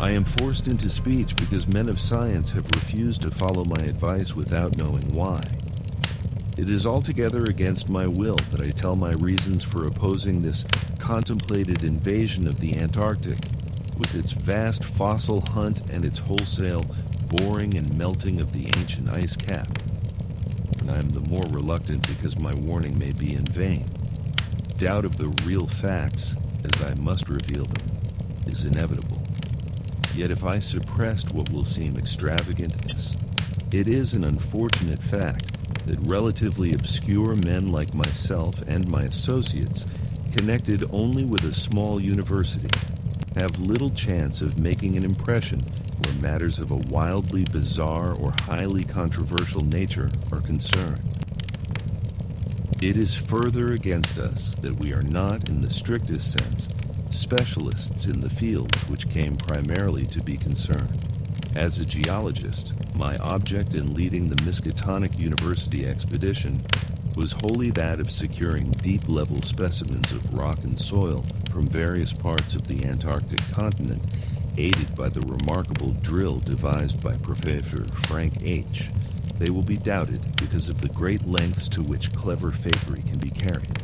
I am forced into speech because men of science have refused to follow my advice without knowing why. It is altogether against my will that I tell my reasons for opposing this contemplated invasion of the Antarctic, with its vast fossil hunt and its wholesale boring and melting of the ancient ice cap. And I am the more reluctant because my warning may be in vain. Doubt of the real facts, as I must reveal them, is inevitable. Yet if I suppressed what will seem extravagantness, it is an unfortunate fact that relatively obscure men like myself and my associates, connected only with a small university, have little chance of making an impression where matters of a wildly bizarre or highly controversial nature are concerned. It is further against us that we are not, in the strictest sense, specialists in the fields which came primarily to be concerned. As a geologist, my object in leading the Miskatonic University expedition was wholly that of securing deep-level specimens of rock and soil from various parts of the Antarctic continent, aided by the remarkable drill devised by Professor Frank H. They will be doubted because of the great lengths to which clever fakery can be carried.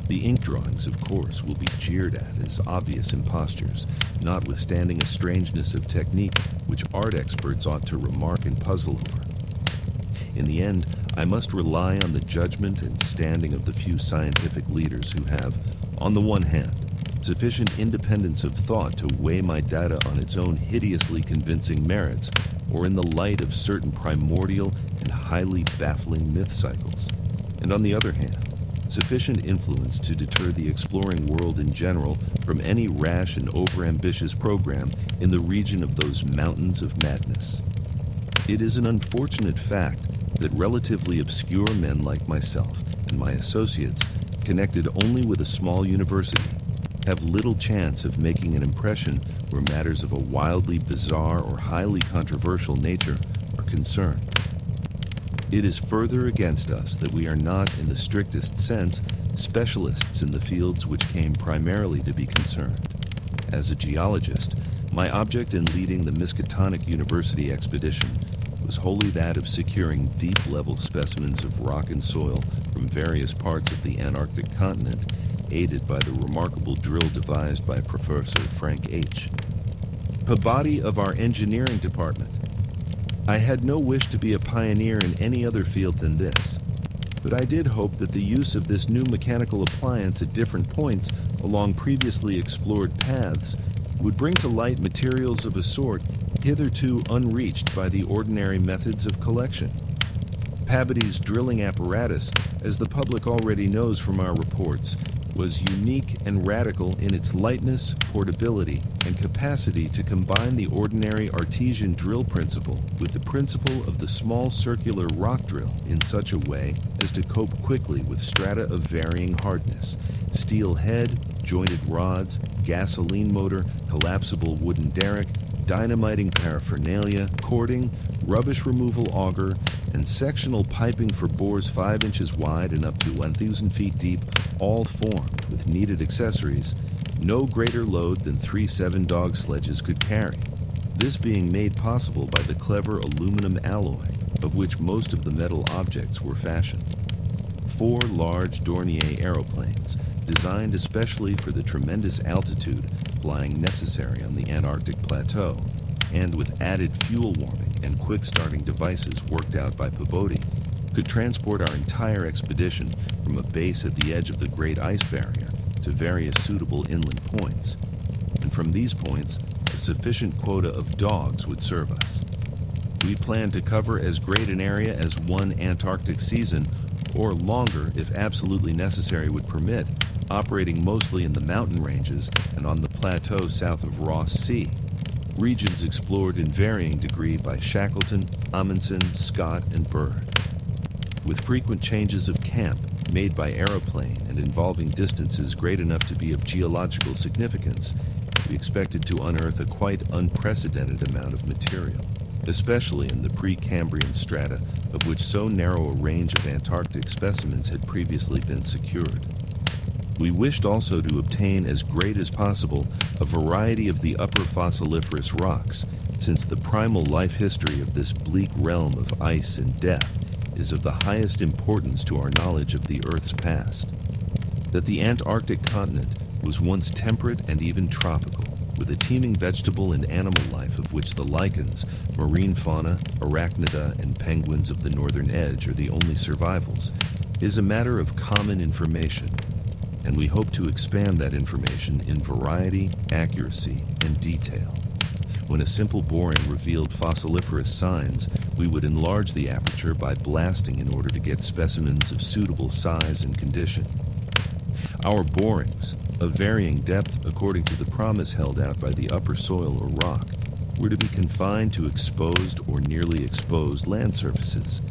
The ink drawings, of course, will be jeered at as obvious impostures, notwithstanding a strangeness of technique which art experts ought to remark and puzzle over. In the end, I must rely on the judgment and standing of the few scientific leaders who have, on the one hand, sufficient independence of thought to weigh my data on its own hideously convincing merits, or in the light of certain primordial and highly baffling myth cycles, and on the other hand, sufficient influence to deter the exploring world in general from any rash and overambitious program in the region of those mountains of madness. It is an unfortunate fact that relatively obscure men like myself and my associates, connected only with a small university, have little chance of making an impression where matters of a wildly bizarre or highly controversial nature are concerned. It is further against us that we are not, in the strictest sense, specialists in the fields which came primarily to be concerned. As a geologist, my object in leading the Miskatonic University expedition was wholly that of securing deep-level specimens of rock and soil from various parts of the Antarctic continent, aided by the remarkable drill devised by Professor Frank H. Pabadi of our engineering department. I had no wish to be a pioneer in any other field than this, but I did hope that the use of this new mechanical appliance at different points along previously explored paths would bring to light materials of a sort hitherto unreached by the ordinary methods of collection. Pabadi's drilling apparatus, as the public already knows from our reports, was unique and radical in its lightness, portability, and capacity to combine the ordinary artesian drill principle with the principle of the small circular rock drill in such a way as to cope quickly with strata of varying hardness, steel head, jointed rods, gasoline motor, collapsible wooden derrick, dynamiting paraphernalia, cording, rubbish removal auger, and sectional piping for bores 5 inches wide and up to 1,000 feet deep, all formed with needed accessories, no greater load than 3 7-dog sledges could carry, this being made possible by the clever aluminum alloy of which most of the metal objects were fashioned. 4 large Dornier aeroplanes, designed especially for the tremendous altitude flying necessary on the Antarctic plateau, and with added fuel warming and quick-starting devices worked out by Pabadi, could transport our entire expedition from a base at the edge of the Great Ice Barrier to various suitable inland points, and from these points, a sufficient quota of dogs would serve us. We planned to cover as great an area as one Antarctic season, or longer if absolutely necessary would permit, operating mostly in the mountain ranges and on the plateau south of Ross Sea, regions explored in varying degree by Shackleton, Amundsen, Scott, and Byrd. With frequent changes of camp made by aeroplane and involving distances great enough to be of geological significance, we expected to unearth a quite unprecedented amount of material, especially in the Precambrian strata, of which so narrow a range of Antarctic specimens had previously been secured. We wished also to obtain as great as possible a variety of the upper fossiliferous rocks, since the primal life history of this bleak realm of ice and death is of the highest importance to our knowledge of the Earth's past. That the Antarctic continent was once temperate and even tropical, with a teeming vegetable and animal life of which the lichens, marine fauna, arachnida, and penguins of the northern edge are the only survivals, is a matter of common information, and we hope to expand that information in variety, accuracy, and detail. When a simple boring revealed fossiliferous signs, we would enlarge the aperture by blasting in order to get specimens of suitable size and condition. Our borings, of varying depth according to the promise held out by the upper soil or rock, were to be confined to exposed or nearly exposed land surfaces,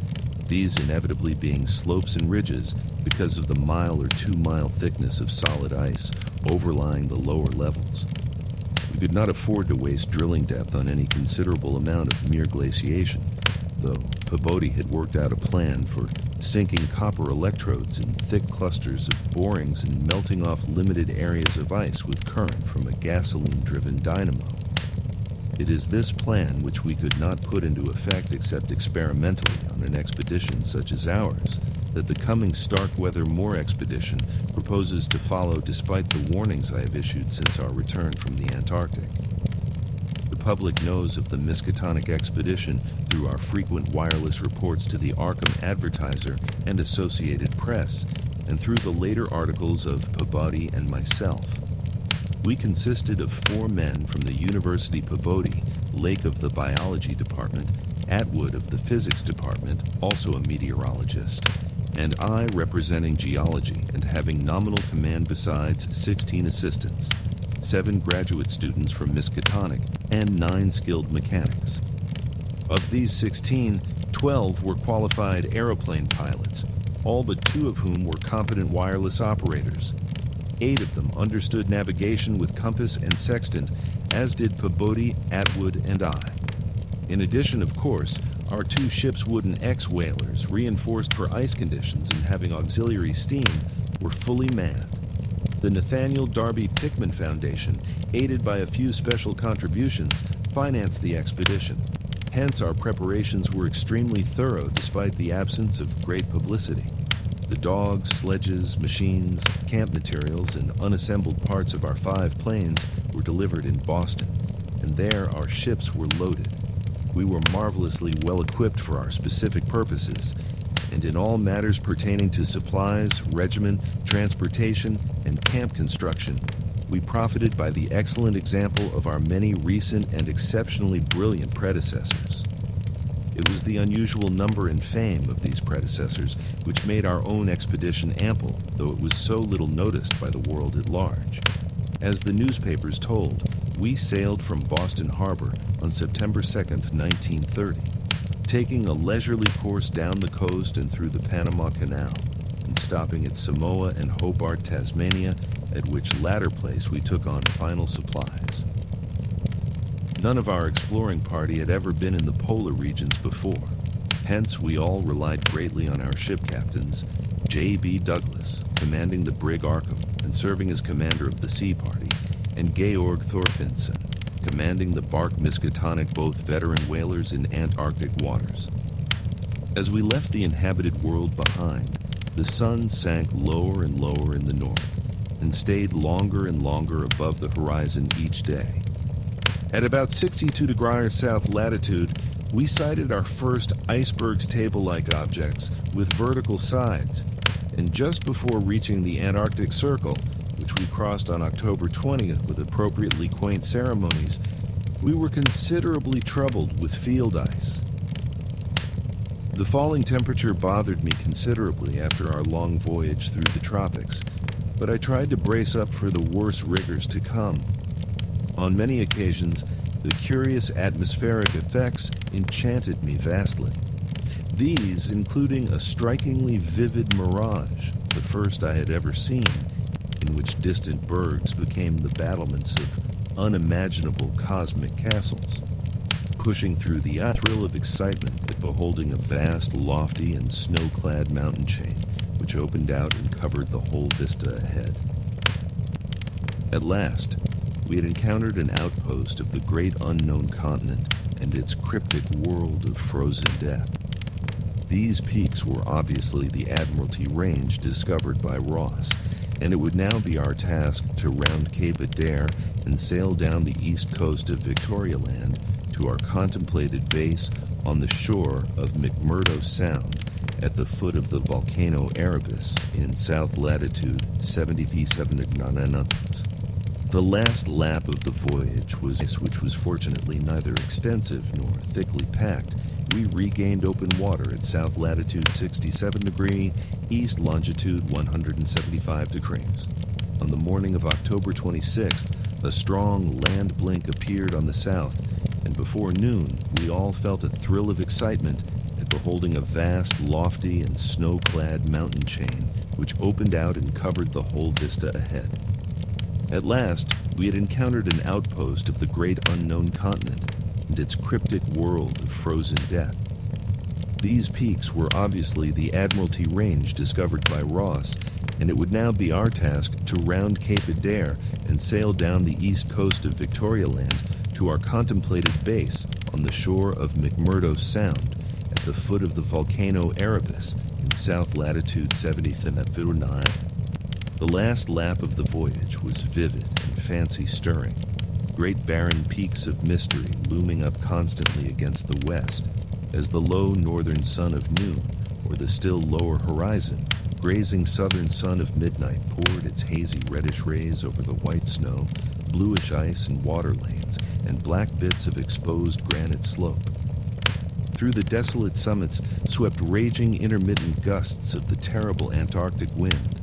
these inevitably being slopes and ridges because of the 1 or 2 mile thickness of solid ice overlying the lower levels. We could not afford to waste drilling depth on any considerable amount of mere glaciation, though Peabody had worked out a plan for sinking copper electrodes in thick clusters of borings and melting off limited areas of ice with current from a gasoline-driven dynamo. It is this plan which we could not put into effect except experimentally on an expedition such as ours that the coming Starkweather Moor expedition proposes to follow despite the warnings I have issued since our return from the Antarctic. The public knows of the Miskatonic expedition through our frequent wireless reports to the Arkham Advertiser and Associated Press, and through the later articles of Peabody and myself. We consisted of 4 men from the University Peabody, Lake of the Biology Department, Atwood of the Physics Department, also a meteorologist, and I representing geology and having nominal command besides 16 assistants, 7 graduate students from Miskatonic, and 9 skilled mechanics. Of these 16, 12 were qualified aeroplane pilots, all but 2 of whom were competent wireless operators. 8 of them understood navigation with compass and sextant, as did Peabody, Atwood, and I. In addition, of course, our 2 ships' wooden X-whalers, reinforced for ice conditions and having auxiliary steam, were fully manned. The Nathaniel Darby Pickman Foundation, aided by a few special contributions, financed the expedition. Hence, our preparations were extremely thorough despite the absence of great publicity. The dogs, sledges, machines, camp materials, and unassembled parts of our 5 planes were delivered in Boston, and there our ships were loaded. We were marvelously well equipped for our specific purposes, and in all matters pertaining to supplies, regiment, transportation, and camp construction, we profited by the excellent example of our many recent and exceptionally brilliant predecessors. It was the unusual number and fame of these predecessors which made our own expedition ample, though it was so little noticed by the world at large. As the newspapers told, we sailed from Boston Harbor on September 2nd, 1930, taking a leisurely course down the coast and through the Panama Canal, and stopping at Samoa and Hobart, Tasmania, at which latter place we took on final supplies. None of our exploring party had ever been in the polar regions before. Hence, we all relied greatly on our ship captains, J.B. Douglas, commanding the brig Arkham and serving as commander of the sea party, and Georg Thorfinson, commanding the bark Miskatonic, both veteran whalers in Antarctic waters. As we left the inhabited world behind, the sun sank lower and lower in the north, and stayed longer and longer above the horizon each day. At about 62 degrees south latitude, we sighted our first iceberg's table-like objects with vertical sides, and just before reaching the Antarctic Circle, which we crossed on October 20th with appropriately quaint ceremonies, we were considerably troubled with field ice. The falling temperature bothered me considerably after our long voyage through the tropics, but I tried to brace up for the worse rigors to come. On many occasions, the curious atmospheric effects enchanted me vastly. These including a strikingly vivid mirage, the first I had ever seen, in which distant bergs became the battlements of unimaginable cosmic castles, pushing through the thrill of excitement at beholding a vast, lofty, and snow-clad mountain chain which opened out and covered the whole vista ahead. At last, we had encountered an outpost of the great unknown continent and its cryptic world of frozen death. These peaks were obviously the Admiralty Range discovered by Ross, and it would now be our task to round Cape Adair and sail down the east coast of Victoria Land to our contemplated base on the shore of McMurdo Sound at the foot of the volcano Erebus in south latitude 70°7'. The last lap of the voyage which was fortunately neither extensive nor thickly packed. We regained open water at south latitude 67 degree, east longitude 175 degrees. On the morning of October 26th, a strong land blink appeared on the south, and before noon we all felt a thrill of excitement at beholding a vast, lofty, and snow-clad mountain chain which opened out and covered the whole vista ahead. At last, we had encountered an outpost of the great unknown continent and its cryptic world of frozen death. These peaks were obviously the Admiralty Range discovered by Ross, and it would now be our task to round Cape Adair and sail down the east coast of Victoria Land to our contemplated base on the shore of McMurdo Sound at the foot of the volcano Erebus in south latitude 70°9. The last lap of the voyage was vivid and fancy-stirring. Great barren peaks of mystery looming up constantly against the west, as the low northern sun of noon, or the still lower horizon, grazing southern sun of midnight, poured its hazy reddish rays over the white snow, bluish ice and water lanes, and black bits of exposed granite slope. Through the desolate summits swept raging intermittent gusts of the terrible Antarctic wind,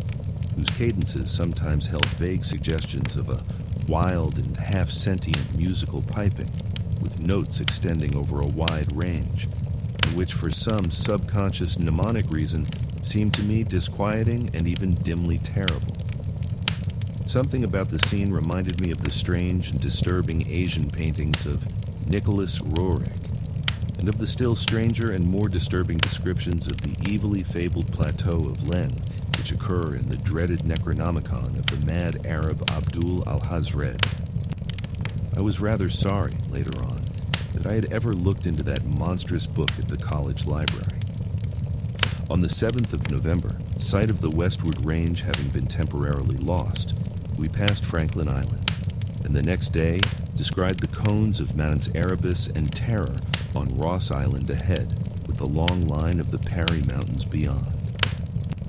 whose cadences sometimes held vague suggestions of a wild and half-sentient musical piping, with notes extending over a wide range, and which for some subconscious mnemonic reason seemed to me disquieting and even dimly terrible. Something about the scene reminded me of the strange and disturbing Asian paintings of Nicholas Roerich, and of the still stranger and more disturbing descriptions of the evilly fabled plateau of Len, which occur in the dreaded Necronomicon of the mad Arab Abdul al-Hazred. I was rather sorry, later on, that I had ever looked into that monstrous book at the college library. On the 7th of November, sight of the westward range having been temporarily lost, we passed Franklin Island, and the next day descried the cones of Mounts Erebus and Terror on Ross Island ahead, with the long line of the Parry Mountains beyond.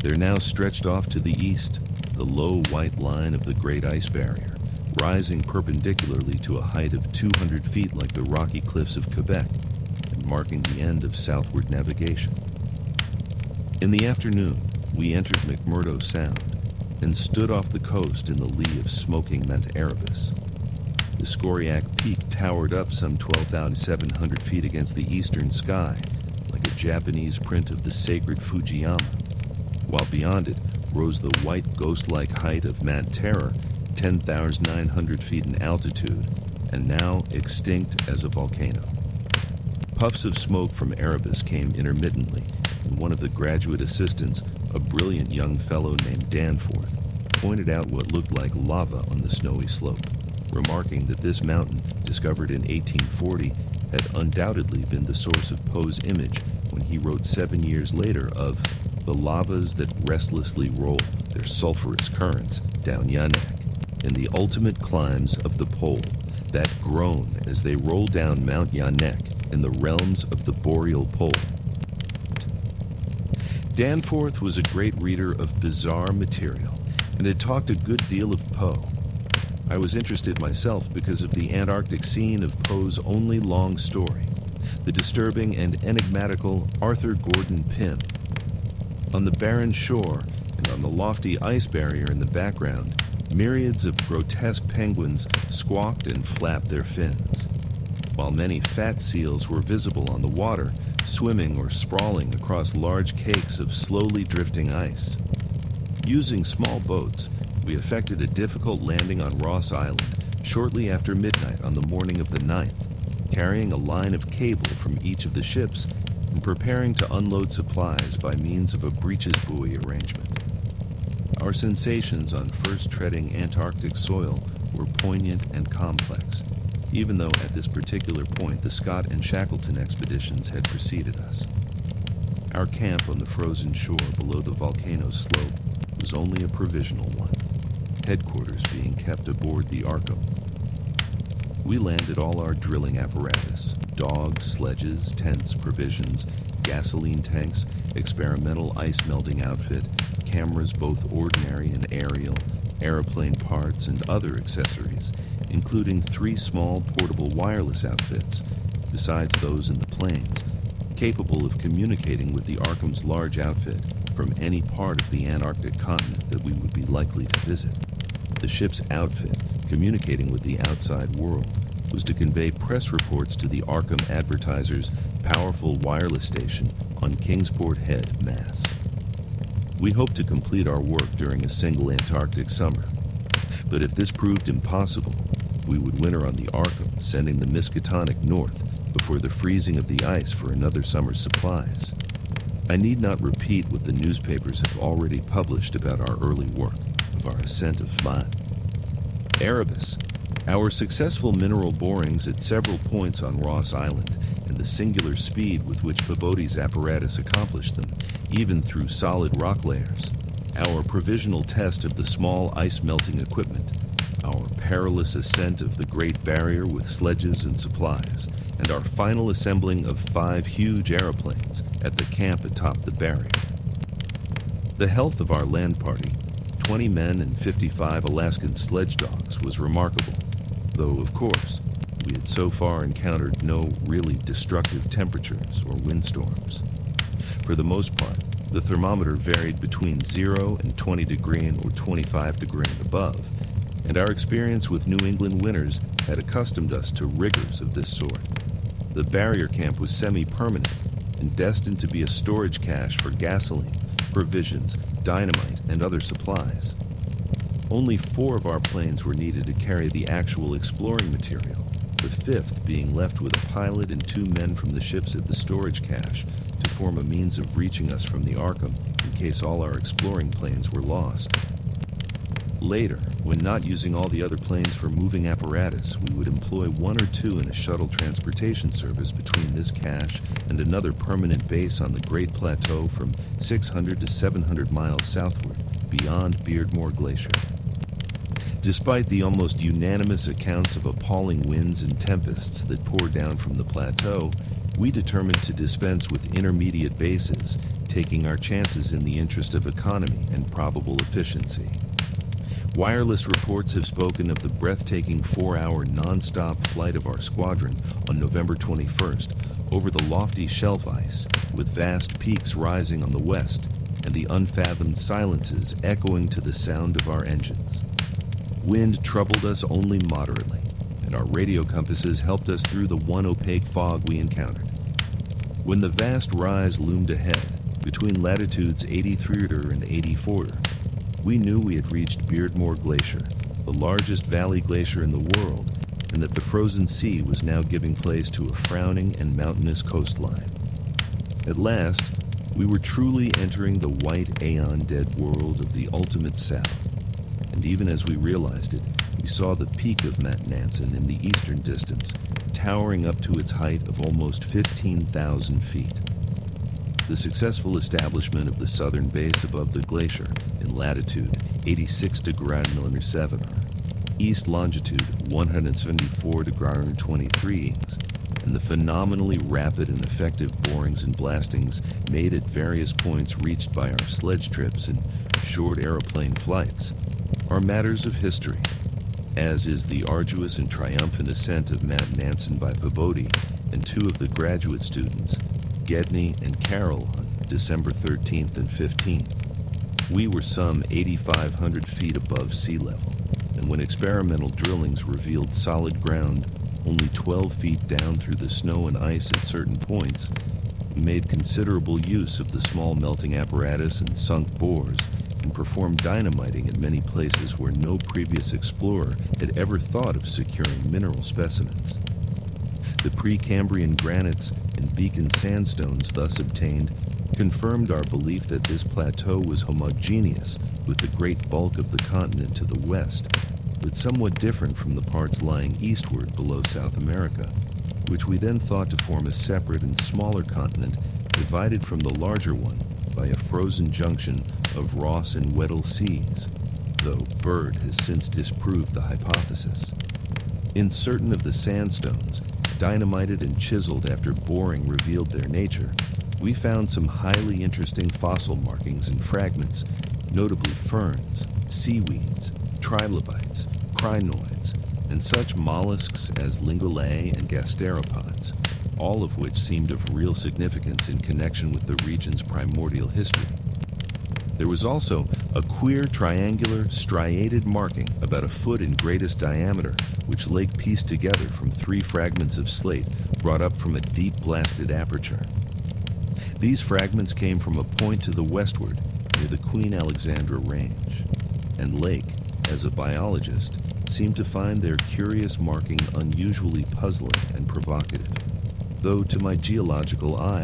There now stretched off to the east the low white line of the Great Ice Barrier, rising perpendicularly to a height of 200 feet like the rocky cliffs of Quebec, and marking the end of southward navigation. In the afternoon, we entered McMurdo Sound and stood off the coast in the lee of smoking Mount Erebus. The Scoriac Peak towered up some 12,700 feet against the eastern sky, like a Japanese print of the sacred Fujiyama, while beyond it rose the white ghost-like height of Mount Terror, 10,900 feet in altitude, and now extinct as a volcano. Puffs of smoke from Erebus came intermittently, and one of the graduate assistants, a brilliant young fellow named Danforth, pointed out what looked like lava on the snowy slope, remarking that this mountain, discovered in 1840, had undoubtedly been the source of Poe's image when he wrote 7 years later of the lavas that restlessly roll their sulphurous currents down Yanek, and the ultimate climbs of the pole that groan as they roll down Mount Yanek in the realms of the boreal pole. Danforth was a great reader of bizarre material and had talked a good deal of Poe. I was interested myself because of the Antarctic scene of Poe's only long story, the disturbing and enigmatical Arthur Gordon Pym. On the barren shore and on the lofty ice barrier in the background, myriads of grotesque penguins squawked and flapped their fins, while many fat seals were visible on the water, swimming or sprawling across large cakes of slowly drifting ice. Using small boats, we effected a difficult landing on Ross Island shortly after midnight on the morning of the 9th, carrying a line of cable from each of the ships and preparing to unload supplies by means of a breeches buoy arrangement. Our sensations on first treading Antarctic soil were poignant and complex, even though at this particular point the Scott and Shackleton expeditions had preceded us. Our camp on the frozen shore below the volcano's slope was only a provisional one, headquarters being kept aboard the Arkham. We landed all our drilling apparatus, dogs, sledges, tents, provisions, gasoline tanks, experimental ice melting outfit, cameras both ordinary and aerial, airplane parts, and other accessories, including 3 small portable wireless outfits, besides those in the planes, capable of communicating with the Arkham's large outfit from any part of the Antarctic continent that we would be likely to visit. The ship's outfit, communicating with the outside world, was to convey press reports to the Arkham Advertiser's powerful wireless station on Kingsport Head, Mass. We hoped to complete our work during a single Antarctic summer, but if this proved impossible, we would winter on the Arkham, sending the Miskatonic north before the freezing of the ice for another summer's supplies. I need not repeat what the newspapers have already published about our early work of our ascent of Flat. Erebus, our successful mineral borings at several points on Ross Island, and the singular speed with which Peabody's apparatus accomplished them, even through solid rock layers, our provisional test of the small ice-melting equipment, our perilous ascent of the Great Barrier with sledges and supplies, and our final assembling of 5 huge aeroplanes at the camp atop the barrier. The health of our land party, 20 men and 55 Alaskan sledge dogs, was remarkable, though, of course, we had so far encountered no really destructive temperatures or windstorms. For the most part, the thermometer varied between 0 and 20 degree or 25 degree and above, and our experience with New England winters had accustomed us to rigors of this sort. The barrier camp was semi-permanent and destined to be a storage cache for gasoline, provisions, dynamite, and other supplies. Only 4 of our planes were needed to carry the actual exploring material, the 5th being left with a pilot and 2 men from the ships at the storage cache to form a means of reaching us from the Arkham in case all our exploring planes were lost. Later, when not using all the other planes for moving apparatus, we would employ 1 or 2 in a shuttle transportation service between this cache and another permanent base on the Great Plateau from 600 to 700 miles southward, beyond Beardmore Glacier. Despite the almost unanimous accounts of appalling winds and tempests that pour down from the plateau, we determined to dispense with intermediate bases, taking our chances in the interest of economy and probable efficiency. Wireless reports have spoken of the breathtaking 4-hour non-stop flight of our squadron on November 21st over the lofty shelf ice, with vast peaks rising on the west and the unfathomed silences echoing to the sound of our engines. Wind troubled us only moderately, and our radio compasses helped us through the one opaque fog we encountered. When the vast rise loomed ahead, between latitudes 83rd and 84rd, we knew we had reached Beardmore Glacier, the largest valley glacier in the world, and that the frozen sea was now giving place to a frowning and mountainous coastline. At last, we were truly entering the white aeon-dead world of the ultimate south, and even as we realized it, we saw the peak of Mount Nansen in the eastern distance, towering up to its height of almost 15,000 feet. The successful establishment of the southern base above the glacier in latitude 86°7', east longitude 174°23', and the phenomenally rapid and effective borings and blastings made at various points reached by our sledge trips and short aeroplane flights, are matters of history, as is the arduous and triumphant ascent of Mount Nansen by Peabody and 2 of the graduate students, Gedney and Carroll, on December 13th and 15th. We were some 8,500 feet above sea level, and when experimental drillings revealed solid ground only 12 feet down through the snow and ice at certain points, we made considerable use of the small melting apparatus and sunk bores, and performed dynamiting at many places where no previous explorer had ever thought of securing mineral specimens. The Precambrian granites and Beacon sandstones thus obtained confirmed our belief that this plateau was homogeneous with the great bulk of the continent to the west, but somewhat different from the parts lying eastward below South America, which we then thought to form a separate and smaller continent divided from the larger one by a frozen junction of Ross and Weddell seas, though Bird has since disproved the hypothesis. In certain of the sandstones, dynamited and chiseled after boring revealed their nature, we found some highly interesting fossil markings and fragments, notably ferns, seaweeds, trilobites, crinoids, and such mollusks as lingulae and gasteropods, all of which seemed of real significance in connection with the region's primordial history. There was also a queer triangular striated marking about a foot in greatest diameter, which Lake pieced together from 3 fragments of slate brought up from a deep blasted aperture. These fragments came from a point to the westward near the Queen Alexandra Range, and Lake, as a biologist, seemed to find their curious marking unusually puzzling and provocative, though to my geological eye,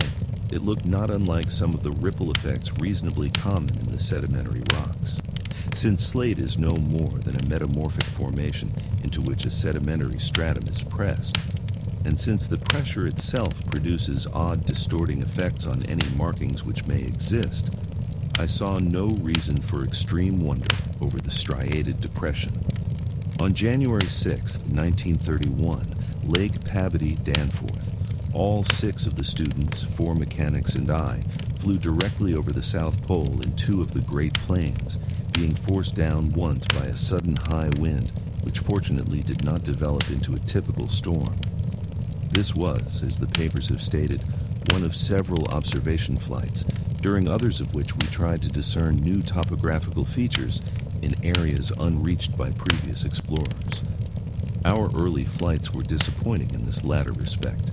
it looked not unlike some of the ripple effects reasonably common in the sedimentary rocks. Since slate is no more than a metamorphic formation into which a sedimentary stratum is pressed, and since the pressure itself produces odd distorting effects on any markings which may exist, I saw no reason for extreme wonder over the striated depression. On January 6, 1931, Lake Pabody Danforth, all 6 of the students, 4 mechanics and I, flew directly over the South Pole in 2 of the Great Plains, being forced down once by a sudden high wind, which fortunately did not develop into a typical storm. This was, as the papers have stated, one of several observation flights, during others of which we tried to discern new topographical features in areas unreached by previous explorers. Our early flights were disappointing in this latter respect,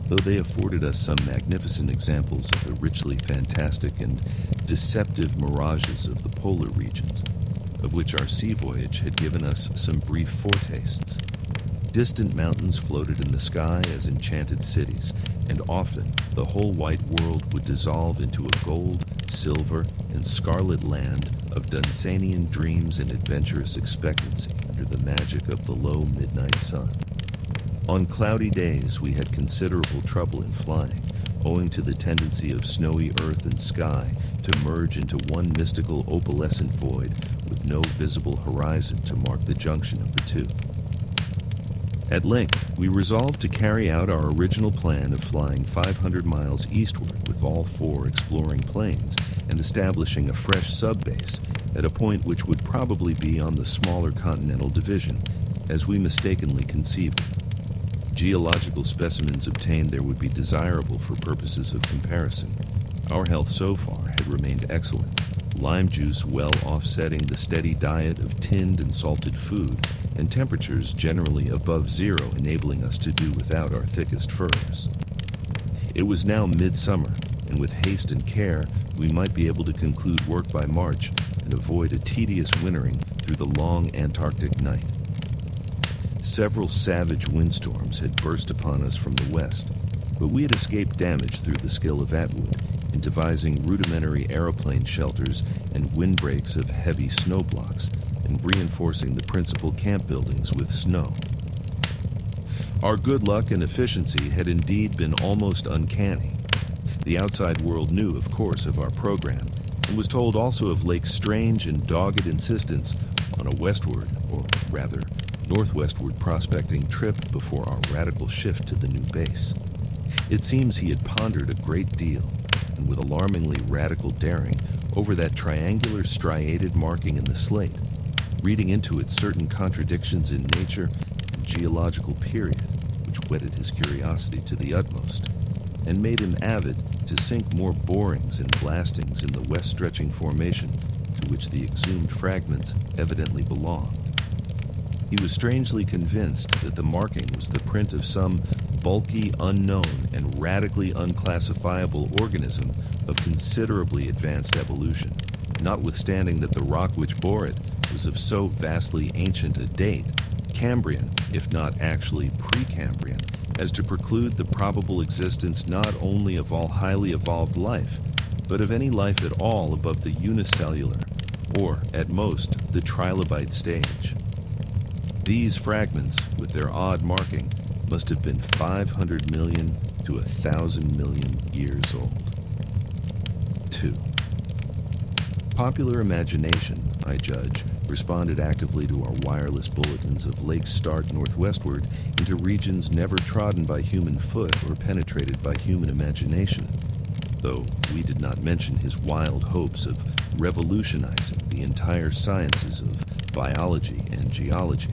though they afforded us some magnificent examples of the richly fantastic and deceptive mirages of the polar regions, of which our sea voyage had given us some brief foretastes. Distant mountains floated in the sky as enchanted cities, and often the whole white world would dissolve into a gold, silver, and scarlet land of Dunsanian dreams and adventurous expectancy under the magic of the low midnight sun. On cloudy days, we had considerable trouble in flying, owing to the tendency of snowy earth and sky to merge into one mystical opalescent void with no visible horizon to mark the junction of the two. At length, we resolved to carry out our original plan of flying 500 miles eastward with all 4 exploring planes and establishing a fresh subbase at a point which would probably be on the smaller continental division, as we mistakenly conceived it. Geological specimens obtained there would be desirable for purposes of comparison. Our health so far had remained excellent, lime juice well offsetting the steady diet of tinned and salted food, and temperatures generally above 0 enabling us to do without our thickest furs. It was now midsummer, and with haste and care, we might be able to conclude work by March and avoid a tedious wintering through the long Antarctic night. Several savage windstorms had burst upon us from the west, but we had escaped damage through the skill of Atwood in devising rudimentary aeroplane shelters and windbreaks of heavy snow blocks and reinforcing the principal camp buildings with snow. Our good luck and efficiency had indeed been almost uncanny. The outside world knew, of course, of our program, and was told also of Lake's strange and dogged insistence on a westward, or rather, northwestward prospecting trip before our radical shift to the new base. It seems he had pondered a great deal, and with alarmingly radical daring, over that triangular striated marking in the slate, reading into it certain contradictions in nature and geological period, which whetted his curiosity to the utmost, and made him avid to sink more borings and blastings in the west-stretching formation to which the exhumed fragments evidently belonged. He was strangely convinced that the marking was the print of some bulky, unknown, and radically unclassifiable organism of considerably advanced evolution, notwithstanding that the rock which bore it was of so vastly ancient a date, Cambrian, if not actually Precambrian, as to preclude the probable existence not only of all highly evolved life, but of any life at all above the unicellular, or, at most, the trilobite stage. These fragments, with their odd marking, must have been 500 million to 1,000 million years old. 2. Popular imagination, I judge, responded actively to our wireless bulletins of lakes start northwestward into regions never trodden by human foot or penetrated by human imagination, though we did not mention his wild hopes of revolutionizing the entire sciences of biology and geology.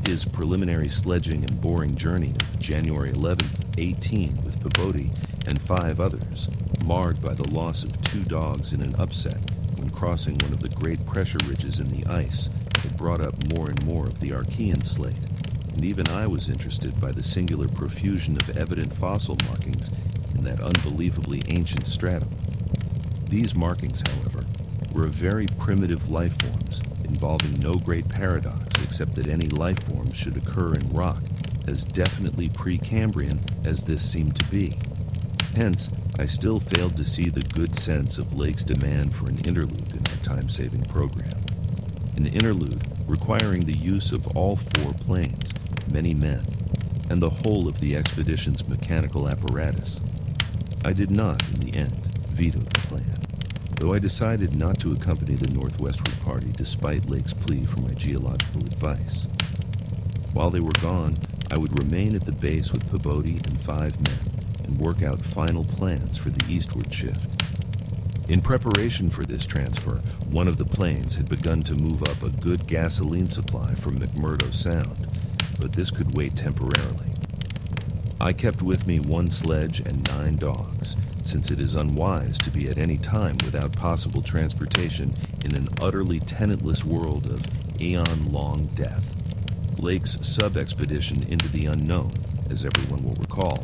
His preliminary sledging and boring journey of January 11th, 18 with Peabody and 5 others, marred by the loss of 2 dogs in an upset when crossing one of the great pressure ridges in the ice that brought up more and more of the Archean slate, and even I was interested by the singular profusion of evident fossil markings in that unbelievably ancient stratum. These markings, however, were of very primitive life forms, involving no great paradox except that any life form should occur in rock as definitely Precambrian as this seemed to be. Hence, I still failed to see the good sense of Lake's demand for an interlude in our time-saving program. An interlude requiring the use of all 4 planes, many men, and the whole of the expedition's mechanical apparatus. I did not, in the end, veto the plan, though I decided not to accompany the northwestward party despite Lake's plea for my geological advice. While they were gone, I would remain at the base with Peabody and 5 men and work out final plans for the eastward shift. In preparation for this transfer, one of the planes had begun to move up a good gasoline supply from McMurdo Sound, but this could wait temporarily. I kept with me 1 sledge and 9 dogs, since it is unwise to be at any time without possible transportation in an utterly tenantless world of aeon-long death. Lake's sub-expedition into the unknown, as everyone will recall,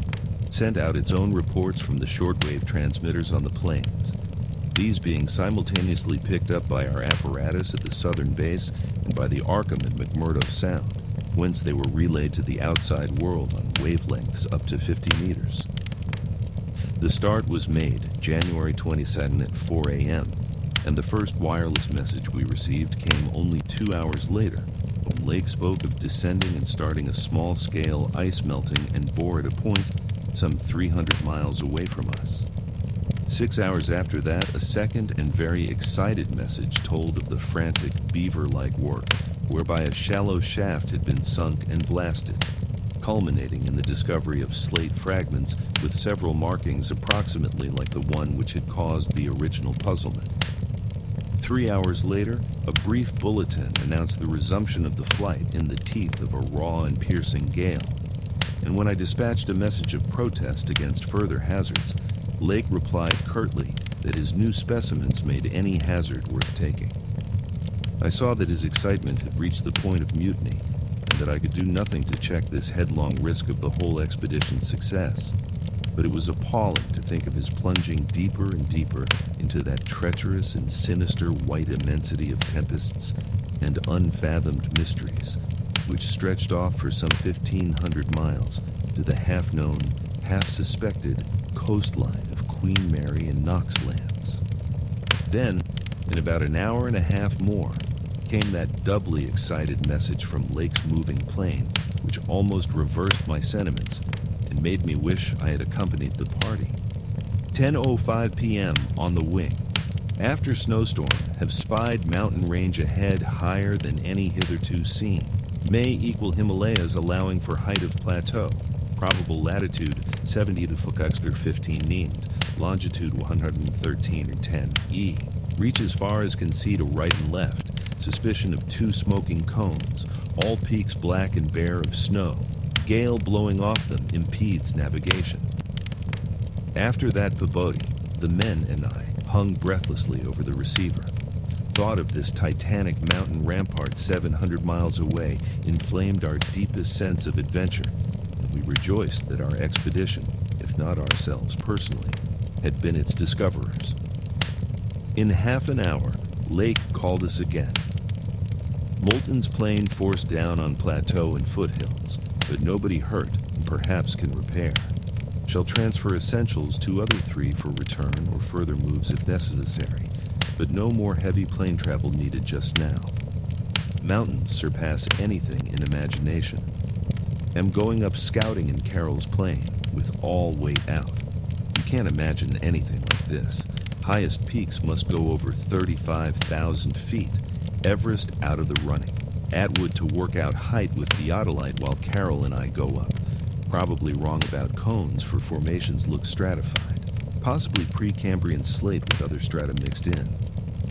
sent out its own reports from the shortwave transmitters on the plains, these being simultaneously picked up by our apparatus at the southern base and by the Arkham at McMurdo Sound, whence they were relayed to the outside world on wavelengths up to 50 meters. The start was made January 22nd at 4 a.m., and the first wireless message we received came only 2 hours later, when Lake spoke of descending and starting a small-scale ice melting and bore at a point some 300 miles away from us. 6 hours after that, a second and very excited message told of the frantic, beaver-like work whereby a shallow shaft had been sunk and blasted, culminating in the discovery of slate fragments with several markings approximately like the one which had caused the original puzzlement. 3 hours later, a brief bulletin announced the resumption of the flight in the teeth of a raw and piercing gale, and when I dispatched a message of protest against further hazards, Lake replied curtly that his new specimens made any hazard worth taking. I saw that his excitement had reached the point of mutiny, and that I could do nothing to check this headlong risk of the whole expedition's success. But it was appalling to think of his plunging deeper and deeper into that treacherous and sinister white immensity of tempests and unfathomed mysteries, which stretched off for some 1,500 miles to the half-known, half-suspected coastline of Queen Mary and Knox lands. Then, in about an hour and a half more, came that doubly excited message from Lake's moving plane, which almost reversed my sentiments and made me wish I had accompanied the party. 10:05 p.m. on the wing. After snowstorm, have spied mountain range ahead higher than any hitherto seen. May equal Himalayas allowing for height of plateau. Probable latitude 70 to Fokuxter 15 named. Longitude 113 or 10 E. Reach as far as can see to right and left. Suspicion of 2 smoking cones. All peaks black and bare of snow. Gale blowing off them impedes navigation. After that Peabody, the men and I hung breathlessly over the receiver. Thought of this titanic mountain rampart 700 miles away inflamed our deepest sense of adventure, and we rejoiced that our expedition, if not ourselves personally, had been its discoverers. In half an hour, Lake called us again. Moulton's plane forced down on plateau and foothills, but nobody hurt and perhaps can repair. Shall transfer essentials to other 3 for return or further moves if necessary, but no more heavy plane travel needed just now. Mountains surpass anything in imagination. Am going up scouting in Carroll's plane, with all weight out. You can't imagine anything like this. Highest peaks must go over 35,000 feet. Everest out of the running. Atwood to work out height with theodolite while Carroll and I go up. Probably wrong about cones, for formations look stratified. Possibly Precambrian slate with other strata mixed in.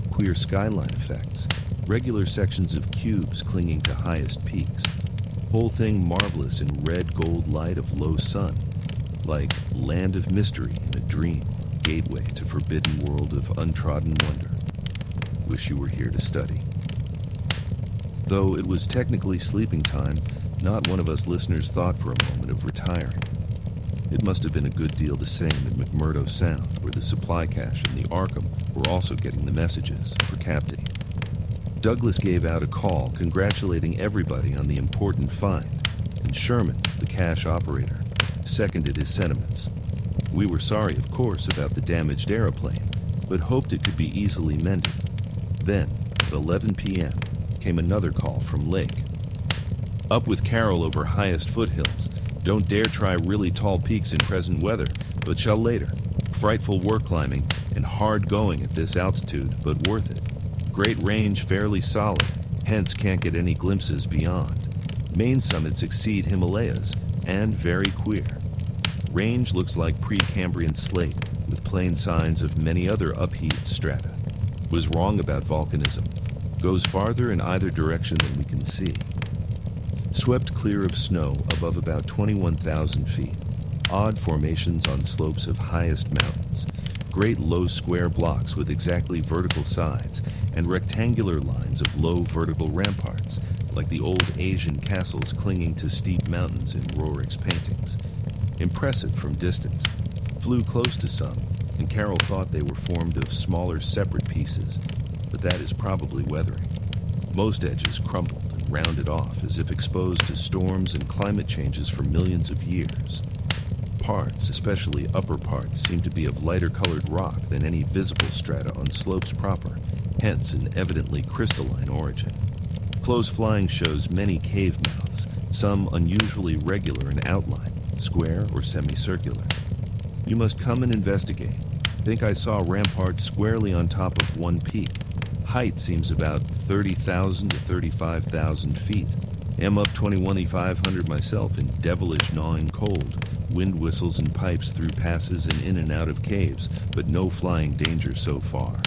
Queer skyline effects. Regular sections of cubes clinging to highest peaks. Whole thing marvelous in red-gold light of low sun. Like land of mystery in a dream. Gateway to forbidden world of untrodden wonder. Wish you were here to study. Though it was technically sleeping time, not one of us listeners thought for a moment of retiring. It must have been a good deal the same at McMurdo Sound, where the supply cache and the Arkham were also getting the messages for Captain. Douglas gave out a call congratulating everybody on the important find, and Sherman, the cache operator, seconded his sentiments. We were sorry, of course, about the damaged aeroplane, but hoped it could be easily mended. Then, at 11 p.m., came another call from Lake. Up with Carroll over highest foothills. Don't dare try really tall peaks in present weather, but shall later. Frightful work climbing and hard going at this altitude, but worth it. Great range fairly solid, hence can't get any glimpses beyond. Main summits exceed Himalayas, and very queer. Range looks like Precambrian slate, with plain signs of many other upheaved strata. Was wrong about volcanism. Goes farther in either direction than we can see. Swept clear of snow above about 21,000 feet. Odd formations on slopes of highest mountains. Great low square blocks with exactly vertical sides, and rectangular lines of low vertical ramparts, like the old Asian castles clinging to steep mountains in Roeric's paintings. Impressive from distance. Flew close to some, and Carroll thought they were formed of smaller separate pieces, but that is probably weathering. Most edges crumpled and rounded off as if exposed to storms and climate changes for millions of years. Parts, especially upper parts, seem to be of lighter colored rock than any visible strata on slopes proper, hence an evidently crystalline origin. Close flying shows many cave mouths, some unusually regular in outline, square or semicircular. You must come and investigate. Think I saw ramparts squarely on top of one peak. Height seems about 30,000 to 35,000 feet. Am up 21,500 myself in devilish gnawing cold. Wind whistles and pipes through passes and in and out of caves, but no flying danger so far.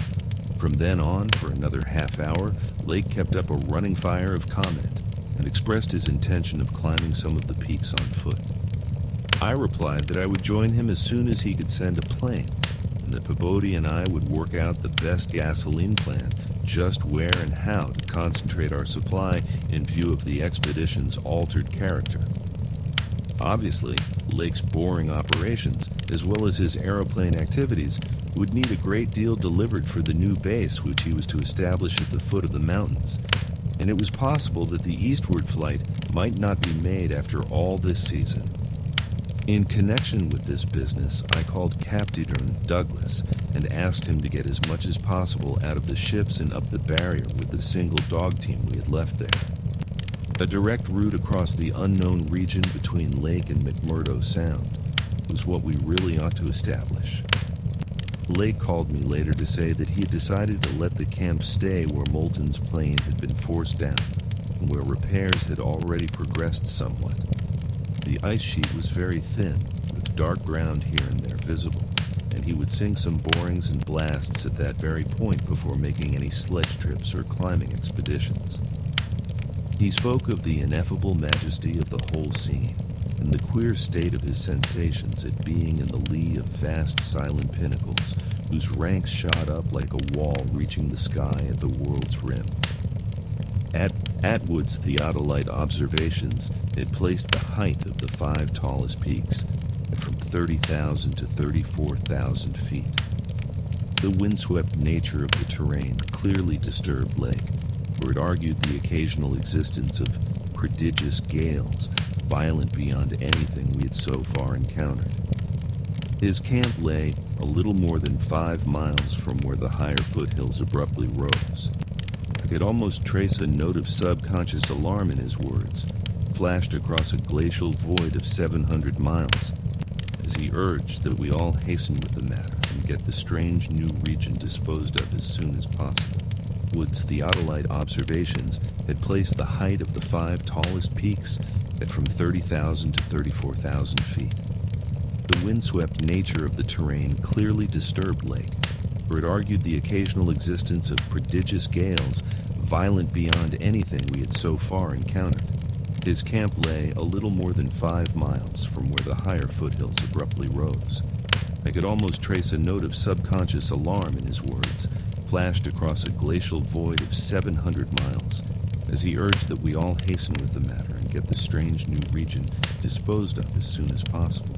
From then on, for another half hour, Lake kept up a running fire of comment and expressed his intention of climbing some of the peaks on foot. I replied that I would join him as soon as he could send a plane, and that Pabodi and I would work out the best gasoline plan, just where and how to concentrate our supply in view of the expedition's altered character. Obviously, Lake's boring operations, as well as his aeroplane activities, would need a great deal delivered for the new base which he was to establish at the foot of the mountains, and it was possible that the eastward flight might not be made after all this season. In connection with this business, I called Captain Douglas and asked him to get as much as possible out of the ships and up the barrier with the single dog team we had left there. A direct route across the unknown region between Lake and McMurdo Sound was what we really ought to establish. Lake called me later to say that he had decided to let the camp stay where Moulton's plane had been forced down and where repairs had already progressed somewhat. The ice sheet was very thin, with dark ground here and there visible, and he would sing some borings and blasts at that very point before making any sledge trips or climbing expeditions. He spoke of the ineffable majesty of the whole scene, and the queer state of his sensations at being in the lee of vast silent pinnacles, whose ranks shot up like a wall reaching the sky at the world's rim. Atwood's theodolite observations had placed the height of the 5 tallest peaks at from 30,000 to 34,000 feet. The windswept nature of the terrain clearly disturbed Lake, for it argued the occasional existence of prodigious gales, violent beyond anything we had so far encountered. His camp lay a little more than 5 miles from where the higher foothills abruptly rose. I could almost trace a note of subconscious alarm in his words, flashed across a glacial void of 700 miles, as he urged that we all hasten with the matter and get the strange new region disposed of as soon as possible. Wood's theodolite observations had placed the height of the 5 tallest peaks at from 30,000 to 34,000 feet. The windswept nature of the terrain clearly disturbed Lake, for it argued the occasional existence of prodigious gales, violent beyond anything we had so far encountered. His camp lay a little more than 5 miles from where the higher foothills abruptly rose. I could almost trace a note of subconscious alarm in his words, flashed across a glacial void of 700 miles, as he urged that we all hasten with the matter and get the strange new region disposed of as soon as possible.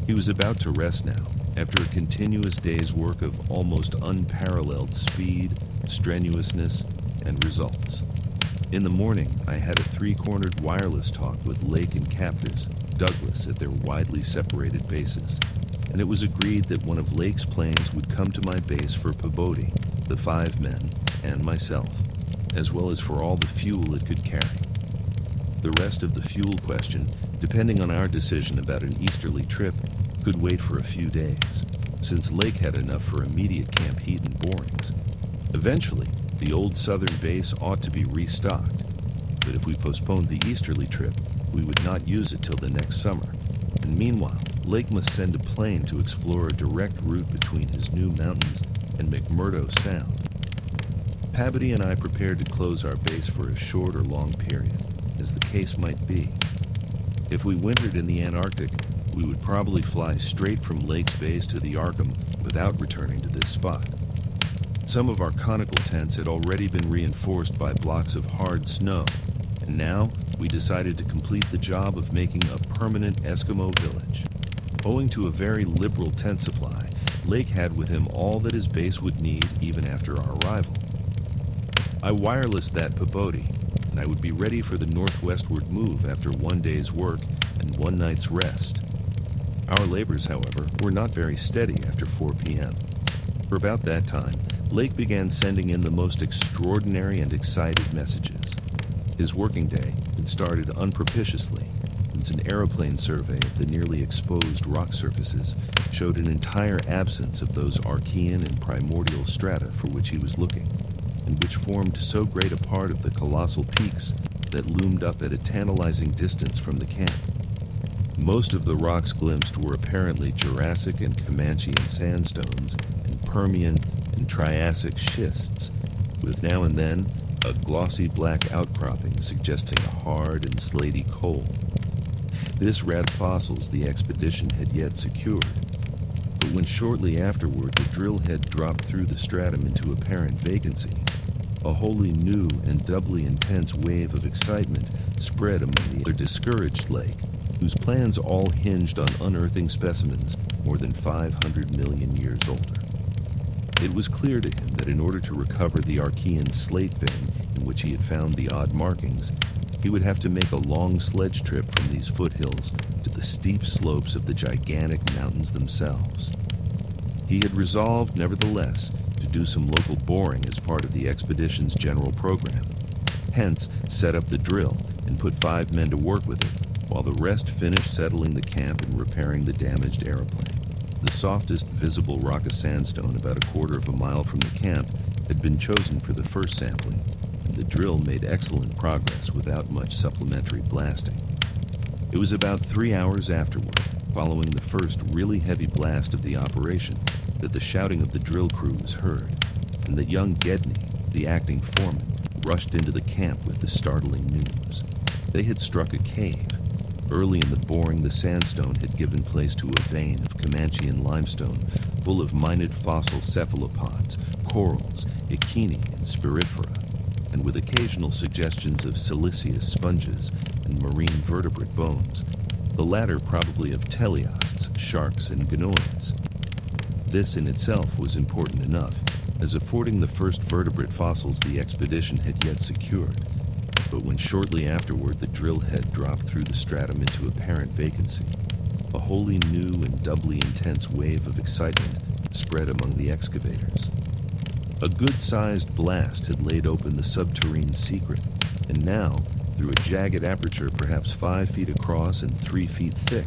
He was about to rest now, after a continuous day's work of almost unparalleled speed, strenuousness, and results. In the morning, I had a 3-cornered wireless talk with Lake and captors, Douglas, at their widely separated bases, and it was agreed that one of Lake's planes would come to my base for Pabodie, the 5 men, and myself, as well as for all the fuel it could carry. The rest of the fuel question, depending on our decision about an easterly trip, could wait for a few days, since Lake had enough for immediate camp heat and borings. Eventually, the old southern base ought to be restocked, but if we postponed the easterly trip, we would not use it till the next summer, and meanwhile, Lake must send a plane to explore a direct route between his new mountains and McMurdo Sound. Pabodie and I prepared to close our base for a short or long period, as the case might be. If we wintered in the Antarctic, we would probably fly straight from Lake's base to the Arkham without returning to this spot. Some of our conical tents had already been reinforced by blocks of hard snow, and now we decided to complete the job of making a permanent Eskimo village. Owing to a very liberal tent supply, Lake had with him all that his base would need even after our arrival. I wirelessed that Pabodie, and I would be ready for the northwestward move after 1 day's work and 1 night's rest. Our labors, however, were not very steady after 4 p.m. For about that time, Lake began sending in the most extraordinary and excited messages. His working day had started unpropitiously, since an aeroplane survey of the nearly exposed rock surfaces showed an entire absence of those Archean and primordial strata for which he was looking, and which formed so great a part of the colossal peaks that loomed up at a tantalizing distance from the camp. Most of the rocks glimpsed were apparently Jurassic and Comanchean sandstones and Permian and Triassic schists, with now and then a glossy black outcropping suggesting a hard and slaty coal. This rat fossils the expedition had yet secured, but when shortly afterward the drill head dropped through the stratum into apparent vacancy, a wholly new and doubly intense wave of excitement spread among the other discouraged Lake, whose plans all hinged on unearthing specimens more than 500 million years older. It was clear to him that in order to recover the Archean slate vein in which he had found the odd markings, he would have to make a long sledge trip from these foothills to the steep slopes of the gigantic mountains themselves. He had resolved, nevertheless, to do some local boring as part of the expedition's general program, hence set up the drill and put 5 men to work with it, while the rest finished settling the camp and repairing the damaged aeroplane. The softest visible rock of sandstone about 1/4 mile from the camp had been chosen for the first sampling, and the drill made excellent progress without much supplementary blasting. It was about 3 hours afterward, following the first really heavy blast of the operation, that the shouting of the drill crew was heard, and that young Gedney, the acting foreman, rushed into the camp with the startling news. They had struck a cave. Early in the boring, the sandstone had given place to a vein of Comanchean limestone full of minute fossil cephalopods, corals, echini, and spirifera, and with occasional suggestions of siliceous sponges and marine vertebrate bones, the latter probably of teleosts, sharks, and ganoids. This in itself was important enough, as affording the first vertebrate fossils the expedition had yet secured. But when shortly afterward the drill head dropped through the stratum into apparent vacancy, A wholly new and doubly intense wave of excitement spread among the excavators. A good-sized blast had laid open the subterranean secret, and now, through a jagged aperture perhaps 5 feet across and 3 feet thick,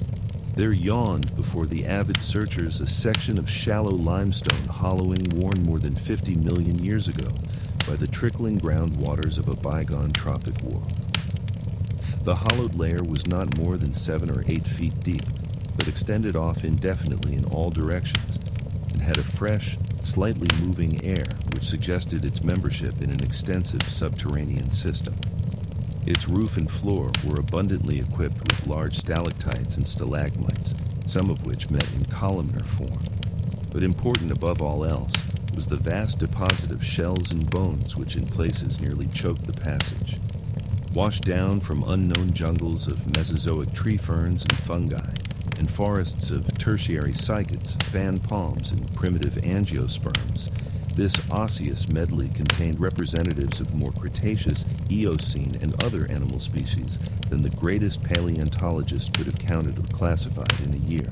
there yawned before the avid searchers a section of shallow limestone hollowing worn more than 50 million years ago by the trickling ground waters of a bygone tropic world. The hollowed layer was not more than 7 or 8 feet deep, but extended off indefinitely in all directions, and had a fresh, slightly moving air which suggested its membership in an extensive subterranean system. Its roof and floor were abundantly equipped with large stalactites and stalagmites, some of which met in columnar form. But important above all else was the vast deposit of shells and bones which in places nearly choked the passage. Washed down from unknown jungles of Mesozoic tree ferns and fungi, and forests of tertiary cycads, fan palms, and primitive angiosperms, this osseous medley contained representatives of more Cretaceous, Eocene, and other animal species than the greatest paleontologist could have counted or classified in a year.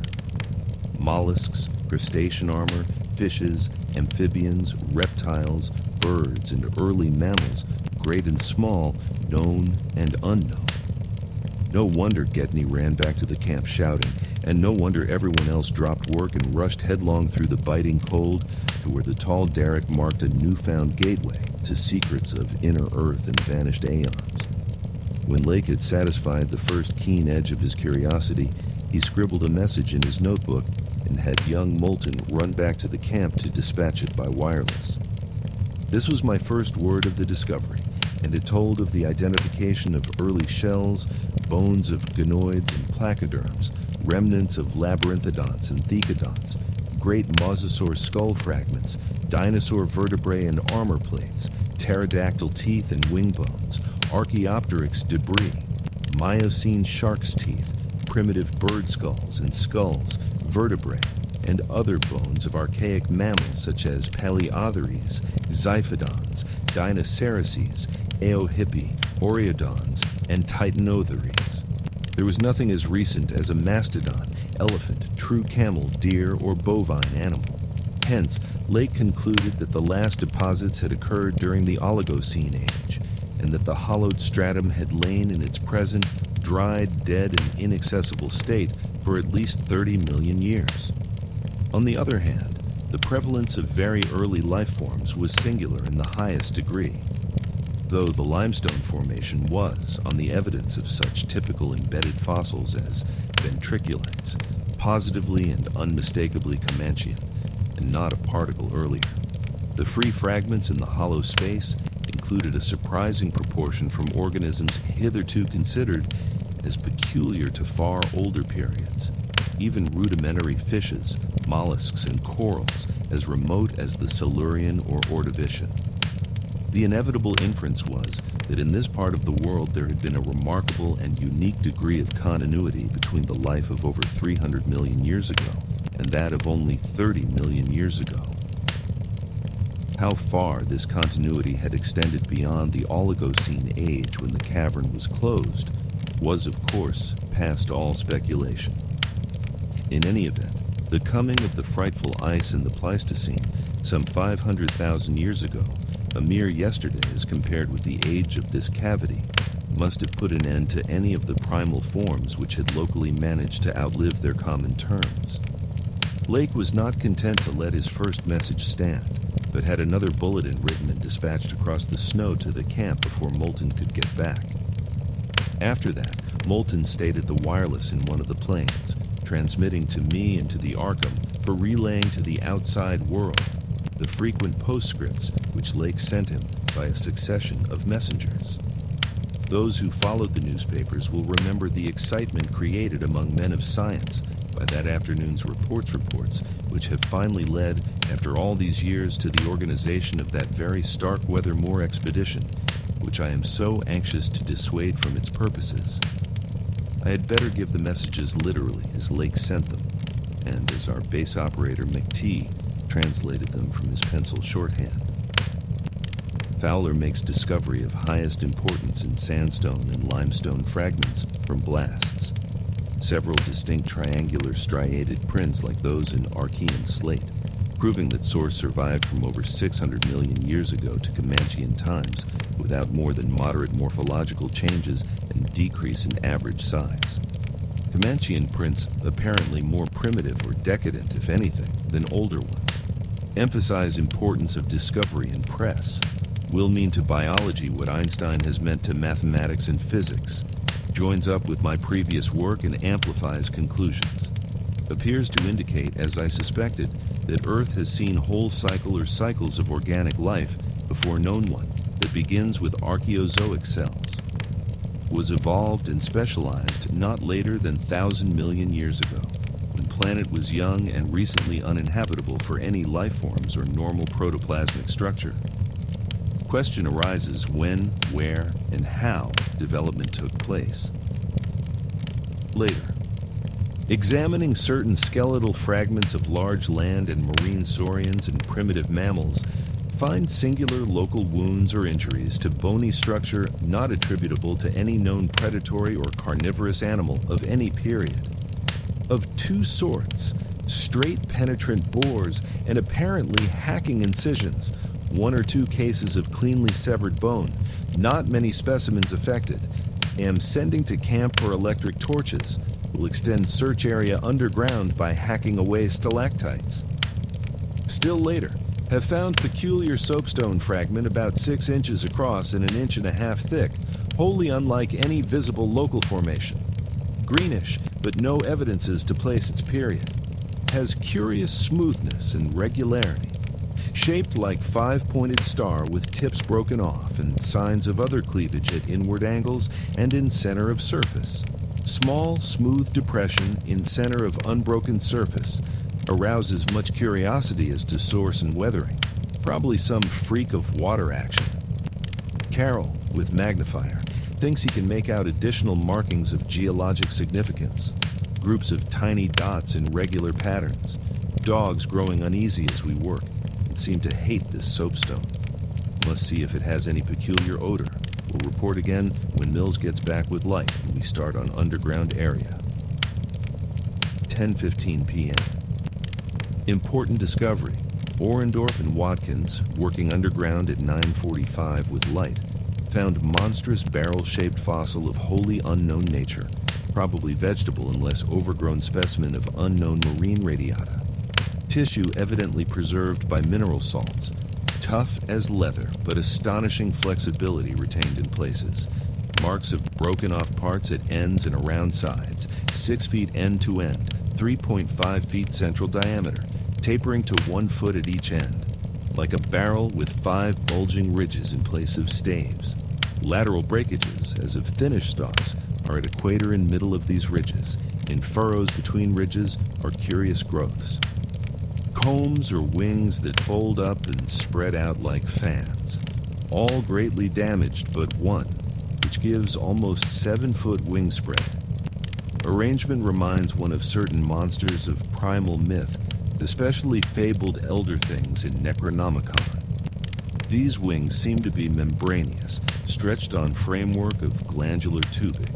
Mollusks, crustacean armor, fishes, amphibians, reptiles, birds, and early mammals, great and small, known and unknown. No wonder Getney ran back to the camp shouting, and no wonder everyone else dropped work and rushed headlong through the biting cold to where the tall derrick marked a newfound gateway to secrets of inner earth and vanished aeons. When Lake had satisfied the first keen edge of his curiosity, he scribbled a message in his notebook and had young Moulton run back to the camp to dispatch it by wireless. This was my first word of the discovery, and it told of the identification of early shells, bones of gonoids and placoderms, remnants of labyrinthodonts and thecodonts, great mosasaur skull fragments, dinosaur vertebrae and armor plates, pterodactyl teeth and wing bones, Archaeopteryx debris, Miocene shark's teeth, primitive bird skulls and skulls, vertebrae, and other bones of archaic mammals such as Paleotheres, Xiphodons, Dinocereses, Eohippi, Oreodons, and Titanotheres. There was nothing as recent as a mastodon, elephant, true camel, deer, or bovine animal. Hence, Lake concluded that the last deposits had occurred during the Oligocene age, and that the hollowed stratum had lain in its present, dried, dead, and inaccessible state for at least 30 million years. On the other hand, the prevalence of very early life forms was singular in the highest degree, though the limestone formation was, on the evidence of such typical embedded fossils as ventriculites, positively and unmistakably Comanchean, and not a particle earlier. The free fragments in the hollow space included a surprising proportion from organisms hitherto considered as peculiar to far older periods, even rudimentary fishes, mollusks, and corals as remote as the Silurian or Ordovician. The inevitable inference was that in this part of the world there had been a remarkable and unique degree of continuity between the life of over 300 million years ago and that of only 30 million years ago. How far this continuity had extended beyond the Oligocene age when the cavern was closed was, of course, past all speculation. In any event, the coming of the frightful ice in the Pleistocene some 500,000 years ago, a mere yesterday as compared with the age of this cavity, must have put an end to any of the primal forms which had locally managed to outlive their common terms. Lake was not content to let his first message stand, but had another bulletin written and dispatched across the snow to the camp before Moulton could get back. After that, Moulton stayed at the wireless in one of the planes, transmitting to me and to the Arkham for relaying to the outside world the frequent postscripts which Lake sent him by a succession of messengers. Those who followed the newspapers will remember the excitement created among men of science by that afternoon's reports, which have finally led, after all these years, to the organization of that very Starkweather Moor expedition, which I am so anxious to dissuade from its purposes. I had better give the messages literally as Lake sent them, and as our base operator McTee translated them from his pencil shorthand. Fowler makes discovery of highest importance in sandstone and limestone fragments from blasts. several distinct triangular striated prints like those in Archean slate, proving that source survived from over 600 million years ago to Comanchean times without more than moderate morphological changes and decrease in average size. Comanchean prints apparently more primitive or decadent, if anything, than older ones. Emphasize importance of discovery and press. Will mean to biology what Einstein has meant to mathematics and physics. Joins up with my previous work and amplifies conclusions. Appears to indicate, as I suspected, that Earth has seen whole cycle or cycles of organic life before known one that begins with Archaeozoic cells. Was evolved and specialized not later than 1,000 million years ago, when planet was young and recently uninhabitable for any life forms or normal protoplasmic structure. Question arises when, where, and how development took place. Later. Examining certain skeletal fragments of large land and marine saurians and primitive mammals, find singular local wounds or injuries to bony structure not attributable to any known predatory or carnivorous animal of any period. Of two sorts, straight penetrant bores and apparently hacking incisions, one or two cases of cleanly severed bone, not many specimens affected. Am sending to camp for electric torches. Will extend search area underground by hacking away stalactites. Still later, have found peculiar soapstone fragment about 6 inches across and 1.5 inches thick, wholly unlike any visible local formation. Greenish, but no evidences to place its period. Has curious smoothness and regularity. Shaped like 5-pointed star with tips broken off and signs of other cleavage at inward angles and in center of surface. Small, smooth depression in center of unbroken surface arouses much curiosity as to source and weathering. Probably some freak of water action. Carroll, with magnifier, thinks he can make out additional markings of geologic significance. Groups of tiny dots in regular patterns. Dogs growing uneasy as we work and seem to hate this soapstone. Must see if it has any peculiar odor. We'll report again when Mills gets back with light and we start on underground area. 10:15 p.m. Important discovery. Orendorff and Watkins, working underground at 9:45 with light, found monstrous barrel-shaped fossil of wholly unknown nature, probably vegetable unless overgrown specimen of unknown marine radiata. Tissue evidently preserved by mineral salts. Tough as leather, but astonishing flexibility retained in places. Marks of broken off parts at ends and around sides, 6 feet end to end, 3.5 feet central diameter, tapering to 1 foot at each end. Like a barrel with 5 bulging ridges in place of staves. Lateral breakages, as of thinnish stalks, are at equator in middle of these ridges. In furrows between ridges are curious growths. Combs or wings that fold up and spread out like fans. All greatly damaged but one, which gives almost 7-foot wingspread. Arrangement reminds one of certain monsters of primal myth, especially fabled elder things in Necronomicon. These wings seem to be membranous, stretched on framework of glandular tubing.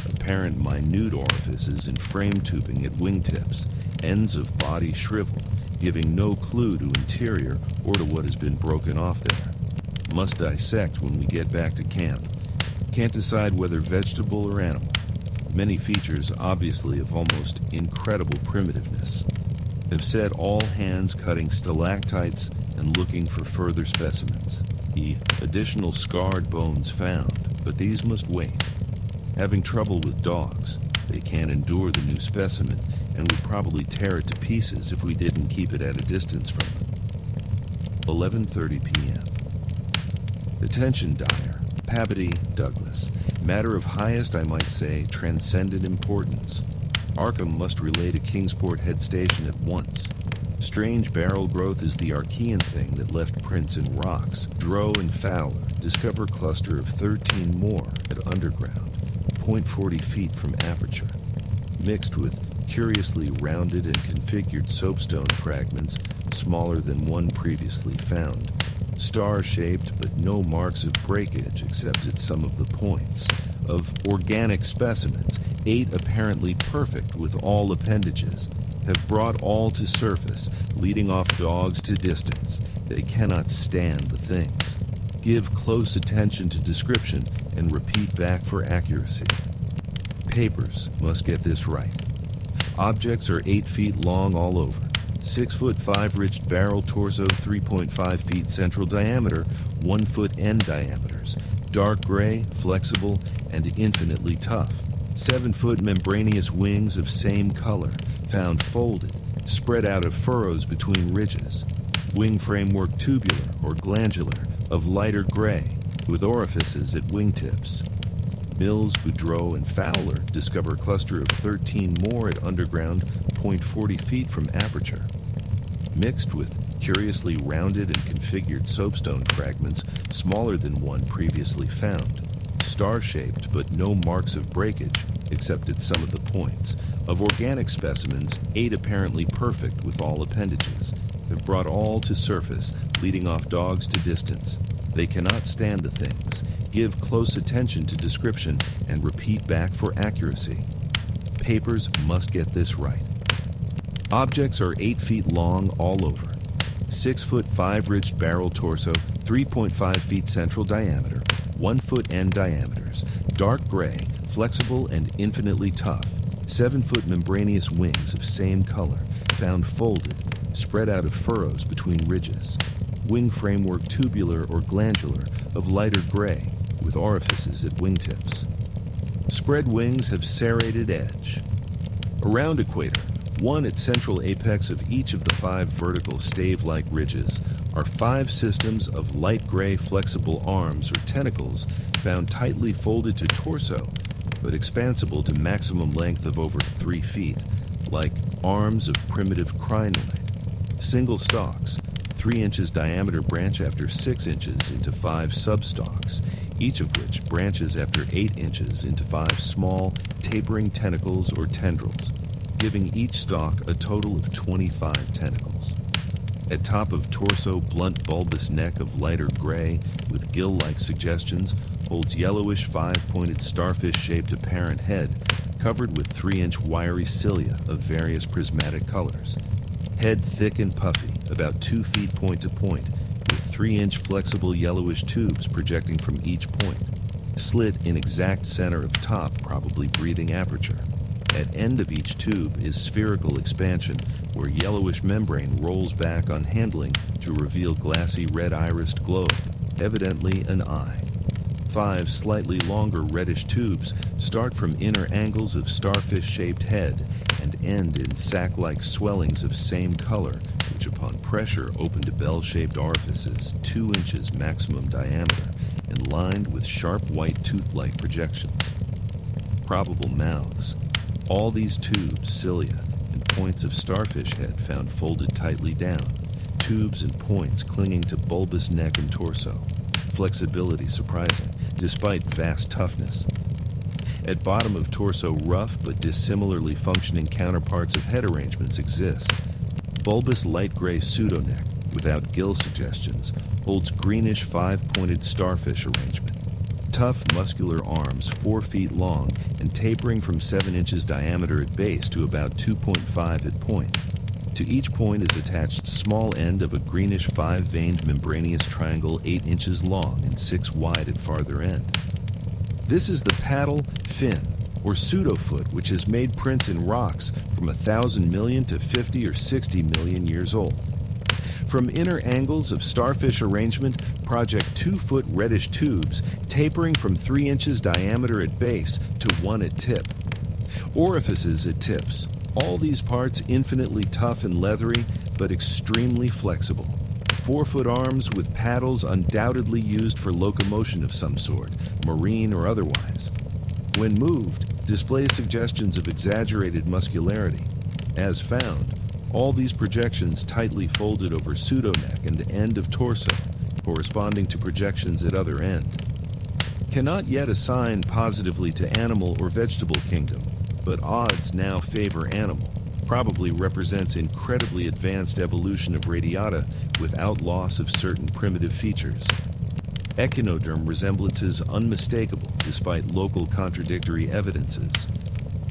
Apparent minute orifices in frame tubing at wingtips, ends of body shriveled, giving no clue to interior or to what has been broken off there. Must dissect when we get back to camp. Can't decide whether vegetable or animal. Many features obviously of almost incredible primitiveness. Have said all hands cutting stalactites and looking for further specimens. Additional scarred bones found, but these must wait. Having trouble with dogs, they can't endure the new specimen and would probably tear it to pieces if we didn't keep it at a distance from them. 11:30 p.m. Attention Dyer, Pabody, Douglas. Matter of highest, I might say, transcendent importance. Arkham must relay to Kingsport Head Station at once. Strange barrel growth is the Archean thing that left prints in rocks. Drow and Fowler discover cluster of 13 more at underground, 0.40 feet from aperture, mixed with curiously rounded and configured soapstone fragments smaller than one previously found. Star-shaped, but no marks of breakage except at some of the points. of organic specimens, 8 apparently perfect with all appendages, have brought all to surface, leading off dogs to distance. They cannot stand the things. Give close attention to description and repeat back for accuracy. Papers must get this right. Objects are 8 feet long all over. 6 foot 5 ridged barrel torso, 3.5 feet central diameter, 1 foot end diameters. Dark gray, flexible, and infinitely tough. 7 foot membranous wings of same color, found folded, spread out of furrows between ridges. Wing framework tubular or glandular, of lighter gray, with orifices at wingtips. Mills, Boudreau, and Fowler discover a cluster of 13 more at underground, 0.40 feet from aperture. Mixed with curiously rounded and configured soapstone fragments smaller than one previously found. Star-shaped, but no marks of breakage, except at some of the points. Of organic specimens, 8 apparently perfect with all appendages, have brought all to surface, leading off dogs to distance. They cannot stand the things. Give close attention to description and repeat back for accuracy. Papers must get this right. Objects are 8 feet long all over. 6 foot 5 ridged barrel torso, 3.5 feet central diameter, 1 foot end diameters, dark gray, flexible and infinitely tough. 7 foot membranous wings of same color, found folded, spread out of furrows between ridges. Wing framework tubular or glandular, of lighter gray, with orifices at wingtips. Spread wings have serrated edge. Around equator, one at central apex of each of the 5 vertical stave-like ridges, are 5 systems of light gray flexible arms or tentacles found tightly folded to torso, but expansible to maximum length of over 3 feet, like arms of primitive crinoid. Single stalks, 3 inches diameter branch after 6 inches into 5 substalks, each of which branches after 8 inches into 5 small, tapering tentacles or tendrils, giving each stalk a total of 25 tentacles. At top of torso, blunt bulbous neck of lighter gray with gill-like suggestions holds yellowish 5-pointed starfish-shaped apparent head covered with 3-inch wiry cilia of various prismatic colors. Head thick and puffy, about 2 feet point to point, with 3-inch flexible yellowish tubes projecting from each point. Slit in exact center of top, probably breathing aperture. At end of each tube is spherical expansion, where yellowish membrane rolls back on handling to reveal glassy red-irised globe, evidently an eye. 5 slightly longer reddish tubes start from inner angles of starfish-shaped head and end in sac-like swellings of same color, which upon pressure open to bell-shaped orifices 2 inches maximum diameter and lined with sharp white tooth-like projections. Probable mouths. All these tubes, cilia, and points of starfish head found folded tightly down, tubes and points clinging to bulbous neck and torso. Flexibility surprising, despite vast toughness. At bottom of torso, rough but dissimilarly functioning counterparts of head arrangements exist. Bulbous light gray pseudoneck, without gill suggestions, holds greenish 5-pointed starfish arrangement. Tough, muscular arms 4 feet long and tapering from 7 inches diameter at base to about 2.5 at point. To each point is attached small end of a greenish 5-veined membranous triangle 8 inches long and 6 wide at farther end. This is the paddle fin, or pseudofoot, which has made prints in rocks from 1,000 million to 50 or 60 million years old. From inner angles of starfish arrangement project 2-foot reddish tubes tapering from 3 inches diameter at base to 1 at tip. Orifices at tips. All these parts infinitely tough and leathery, but extremely flexible. 4-foot arms with paddles undoubtedly used for locomotion of some sort, marine or otherwise. When moved, display suggestions of exaggerated muscularity. As found, all these projections tightly folded over pseudoneck and end of torso, corresponding to projections at other end. Cannot yet assign positively to animal or vegetable kingdom, but odds now favor animal. Probably represents incredibly advanced evolution of radiata without loss of certain primitive features. Echinoderm resemblances unmistakable despite local contradictory evidences.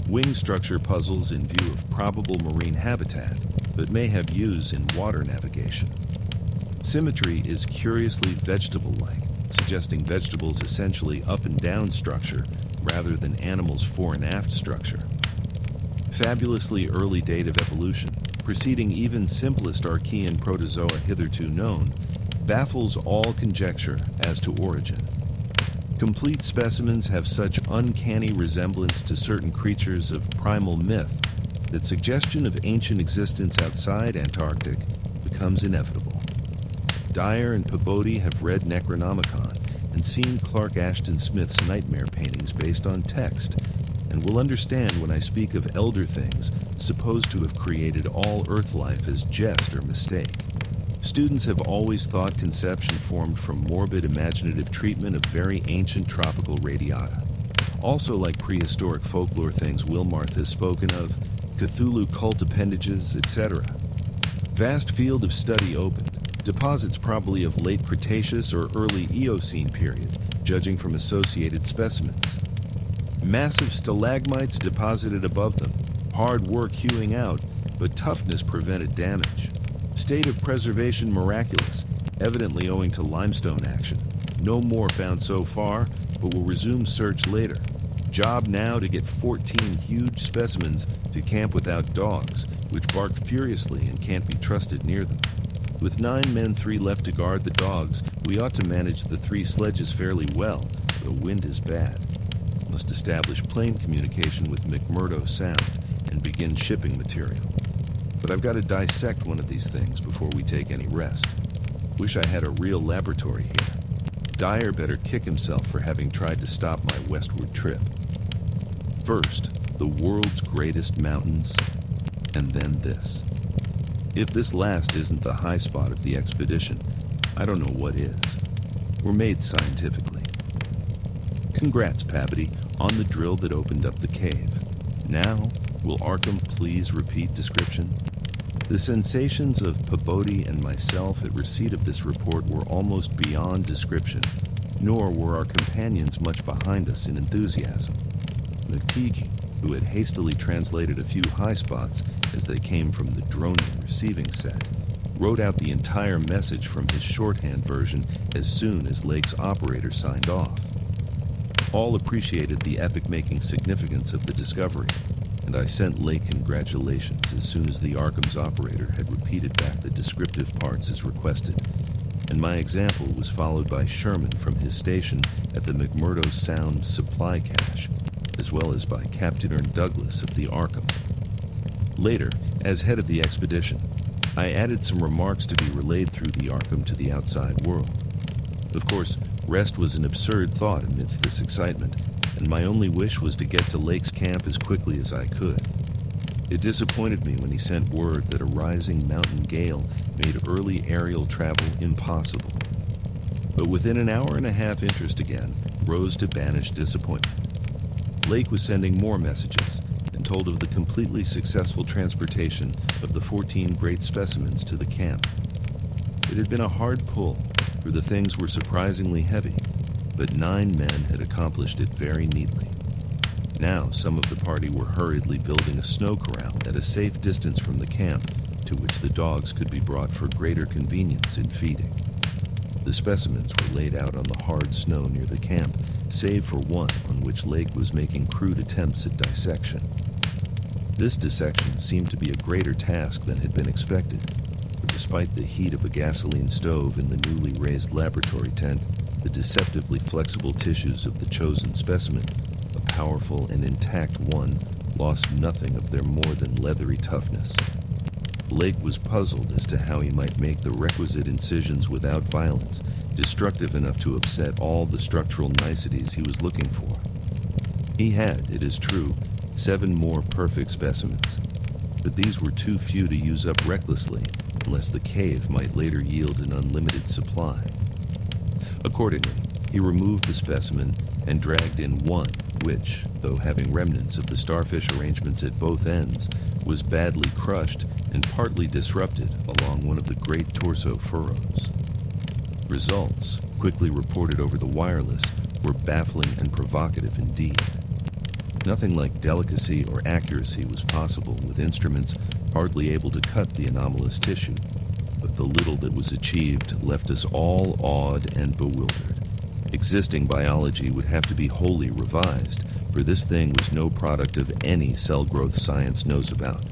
Wing structure puzzles in view of probable marine habitat, but may have use in water navigation. Symmetry is curiously vegetable-like, suggesting vegetables' essentially up and down structure rather than animals' fore and aft structure. Fabulously early date of evolution, preceding even simplest Archean protozoa hitherto known, baffles all conjecture as to origin. Complete specimens have such uncanny resemblance to certain creatures of primal myth that suggestion of ancient existence outside Antarctic becomes inevitable. Dyer and Peabody have read Necronomicon and seen Clark Ashton Smith's nightmare paintings based on text, and will understand when I speak of elder things supposed to have created all Earth life as jest or mistake. Students have always thought conception formed from morbid imaginative treatment of very ancient tropical radiata. Also like prehistoric folklore things Wilmarth has spoken of, Cthulhu cult appendages, etc. Vast field of study opened. Deposits probably of late Cretaceous or early Eocene period, judging from associated specimens. Massive stalagmites deposited above them. Hard work hewing out, but toughness prevented damage. State of preservation miraculous, evidently owing to limestone action. No more found so far, but will resume search later. Job now to get 14 huge specimens to camp without dogs, which bark furiously and can't be trusted near them. With 9 men, 3 left to guard the dogs, we ought to manage the 3 sledges fairly well, the wind is bad. Must establish plane communication with McMurdo Sound and begin shipping material. But I've got to dissect one of these things before we take any rest. Wish I had a real laboratory here. Dyer better kick himself for having tried to stop my westward trip. First, the world's greatest mountains, and then this. If this last isn't the high spot of the expedition, I don't know what is. We're made scientifically. Congrats, Peabody, on the drill that opened up the cave. Now, will Arkham please repeat description? The sensations of Peabody and myself at receipt of this report were almost beyond description, nor were our companions much behind us in enthusiasm. McTeague, who had hastily translated a few high spots as they came from the droning receiving set, wrote out the entire message from his shorthand version as soon as Lake's operator signed off. All appreciated the epic-making significance of the discovery, and I sent Lake congratulations as soon as the Arkham's operator had repeated back the descriptive parts as requested, and my example was followed by Sherman from his station at the McMurdo Sound supply cache, as well as by Captain Ern Douglas of the Arkham. Later, as head of the expedition, I added some remarks to be relayed through the Arkham to the outside world. Of course, rest was an absurd thought amidst this excitement, and my only wish was to get to Lake's camp as quickly as I could. It disappointed me when he sent word that a rising mountain gale made early aerial travel impossible. But within an hour and a half interest again rose to banish disappointment. Lake was sending more messages and told of the completely successful transportation of the 14 great specimens to the camp. It had been a hard pull, for the things were surprisingly heavy, but 9 men had accomplished it very neatly. Now some of the party were hurriedly building a snow corral at a safe distance from the camp, to which the dogs could be brought for greater convenience in feeding. The specimens were laid out on the hard snow near the camp, save for one on which Lake was making crude attempts at dissection. This dissection seemed to be a greater task than had been expected, for despite the heat of a gasoline stove in the newly raised laboratory tent, the deceptively flexible tissues of the chosen specimen, a powerful and intact one, lost nothing of their more than leathery toughness. Lake was puzzled as to how he might make the requisite incisions without violence, destructive enough to upset all the structural niceties he was looking for. He had, it is true, 7 more perfect specimens, but these were too few to use up recklessly, unless the cave might later yield an unlimited supply. Accordingly, he removed the specimen and dragged in one, which, though having remnants of the starfish arrangements at both ends, was badly crushed and partly disrupted along one of the great torso furrows. Results quickly reported over the wireless, were baffling and provocative indeed. Nothing like delicacy or accuracy was possible with instruments hardly able to cut the anomalous tissue, but the little that was achieved left us all awed and bewildered. Existing biology would have to be wholly revised, for this thing was no product of any cell growth science knows about.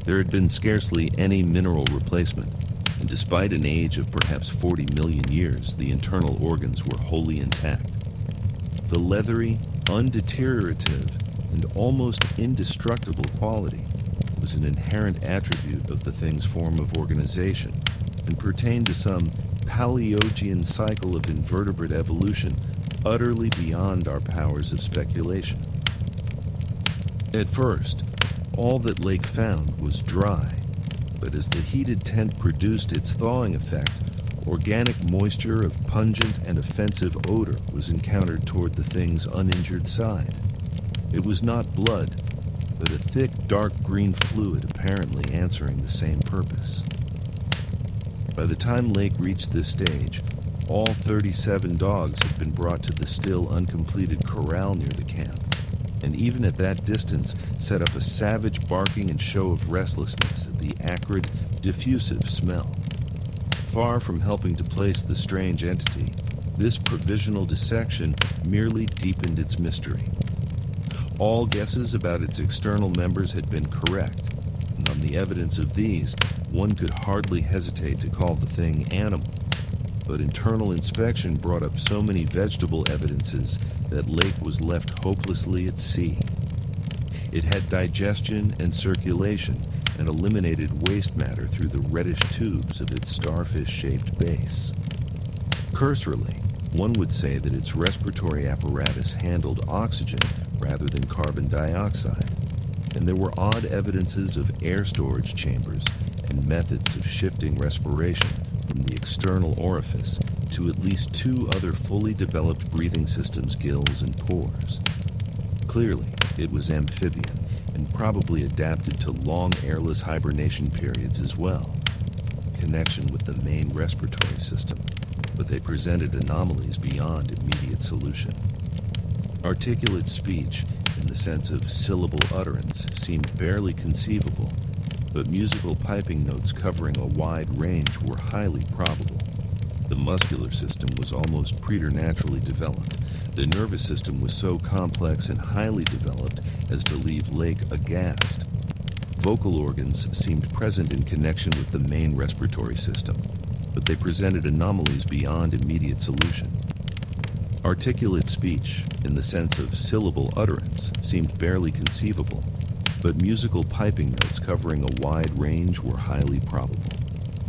There had been scarcely any mineral replacement, and despite an age of perhaps 40 million years, the internal organs were wholly intact. The leathery, undeteriorative, and almost indestructible quality was an inherent attribute of the thing's form of organization and pertained to some Paleogean cycle of invertebrate evolution utterly beyond our powers of speculation. At first, all that Lake found was dry, but as the heated tent produced its thawing effect, organic moisture of pungent and offensive odor was encountered toward the thing's uninjured side. It was not blood, but a thick, dark green fluid apparently answering the same purpose. By the time Lake reached this stage, all 37 dogs had been brought to the still uncompleted corral near the camp, and even at that distance set up a savage barking and show of restlessness at the acrid, diffusive smell. Far from helping to place the strange entity, this provisional dissection merely deepened its mystery. All guesses about its external members had been correct, and on the evidence of these, one could hardly hesitate to call the thing animal. But internal inspection brought up so many vegetable evidences that Lake was left hopelessly at sea. It had digestion and circulation, and eliminated waste matter through the reddish tubes of its starfish-shaped base. Cursorily, one would say that its respiratory apparatus handled oxygen rather than carbon dioxide, and there were odd evidences of air storage chambers and methods of shifting respiration from the external orifice to at least two other fully developed breathing systems, gills and pores. Clearly, it was amphibian, and probably adapted to long airless hibernation periods as well, in connection with the main respiratory system, but they presented anomalies beyond immediate solution. Articulate speech, in the sense of syllable utterance, seemed barely conceivable, but musical piping notes covering a wide range were highly probable. The muscular system was almost preternaturally developed. The nervous system was so complex and highly developed as to leave Lake aghast. Vocal organs seemed present in connection with the main respiratory system, but they presented anomalies beyond immediate solution. Articulate speech, in the sense of syllable utterance, seemed barely conceivable, but musical piping notes covering a wide range were highly probable.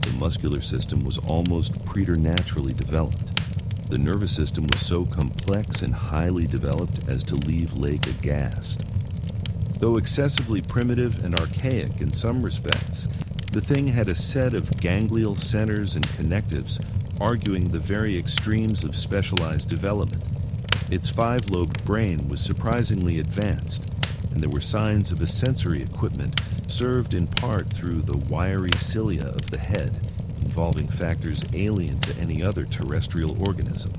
The muscular system was almost preternaturally developed. The nervous system was so complex and highly developed as to leave Lake aghast. Though excessively primitive and archaic in some respects, the thing had a set of ganglial centers and connectives arguing the very extremes of specialized development. Its five-lobed brain was surprisingly advanced, and there were signs of a sensory equipment served in part through the wiry cilia of the head, involving factors alien to any other terrestrial organism.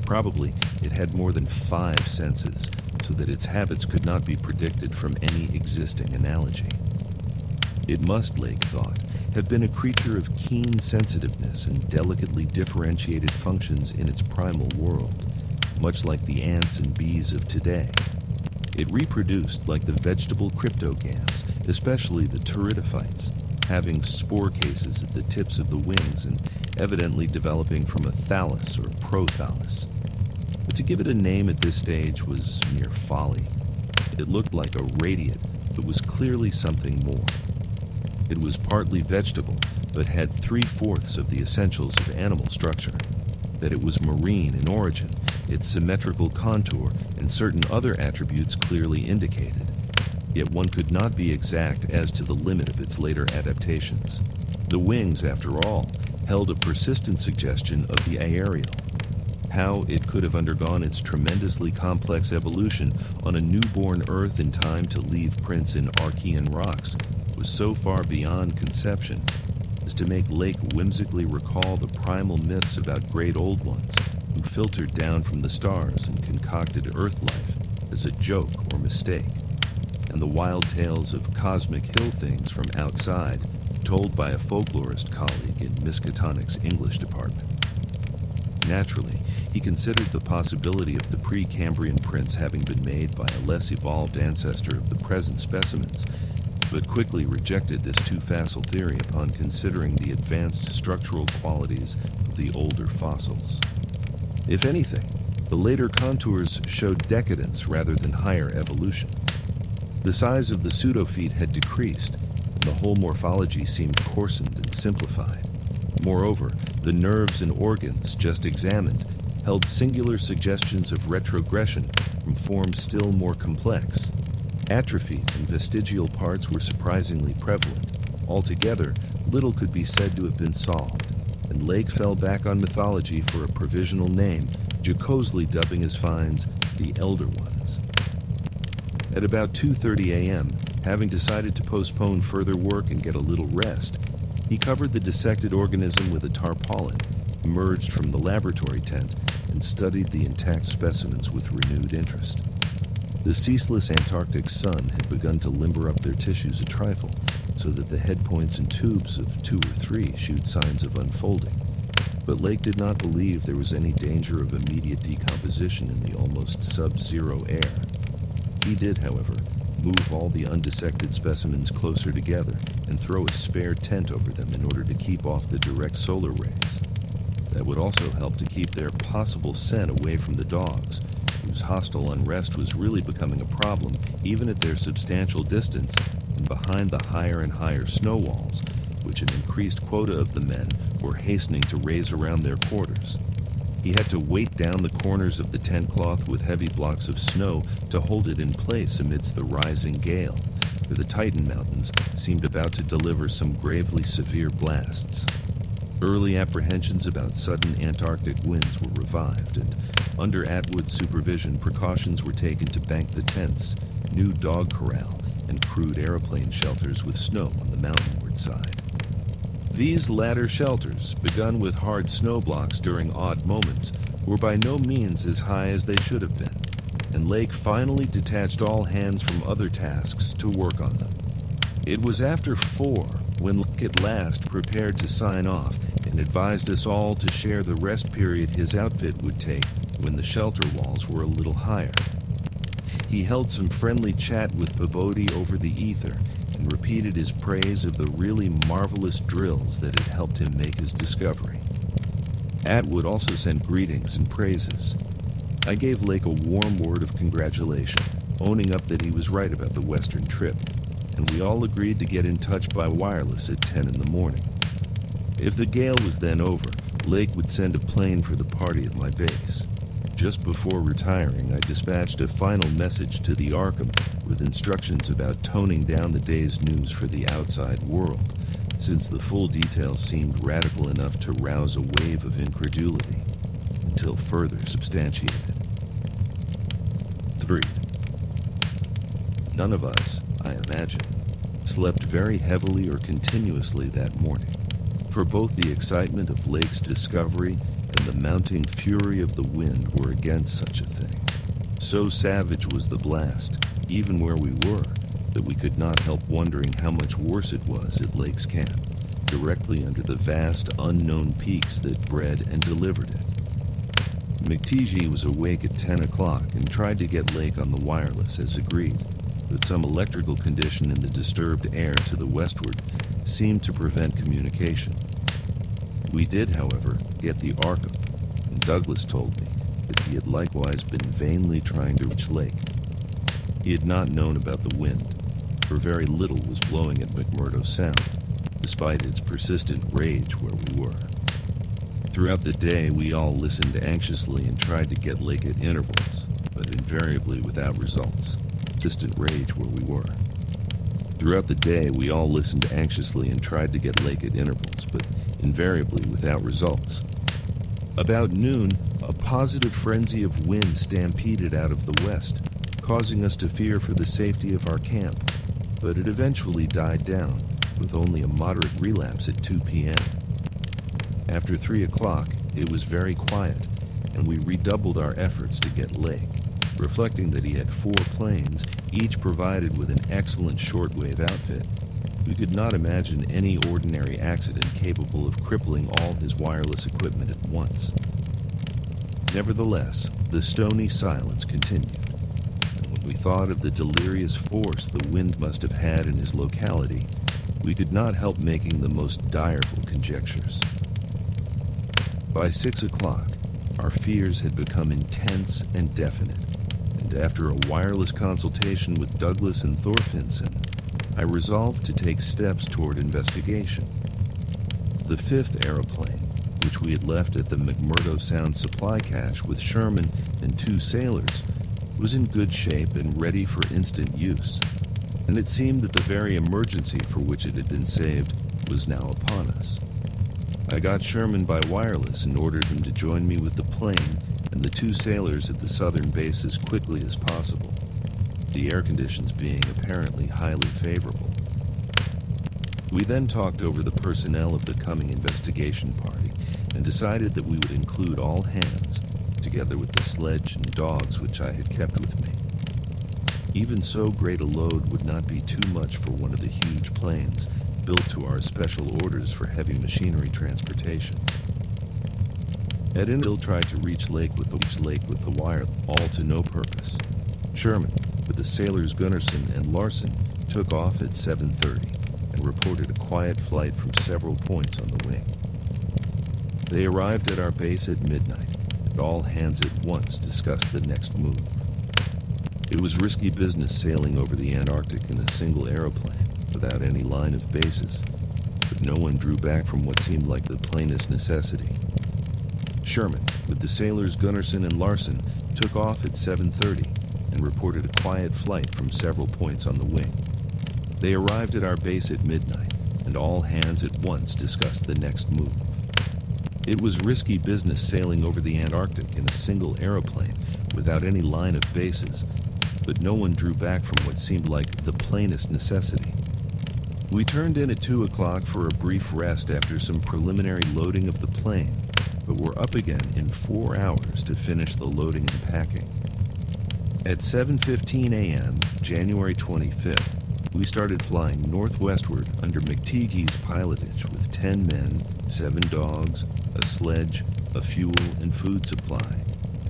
Probably it had more than 5 senses, so that its habits could not be predicted from any existing analogy. It must, Lake thought, have been a creature of keen sensitiveness and delicately differentiated functions in its primal world, much like the ants and bees of today. It reproduced like the vegetable cryptogams, especially the pteridophytes, having spore cases at the tips of the wings and evidently developing from a thallus or prothallus. But to give it a name at this stage was mere folly. It looked like a radiate, but was clearly something more. It was partly vegetable, but had 3/4 of the essentials of animal structure. That it was marine in origin, its symmetrical contour and certain other attributes clearly indicated. Yet one could not be exact as to the limit of its later adaptations. The wings, after all, held a persistent suggestion of the aerial. How it could have undergone its tremendously complex evolution on a newborn Earth in time to leave prints in Archean rocks was so far beyond conception is to make Lake whimsically recall the primal myths about great old ones who filtered down from the stars and concocted Earth life as a joke or mistake, and the wild tales of cosmic hill things from outside told by a folklorist colleague in Miskatonic's English department. Naturally, he considered the possibility of the pre-Cambrian prints having been made by a less evolved ancestor of the present specimens, but quickly rejected this too facile theory upon considering the advanced structural qualities of the older fossils. If anything, the later contours showed decadence rather than higher evolution. The size of the pseudofeet had decreased, and the whole morphology seemed coarsened and simplified. Moreover, the nerves and organs just examined held singular suggestions of retrogression from forms still more complex. Atrophied and vestigial parts were surprisingly prevalent. Altogether, little could be said to have been solved, and Lake fell back on mythology for a provisional name, jocosely dubbing his finds the Elder Ones. At about 2:30 a.m., having decided to postpone further work and get a little rest, he covered the dissected organism with a tarpaulin, emerged from the laboratory tent, and studied the intact specimens with renewed interest. The ceaseless Antarctic sun had begun to limber up their tissues a trifle, so that the head points and tubes of 2 or 3 shewed signs of unfolding. But Lake did not believe there was any danger of immediate decomposition in the almost sub-zero air. He did, however, move all the undissected specimens closer together and throw a spare tent over them in order to keep off the direct solar rays. That would also help to keep their possible scent away from the dogs, whose hostile unrest was really becoming a problem even at their substantial distance and behind the higher and higher snow walls, which an increased quota of the men were hastening to raise around their quarters. He had to weight down the corners of the tent cloth with heavy blocks of snow to hold it in place amidst the rising gale, for the Titan Mountains seemed about to deliver some gravely severe blasts. Early apprehensions about sudden Antarctic winds were revived, and under Atwood's supervision, precautions were taken to bank the tents, new dog corral, and crude aeroplane shelters with snow on the mountainward side. These latter shelters, begun with hard snow blocks during odd moments, were by no means as high as they should have been, and Lake finally detached all hands from other tasks to work on them. It was after 4 when Lake at last prepared to sign off and advised us all to share the rest period his outfit would take when the shelter walls were a little higher. He held some friendly chat with Babodi over the ether and repeated his praise of the really marvelous drills that had helped him make his discovery. Atwood also sent greetings and praises. I gave Lake a warm word of congratulation, owning up that he was right about the western trip, and we all agreed to get in touch by wireless at 10 in the morning. If the gale was then over, Lake would send a plane for the party at my base. Just before retiring, I dispatched a final message to the Arkham with instructions about toning down the day's news for the outside world, since the full details seemed radical enough to rouse a wave of incredulity, until further substantiated. 3. None of us, I imagine, slept very heavily or continuously that morning, for both the excitement of Lake's discovery and the mounting fury of the wind were against such a thing. So savage was the blast, even where we were, that we could not help wondering how much worse it was at Lake's camp, directly under the vast unknown peaks that bred and delivered it. McTeague was awake at 10 o'clock and tried to get Lake on the wireless as agreed, but some electrical condition in the disturbed air to the westward seemed to prevent communication. We did, however, get the Arkham, and Douglas told me that he had likewise been vainly trying to reach Lake. He had not known about the wind, for very little was blowing at McMurdo Sound, despite its persistent rage where we were. Throughout the day, we all listened anxiously and tried to get Lake at intervals, but invariably without results. Persistent rage where we were. Throughout the day, we all listened anxiously and tried to get Lake at intervals, but invariably without results. About noon, a positive frenzy of wind stampeded out of the west, causing us to fear for the safety of our camp, but it eventually died down, with only a moderate relapse at 2 p.m. After 3 o'clock, it was very quiet, and we redoubled our efforts to get Lake, reflecting that he had 4 planes, each provided with an excellent shortwave outfit. We could not imagine any ordinary accident capable of crippling all his wireless equipment at once. Nevertheless, the stony silence continued, and when we thought of the delirious force the wind must have had in his locality, we could not help making the most direful conjectures. By 6 o'clock, our fears had become intense and definite, and after a wireless consultation with Douglas and Thorfinson, I resolved to take steps toward investigation. The 5th aeroplane, which we had left at the McMurdo Sound supply cache with Sherman and 2 sailors, was in good shape and ready for instant use, and it seemed that the very emergency for which it had been saved was now upon us. I got Sherman by wireless and ordered him to join me with the plane and the 2 sailors at the southern base as quickly as possible, the air conditions being apparently highly favorable. We then talked over the personnel of the coming investigation party and decided that we would include all hands, together with the sledge and dogs which I had kept with me. Even so great a load would not be too much for one of the huge planes built to our special orders for heavy machinery transportation. Ed and Bill tried to reach Lake with the wire, all to no purpose. Sherman, with the sailors Gunnarsson and Larson, took off at 7:30 and reported a quiet flight from several points on the wing. They arrived at our base at midnight, and all hands at once discussed the next move. It was risky business sailing over the Antarctic in a single aeroplane, without any line of bases, but no one drew back from what seemed like the plainest necessity. Sherman, with the sailors Gunnarsson and Larson, took off at 7:30 and reported a quiet flight from several points on the wing. They arrived at our base at midnight, and all hands at once discussed the next move. It was risky business sailing over the Antarctic in a single aeroplane without any line of bases, but no one drew back from what seemed like the plainest necessity. We turned in at 2 o'clock for a brief rest after some preliminary loading of the plane, but were up again in 4 hours to finish the loading and packing. At 7:15 a.m., January 25th, we started flying northwestward under McTeague's pilotage with 10 men, 7 dogs, a sledge, a fuel and food supply,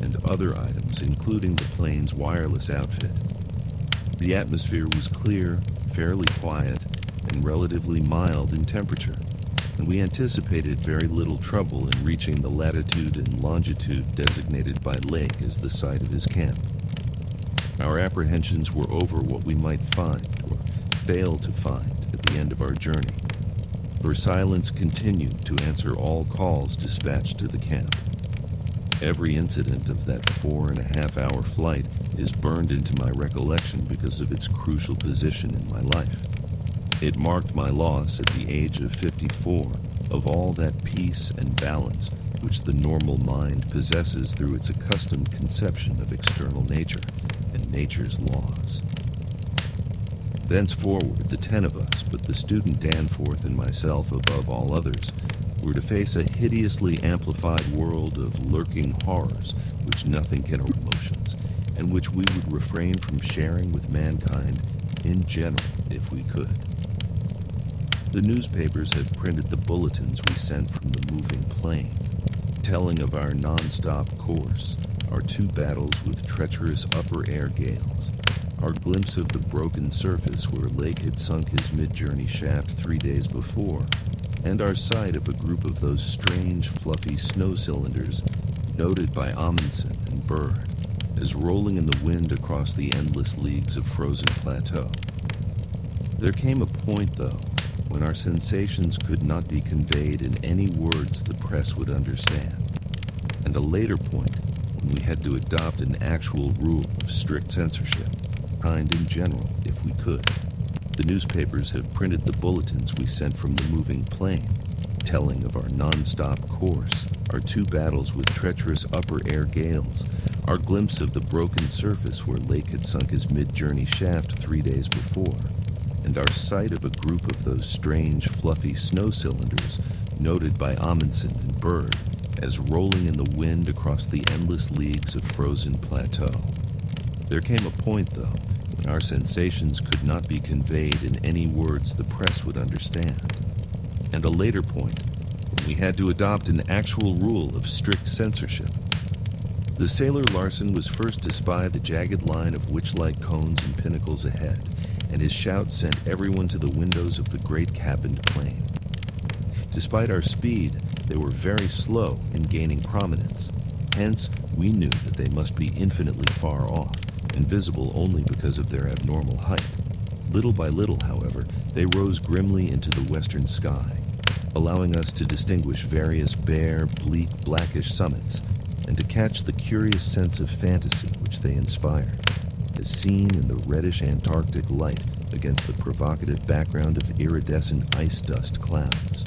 and other items, including the plane's wireless outfit. The atmosphere was clear, fairly quiet, and relatively mild in temperature, and we anticipated very little trouble in reaching the latitude and longitude designated by Lake as the site of his camp. Our apprehensions were over what we might find or fail to find at the end of our journey, for silence continued to answer all calls dispatched to the camp. Every incident of that 4.5-hour flight is burned into my recollection because of its crucial position in my life. It marked my loss at the age of 54 of all that peace and balance which the normal mind possesses through its accustomed conception of external nature and nature's laws. Thenceforward, the 10 of us, but the student Danforth and myself above all others, were to face a hideously amplified world of lurking horrors which nothing can over emotions, and which we would refrain from sharing with mankind in general if we could. The newspapers have printed the bulletins we sent from the moving plane, telling of our non-stop course, our 2 battles with treacherous upper air gales, our glimpse of the broken surface where Lake had sunk his mid-journey shaft 3 days before, and our sight of a group of those strange, fluffy snow cylinders noted by Amundsen and Bird as rolling in the wind across the endless leagues of frozen plateau. There came a point, though, when our sensations could not be conveyed in any words the press would understand, and a later point when we had to adopt an actual rule of strict censorship, kind in general, if we could. The newspapers have printed the bulletins we sent from the moving plane, telling of our non-stop course, our 2 battles with treacherous upper air gales, our glimpse of the broken surface where Lake had sunk his mid-journey shaft 3 days before, and our sight of a group of those strange, fluffy snow cylinders noted by Amundsen and Bird as rolling in the wind across the endless leagues of frozen plateau. There came a point, though, when our sensations could not be conveyed in any words the press would understand, and a later point when we had to adopt an actual rule of strict censorship. The sailor Larson was first to spy the jagged line of witch-like cones and pinnacles ahead, and his shout sent everyone to the windows of the great cabined plane. Despite our speed, they were very slow in gaining prominence. Hence, we knew that they must be infinitely far off, and visible only because of their abnormal height. Little by little, however, they rose grimly into the western sky, allowing us to distinguish various bare, bleak, blackish summits, and to catch the curious sense of fantasy which they inspired, as seen in the reddish Antarctic light against the provocative background of iridescent ice dust clouds.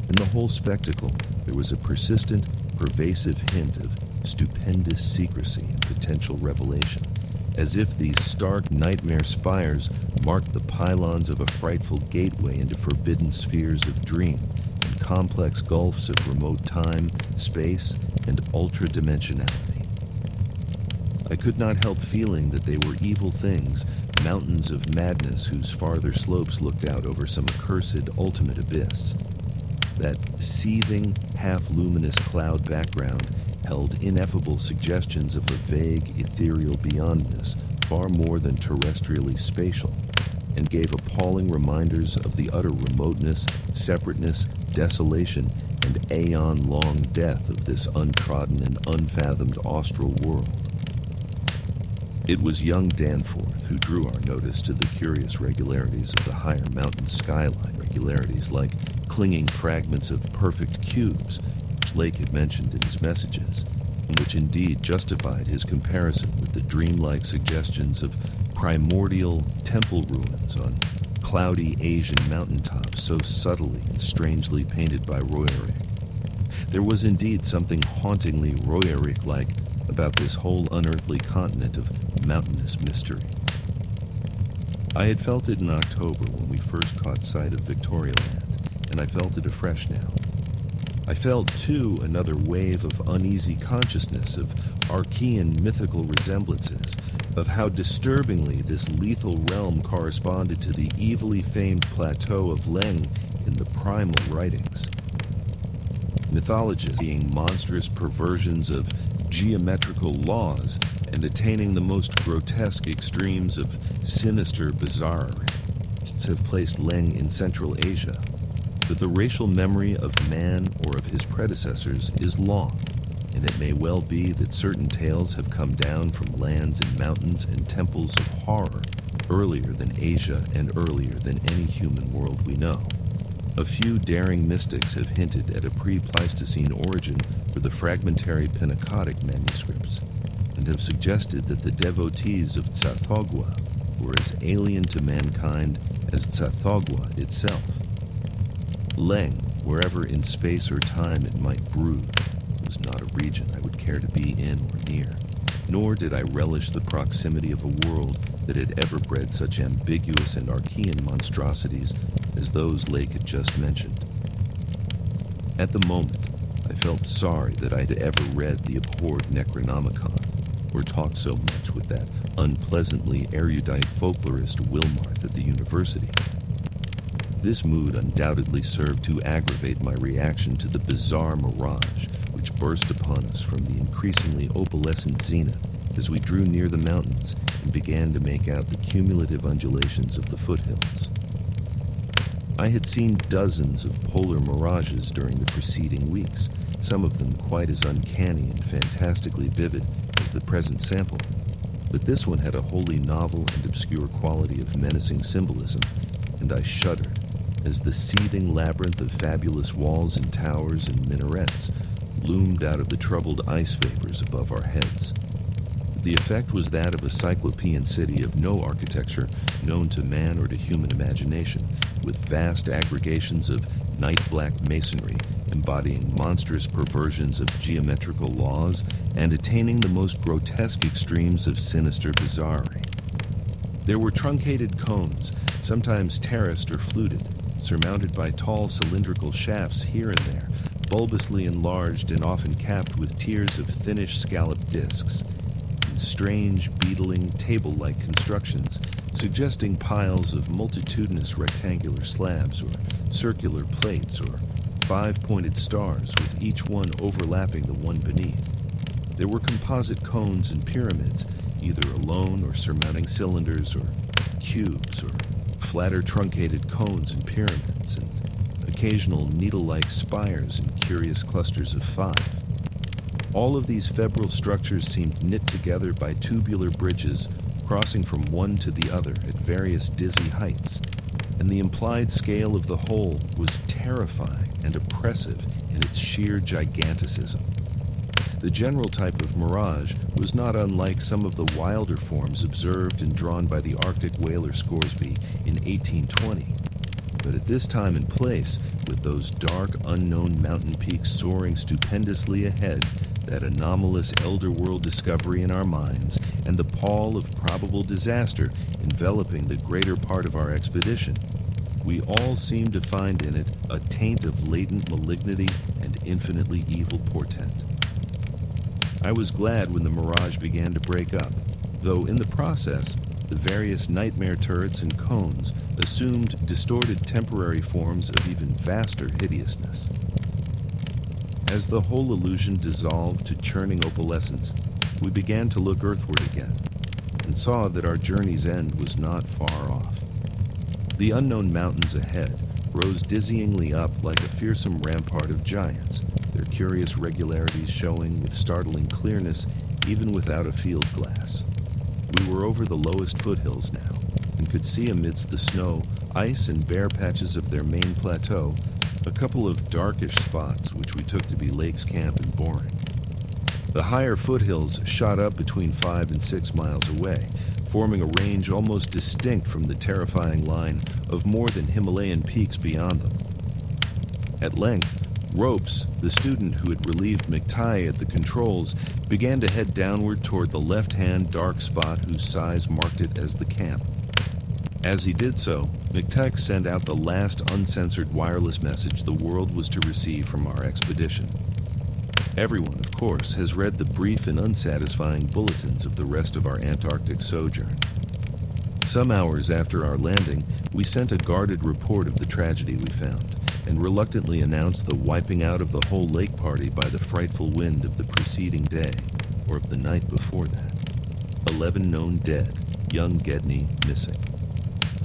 In the whole spectacle, there was a persistent, pervasive hint of stupendous secrecy and potential revelation, as if these stark nightmare spires marked the pylons of a frightful gateway into forbidden spheres of dream and complex gulfs of remote time, space, and ultra-dimensionality. I could not help feeling that they were evil things, mountains of madness whose farther slopes looked out over some accursed ultimate abyss. That seething, half-luminous cloud background held ineffable suggestions of a vague, ethereal beyondness far more than terrestrially spatial, and gave appalling reminders of the utter remoteness, separateness, desolation, and aeon-long death of this untrodden and unfathomed austral world. It was young Danforth who drew our notice to the curious regularities of the higher mountain skyline, regularities like clinging fragments of perfect cubes, which Lake had mentioned in his messages, and which indeed justified his comparison with the dreamlike suggestions of primordial temple ruins on cloudy Asian mountaintops so subtly and strangely painted by Royerik. There was indeed something hauntingly Royerik-like about this whole unearthly continent of mountainous mystery. I had felt it in October when we first caught sight of Victoria Land, and I felt it afresh now. I felt, too, another wave of uneasy consciousness of Archean mythical resemblances, of how disturbingly this lethal realm corresponded to the evilly famed plateau of Leng in the primal writings. Mythologists being monstrous perversions of geometrical laws and attaining the most grotesque extremes of sinister bizarrery have placed Leng in Central Asia, but the racial memory of man or of his predecessors is long, and it may well be that certain tales have come down from lands and mountains and temples of horror earlier than Asia and earlier than any human world we know. A few daring mystics have hinted at a pre-Pleistocene origin for the fragmentary Pinacotic manuscripts, and have suggested that the devotees of Tsathoggua were as alien to mankind as Tsathoggua itself. Leng, wherever in space or time it might brood, was not a region I would care to be in or near, nor did I relish the proximity of a world that had ever bred such ambiguous and Archean monstrosities as those Lake had just mentioned. At the moment, I felt sorry that I had ever read the abhorred Necronomicon, or talked so much with that unpleasantly erudite folklorist Wilmarth at the university. This mood undoubtedly served to aggravate my reaction to the bizarre mirage which burst upon us from the increasingly opalescent zenith as we drew near the mountains and began to make out the cumulative undulations of the foothills. I had seen dozens of polar mirages during the preceding weeks, some of them quite as uncanny and fantastically vivid as the present sample, but this one had a wholly novel and obscure quality of menacing symbolism, and I shuddered as the seething labyrinth of fabulous walls and towers and minarets loomed out of the troubled ice vapors above our heads. The effect was that of a cyclopean city of no architecture known to man or to human imagination, with vast aggregations of night-black masonry embodying monstrous perversions of geometrical laws and attaining the most grotesque extremes of sinister bizarrery. There were truncated cones, sometimes terraced or fluted, surmounted by tall cylindrical shafts here and there, bulbously enlarged and often capped with tiers of thinnish scalloped discs, and strange, beetling, table-like constructions, suggesting piles of multitudinous rectangular slabs or circular plates or five-pointed stars with each one overlapping the one beneath. There were composite cones and pyramids, either alone or surmounting cylinders or cubes or flatter truncated cones and pyramids, and occasional needle-like spires and curious clusters of five. All of these febrile structures seemed knit together by tubular bridges crossing from one to the other at various dizzy heights, and the implied scale of the whole was terrifying and oppressive in its sheer giganticism. The general type of mirage was not unlike some of the wilder forms observed and drawn by the Arctic whaler Scoresby in 1820. But at this time and place, with those dark, unknown mountain peaks soaring stupendously ahead, that anomalous elder-world discovery in our minds, and the pall of probable disaster enveloping the greater part of our expedition, we all seemed to find in it a taint of latent malignity and infinitely evil portent. I was glad when the mirage began to break up, though in the process, the various nightmare turrets and cones assumed distorted temporary forms of even vaster hideousness. As the whole illusion dissolved to churning opalescence, we began to look earthward again, and saw that our journey's end was not far off. The unknown mountains ahead rose dizzyingly up like a fearsome rampart of giants, their curious regularities showing with startling clearness even without a field glass. We were over the lowest foothills now, and could see amidst the snow, ice, and bare patches of their main plateau a couple of darkish spots which we took to be Lakes Camp and Boring. The higher foothills shot up between 5 and 6 miles away, forming a range almost distinct from the terrifying line of more than Himalayan peaks beyond them. At length, Ropes, the student who had relieved McTighe at the controls, began to head downward toward the left-hand dark spot whose size marked it as the camp. As he did so, McTighe sent out the last uncensored wireless message the world was to receive from our expedition. Everyone, of course, has read the brief and unsatisfying bulletins of the rest of our Antarctic sojourn. Some hours after our landing, we sent a guarded report of the tragedy we found, and reluctantly announced the wiping out of the whole lake party by the frightful wind of the preceding day, or of the night before that. 11 known dead, young Gedney missing.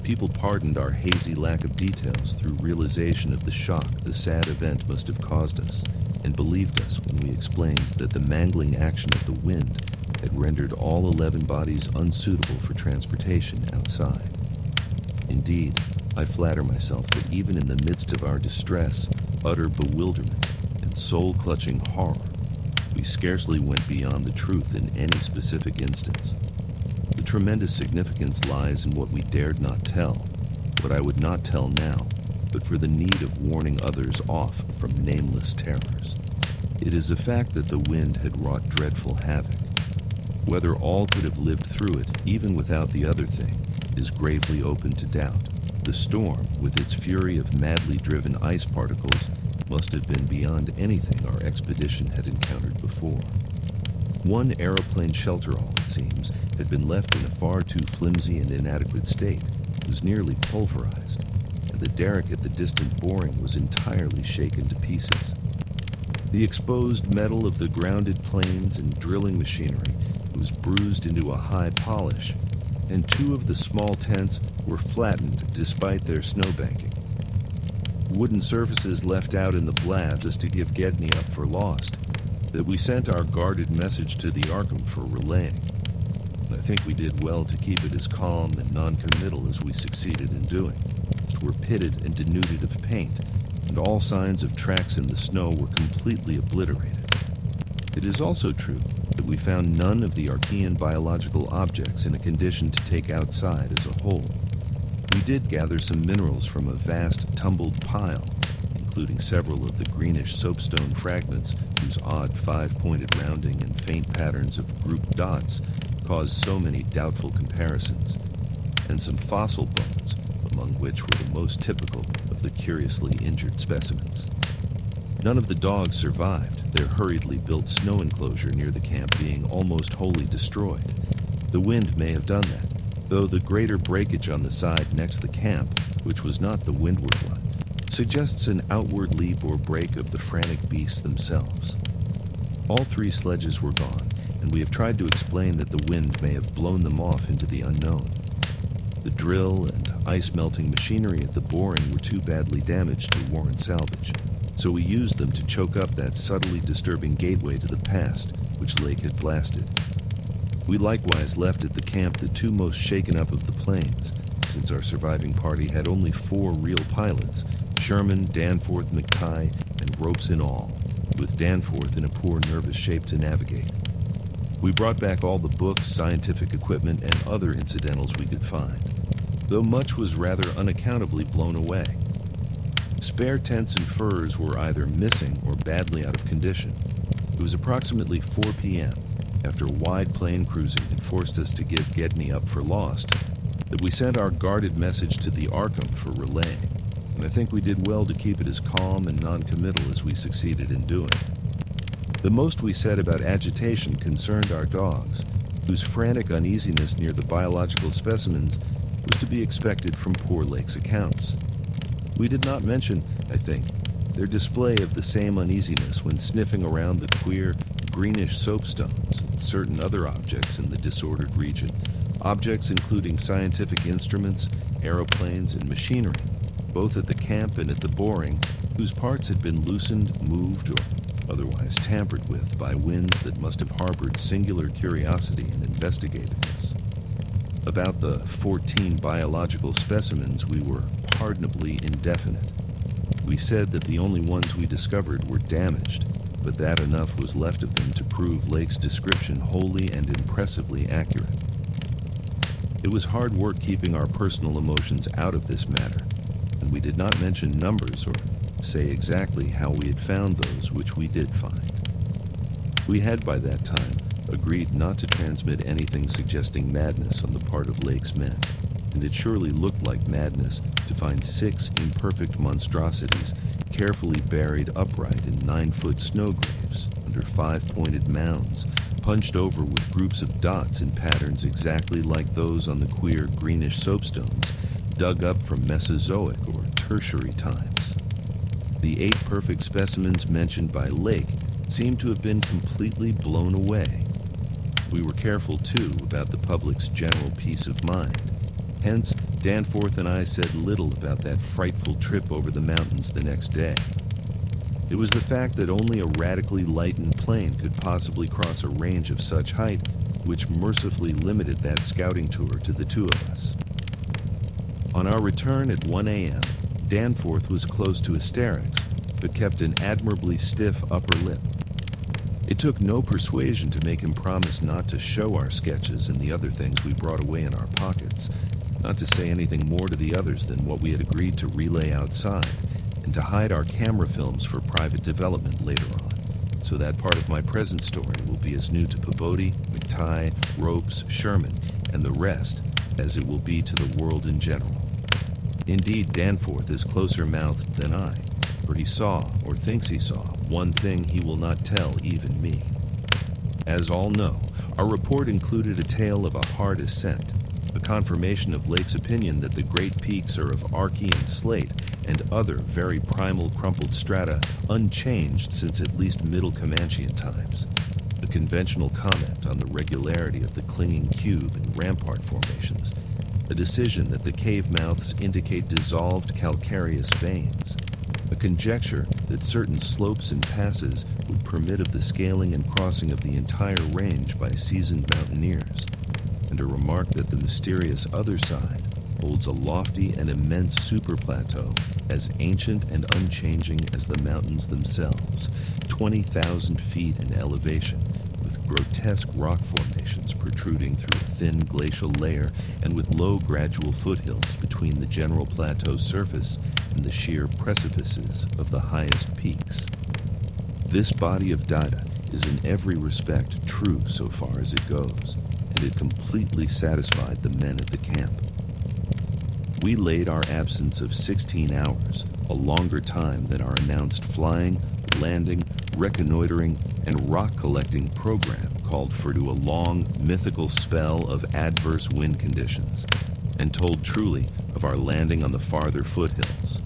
People pardoned our hazy lack of details through realization of the shock the sad event must have caused us, and believed us when we explained that the mangling action of the wind had rendered all 11 bodies unsuitable for transportation outside. Indeed, I flatter myself that even in the midst of our distress, utter bewilderment, and soul-clutching horror, we scarcely went beyond the truth in any specific instance. The tremendous significance lies in what we dared not tell, what I would not tell now, but for the need of warning others off from nameless terrors. It is a fact that the wind had wrought dreadful havoc. Whether all could have lived through it, even without the other thing, is gravely open to doubt. The storm, with its fury of madly driven ice particles, must have been beyond anything our expedition had encountered before. One aeroplane shelterall, it seems, had been left in a far too flimsy and inadequate state, was nearly pulverized, and the derrick at the distant Boring was entirely shaken to pieces. The exposed metal of the grounded planes and drilling machinery was bruised into a high polish, and 2 of the small tents were flattened despite their snowbanking. Wooden surfaces left out in the blast just to give Gedney up for lost, that we sent our guarded message to the Arkham for relaying. I think we did well to keep it as calm and non-committal as we succeeded in doing. We're pitted and denuded of paint, and all signs of tracks in the snow were completely obliterated. It is also true that we found none of the Archean biological objects in a condition to take outside as a whole. We did gather some minerals from a vast tumbled pile, including several of the greenish soapstone fragments whose odd 5-pointed rounding and faint patterns of grouped dots caused so many doubtful comparisons, and some fossil bones, among which were the most typical of the curiously injured specimens. None of the dogs survived, their hurriedly built snow enclosure near the camp being almost wholly destroyed. The wind may have done that, though the greater breakage on the side next the camp, which was not the windward one, suggests an outward leap or break of the frantic beasts themselves. All 3 sledges were gone, and we have tried to explain that the wind may have blown them off into the unknown. The drill and ice-melting machinery at the boring were too badly damaged to warrant salvage, so we used them to choke up that subtly disturbing gateway to the past which Lake had blasted. We likewise left at the camp the 2 most shaken up of the planes, since our surviving party had only 4 real pilots, Sherman, Danforth, McTighe, and ropes in all, with Danforth in a poor nervous shape to navigate. We brought back all the books, scientific equipment, and other incidentals we could find, though much was rather unaccountably blown away. Spare tents and furs were either missing or badly out of condition. It was approximately 4 p.m., after wide plane cruising had forced us to give Gedney up for lost, that we sent our guarded message to the Arkham for relaying, and I think we did well to keep it as calm and non-committal as we succeeded in doing. The most we said about agitation concerned our dogs, whose frantic uneasiness near the biological specimens was to be expected from poor Lake's accounts. We did not mention, I think, their display of the same uneasiness when sniffing around the queer, greenish soapstones and certain other objects in the disordered region, objects including scientific instruments, aeroplanes, and machinery, both at the camp and at the boring, whose parts had been loosened, moved, or otherwise tampered with by winds that must have harbored singular curiosity and investigativeness. About the 14 biological specimens, we were pardonably indefinite. We said that the only ones we discovered were damaged, but that enough was left of them to prove Lake's description wholly and impressively accurate. It was hard work keeping our personal emotions out of this matter, and we did not mention numbers or say exactly how we had found those which we did find. We had by that time agreed not to transmit anything suggesting madness on the part of Lake's men, and it surely looked like madness to find 6 imperfect monstrosities carefully buried upright in 9-foot snow graves under 5-pointed mounds, punched over with groups of dots in patterns exactly like those on the queer greenish soapstones dug up from Mesozoic or Tertiary times. The 8 perfect specimens mentioned by Lake seemed to have been completely blown away. We were careful, too, about the public's general peace of mind. Hence, Danforth and I said little about that frightful trip over the mountains the next day. It was the fact that only a radically lightened plane could possibly cross a range of such height which mercifully limited that scouting tour to the 2 of us. On our return at 1 a.m., Danforth was close to hysterics, but kept an admirably stiff upper lip. It took no persuasion to make him promise not to show our sketches and the other things we brought away in our pockets, not to say anything more to the others than what we had agreed to relay outside, and to hide our camera films for private development later on, so that part of my present story will be as new to Pabodie, McTighe, Ropes, Sherman, and the rest as it will be to the world in general. Indeed, Danforth is closer-mouthed than I, for he saw, or thinks he saw, one thing he will not tell even me. As all know, our report included a tale of a hard ascent, a confirmation of Lake's opinion that the great peaks are of Archean slate and other very primal crumpled strata unchanged since at least Middle Comanchean times, a conventional comment on the regularity of the clinging cube and rampart formations, a decision that the cave mouths indicate dissolved calcareous veins, a conjecture that certain slopes and passes would permit of the scaling and crossing of the entire range by seasoned mountaineers, and a remark that the mysterious other side holds a lofty and immense superplateau as ancient and unchanging as the mountains themselves, 20,000 feet in elevation, with grotesque rock formations protruding through a thin glacial layer and with low gradual foothills between the general plateau surface and the sheer precipices of the highest peaks. This body of data is in every respect true so far as it goes, and it completely satisfied the men at the camp. We laid our absence of 16 hours, a longer time than our announced flying, landing, reconnoitering, and rock collecting program called for, to a long, mythical spell of adverse wind conditions, and told truly of our landing on the farther foothills.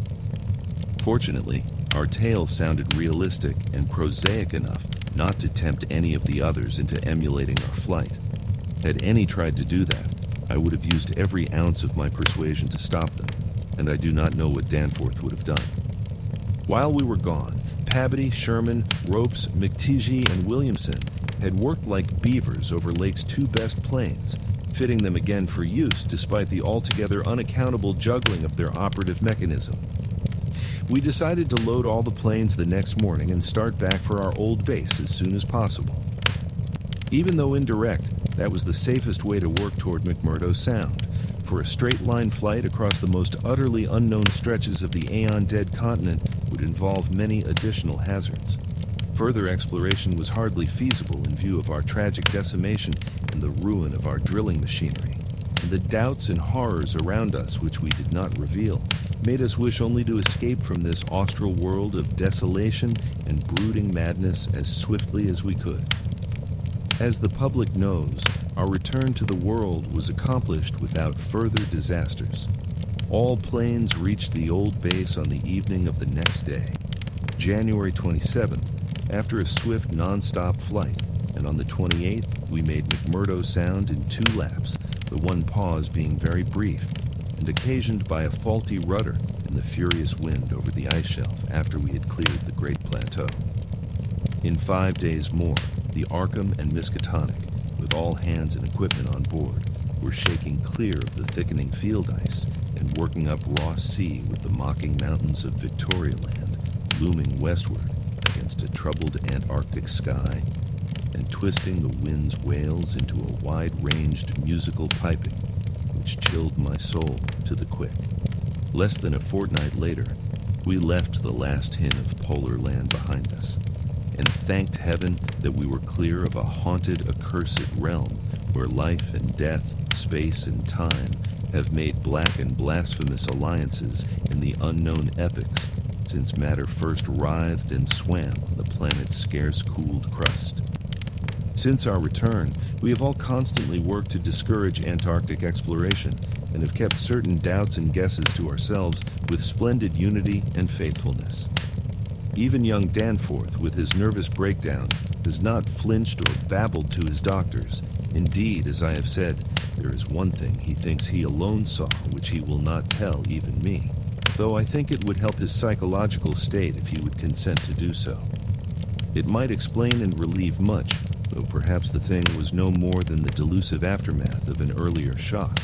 Fortunately, our tale sounded realistic and prosaic enough not to tempt any of the others into emulating our flight. Had any tried to do that, I would have used every ounce of my persuasion to stop them, and I do not know what Danforth would have done. While we were gone, Pabody, Sherman, Ropes, McTeague, and Williamson had worked like beavers over Lake's two best planes, fitting them again for use despite the altogether unaccountable juggling of their operative mechanism. We decided to load all the planes the next morning and start back for our old base as soon as possible. Even though indirect, that was the safest way to work toward McMurdo Sound, for a straight-line flight across the most utterly unknown stretches of the aeon-dead continent would involve many additional hazards. Further exploration was hardly feasible in view of our tragic decimation and the ruin of our drilling machinery, and the doubts and horrors around us which we did not reveal made us wish only to escape from this austral world of desolation and brooding madness as swiftly as we could. As the public knows, our return to the world was accomplished without further disasters. All planes reached the old base on the evening of the next day, January 27th, after a swift non-stop flight, and on the 28th we made McMurdo Sound in 2 laps, the one pause being very brief, and occasioned by a faulty rudder in the furious wind over the ice shelf after we had cleared the Great Plateau. In 5 days more, the Arkham and Miskatonic, with all hands and equipment on board, were shaking clear of the thickening field ice and working up Ross Sea with the mocking mountains of Victoria Land looming westward against a troubled Antarctic sky and twisting the wind's wails into a wide-ranged musical piping which chilled my soul to the quick. Less than a fortnight later, we left the last hint of polar land behind us, and thanked heaven that we were clear of a haunted, accursed realm where life and death, space and time have made black and blasphemous alliances in the unknown epochs since matter first writhed and swam on the planet's scarce-cooled crust. Since our return, we have all constantly worked to discourage Antarctic exploration and have kept certain doubts and guesses to ourselves with splendid unity and faithfulness. Even young Danforth, with his nervous breakdown, has not flinched or babbled to his doctors. Indeed, as I have said, there is one thing he thinks he alone saw which he will not tell even me, though I think it would help his psychological state if he would consent to do so. It might explain and relieve much, though perhaps the thing was no more than the delusive aftermath of an earlier shock.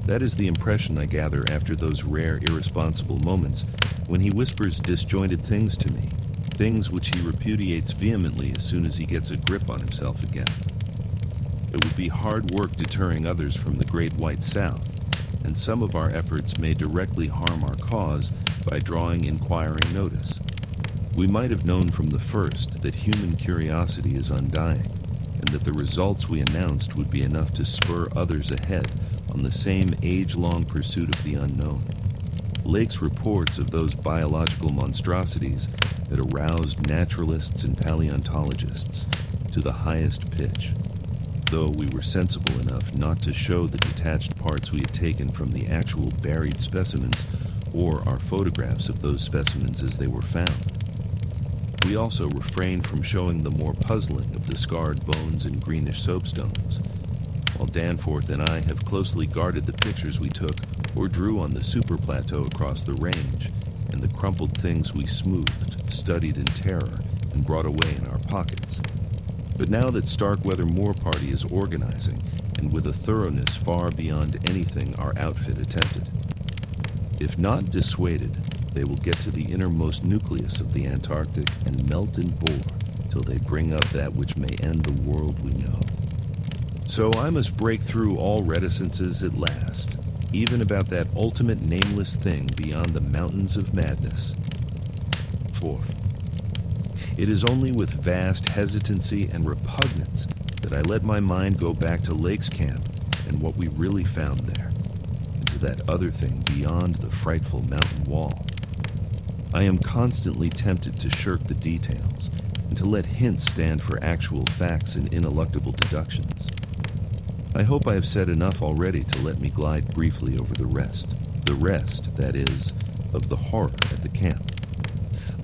That is the impression I gather after those rare irresponsible moments when he whispers disjointed things to me, things which he repudiates vehemently as soon as he gets a grip on himself again. It would be hard work deterring others from the Great White South, and some of our efforts may directly harm our cause by drawing inquiring notice. We might have known from the first that human curiosity is undying, and that the results we announced would be enough to spur others ahead on the same age-long pursuit of the unknown. Lake's reports of those biological monstrosities had aroused naturalists and paleontologists to the highest pitch, though we were sensible enough not to show the detached parts we had taken from the actual buried specimens or our photographs of those specimens as they were found. We also refrained from showing the more puzzling of the scarred bones and greenish soapstones, while Danforth and I have closely guarded the pictures we took or drew on the super plateau across the range, and the crumpled things we smoothed, studied in terror, and brought away in our pockets. But now that Starkweather Moor Party is organizing, and with a thoroughness far beyond anything our outfit attempted. If not dissuaded, they will get to the innermost nucleus of the Antarctic and melt and bore till they bring up that which may end the world we know. So I must break through all reticences at last, even about that ultimate nameless thing beyond the mountains of madness. Fourth, it is only with vast hesitancy and repugnance that I let my mind go back to Lake's camp and what we really found there, and to that other thing beyond the frightful mountain wall. I am constantly tempted to shirk the details and to let hints stand for actual facts and ineluctable deductions. I hope I have said enough already to let me glide briefly over the rest, that is, of the horror at the camp.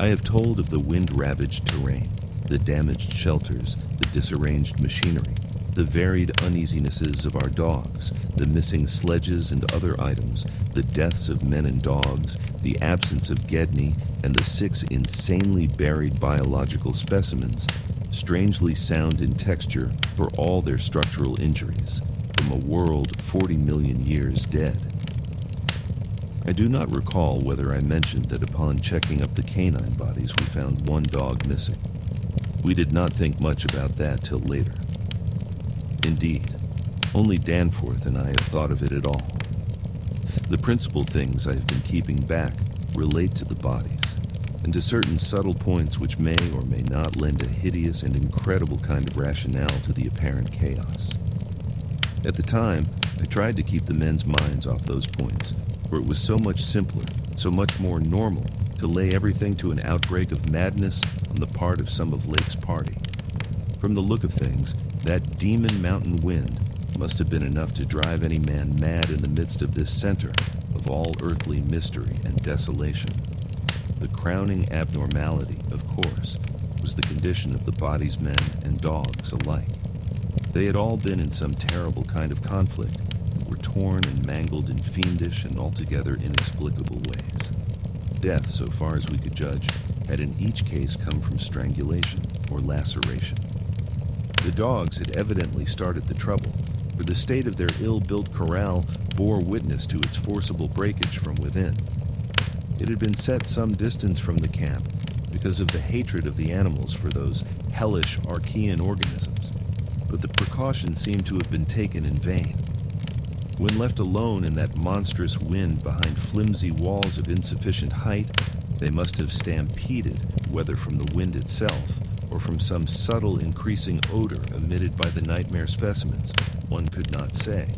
I have told of the wind-ravaged terrain, the damaged shelters, the disarranged machinery, the varied uneasinesses of our dogs, the missing sledges and other items, the deaths of men and dogs, the absence of Gedney, and the 6 insanely buried biological specimens, strangely sound in texture for all their structural injuries, from a world 40 million years dead. I do not recall whether I mentioned that upon checking up the canine bodies we found one dog missing. We did not think much about that till later. Indeed, only Danforth and I have thought of it at all. The principal things I have been keeping back relate to the bodies, and to certain subtle points which may or may not lend a hideous and incredible kind of rationale to the apparent chaos. At the time, I tried to keep the men's minds off those points, for it was so much simpler, so much more normal, to lay everything to an outbreak of madness on the part of some of Lake's party. From the look of things, that demon mountain wind must have been enough to drive any man mad in the midst of this center of all earthly mystery and desolation. The crowning abnormality, of course, was the condition of the body's men and dogs alike. They had all been in some terrible kind of conflict and were torn and mangled in fiendish and altogether inexplicable ways. Death, so far as we could judge, had in each case come from strangulation or laceration. The dogs had evidently started the trouble, for the state of their ill-built corral bore witness to its forcible breakage from within. It had been set some distance from the camp because of the hatred of the animals for those hellish Archean organisms, but the precaution seemed to have been taken in vain. When left alone in that monstrous wind behind flimsy walls of insufficient height, they must have stampeded, whether from the wind itself or from some subtle increasing odor emitted by the nightmare specimens, one could not say.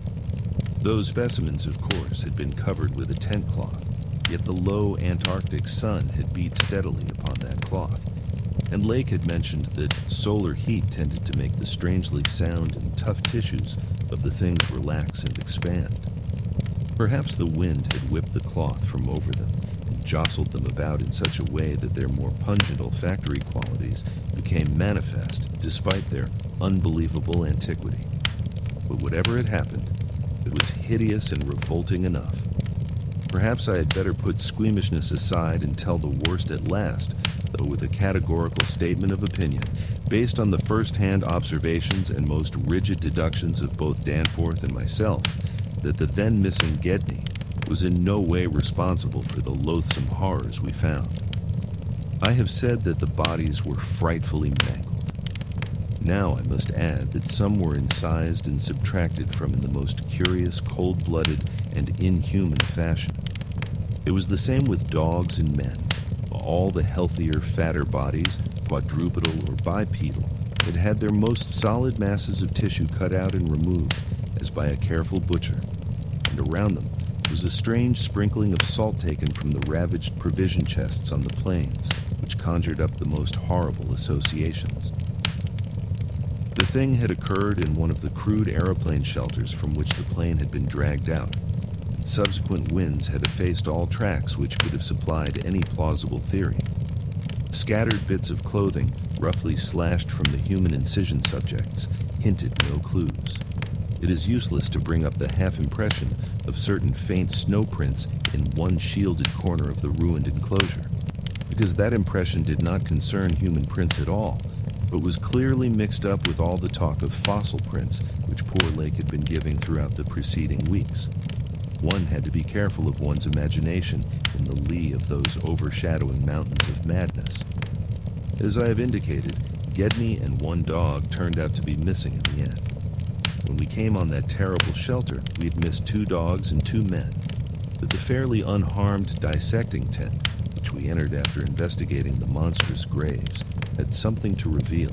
Those specimens, of course, had been covered with a tent cloth, yet the low Antarctic sun had beat steadily upon that cloth, and Lake had mentioned that solar heat tended to make the strangely sound and tough tissues of the things relax and expand. Perhaps the wind had whipped the cloth from over them and jostled them about in such a way that their more pungent olfactory qualities became manifest despite their unbelievable antiquity. But whatever had happened, it was hideous and revolting enough. Perhaps I had better put squeamishness aside and tell the worst at last, though with a categorical statement of opinion, based on the first-hand observations and most rigid deductions of both Danforth and myself, that the then-missing Gedney was in no way responsible for the loathsome horrors we found. I have said that the bodies were frightfully mangled. Now I must add that some were incised and subtracted from in the most curious, cold-blooded, and inhuman fashion. It was the same with dogs and men. All the healthier, fatter bodies, quadrupedal or bipedal, had had their most solid masses of tissue cut out and removed, as by a careful butcher, and around them was a strange sprinkling of salt taken from the ravaged provision chests on the plains, which conjured up the most horrible associations. The thing had occurred in one of the crude aeroplane shelters from which the plane had been dragged out. Subsequent winds had effaced all tracks which could have supplied any plausible theory. Scattered bits of clothing, roughly slashed from the human incision subjects, hinted no clues. It is useless to bring up the half-impression of certain faint snow prints in one shielded corner of the ruined enclosure, because that impression did not concern human prints at all, but was clearly mixed up with all the talk of fossil prints which poor Lake had been giving throughout the preceding weeks. One had to be careful of one's imagination in the lee of those overshadowing mountains of madness. As I have indicated, Gedney and one dog turned out to be missing in the end. When we came on that terrible shelter, we had missed 2 dogs and 2 men, but the fairly unharmed dissecting tent, which we entered after investigating the monstrous graves, had something to reveal.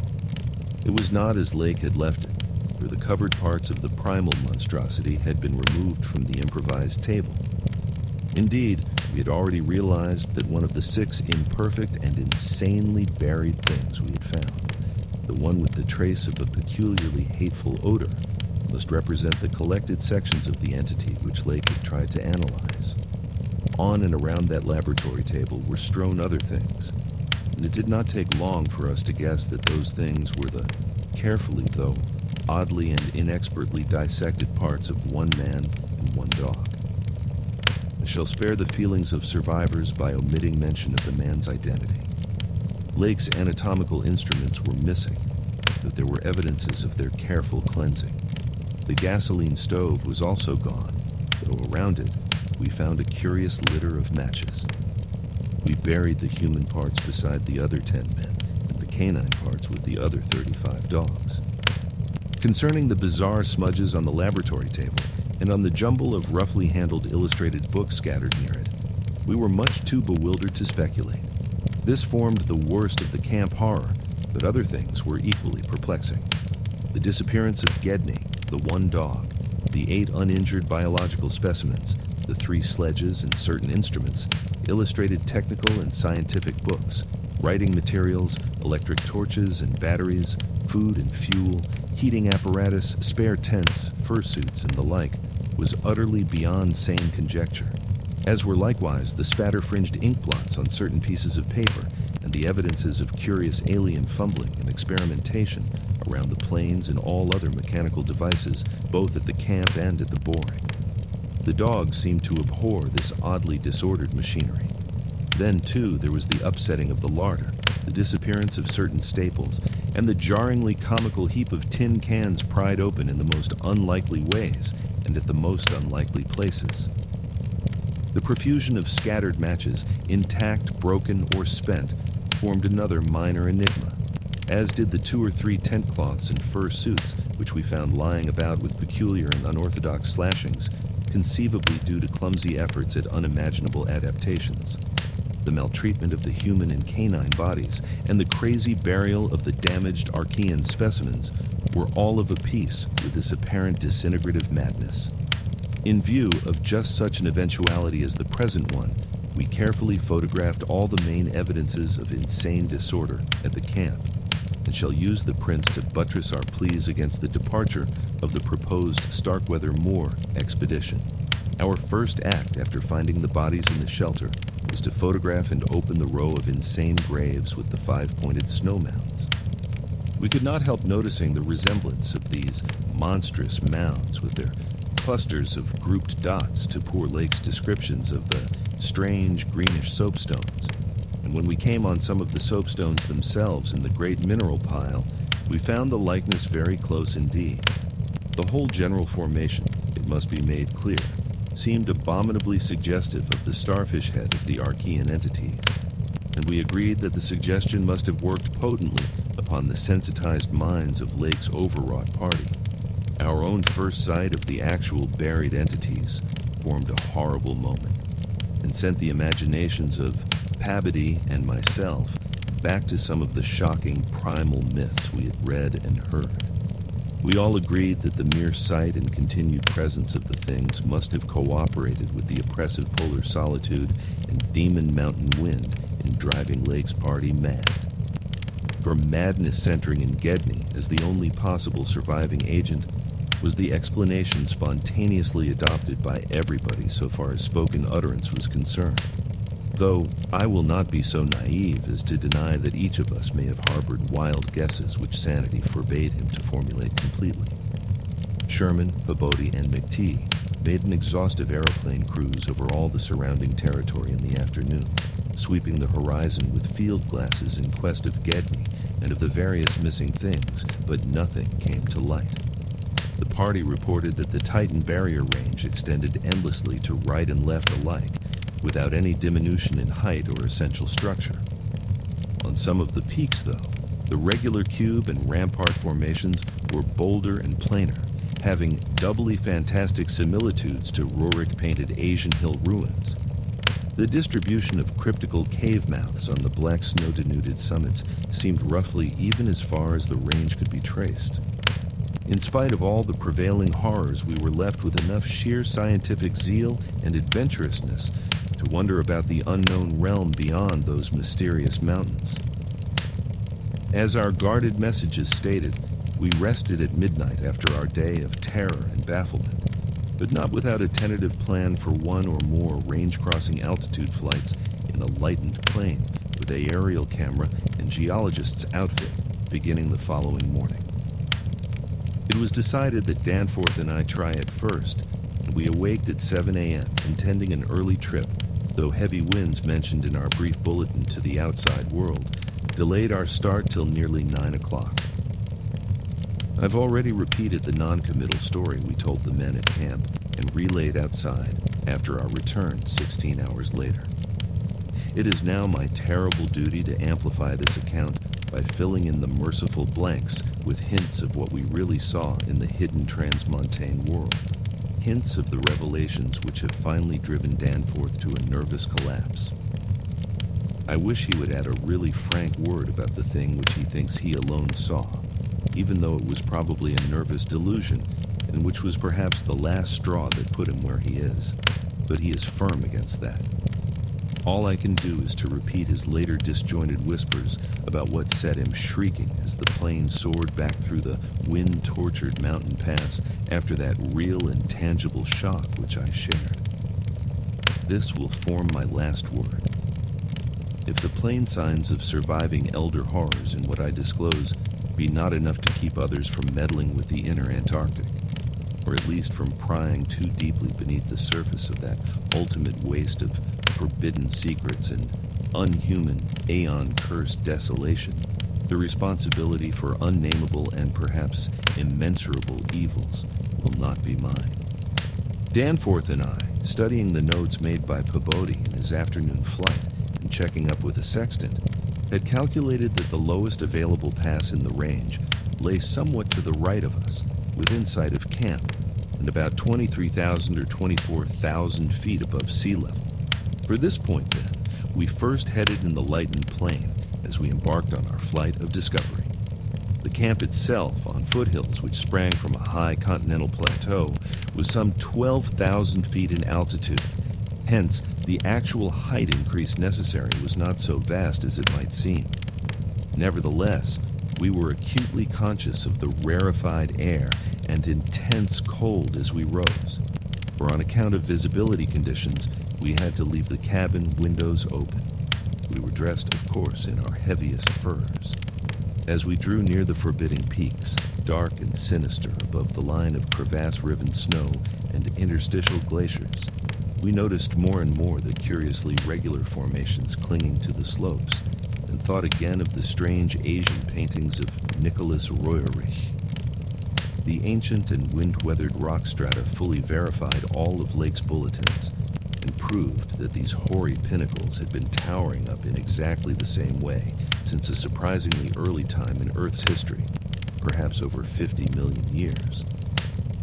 It was not as Lake had left it. where the covered parts of the primal monstrosity had been removed from the improvised table. Indeed, we had already realized that one of the 6 imperfect and insanely buried things we had found, the one with the trace of a peculiarly hateful odor, must represent the collected sections of the entity which Lake had tried to analyze. On and around that laboratory table were strewn other things, and it did not take long for us to guess that those things were the carefully, though oddly and inexpertly dissected parts of one man and one dog. I shall spare the feelings of survivors by omitting mention of the man's identity. Lake's anatomical instruments were missing, but there were evidences of their careful cleansing. The gasoline stove was also gone, though around it we found a curious litter of matches. We buried the human parts beside the other 10 men, and the canine parts with the other 35 dogs. Concerning the bizarre smudges on the laboratory table, and on the jumble of roughly handled illustrated books scattered near it, we were much too bewildered to speculate. This formed the worst of the camp horror, but other things were equally perplexing. The disappearance of Gedney, the one dog, the 8 uninjured biological specimens, the 3 sledges and certain instruments, illustrated technical and scientific books, writing materials, electric torches and batteries, food and fuel, heating apparatus, spare tents, fursuits, and the like, was utterly beyond sane conjecture, as were likewise the spatter-fringed ink blots on certain pieces of paper and the evidences of curious alien fumbling and experimentation around the planes and all other mechanical devices, both at the camp and at the boring. The dogs seemed to abhor this oddly disordered machinery. Then, too, there was the upsetting of the larder, the disappearance of certain staples, and the jarringly comical heap of tin cans pried open in the most unlikely ways and at the most unlikely places. The profusion of scattered matches, intact, broken, or spent, formed another minor enigma, as did the 2 or 3 tent cloths and fur suits which we found lying about with peculiar and unorthodox slashings, conceivably due to clumsy efforts at unimaginable adaptations. The maltreatment of the human and canine bodies, and the crazy burial of the damaged Archean specimens were all of a piece with this apparent disintegrative madness. In view of just such an eventuality as the present one, we carefully photographed all the main evidences of insane disorder at the camp, and shall use the prints to buttress our pleas against the departure of the proposed Starkweather Moor expedition. Our first act after finding the bodies in the shelter was to photograph and open the row of insane graves with the 5-pointed snow mounds. We could not help noticing the resemblance of these monstrous mounds with their clusters of grouped dots to poor Lake's descriptions of the strange greenish soapstones. And when we came on some of the soapstones themselves in the great mineral pile, we found the likeness very close indeed. The whole general formation, it must be made clear, seemed abominably suggestive of the starfish head of the Archean entities, and we agreed that the suggestion must have worked potently upon the sensitized minds of Lake's overwrought party. Our own first sight of the actual buried entities formed a horrible moment, and sent the imaginations of Pabody and myself back to some of the shocking primal myths we had read and heard. We all agreed that the mere sight and continued presence of the things must have cooperated with the oppressive polar solitude and demon mountain wind in driving Lake's party mad. For madness centering in Gedney as the only possible surviving agent was the explanation spontaneously adopted by everybody so far as spoken utterance was concerned, though I will not be so naive as to deny that each of us may have harbored wild guesses which sanity forbade him to formulate completely. Sherman, Pabody, and McTee made an exhaustive aeroplane cruise over all the surrounding territory in the afternoon, sweeping the horizon with field glasses in quest of Gedney and of the various missing things, but nothing came to light. The party reported that the Titan barrier range extended endlessly to right and left alike, without any diminution in height or essential structure. On some of the peaks, though, the regular cube and rampart formations were bolder and plainer, having doubly fantastic similitudes to Rurik-painted Asian hill ruins. The distribution of cryptical cave mouths on the black snow-denuded summits seemed roughly even as far as the range could be traced. In spite of all the prevailing horrors, we were left with enough sheer scientific zeal and adventurousness to wonder about the unknown realm beyond those mysterious mountains. As our guarded messages stated, we rested at midnight after our day of terror and bafflement, but not without a tentative plan for one or more range-crossing altitude flights in a lightened plane with an aerial camera and geologist's outfit beginning the following morning. It was decided that Danforth and I try it first, and we awaked at 7 a.m., intending an early trip, though heavy winds mentioned in our brief bulletin to the outside world delayed our start till nearly 9 o'clock. I've already repeated the non-committal story we told the men at camp and relayed outside after our return 16 hours later. It is now my terrible duty to amplify this account by filling in the merciful blanks with hints of what we really saw in the hidden transmontane world, hints of the revelations which have finally driven Danforth to a nervous collapse. I wish he would add a really frank word about the thing which he thinks he alone saw, even though it was probably a nervous delusion, and which was perhaps the last straw that put him where he is, but he is firm against that. All I can do is to repeat his later disjointed whispers about what set him shrieking as the plane soared back through the wind-tortured mountain pass after that real and tangible shock which I shared. This will form my last word. If the plain signs of surviving elder horrors in what I disclose be not enough to keep others from meddling with the inner Antarctic, or at least from prying too deeply beneath the surface of that ultimate waste of forbidden secrets and unhuman, aeon-cursed desolation, the responsibility for unnameable and perhaps immensurable evils will not be mine. Danforth and I, studying the notes made by Pabodie in his afternoon flight and checking up with a sextant, had calculated that the lowest available pass in the range lay somewhat to the right of us, within sight of camp, and about 23,000 or 24,000 feet above sea level. For this point, then, we first headed in the lightened plane as we embarked on our flight of discovery. The camp itself, on foothills which sprang from a high continental plateau, was some 12,000 feet in altitude. Hence, the actual height increase necessary was not so vast as it might seem. Nevertheless, we were acutely conscious of the rarefied air and intense cold as we rose, for on account of visibility conditions, we had to leave the cabin windows open. We were dressed, of course, in our heaviest furs. As we drew near the forbidding peaks, dark and sinister above the line of crevasse-riven snow and interstitial glaciers, we noticed more and more the curiously regular formations clinging to the slopes, and thought again of the strange Asian paintings of Nicholas Roerich. The ancient and wind-weathered rock strata fully verified all of Lake's bulletins, and proved that these hoary pinnacles had been towering up in exactly the same way since a surprisingly early time in Earth's history, perhaps over 50 million years.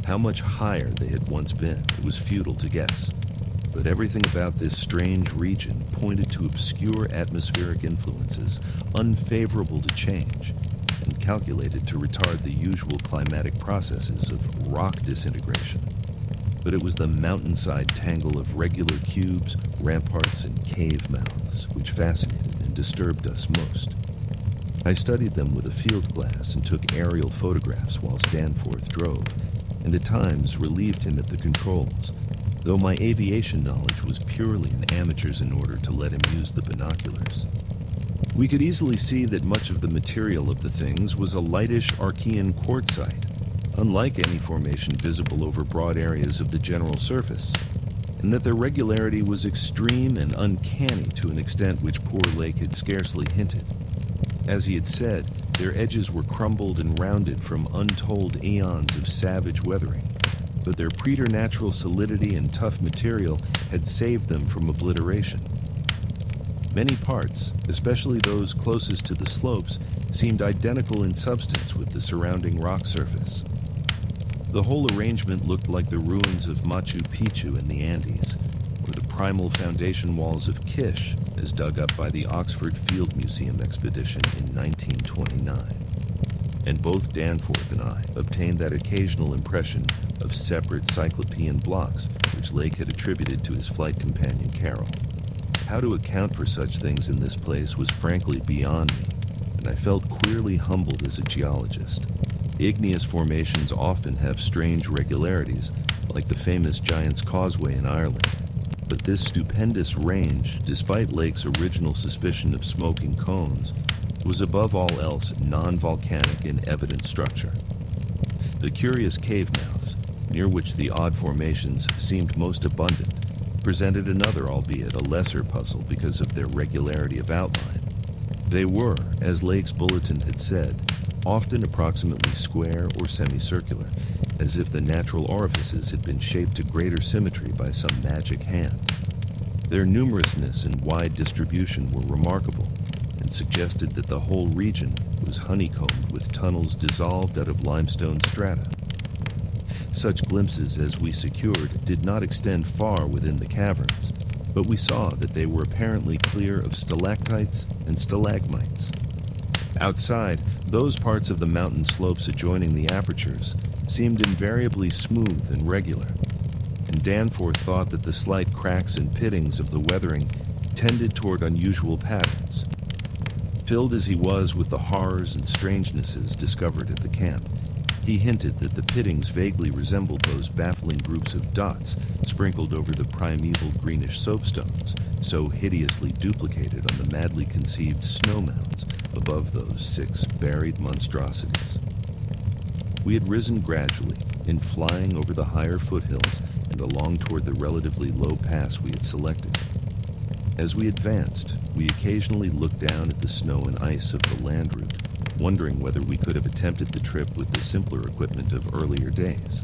How much higher they had once been, it was futile to guess, but everything about this strange region pointed to obscure atmospheric influences unfavorable to change and calculated to retard the usual climatic processes of rock disintegration. But it was the mountainside tangle of regular cubes, ramparts, and cave mouths which fascinated and disturbed us most. I studied them with a field glass and took aerial photographs while Danforth drove, and at times relieved him at the controls, though my aviation knowledge was purely an amateur's in order to let him use the binoculars. We could easily see that much of the material of the things was a lightish Archean quartzite, unlike any formation visible over broad areas of the general surface, and that their regularity was extreme and uncanny to an extent which poor Lake had scarcely hinted. As he had said, their edges were crumbled and rounded from untold eons of savage weathering, but their preternatural solidity and tough material had saved them from obliteration. Many parts, especially those closest to the slopes, seemed identical in substance with the surrounding rock surface. The whole arrangement looked like the ruins of Machu Picchu in the Andes, or the primal foundation walls of Kish, as dug up by the Oxford Field Museum expedition in 1929. and both Danforth and I obtained that occasional impression of separate cyclopean blocks which Lake had attributed to his flight companion Carol. How to account for such things in this place was frankly beyond me, and I felt queerly humbled as a geologist. Igneous formations often have strange regularities, like the famous Giant's Causeway in Ireland. But this stupendous range, despite Lake's original suspicion of smoking cones, was above all else non-volcanic in evident structure. The curious cave mouths, near which the odd formations seemed most abundant, presented another, albeit a lesser puzzle because of their regularity of outline. They were, as Lake's bulletin had said, often approximately square or semicircular, as if the natural orifices had been shaped to greater symmetry by some magic hand. Their numerousness and wide distribution were remarkable, and suggested that the whole region was honeycombed with tunnels dissolved out of limestone strata. Such glimpses as we secured did not extend far within the caverns, but we saw that they were apparently clear of stalactites and stalagmites. Outside, those parts of the mountain slopes adjoining the apertures seemed invariably smooth and regular, and Danforth thought that the slight cracks and pittings of the weathering tended toward unusual patterns. Filled as he was with the horrors and strangenesses discovered at the camp, he hinted that the pittings vaguely resembled those baffling groups of dots sprinkled over the primeval greenish soapstones, so hideously duplicated on the madly conceived snow mounds above those 6 buried monstrosities. We had risen gradually, in flying over the higher foothills and along toward the relatively low pass we had selected. As we advanced, we occasionally looked down at the snow and ice of the land route, wondering whether we could have attempted the trip with the simpler equipment of earlier days.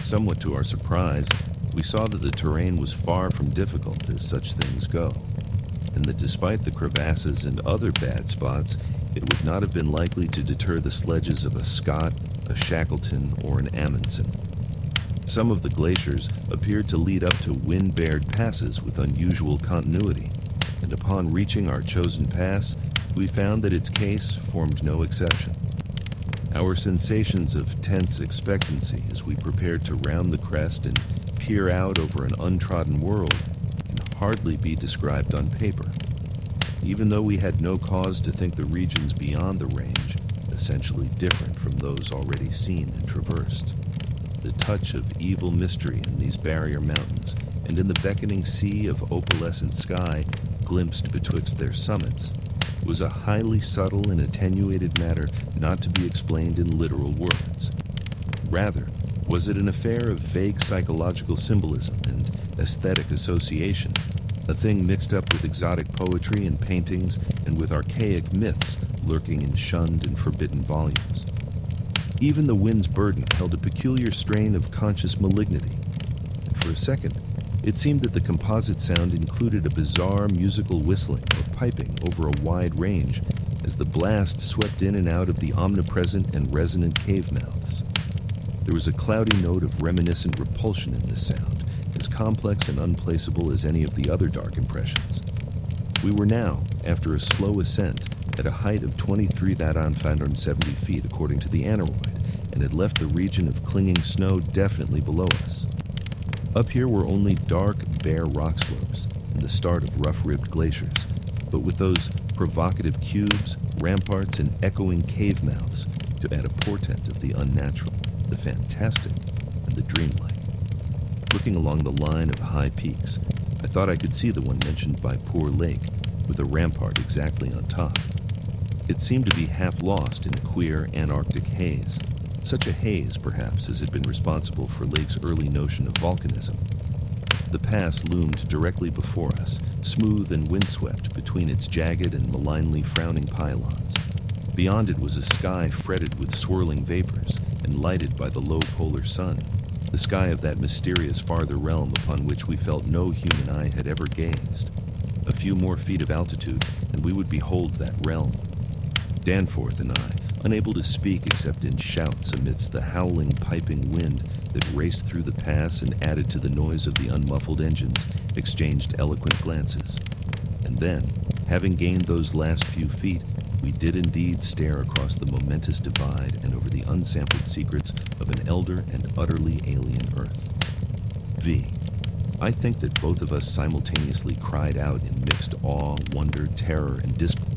Somewhat to our surprise, we saw that the terrain was far from difficult as such things go, and that despite the crevasses and other bad spots, it would not have been likely to deter the sledges of a Scott, a Shackleton, or an Amundsen. Some of the glaciers appeared to lead up to wind-bared passes with unusual continuity, and upon reaching our chosen pass, we found that its case formed no exception. Our sensations of tense expectancy as we prepared to round the crest and peer out over an untrodden world can hardly be described on paper, even though we had no cause to think the regions beyond the range essentially different from those already seen and traversed. The touch of evil mystery in these barrier mountains and in the beckoning sea of opalescent sky glimpsed betwixt their summits was a highly subtle and attenuated matter not to be explained in literal words. Rather, was it an affair of vague psychological symbolism and aesthetic association, a thing mixed up with exotic poetry and paintings and with archaic myths lurking in shunned and forbidden volumes. Even the wind's burden held a peculiar strain of conscious malignity, and for a second, it seemed that the composite sound included a bizarre musical whistling or piping over a wide range as the blast swept in and out of the omnipresent and resonant cave mouths. There was a cloudy note of reminiscent repulsion in this sound, as complex and unplaceable as any of the other dark impressions. We were now, after a slow ascent, at a height of 23,570 feet according to the aneroid, and had left the region of clinging snow definitely below us. Up here were only dark, bare rock slopes and the start of rough-ribbed glaciers, but with those provocative cubes, ramparts, and echoing cave mouths to add a portent of the unnatural, the fantastic, and the dreamlike. Looking along the line of high peaks, I thought I could see the one mentioned by poor Lake, with a rampart exactly on top. It seemed to be half lost in a queer Antarctic haze, such a haze, perhaps, as had been responsible for Lake's early notion of volcanism. The pass loomed directly before us, smooth and windswept between its jagged and malignly frowning pylons. Beyond it was a sky fretted with swirling vapors and lighted by the low polar sun, the sky of that mysterious farther realm upon which we felt no human eye had ever gazed. A few more feet of altitude, and we would behold that realm. Danforth and I, unable to speak except in shouts amidst the howling, piping wind that raced through the pass and added to the noise of the unmuffled engines, exchanged eloquent glances. And then, having gained those last few feet, we did indeed stare across the momentous divide and over the unsampled secrets of an elder and utterly alien Earth. V. I think that both of us simultaneously cried out in mixed awe, wonder, terror, and disbelief.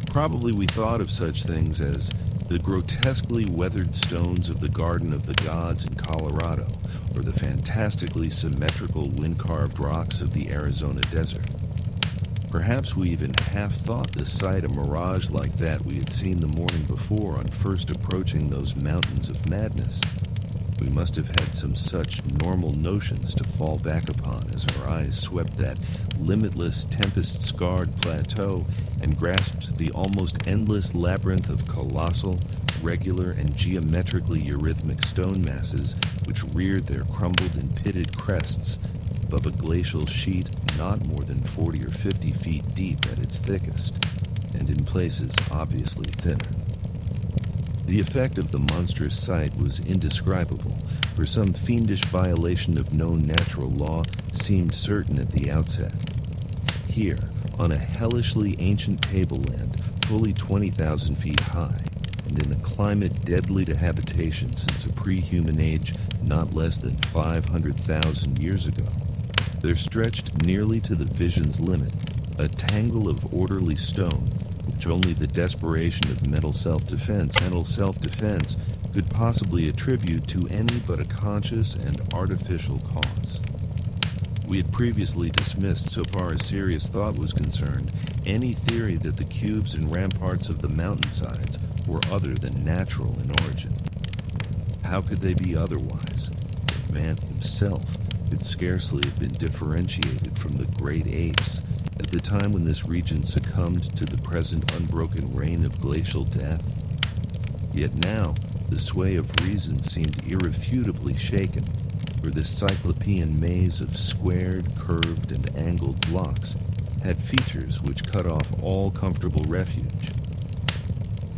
Probably we thought of such things as the grotesquely weathered stones of the Garden of the Gods in Colorado, or the fantastically symmetrical wind-carved rocks of the Arizona desert. Perhaps we even half thought the sight a mirage like that we had seen the morning before on first approaching those mountains of madness. We must have had some such normal notions to fall back upon as our eyes swept that limitless, tempest-scarred plateau and grasped the almost endless labyrinth of colossal, regular, and geometrically eurythmic stone masses which reared their crumbled and pitted crests above a glacial sheet not more than 40 or 50 feet deep at its thickest, and in places obviously thinner. The effect of the monstrous sight was indescribable, for some fiendish violation of known natural law seemed certain at the outset. Here, on a hellishly ancient tableland fully 20,000 feet high, and in a climate deadly to habitation since a pre-human age not less than 500,000 years ago, there stretched nearly to the vision's limit a tangle of orderly stone which only the desperation of mental self-defense could possibly attribute to any but a conscious and artificial cause. We had previously dismissed, so far as serious thought was concerned, any theory that the cubes and ramparts of the mountainsides were other than natural in origin. How could they be otherwise? Man himself could scarcely have been differentiated from the great apes at the time when this region succumbed to the present unbroken reign of glacial death. Yet now, the sway of reason seemed irrefutably shaken, for this cyclopean maze of squared, curved, and angled blocks had features which cut off all comfortable refuge.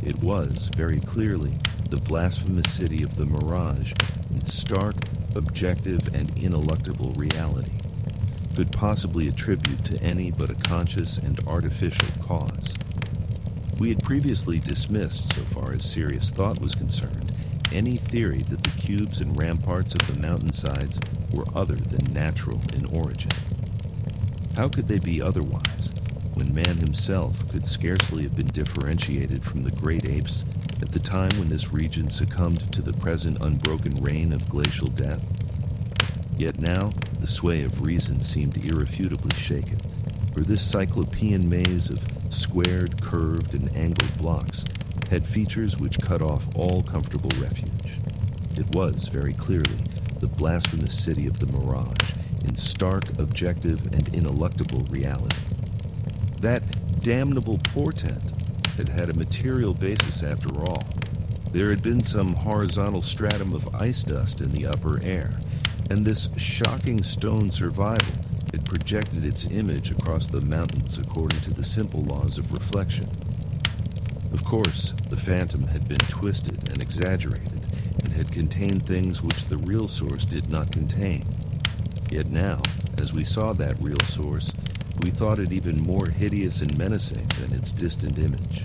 It was, very clearly, the blasphemous city of the mirage in stark, objective, and ineluctable reality, could possibly attribute to any but a conscious and artificial cause. We had previously dismissed, so far as serious thought was concerned, any theory that the cubes and ramparts of the mountainsides were other than natural in origin. How could they be otherwise, when man himself could scarcely have been differentiated from the great apes at the time when this region succumbed to the present unbroken reign of glacial death? Yet now, the sway of reason seemed irrefutably shaken, for this cyclopean maze of squared, curved, and angled blocks had features which cut off all comfortable refuge. It was, very clearly, the blasphemous city of the mirage, in stark, objective, and ineluctable reality. That damnable portent had had a material basis after all. There had been some horizontal stratum of ice dust in the upper air, and this shocking stone survival had projected its image across the mountains according to the simple laws of reflection. Of course, the phantom had been twisted and exaggerated, and had contained things which the real source did not contain. Yet now, as we saw that real source, we thought it even more hideous and menacing than its distant image.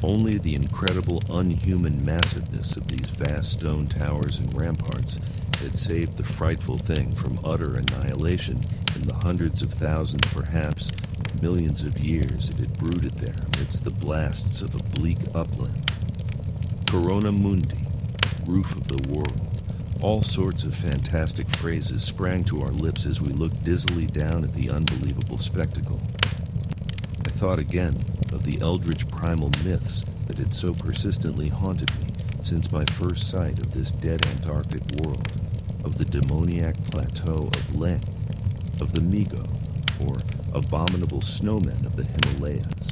Only the incredible unhuman massiveness of these vast stone towers and ramparts had saved the frightful thing from utter annihilation in the hundreds of thousands, perhaps millions of years it had brooded there amidst the blasts of a bleak upland. Corona Mundi, roof of the world. All sorts of fantastic phrases sprang to our lips as we looked dizzily down at the unbelievable spectacle. I thought again of the eldritch primal myths that had so persistently haunted me since my first sight of this dead Antarctic world, of the demoniac plateau of Leng, of the Migo, or abominable snowmen of the Himalayas,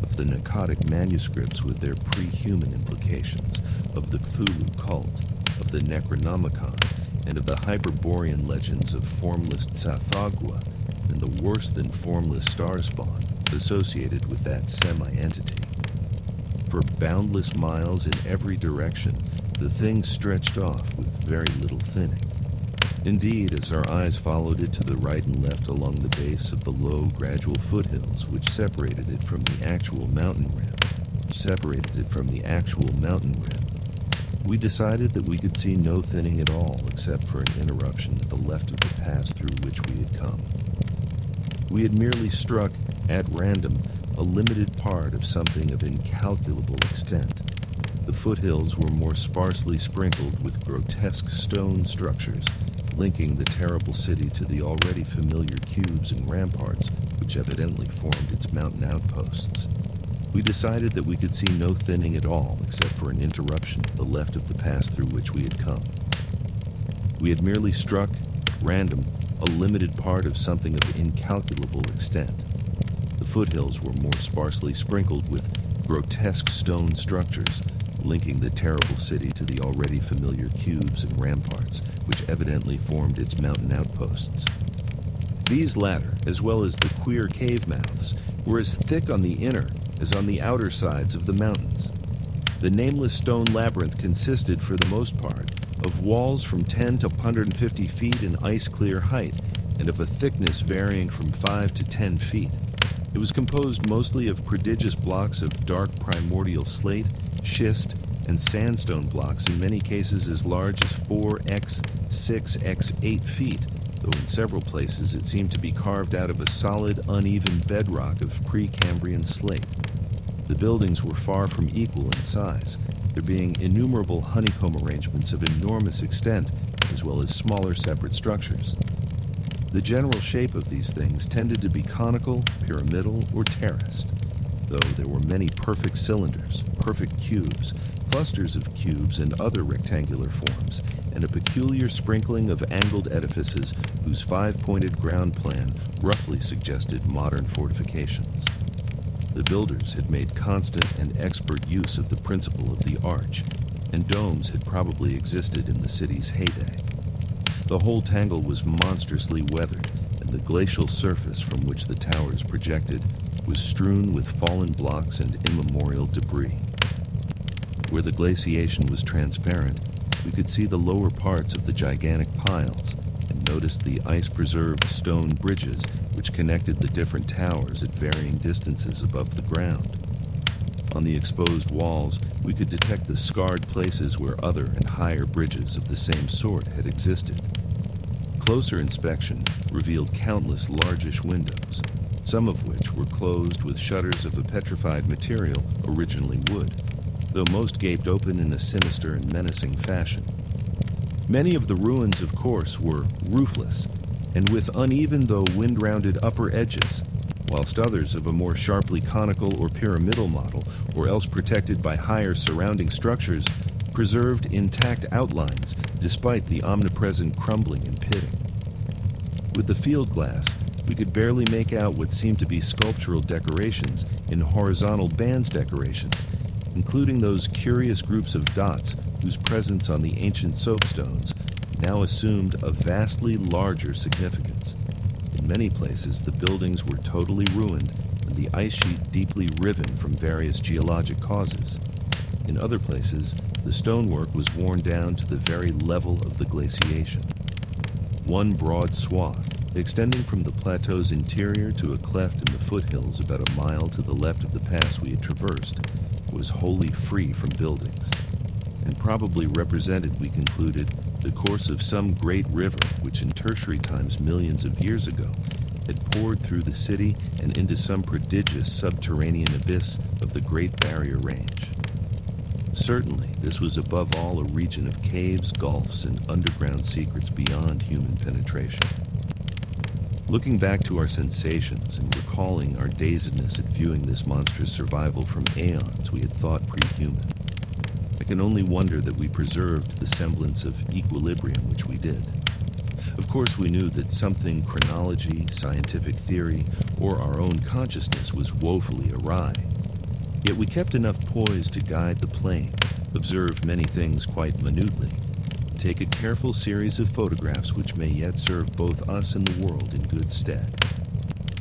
of the Narcotic manuscripts with their pre-human implications, of the Cthulhu cult, of the Necronomicon, and of the Hyperborean legends of formless Tsathoggua and the worse than formless star spawn associated with that semi-entity. For boundless miles in every direction, the thing stretched off with very little thinning. Indeed, as our eyes followed it to the right and left along the base of the low, gradual foothills which separated it from the actual mountain rim, separated it from the actual mountain rim. We decided that we could see no thinning at all except for an interruption at the left of the pass through which we had come. We had merely struck, at random, a limited part of something of incalculable extent. The foothills were more sparsely sprinkled with grotesque stone structures, linking the terrible city to the already familiar cubes and ramparts which evidently formed its mountain outposts. We decided that we could see no thinning at all except for an interruption to the left of the pass through which we had come. We had merely struck, at random, a limited part of something of incalculable extent. The foothills were more sparsely sprinkled with grotesque stone structures, linking the terrible city to the already familiar cubes and ramparts, which evidently formed its mountain outposts. These latter, as well as the queer cave mouths, were as thick on the inner as on the outer sides of the mountains. The nameless stone labyrinth consisted, for the most part, of walls from 10 to 150 feet in ice-clear height, and of a thickness varying from 5 to 10 feet. It was composed mostly of prodigious blocks of dark primordial slate, schist, and sandstone blocks, in many cases as large as 4x, 6x, 8 feet, though in several places it seemed to be carved out of a solid, uneven bedrock of Precambrian slate. The buildings were far from equal in size, there being innumerable honeycomb arrangements of enormous extent, as well as smaller separate structures. The general shape of these things tended to be conical, pyramidal, or terraced, though there were many perfect cylinders, perfect cubes, clusters of cubes and other rectangular forms, and a peculiar sprinkling of angled edifices whose five-pointed ground plan roughly suggested modern fortifications. The builders had made constant and expert use of the principle of the arch, and domes had probably existed in the city's heyday. The whole tangle was monstrously weathered, and the glacial surface from which the towers projected was strewn with fallen blocks and immemorial debris. Where the glaciation was transparent, we could see the lower parts of the gigantic piles and noticed the ice-preserved stone bridges which connected the different towers at varying distances above the ground. On the exposed walls, we could detect the scarred places where other and higher bridges of the same sort had existed. Closer inspection revealed countless largish windows, some of which were closed with shutters of a petrified material, originally wood, though most gaped open in a sinister and menacing fashion. Many of the ruins, of course, were roofless, and with uneven though wind-rounded upper edges, whilst others of a more sharply conical or pyramidal model, or else protected by higher surrounding structures, preserved intact outlines despite the omnipresent crumbling and pitting. With the field glass, we could barely make out what seemed to be sculptural decorations in horizontal bands decorations, including those curious groups of dots whose presence on the ancient soapstones now assumed a vastly larger significance. In many places, the buildings were totally ruined and the ice sheet deeply riven from various geologic causes. In other places, the stonework was worn down to the very level of the glaciation. One broad swath, extending from the plateau's interior to a cleft in the foothills about a mile to the left of the pass we had traversed, was wholly free from buildings, and probably represented, we concluded, the course of some great river which in tertiary times millions of years ago had poured through the city and into some prodigious subterranean abyss of the Great Barrier Range. Certainly, this was above all a region of caves, gulfs, and underground secrets beyond human penetration. Looking back to our sensations and recalling our dazedness at viewing this monstrous survival from aeons we had thought pre-human, I can only wonder that we preserved the semblance of equilibrium which we did. Of course, we knew that something chronology, scientific theory, or our own consciousness was woefully awry. Yet we kept enough poise to guide the plane, observe many things quite minutely, and take a careful series of photographs which may yet serve both us and the world in good stead.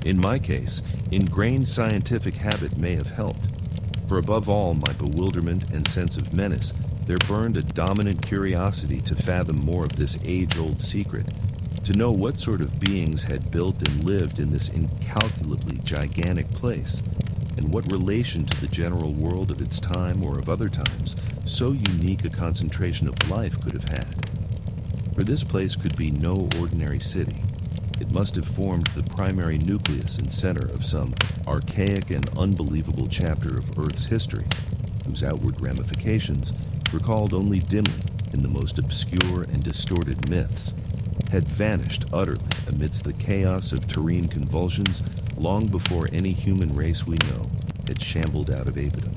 In my case, ingrained scientific habit may have helped, for above all my bewilderment and sense of menace, there burned a dominant curiosity to fathom more of this age-old secret, to know what sort of beings had built and lived in this incalculably gigantic place, and what relation to the general world of its time or of other times so unique a concentration of life could have had. For this place could be no ordinary city. It must have formed the primary nucleus and center of some archaic and unbelievable chapter of Earth's history, whose outward ramifications, recalled only dimly in the most obscure and distorted myths, had vanished utterly amidst the chaos of terrene convulsions long before any human race we know had shambled out of apedom.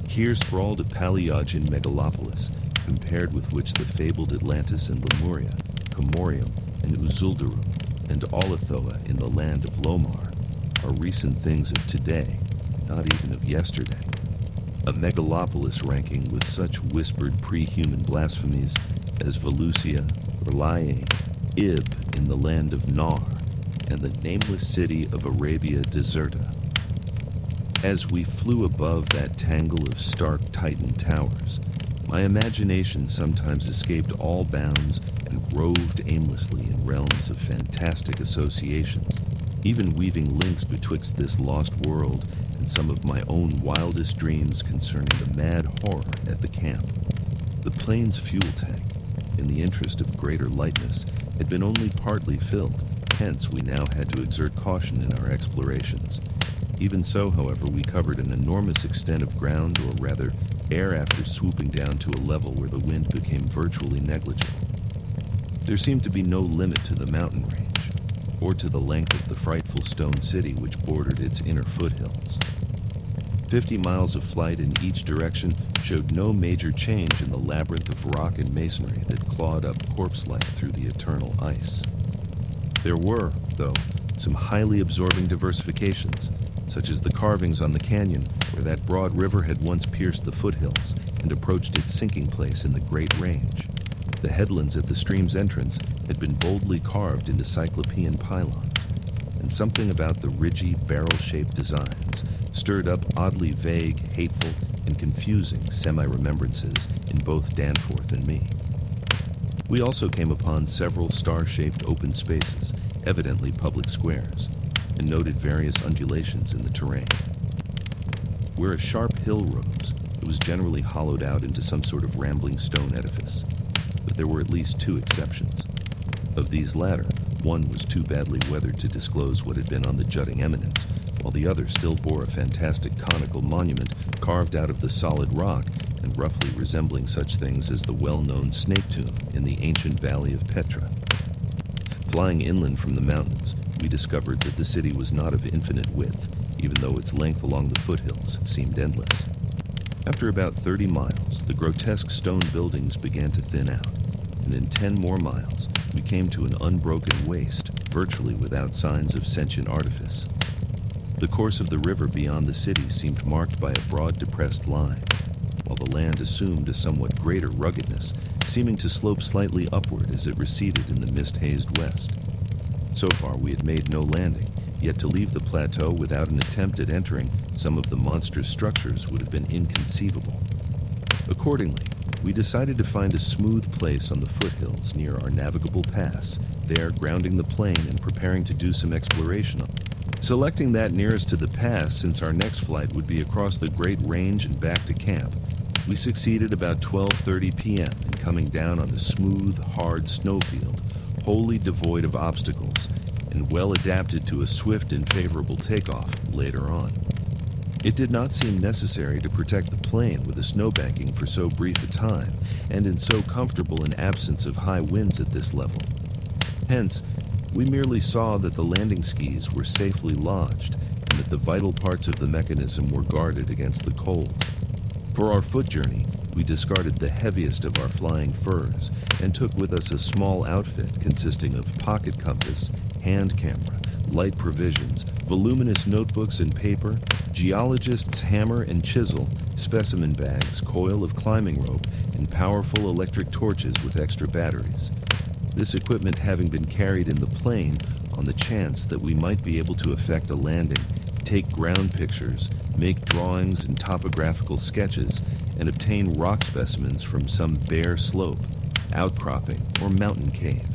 Here sprawled a Paleogen megalopolis, compared with which the fabled Atlantis and Lemuria, Comorium and Uzuldarum, and Olethoa in the land of Lomar are recent things of today, not even of yesterday. A megalopolis ranking with such whispered pre-human blasphemies as Volusia, R'lyeh, Ib in the land of Nar, and the nameless city of Arabia Deserta. As we flew above that tangle of stark Titan towers, my imagination sometimes escaped all bounds and roved aimlessly in realms of fantastic associations, even weaving links betwixt this lost world and some of my own wildest dreams concerning the mad horror at the camp. The plane's fuel tank, in the interest of greater lightness, had been only partly filled, hence we now had to exert caution in our explorations. Even so, however, we covered an enormous extent of ground, or rather, air after swooping down to a level where the wind became virtually negligible. There seemed to be no limit to the mountain range, or to the length of the frightful stone city which bordered its inner foothills. 50 miles of flight in each direction showed no major change in the labyrinth of rock and masonry that clawed up corpse-like through the eternal ice. There were, though, some highly absorbing diversifications, such as the carvings on the canyon where that broad river had once pierced the foothills and approached its sinking place in the Great Range. The headlands at the stream's entrance had been boldly carved into cyclopean pylons, and something about the ridgy, barrel-shaped designs stirred up oddly vague, hateful, and confusing semi-remembrances in both Danforth and me. We also came upon several star-shaped open spaces, evidently public squares, and noted various undulations in the terrain. Where a sharp hill rose, it was generally hollowed out into some sort of rambling stone edifice, but there were at least two exceptions. Of these latter, one was too badly weathered to disclose what had been on the jutting eminence, while the other still bore a fantastic conical monument carved out of the solid rock and roughly resembling such things as the well-known snake tomb in the ancient valley of Petra. Flying inland from the mountains, we discovered that the city was not of infinite width, even though its length along the foothills seemed endless. After about 30 miles, the grotesque stone buildings began to thin out, and in 10 more miles, we came to an unbroken waste, virtually without signs of sentient artifice. The course of the river beyond the city seemed marked by a broad depressed line, while the land assumed a somewhat greater ruggedness, seeming to slope slightly upward as it receded in the mist-hazed west. So far we had made no landing, yet to leave the plateau without an attempt at entering some of the monstrous structures would have been inconceivable. Accordingly, we decided to find a smooth place on the foothills near our navigable pass, there grounding the plane and preparing to do some exploration on it. Selecting that nearest to the pass, since our next flight would be across the Great Range and back to camp, we succeeded about 12:30 p.m. in coming down on a smooth, hard snowfield, wholly devoid of obstacles, and well adapted to a swift and favorable takeoff later on. It did not seem necessary to protect the plane with a snowbanking for so brief a time, and in so comfortable an absence of high winds at this level. Hence, we merely saw that the landing skis were safely lodged, and that the vital parts of the mechanism were guarded against the cold. For our foot journey, we discarded the heaviest of our flying furs, and took with us a small outfit consisting of pocket compass, hand camera, light provisions, voluminous notebooks and paper, geologist's hammer and chisel, specimen bags, coil of climbing rope, and powerful electric torches with extra batteries. This equipment having been carried in the plane on the chance that we might be able to effect a landing, take ground pictures, make drawings and topographical sketches, and obtain rock specimens from some bare slope, outcropping, or mountain cave.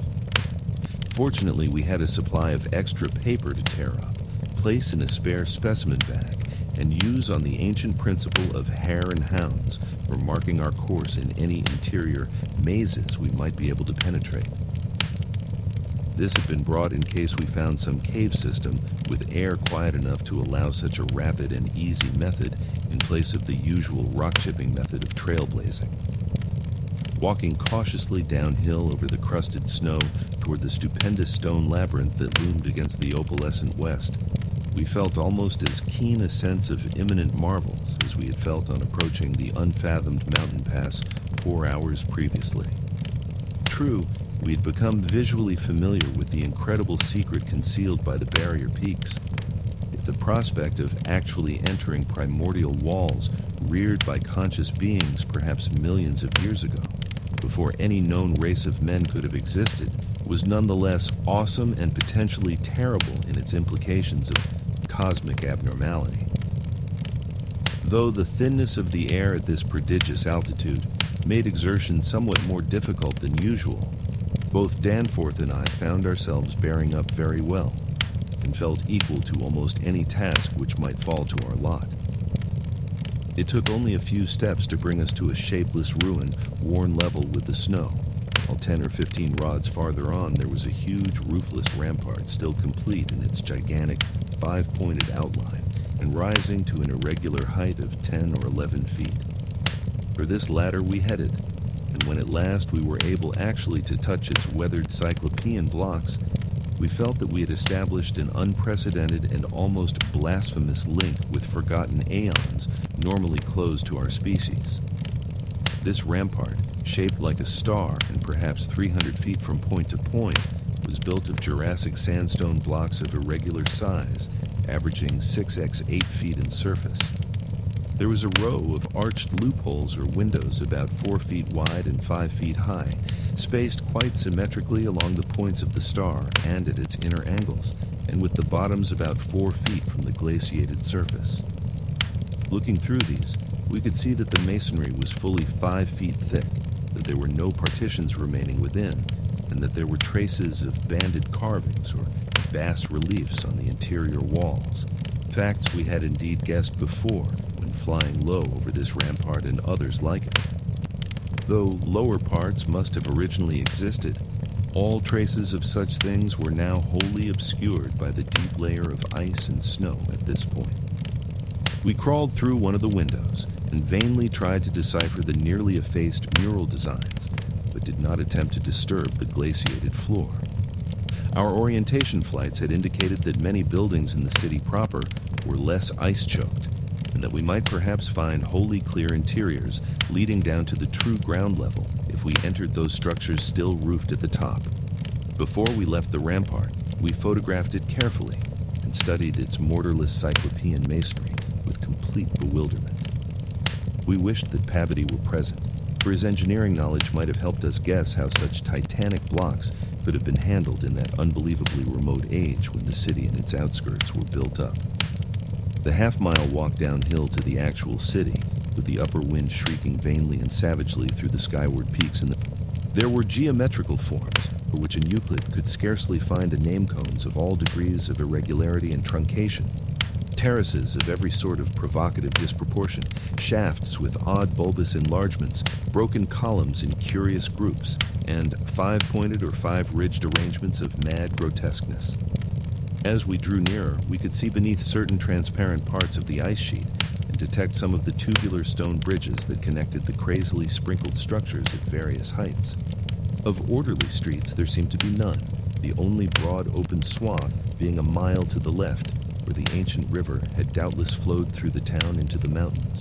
Fortunately, we had a supply of extra paper to tear up, place in a spare specimen bag, and use on the ancient principle of hare and hounds for marking our course in any interior mazes we might be able to penetrate. This had been brought in case we found some cave system with air quiet enough to allow such a rapid and easy method in place of the usual rock-chipping method of trailblazing. Walking cautiously downhill over the crusted snow toward the stupendous stone labyrinth that loomed against the opalescent west, we felt almost as keen a sense of imminent marvels as we had felt on approaching the unfathomed mountain pass 4 hours previously. True, we had become visually familiar with the incredible secret concealed by the barrier peaks. Yet the prospect of actually entering primordial walls reared by conscious beings perhaps millions of years ago, before any known race of men could have existed, was nonetheless awesome and potentially terrible in its implications of cosmic abnormality. Though the thinness of the air at this prodigious altitude made exertion somewhat more difficult than usual, both Danforth and I found ourselves bearing up very well, and felt equal to almost any task which might fall to our lot. It took only a few steps to bring us to a shapeless ruin worn level with the snow, while 10 or 15 rods farther on there was a huge roofless rampart still complete in its gigantic, 5-pointed outline and rising to an irregular height of 10 or 11 feet. For this latter we headed, and when at last we were able actually to touch its weathered cyclopean blocks, we felt that we had established an unprecedented and almost blasphemous link with forgotten aeons normally closed to our species. This rampart, shaped like a star and perhaps 300 feet from point to point, was built of Jurassic sandstone blocks of irregular size, averaging 6x 8 feet in surface. There was a row of arched loopholes or windows about 4 feet wide and 5 feet high, spaced quite symmetrically along the points of the star and at its inner angles, and with the bottoms about 4 feet from the glaciated surface. Looking through these, we could see that the masonry was fully 5 feet thick, that there were no partitions remaining within, and that there were traces of banded carvings or bas reliefs on the interior walls, facts we had indeed guessed before when flying low over this rampart and others like it. Though lower parts must have originally existed, all traces of such things were now wholly obscured by the deep layer of ice and snow at this point. We crawled through one of the windows and vainly tried to decipher the nearly effaced mural designs, but did not attempt to disturb the glaciated floor. Our orientation flights had indicated that many buildings in the city proper were less ice-choked, and that we might perhaps find wholly clear interiors leading down to the true ground level if we entered those structures still roofed at the top. Before we left the rampart, we photographed it carefully and studied its mortarless cyclopean masonry with complete bewilderment. We wished that Pavity were present, for his engineering knowledge might have helped us guess how such titanic blocks could have been handled in that unbelievably remote age when the city and its outskirts were built up. The half-mile walk downhill to the actual city, with the upper wind shrieking vainly and savagely through the skyward peaks, there were geometrical forms for which in Euclid could scarcely find a name cones of all degrees of irregularity and truncation, terraces of every sort of provocative disproportion, shafts with odd bulbous enlargements, broken columns in curious groups, and 5-pointed or 5-ridged arrangements of mad grotesqueness. As we drew nearer, we could see beneath certain transparent parts of the ice sheet and detect some of the tubular stone bridges that connected the crazily sprinkled structures at various heights. Of orderly streets there seemed to be none, the only broad open swath being a mile to the left, where the ancient river had doubtless flowed through the town into the mountains.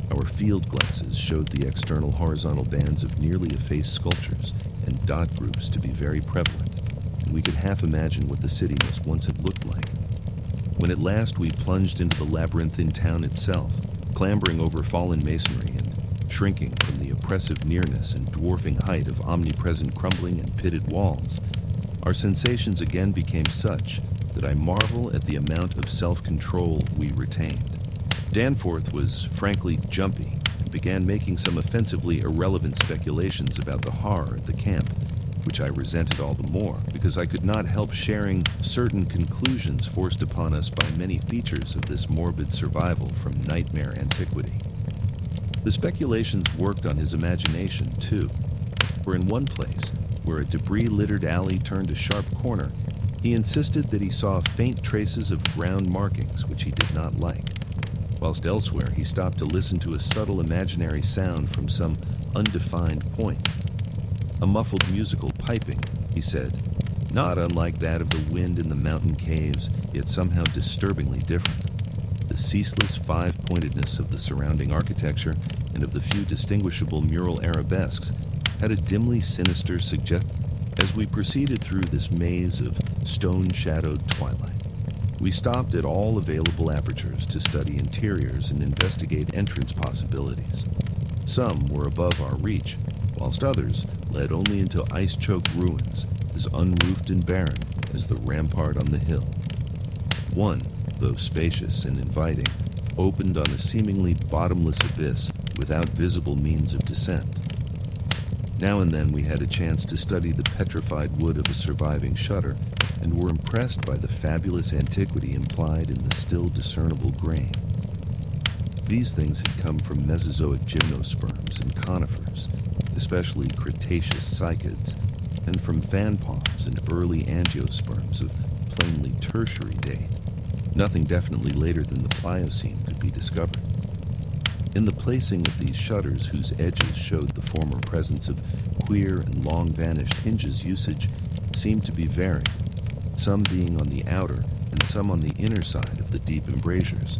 Our field glasses showed the external horizontal bands of nearly effaced sculptures and dot groups to be very prevalent, and we could half imagine what the city must once have looked like. When at last we plunged into the labyrinthine town itself, clambering over fallen masonry and shrinking from the oppressive nearness and dwarfing height of omnipresent crumbling and pitted walls, our sensations again became such that I marvel at the amount of self-control we retained. Danforth was frankly jumpy and began making some offensively irrelevant speculations about the horror at the camp, which I resented all the more because I could not help sharing certain conclusions forced upon us by many features of this morbid survival from nightmare antiquity. The speculations worked on his imagination, too, for in one place, where a debris-littered alley turned a sharp corner, he insisted that he saw faint traces of ground markings which he did not like, whilst elsewhere he stopped to listen to a subtle imaginary sound from some undefined point. A muffled musical piping, he said, not unlike that of the wind in the mountain caves, yet somehow disturbingly different. The ceaseless five-pointedness of the surrounding architecture and of the few distinguishable mural arabesques had a dimly sinister suggestion. As we proceeded through this maze of stone-shadowed twilight, we stopped at all available apertures to study interiors and investigate entrance possibilities. Some were above our reach, whilst others led only into ice-choked ruins, as unroofed and barren as the rampart on the hill. One, though spacious and inviting, opened on a seemingly bottomless abyss without visible means of descent. Now and then we had a chance to study the petrified wood of a surviving shutter and were impressed by the fabulous antiquity implied in the still discernible grain. These things had come from Mesozoic gymnosperms and conifers, especially Cretaceous cycads, and from fan palms and early angiosperms of plainly tertiary date. Nothing definitely later than the Pliocene could be discovered. In the placing of these shutters whose edges showed the former presence of queer and long-vanished hinges, usage seemed to be varied, some being on the outer and some on the inner side of the deep embrasures.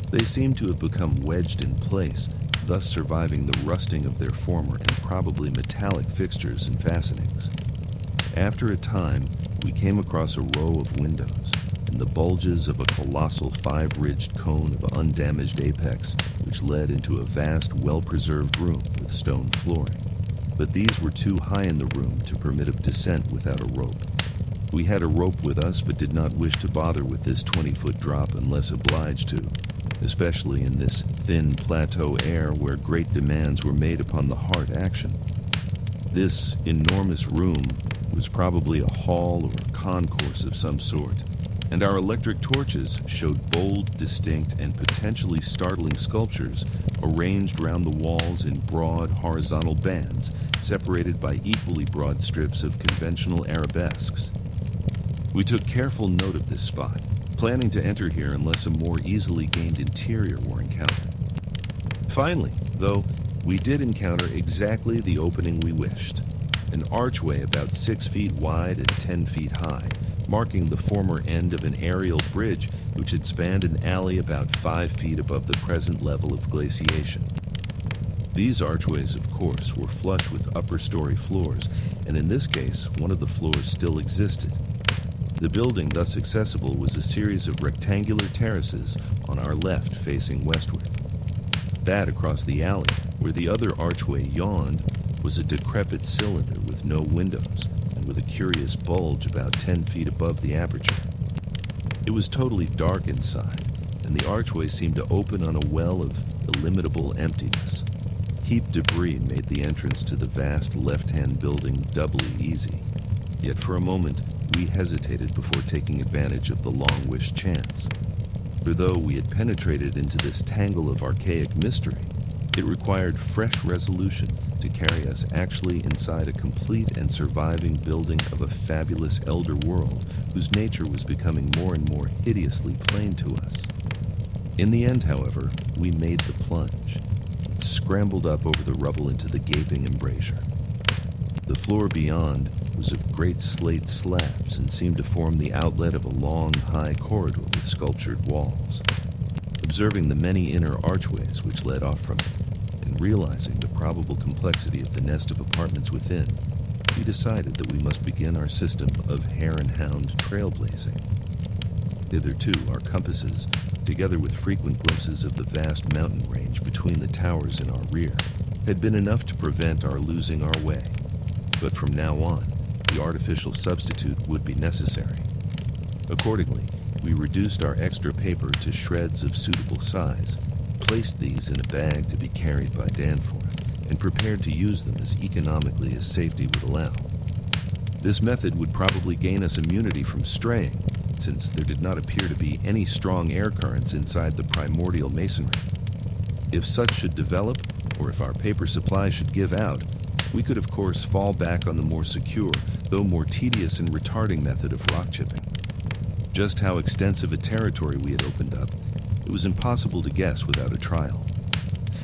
They seemed to have become wedged in place, thus surviving the rusting of their former and probably metallic fixtures and fastenings. After a time, we came across a row of windows, and the bulges of a colossal five-ridged cone of undamaged apex which led into a vast, well-preserved room with stone flooring. But these were too high in the room to permit of descent without a rope. We had a rope with us but did not wish to bother with this 20-foot drop unless obliged to, especially in this thin plateau air where great demands were made upon the heart action. This enormous room was probably a hall or a concourse of some sort, and our electric torches showed bold, distinct, and potentially startling sculptures arranged round the walls in broad, horizontal bands, separated by equally broad strips of conventional arabesques. We took careful note of this spot, planning to enter here unless a more easily gained interior were encountered. Finally, though, we did encounter exactly the opening we wished, an archway about 6 feet wide and 10 feet high, marking the former end of an aerial bridge which had spanned an alley about 5 feet above the present level of glaciation. These archways, of course, were flush with upper-story floors, and in this case, one of the floors still existed. The building thus accessible was a series of rectangular terraces on our left facing westward. That across the alley, where the other archway yawned, was a decrepit cylinder with no windows, and with a curious bulge about 10 feet above the aperture. It was totally dark inside, and the archway seemed to open on a well of illimitable emptiness. Heaped debris made the entrance to the vast left-hand building doubly easy. Yet for a moment, we hesitated before taking advantage of the long-wished chance. For though we had penetrated into this tangle of archaic mystery, it required fresh resolution to carry us actually inside a complete and surviving building of a fabulous elder world whose nature was becoming more and more hideously plain to us. In the end, however, we made the plunge, and scrambled up over the rubble into the gaping embrasure. The floor beyond was of great slate slabs and seemed to form the outlet of a long, high corridor with sculptured walls. Observing the many inner archways which led off from it, and realizing the probable complexity of the nest of apartments within, we decided that we must begin our system of hare and hound trailblazing. Hitherto, our compasses, together with frequent glimpses of the vast mountain range between the towers in our rear, had been enough to prevent our losing our way. But from now on, the artificial substitute would be necessary. Accordingly, we reduced our extra paper to shreds of suitable size, placed these in a bag to be carried by Danforth, and prepared to use them as economically as safety would allow. This method would probably gain us immunity from straying, since there did not appear to be any strong air currents inside the primordial masonry. If such should develop, or if our paper supply should give out, we could of course fall back on the more secure, though more tedious and retarding method of rock chipping. Just how extensive a territory we had opened up, it was impossible to guess without a trial.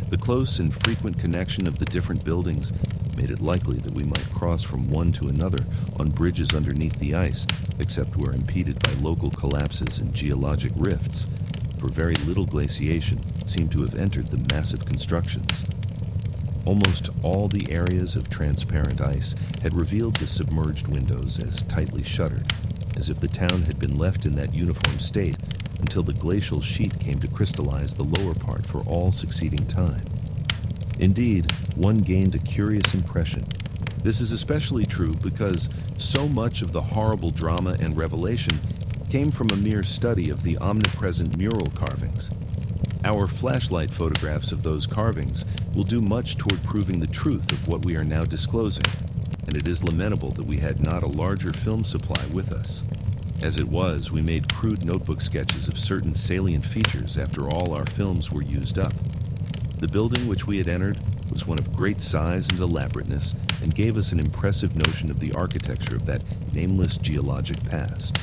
The close and frequent connection of the different buildings made it likely that we might cross from one to another on bridges underneath the ice, except where impeded by local collapses and geologic rifts, for very little glaciation seemed to have entered the massive constructions. Almost all the areas of transparent ice had revealed the submerged windows as tightly shuttered, as if the town had been left in that uniform state until the glacial sheet came to crystallize the lower part for all succeeding time. Indeed, one gained a curious impression. This is especially true because so much of the horrible drama and revelation came from a mere study of the omnipresent mural carvings. Our flashlight photographs of those carvings will do much toward proving the truth of what we are now disclosing, and it is lamentable that we had not a larger film supply with us. As it was, we made crude notebook sketches of certain salient features after all our films were used up. The building which we had entered was one of great size and elaborateness, and gave us an impressive notion of the architecture of that nameless geologic past.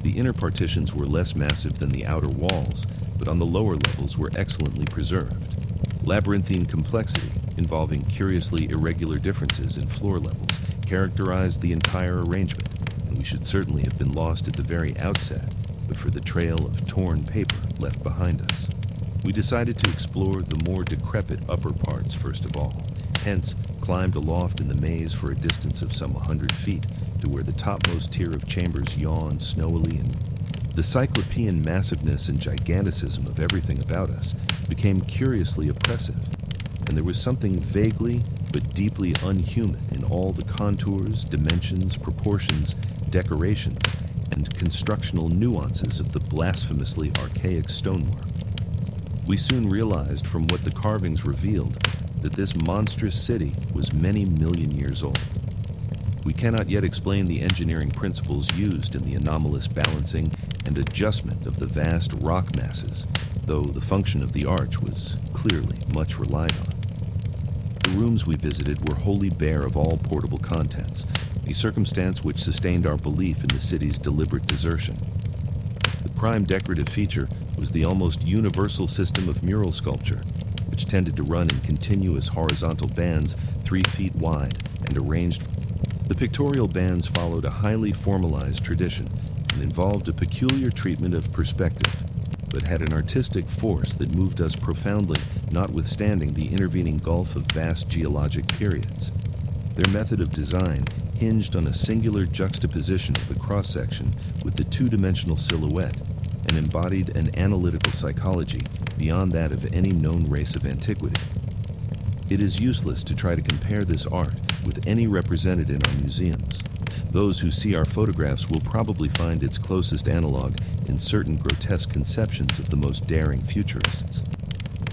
The inner partitions were less massive than the outer walls, but on the lower levels were excellently preserved. Labyrinthine complexity, involving curiously irregular differences in floor levels, characterized the entire arrangement, and we should certainly have been lost at the very outset, but for the trail of torn paper left behind us. We decided to explore the more decrepit upper parts first of all, hence climbed aloft in the maze for a distance of some 100 feet to where the topmost tier of chambers yawned snowily, and the cyclopean massiveness and giganticism of everything about us became curiously oppressive, and there was something vaguely but deeply unhuman in all the contours, dimensions, proportions, decorations, and constructional nuances of the blasphemously archaic stonework. We soon realized from what the carvings revealed that this monstrous city was many million years old. We cannot yet explain the engineering principles used in the anomalous balancing and adjustment of the vast rock masses, though the function of the arch was clearly much relied on. The rooms we visited were wholly bare of all portable contents, a circumstance which sustained our belief in the city's deliberate desertion. The prime decorative feature was the almost universal system of mural sculpture, which tended to run in continuous horizontal bands 3 feet wide and arranged. The pictorial bands followed a highly formalized tradition and involved a peculiar treatment of perspective, but had an artistic force that moved us profoundly, notwithstanding the intervening gulf of vast geologic periods. Their method of design hinged on a singular juxtaposition of the cross-section with the two-dimensional silhouette, and embodied an analytical psychology beyond that of any known race of antiquity. It is useless to try to compare this art with any represented in our museums. Those who see our photographs will probably find its closest analog in certain grotesque conceptions of the most daring futurists.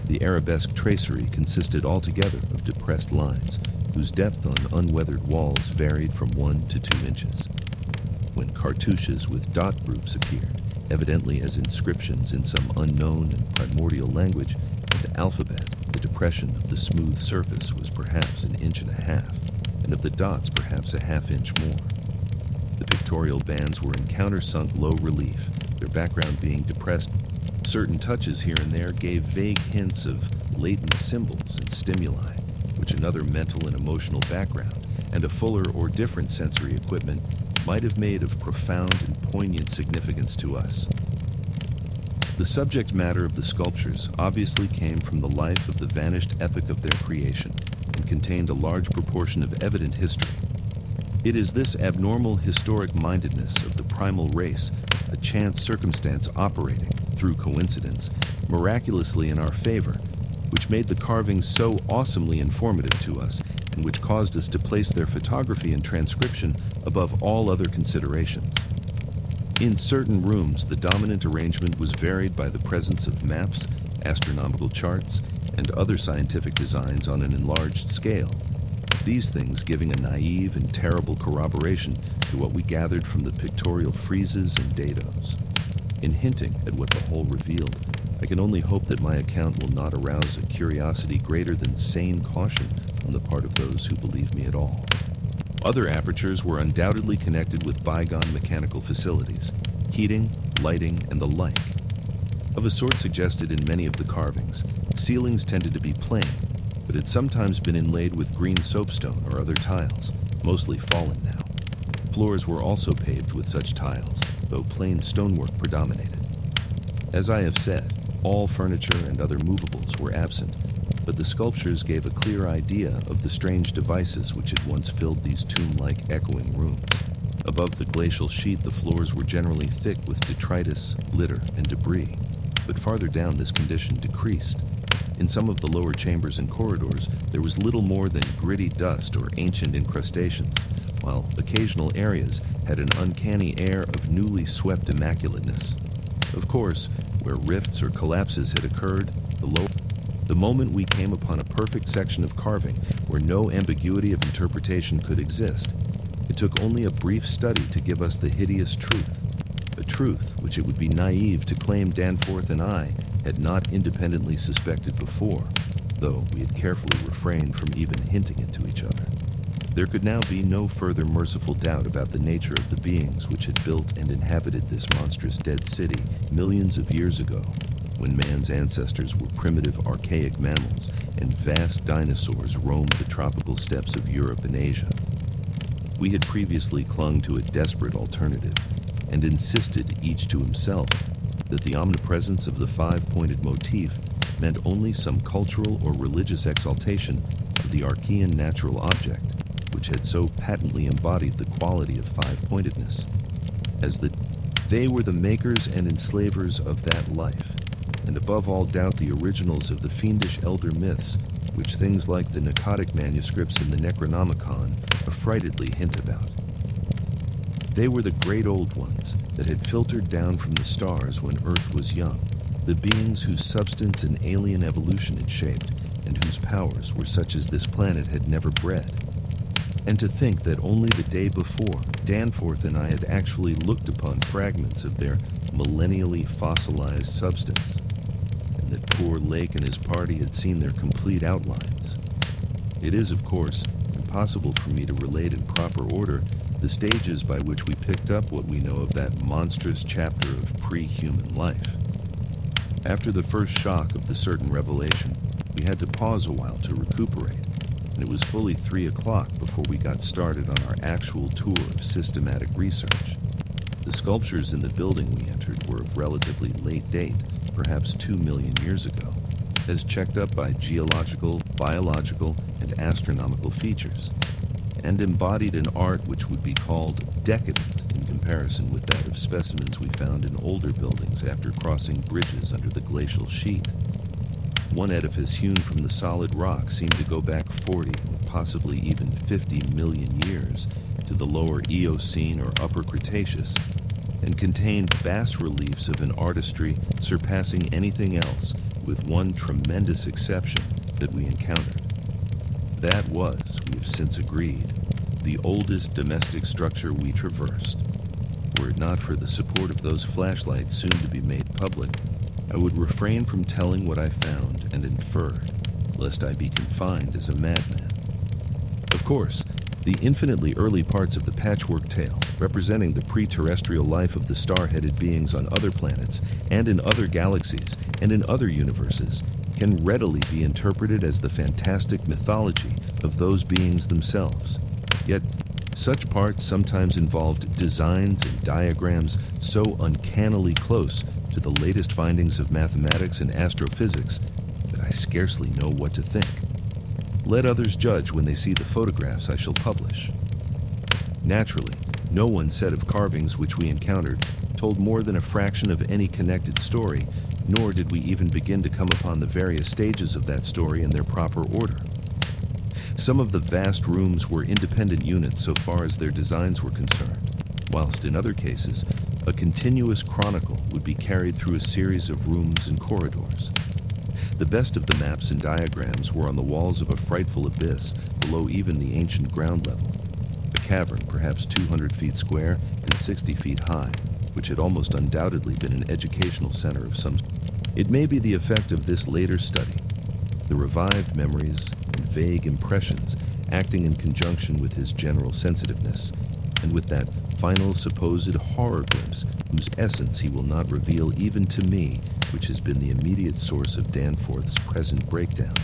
The arabesque tracery consisted altogether of depressed lines, whose depth on unweathered walls varied from 1 to 2 inches. When cartouches with dot groups appeared, evidently as inscriptions in some unknown and primordial language, the alphabet, the depression of the smooth surface was perhaps 1.5 inches, and of the dots perhaps 1/2 inch more. The pictorial bands were in countersunk low relief, their background being depressed. Certain touches here and there gave vague hints of latent symbols and stimuli, which another mental and emotional background, and a fuller or different sensory equipment might have made of profound and poignant significance to us. The subject matter of the sculptures obviously came from the life of the vanished epoch of their creation and contained a large proportion of evident history. It is this abnormal historic mindedness of the primal race, a chance circumstance operating, through coincidence, miraculously in our favor, which made the carvings so awesomely informative to us, and which caused us to place their photography and transcription above all other considerations. In certain rooms, the dominant arrangement was varied by the presence of maps, astronomical charts, and other scientific designs on an enlarged scale. these things giving a naive and terrible corroboration to what we gathered from the pictorial friezes and dados. In hinting at what the whole revealed, I can only hope that my account will not arouse a curiosity greater than sane caution on the part of those who believe me at all. Other apertures were undoubtedly connected with bygone mechanical facilities, heating, lighting, and the like. Of a sort suggested in many of the carvings, ceilings tended to be plain, but had sometimes been inlaid with green soapstone or other tiles, mostly fallen now. Floors were also paved with such tiles, though plain stonework predominated. As I have said, all furniture and other movables were absent, but the sculptures gave a clear idea of the strange devices which had once filled these tomb-like echoing rooms. Above the glacial sheet, the floors were generally thick with detritus, litter, and debris, but farther down this condition decreased. In some of the lower chambers and corridors, there was little more than gritty dust or ancient incrustations, while occasional areas had an uncanny air of newly swept immaculateness. Of course, where rifts or collapses had occurred, the moment we came upon a perfect section of carving where no ambiguity of interpretation could exist, it took only a brief study to give us the hideous truth, a truth which it would be naive to claim Danforth and I had not independently suspected before, though we had carefully refrained from even hinting it to each other. There could now be no further merciful doubt about the nature of the beings which had built and inhabited this monstrous dead city millions of years ago, when man's ancestors were primitive archaic mammals and vast dinosaurs roamed the tropical steppes of Europe and Asia. We had previously clung to a desperate alternative and insisted, each to himself, that the omnipresence of the five-pointed motif meant only some cultural or religious exaltation of the Archean natural object, which had so patently embodied the quality of five-pointedness, as that they were the makers and enslavers of that life, and above all doubt the originals of the fiendish elder myths which things like the Narcotic manuscripts in the Necronomicon affrightedly hint about. They were the great old ones that had filtered down from the stars when Earth was young, the beings whose substance an alien evolution had shaped, and whose powers were such as this planet had never bred. And to think that only the day before, Danforth and I had actually looked upon fragments of their millennially fossilized substance, and that poor Lake and his party had seen their complete outlines. It is, of course, impossible for me to relate in proper order the stages by which we picked up what we know of that monstrous chapter of pre-human life. After the first shock of the certain revelation, we had to pause a while to recuperate, and it was fully 3 o'clock before we got started on our actual tour of systematic research. The sculptures in the building we entered were of relatively late date, perhaps 2 million years ago, as checked up by geological, biological, and astronomical features, and embodied an art which would be called decadent in comparison with that of specimens we found in older buildings after crossing bridges under the glacial sheet. One edifice hewn from the solid rock seemed to go back 40 or possibly even 50 million years to the lower Eocene or Upper Cretaceous, and contained bas-reliefs of an artistry surpassing anything else, with one tremendous exception that we encountered. That was, we have since agreed, the oldest domestic structure we traversed. Were it not for the support of those flashlights soon to be made public, I would refrain from telling what I found and inferred, lest I be confined as a madman. Of course, the infinitely early parts of the patchwork tale, representing the pre-terrestrial life of the star-headed beings on other planets and in other galaxies and in other universes, can readily be interpreted as the fantastic mythology of those beings themselves. Yet, such parts sometimes involved designs and diagrams so uncannily close to the latest findings of mathematics and astrophysics that I scarcely know what to think. Let others judge when they see the photographs I shall publish. Naturally, no one set of carvings which we encountered told more than a fraction of any connected story, nor did we even begin to come upon the various stages of that story in their proper order. Some of the vast rooms were independent units so far as their designs were concerned, whilst in other cases, a continuous chronicle would be carried through a series of rooms and corridors. The best of the maps and diagrams were on the walls of a frightful abyss below even the ancient ground level. A cavern, perhaps 200 feet square and 60 feet high, which had almost undoubtedly been an educational center of some. It may be the effect of this later study, the revived memories and vague impressions acting in conjunction with his general sensitiveness, and with that final supposed horror glimpse whose essence he will not reveal even to me, which has been the immediate source of Danforth's present breakdown.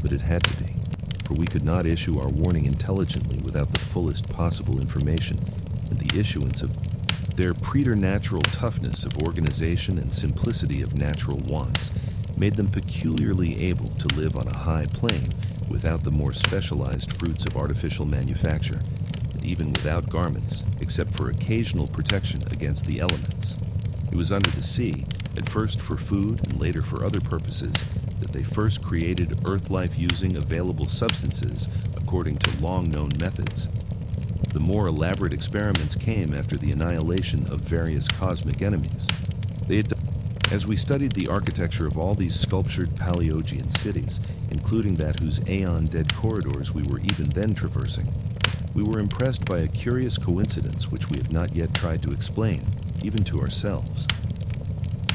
But it had to be, for we could not issue our warning intelligently without the fullest possible information, and the issuance of their preternatural toughness of organization and simplicity of natural wants made them peculiarly able to live on a high plane without the more specialized fruits of artificial manufacture, and even without garments, except for occasional protection against the elements. It was under the sea, at first for food and later for other purposes, that they first created Earth life using available substances according to long-known methods. The more elaborate experiments came after the annihilation of various cosmic enemies. As we studied the architecture of all these sculptured Paleogean cities, including that whose aeon-dead corridors we were even then traversing, we were impressed by a curious coincidence which we have not yet tried to explain, even to ourselves.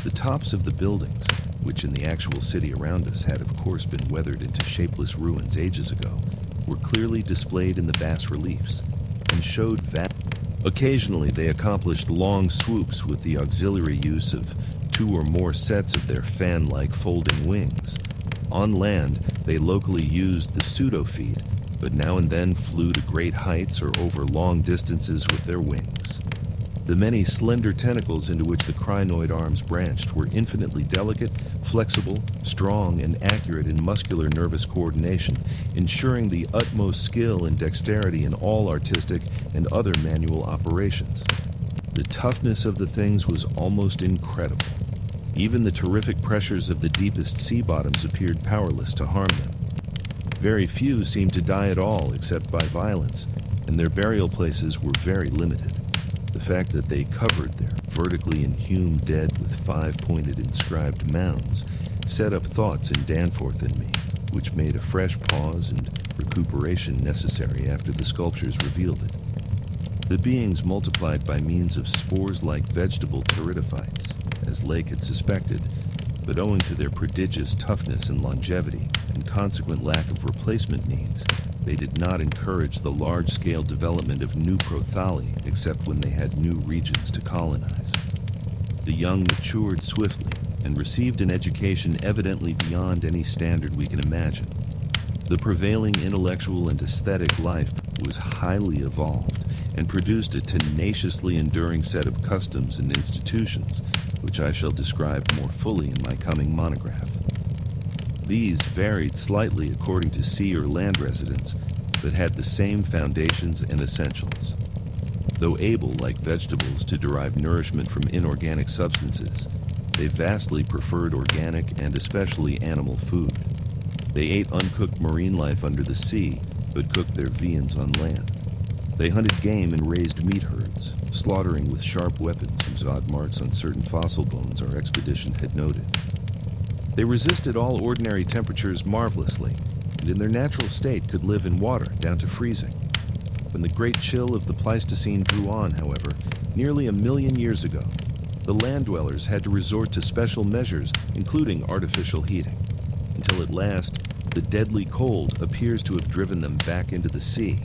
The tops of the buildings, which in the actual city around us had of course been weathered into shapeless ruins ages ago, were clearly displayed in the bas-reliefs, and showed Occasionally they accomplished long swoops with the auxiliary use of 2 or more sets of their fan-like folding wings. On land, they locally used the pseudo-feet, but now and then flew to great heights or over long distances with their wings. The many slender tentacles into which the crinoid arms branched were infinitely delicate, flexible, strong, and accurate in muscular nervous coordination, ensuring the utmost skill and dexterity in all artistic and other manual operations. The toughness of the things was almost incredible. Even the terrific pressures of the deepest sea bottoms appeared powerless to harm them. Very few seemed to die at all except by violence, and their burial places were very limited. The fact that they covered their vertically inhumed dead with 5-pointed inscribed mounds set up thoughts in Danforth and me, which made a fresh pause and recuperation necessary after the sculptures revealed it. The beings multiplied by means of spores-like vegetable pteridophytes, as Lake had suspected, but owing to their prodigious toughness and longevity and consequent lack of replacement needs, they did not encourage the large-scale development of new prothali except when they had new regions to colonize. The young matured swiftly and received an education evidently beyond any standard we can imagine. The prevailing intellectual and aesthetic life was highly evolved and produced a tenaciously enduring set of customs and institutions, which I shall describe more fully in my coming monograph. These varied slightly according to sea or land residents, but had the same foundations and essentials. Though able, like vegetables, to derive nourishment from inorganic substances, they vastly preferred organic and especially animal food. They ate uncooked marine life under the sea, but cooked their viands on land. They hunted game and raised meat herds, slaughtering with sharp weapons whose odd marks on certain fossil bones our expedition had noted. They resisted all ordinary temperatures marvelously, and in their natural state could live in water down to freezing. When the great chill of the Pleistocene drew on, however, nearly 1 million years ago, the land dwellers had to resort to special measures, including artificial heating, until at last the deadly cold appears to have driven them back into the sea.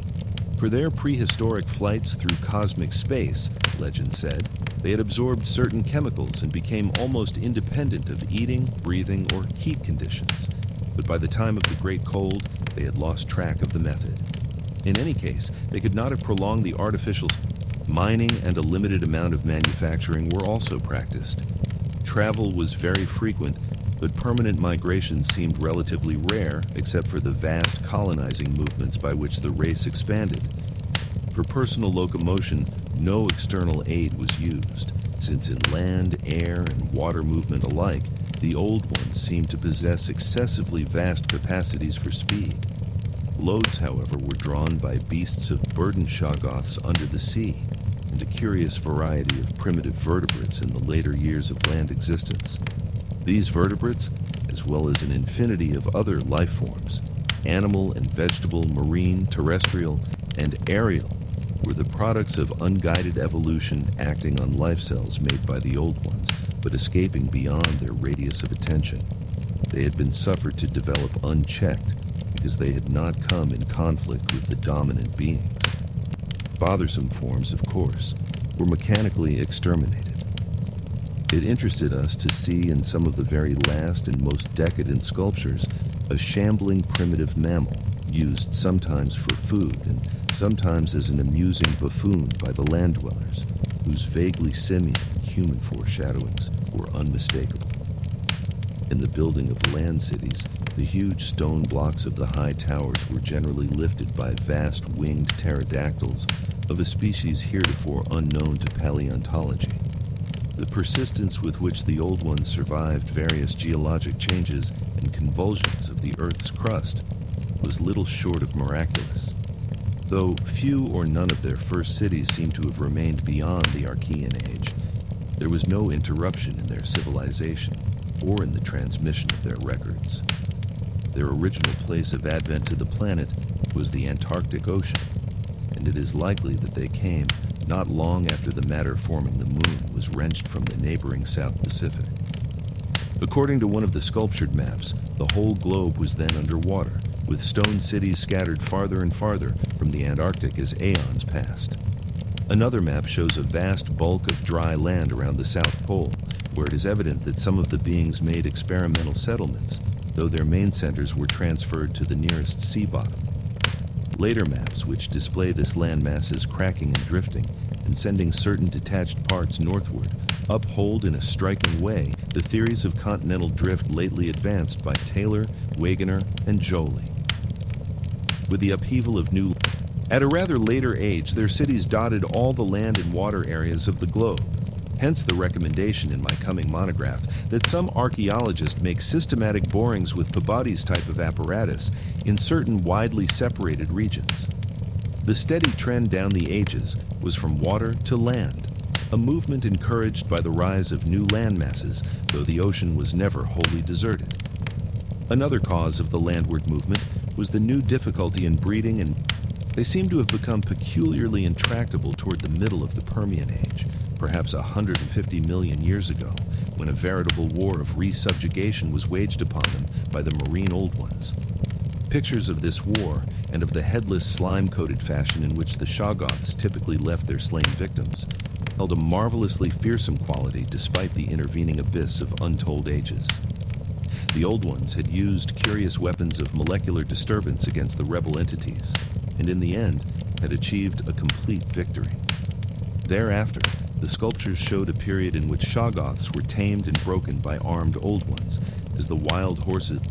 For their prehistoric flights through cosmic space, legend said, they had absorbed certain chemicals and became almost independent of eating, breathing, or heat conditions. But by the time of the Great Cold, they had lost track of the method. In any case, they could not have prolonged the artificial. Mining and a limited amount of manufacturing were also practiced. Travel was very frequent, but permanent migration seemed relatively rare except for the vast colonizing movements by which the race expanded. For personal locomotion, no external aid was used, since in land, air, and water movement alike, the old ones seemed to possess excessively vast capacities for speed. Loads, however, were drawn by beasts of burden shoggoths under the sea, and a curious variety of primitive vertebrates in the later years of land existence. These vertebrates, as as well as an infinity of other life forms, animal and vegetable, marine, terrestrial, and aerial, were the products of unguided evolution acting on life cells made by the old ones, but escaping beyond their radius of attention. They had been suffered to develop unchecked because they had not come in conflict with the dominant beings. Bothersome forms, of course, were mechanically exterminated. It interested us to see in some of the very last and most decadent sculptures a shambling primitive mammal, used sometimes for food and sometimes as an amusing buffoon by the land dwellers, whose vaguely simian and human foreshadowings were unmistakable. In the building of land cities, the huge stone blocks of the high towers were generally lifted by vast winged pterodactyls of a species heretofore unknown to paleontology. The persistence with which the old ones survived various geologic changes and convulsions of the Earth's crust was little short of miraculous. Though few or none of their first cities seem to have remained beyond the Archean age, there was no interruption in their civilization or in the transmission of their records. Their original place of advent to the planet was the Antarctic Ocean, and it is likely that they came not long after the matter forming the moon was wrenched from the neighboring South Pacific. According to one of the sculptured maps, the whole globe was then underwater, with stone cities scattered farther and farther from the Antarctic as aeons passed. Another map shows a vast bulk of dry land around the South Pole, where it is evident that some of the beings made experimental settlements, though their main centers were transferred to the nearest sea bottom. Later maps, which display this landmass as cracking and drifting, and sending certain detached parts northward, uphold in a striking way the theories of continental drift lately advanced by Taylor, Wegener, and Joly. With the upheaval of new at a rather later age, their cities dotted all the land and water areas of the globe. Hence the recommendation in my coming monograph that some archaeologists make systematic borings with Peabody's type of apparatus in certain widely separated regions. The steady trend down the ages was from water to land, a movement encouraged by the rise of new land masses, though the ocean was never wholly deserted. Another cause of the landward movement was the new difficulty in breeding, and they seem to have become peculiarly intractable toward the middle of the Permian Age, perhaps 150 million years ago, when a veritable war of resubjugation was waged upon them by the marine old ones. Pictures of this war and of the headless, slime-coated fashion in which the Shoggoths typically left their slain victims held a marvelously fearsome quality despite the intervening abyss of untold ages. The old ones had used curious weapons of molecular disturbance against the rebel entities, and in the end had achieved a complete victory. Thereafter, the sculptures showed a period in which Shoggoths were tamed and broken by armed old ones, as the wild horses.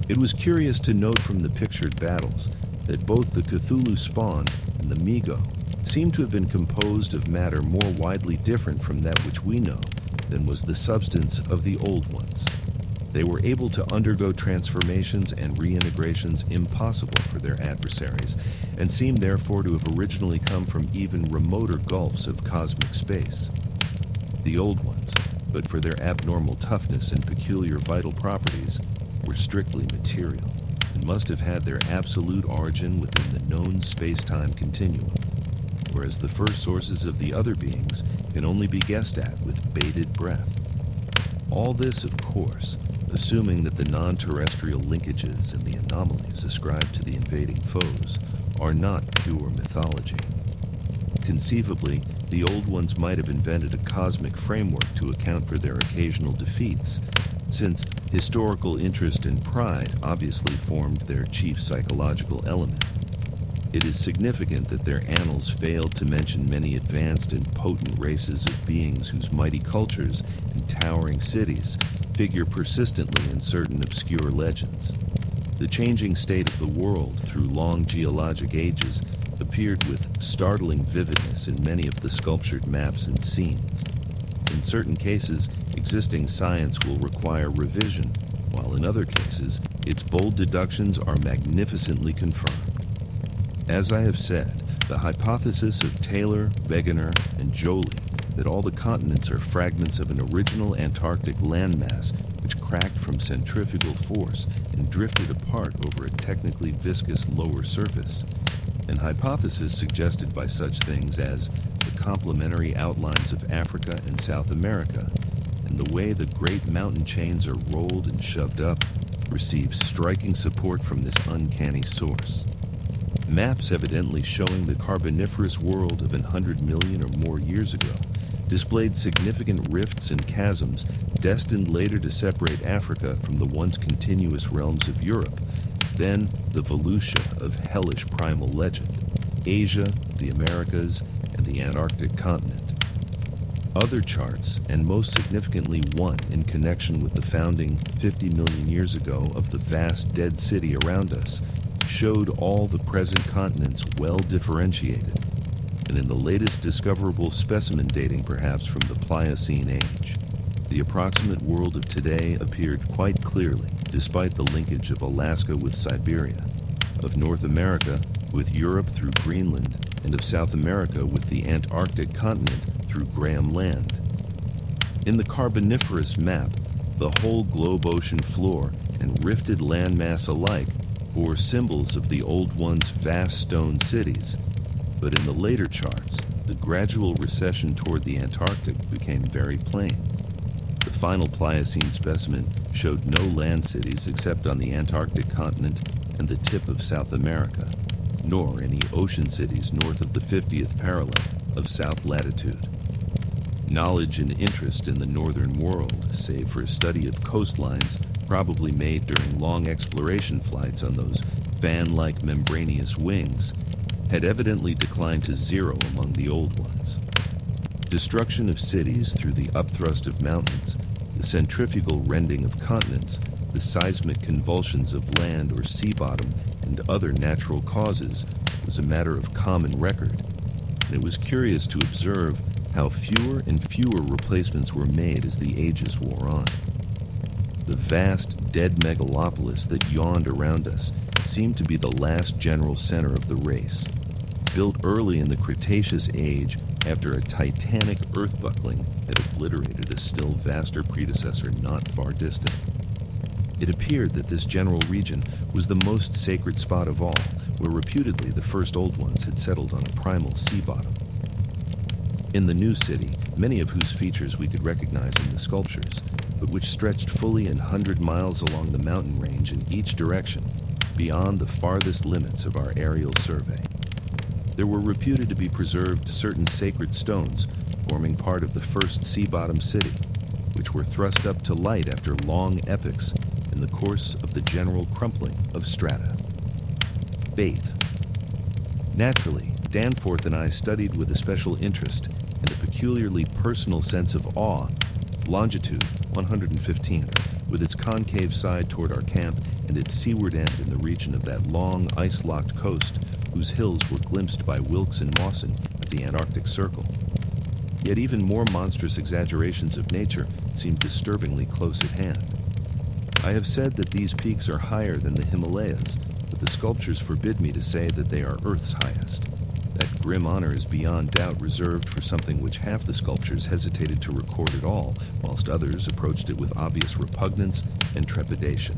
It was curious to note from the pictured battles that both the Cthulhu spawn and the Migo seem to have been composed of matter more widely different from that which we know than was the substance of the old ones. They were able to undergo transformations and reintegrations impossible for their adversaries, and seem therefore to have originally come from even remoter gulfs of cosmic space. The old ones, but for their abnormal toughness and peculiar vital properties, were strictly material, and must have had their absolute origin within the known space-time continuum, whereas the first sources of the other beings can only be guessed at with bated breath. All this, of course, assuming that the non-terrestrial linkages and the anomalies ascribed to the invading foes are not pure mythology. Conceivably, the old ones might have invented a cosmic framework to account for their occasional defeats, since historical interest and pride obviously formed their chief psychological element. It is significant that their annals failed to mention many advanced and potent races of beings whose mighty cultures and towering cities figure persistently in certain obscure legends. The changing state of the world through long geologic ages appeared with startling vividness in many of the sculptured maps and scenes. In certain cases, existing science will require revision, while in other cases, its bold deductions are magnificently confirmed. As I have said, the hypothesis of Taylor, Wegener, and Joly that all the continents are fragments of an original Antarctic landmass which cracked from centrifugal force and drifted apart over a technically viscous lower surface, an hypothesis suggested by such things as the complementary outlines of Africa and South America, and the way the great mountain chains are rolled and shoved up, receives striking support from this uncanny source. Maps evidently showing the Carboniferous world of 100 million or more years ago displayed significant rifts and chasms destined later to separate Africa from the once continuous realms of Europe, then the Volusia of hellish primal legend, Asia, the Americas, and the Antarctic continent. Other charts, and most significantly one in connection with the founding 50 million years ago of the vast dead city around us, showed all the present continents well differentiated, and in the latest discoverable specimen dating perhaps from the Pliocene age, the approximate world of today appeared quite clearly, despite the linkage of Alaska with Siberia, of North America with Europe through Greenland, and of South America with the Antarctic continent through Graham Land. In the Carboniferous map, the whole globe ocean floor and rifted landmass alike bore symbols of the old one's vast stone cities, but in the later charts, the gradual recession toward the Antarctic became very plain. The final Pliocene specimen showed no land cities except on the Antarctic continent and the tip of South America, nor any ocean cities north of the 50th parallel of south latitude. Knowledge and interest in the northern world, save for a study of coastlines probably made during long exploration flights on those fan-like membranous wings, had evidently declined to zero among the old ones. Destruction of cities through the upthrust of mountains, the centrifugal rending of continents, the seismic convulsions of land or sea bottom, and other natural causes was a matter of common record, and it was curious to observe how fewer and fewer replacements were made as the ages wore on. The vast, dead megalopolis that yawned around us seemed to be the last general center of the race, built early in the Cretaceous age after a titanic earth buckling had obliterated a still vaster predecessor not far distant. It appeared that this general region was the most sacred spot of all, where reputedly the first old ones had settled on a primal sea bottom. In the new city, many of whose features we could recognize in the sculptures, but which stretched fully 100 miles along the mountain range in each direction, beyond the farthest limits of our aerial survey. There were reputed to be preserved certain sacred stones forming part of the first sea-bottom city, which were thrust up to light after long epochs in the course of the general crumpling of strata. Faith. Naturally, Danforth and I studied with a special interest and a peculiarly personal sense of awe longitude 115, with its concave side toward our camp and its seaward end in the region of that long ice-locked coast whose hills were glimpsed by Wilkes and Mawson at the Antarctic Circle. Yet even more monstrous exaggerations of nature seemed disturbingly close at hand. I have said that these peaks are higher than the Himalayas, but the sculptures forbid me to say that they are Earth's highest. That grim honor is beyond doubt reserved for something which half the sculptures hesitated to record at all, whilst others approached it with obvious repugnance and trepidation.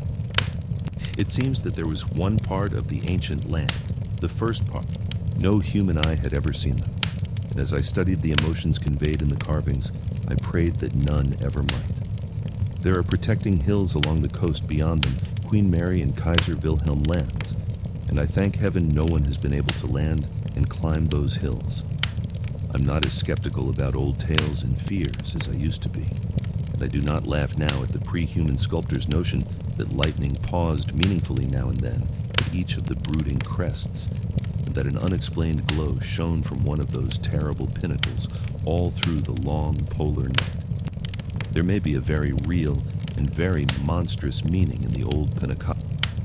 It seems that there was one part of the ancient land, the first part. No human eye had ever seen them, and as I studied the emotions conveyed in the carvings, I prayed that none ever might. There are protecting hills along the coast beyond them, Queen Mary and Kaiser Wilhelm lands, and I thank heaven no one has been able to land and climb those hills. I'm not as skeptical about old tales and fears as I used to be, and I do not laugh now at the pre-human sculptor's notion that lightning paused meaningfully now and then at each of the brooding crests, and that an unexplained glow shone from one of those terrible pinnacles all through the long polar night. There may be a very real and very monstrous meaning in the old pinnacle.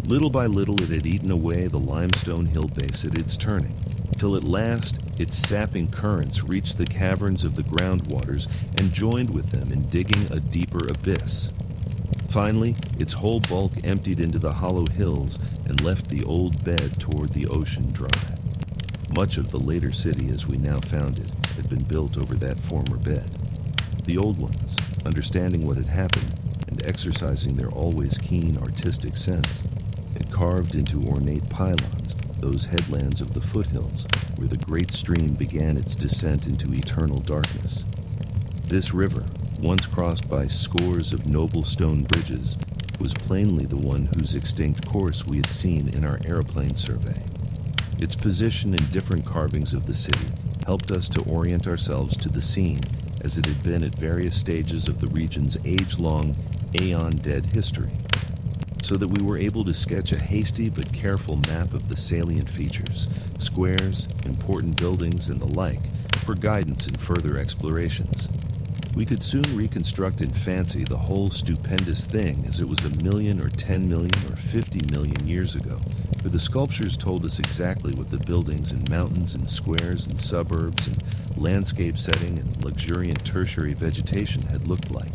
Little by little it had eaten away the limestone hill base at its turning, till at last its sapping currents reached the caverns of the groundwaters and joined with them in digging a deeper abyss. Finally, its whole bulk emptied into the hollow hills and left the old bed toward the ocean dry. Much of the later city as we now found it had been built over that former bed. The old ones, understanding what had happened and exercising their always keen artistic sense, had carved into ornate pylons those headlands of the foothills where the great stream began its descent into eternal darkness. This river, once crossed by scores of noble stone bridges, was plainly the one whose extinct course we had seen in our aeroplane survey. Its position in different carvings of the city helped us to orient ourselves to the scene as it had been at various stages of the region's age-long, aeon-dead history, so that we were able to sketch a hasty but careful map of the salient features, squares, important buildings, and the like, for guidance in further explorations. We could soon reconstruct in fancy the whole stupendous thing as it was 1,000,000 or 10,000,000 or 50,000,000 years ago, for the sculptures told us exactly what the buildings and mountains and squares and suburbs and landscape setting and luxuriant tertiary vegetation had looked like.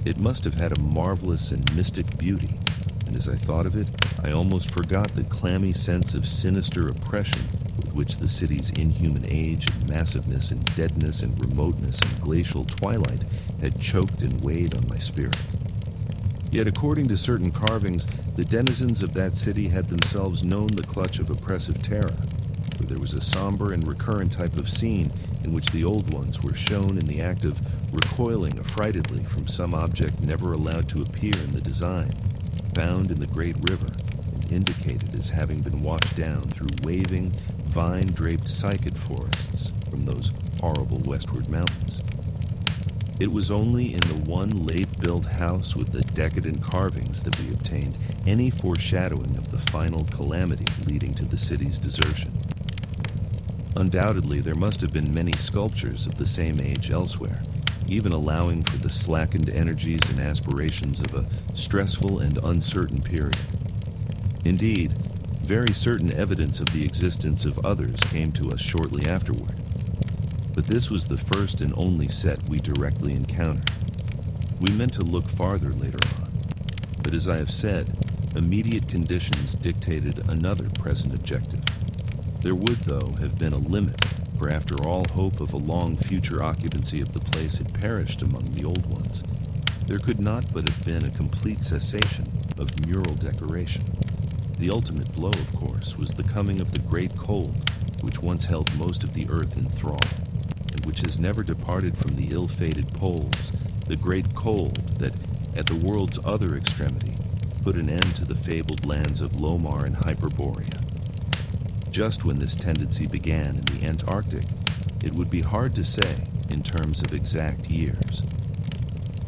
It must have had a marvelous and mystic beauty, and as I thought of it, I almost forgot the clammy sense of sinister oppression with which the city's inhuman age and massiveness and deadness and remoteness and glacial twilight had choked and weighed on my spirit. Yet according to certain carvings, the denizens of that city had themselves known the clutch of oppressive terror, for there was a somber and recurrent type of scene in which the old ones were shown in the act of recoiling affrightedly from some object never allowed to appear in the design, found in the great river, and indicated as having been washed down through waving, vine-draped cycad forests from those horrible westward mountains. It was only in the one late-built house with the decadent carvings that we obtained any foreshadowing of the final calamity leading to the city's desertion. Undoubtedly, there must have been many sculptures of the same age elsewhere, even allowing for the slackened energies and aspirations of a stressful and uncertain period. Indeed, very certain evidence of the existence of others came to us shortly afterward. But this was the first and only set we directly encountered. We meant to look farther later on, but as I have said, immediate conditions dictated another present objective. There would, though, have been a limit, for after all hope of a long future occupancy of the place had perished among the old ones, there could not but have been a complete cessation of mural decoration. The ultimate blow, of course, was the coming of the great cold, which once held most of the earth in thrall, and which has never departed from the ill-fated poles, the great cold that, at the world's other extremity, put an end to the fabled lands of Lomar and Hyperborea. Just when this tendency began in the Antarctic, it would be hard to say in terms of exact years.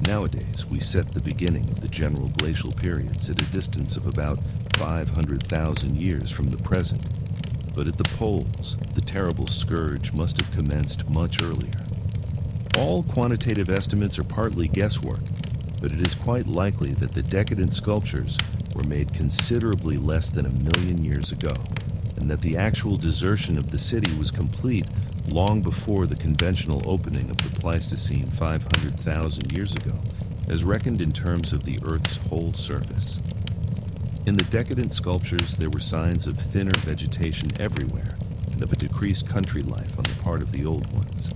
Nowadays, we set the beginning of the general glacial periods at a distance of about 500,000 years from the present, but at the poles, the terrible scourge must have commenced much earlier. All quantitative estimates are partly guesswork, but it is quite likely that the decadent sculptures were made considerably less than 1,000,000 years ago, and that the actual desertion of the city was complete long before the conventional opening of the Pleistocene 500,000 years ago, as reckoned in terms of the Earth's whole surface. In the decadent sculptures, there were signs of thinner vegetation everywhere, and of a decreased country life on the part of the old ones.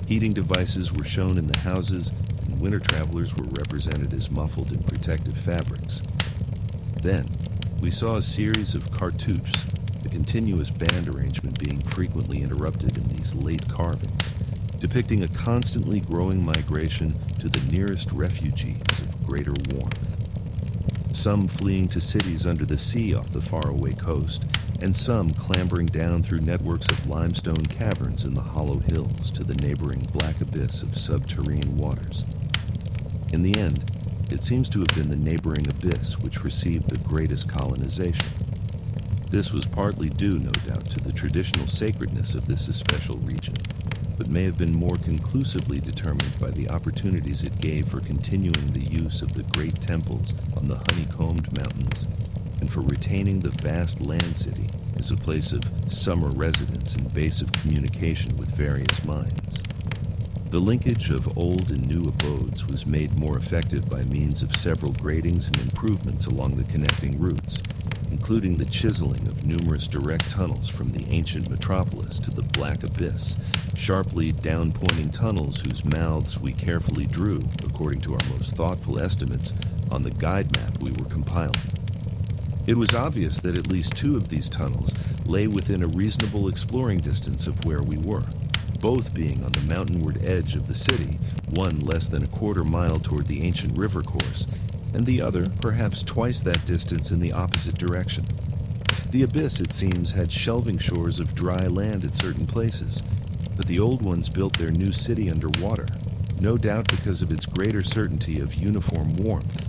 Heating devices were shown in the houses, and winter travelers were represented as muffled in protective fabrics. Then, we saw a series of cartouches, the continuous band arrangement being frequently interrupted in these late carvings, depicting a constantly growing migration to the nearest refugees of greater warmth. Some fleeing to cities under the sea off the faraway coast, and some clambering down through networks of limestone caverns in the hollow hills to the neighboring black abyss of subterranean waters. In the end, it seems to have been the neighboring abyss which received the greatest colonization. This was partly due, no doubt, to the traditional sacredness of this especial region, but may have been more conclusively determined by the opportunities it gave for continuing the use of the great temples on the honeycombed mountains, and for retaining the vast land city as a place of summer residence and base of communication with various minds. The linkage of old and new abodes was made more effective by means of several gratings and improvements along the connecting routes, including the chiseling of numerous direct tunnels from the ancient metropolis to the black abyss, sharply down-pointing tunnels whose mouths we carefully drew, according to our most thoughtful estimates, on the guide map we were compiling. It was obvious that at least 2 of these tunnels lay within a reasonable exploring distance of where we were, both being on the mountainward edge of the city, one less than a quarter mile toward the ancient river course, and the other perhaps twice that distance in the opposite direction. The abyss, it seems, had shelving shores of dry land at certain places, but the old ones built their new city underwater, no doubt because of its greater certainty of uniform warmth.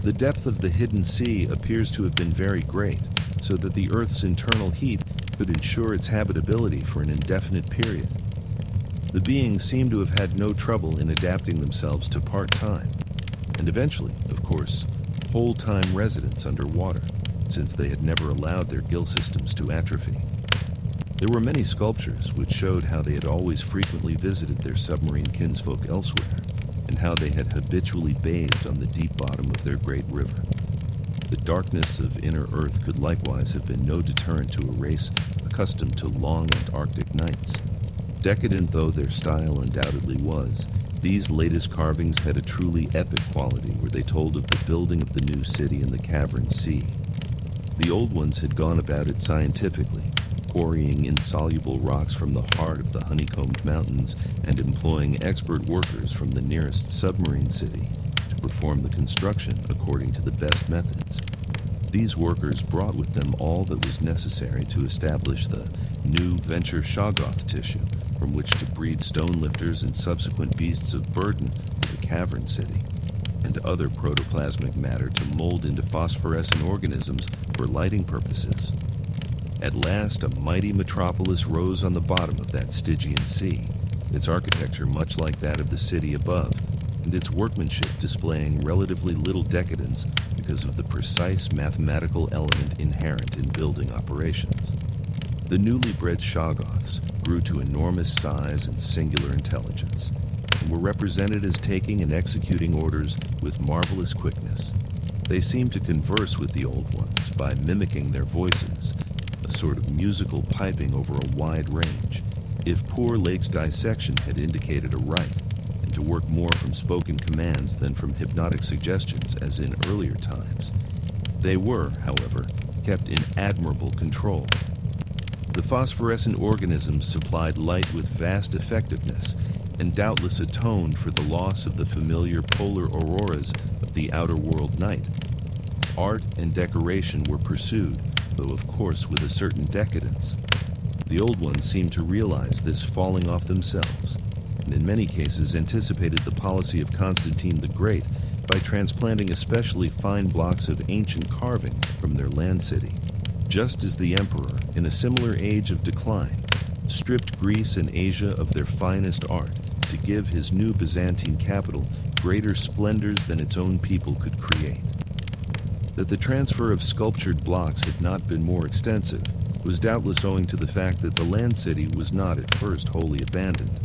The depth of the hidden sea appears to have been very great, so that the Earth's internal heat could ensure its habitability for an indefinite period. The beings seem to have had no trouble in adapting themselves to part-time, and eventually, of course, whole-time residence underwater, since they had never allowed their gill systems to atrophy. There were many sculptures which showed how they had always frequently visited their submarine kinsfolk elsewhere, and how they had habitually bathed on the deep bottom of their great river. The darkness of inner Earth could likewise have been no deterrent to a race accustomed to long Antarctic nights. Decadent though their style undoubtedly was, these latest carvings had a truly epic quality where they told of the building of the new city in the cavern sea. The old ones had gone about it scientifically, quarrying insoluble rocks from the heart of the honeycombed mountains and employing expert workers from the nearest submarine city to perform the construction according to the best methods. These workers brought with them all that was necessary to establish the new venture Shoggoth tissue from which to breed stone lifters and subsequent beasts of burden for the cavern city, and other protoplasmic matter to mold into phosphorescent organisms for lighting purposes. At last, a mighty metropolis rose on the bottom of that Stygian sea, its architecture much like that of the city above, and its workmanship displaying relatively little decadence because of the precise mathematical element inherent in building operations. The newly bred Shoggoths grew to enormous size and singular intelligence, and were represented as taking and executing orders with marvelous quickness. They seemed to converse with the old ones by mimicking their voices, a sort of musical piping over a wide range, if poor Lake's dissection had indicated a right, and to work more from spoken commands than from hypnotic suggestions as in earlier times. They were, however, kept in admirable control. The phosphorescent organisms supplied light with vast effectiveness, and doubtless atoned for the loss of the familiar polar auroras of the outer world night. Art and decoration were pursued, though of course with a certain decadence. The old ones seemed to realize this falling off themselves, and in many cases anticipated the policy of Constantine the Great by transplanting especially fine blocks of ancient carving from their land city, just as the emperor, in a similar age of decline, stripped Greece and Asia of their finest art to give his new Byzantine capital greater splendors than its own people could create. That the transfer of sculptured blocks had not been more extensive was doubtless owing to the fact that the land city was not at first wholly abandoned.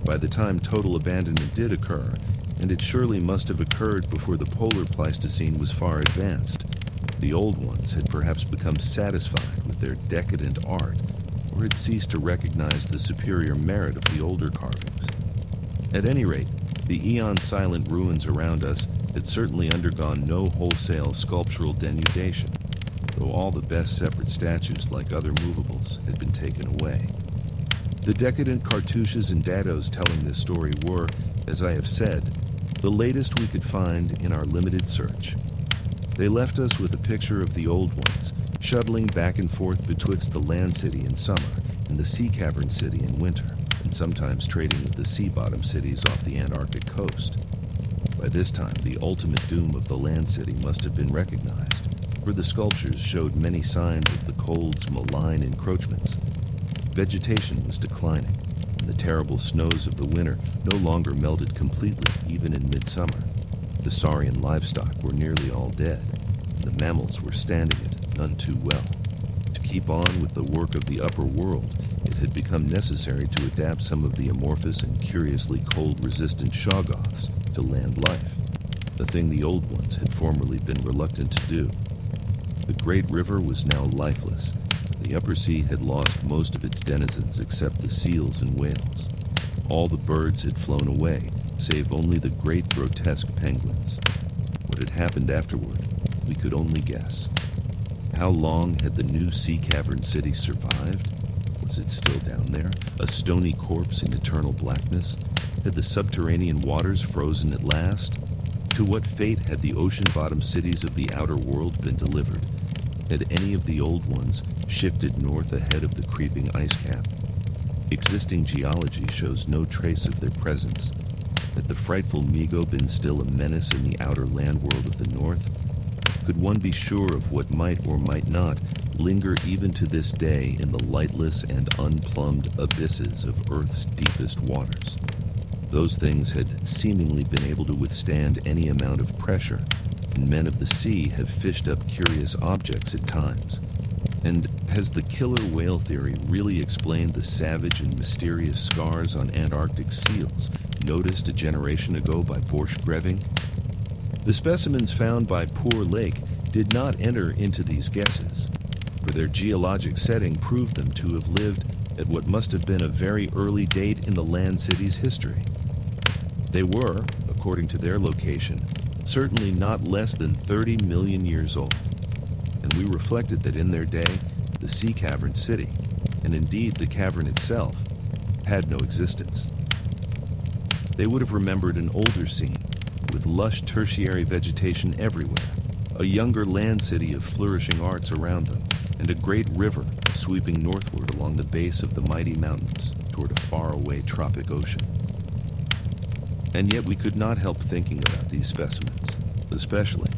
By the time total abandonment did occur, and it surely must have occurred before the polar Pleistocene was far advanced, the old ones had perhaps become satisfied with their decadent art, or had ceased to recognize the superior merit of the older carvings. At any rate, the eon-silent ruins around us had certainly undergone no wholesale sculptural denudation, though all the best separate statues, like other movables, had been taken away. The decadent cartouches and dados telling this story were, as I have said, the latest we could find in our limited search. They left us with a picture of the old ones, shuttling back and forth betwixt the land city in summer and the sea cavern city in winter, and sometimes trading with the sea-bottom cities off the Antarctic coast. By this time, the ultimate doom of the land city must have been recognized, for the sculptures showed many signs of the cold's malign encroachments. Vegetation was declining, and the terrible snows of the winter no longer melted completely, even in midsummer. The saurian livestock were nearly all dead, and the mammals were standing it none too well. To keep on with the work of the upper world, it had become necessary to adapt some of the amorphous and curiously cold-resistant Shoggoths to land life, a thing the old ones had formerly been reluctant to do. The great river was now lifeless. The upper sea had lost most of its denizens except the seals and whales. All the birds had flown away, save only the great grotesque penguins. What had happened afterward, we could only guess. How long had the new sea cavern city survived? Was it still down there, a stony corpse in eternal blackness? Had the subterranean waters frozen at last? To what fate had the ocean-bottom cities of the outer world been delivered? Had any of the old ones shifted north ahead of the creeping ice cap? Existing geology shows no trace of their presence. Had the frightful Migo been still a menace in the outer land world of the north? Could one be sure of what might or might not linger even to this day in the lightless and unplumbed abysses of Earth's deepest waters? Those things had seemingly been able to withstand any amount of pressure, and men of the sea have fished up curious objects at times. And has the killer whale theory really explained the savage and mysterious scars on Antarctic seals noticed a generation ago by Borchgrevink? The specimens found by Poor Lake did not enter into these guesses, for their geologic setting proved them to have lived at what must have been a very early date in the land city's history. They were, according to their location, certainly not less than 30 million years old, and we reflected that in their day, the sea cavern city, and indeed the cavern itself, had no existence. They would have remembered an older scene, with lush tertiary vegetation everywhere, a younger land city of flourishing arts around them, and a great river sweeping northward along the base of the mighty mountains toward a faraway tropic ocean. And yet we could not help thinking about these specimens, especially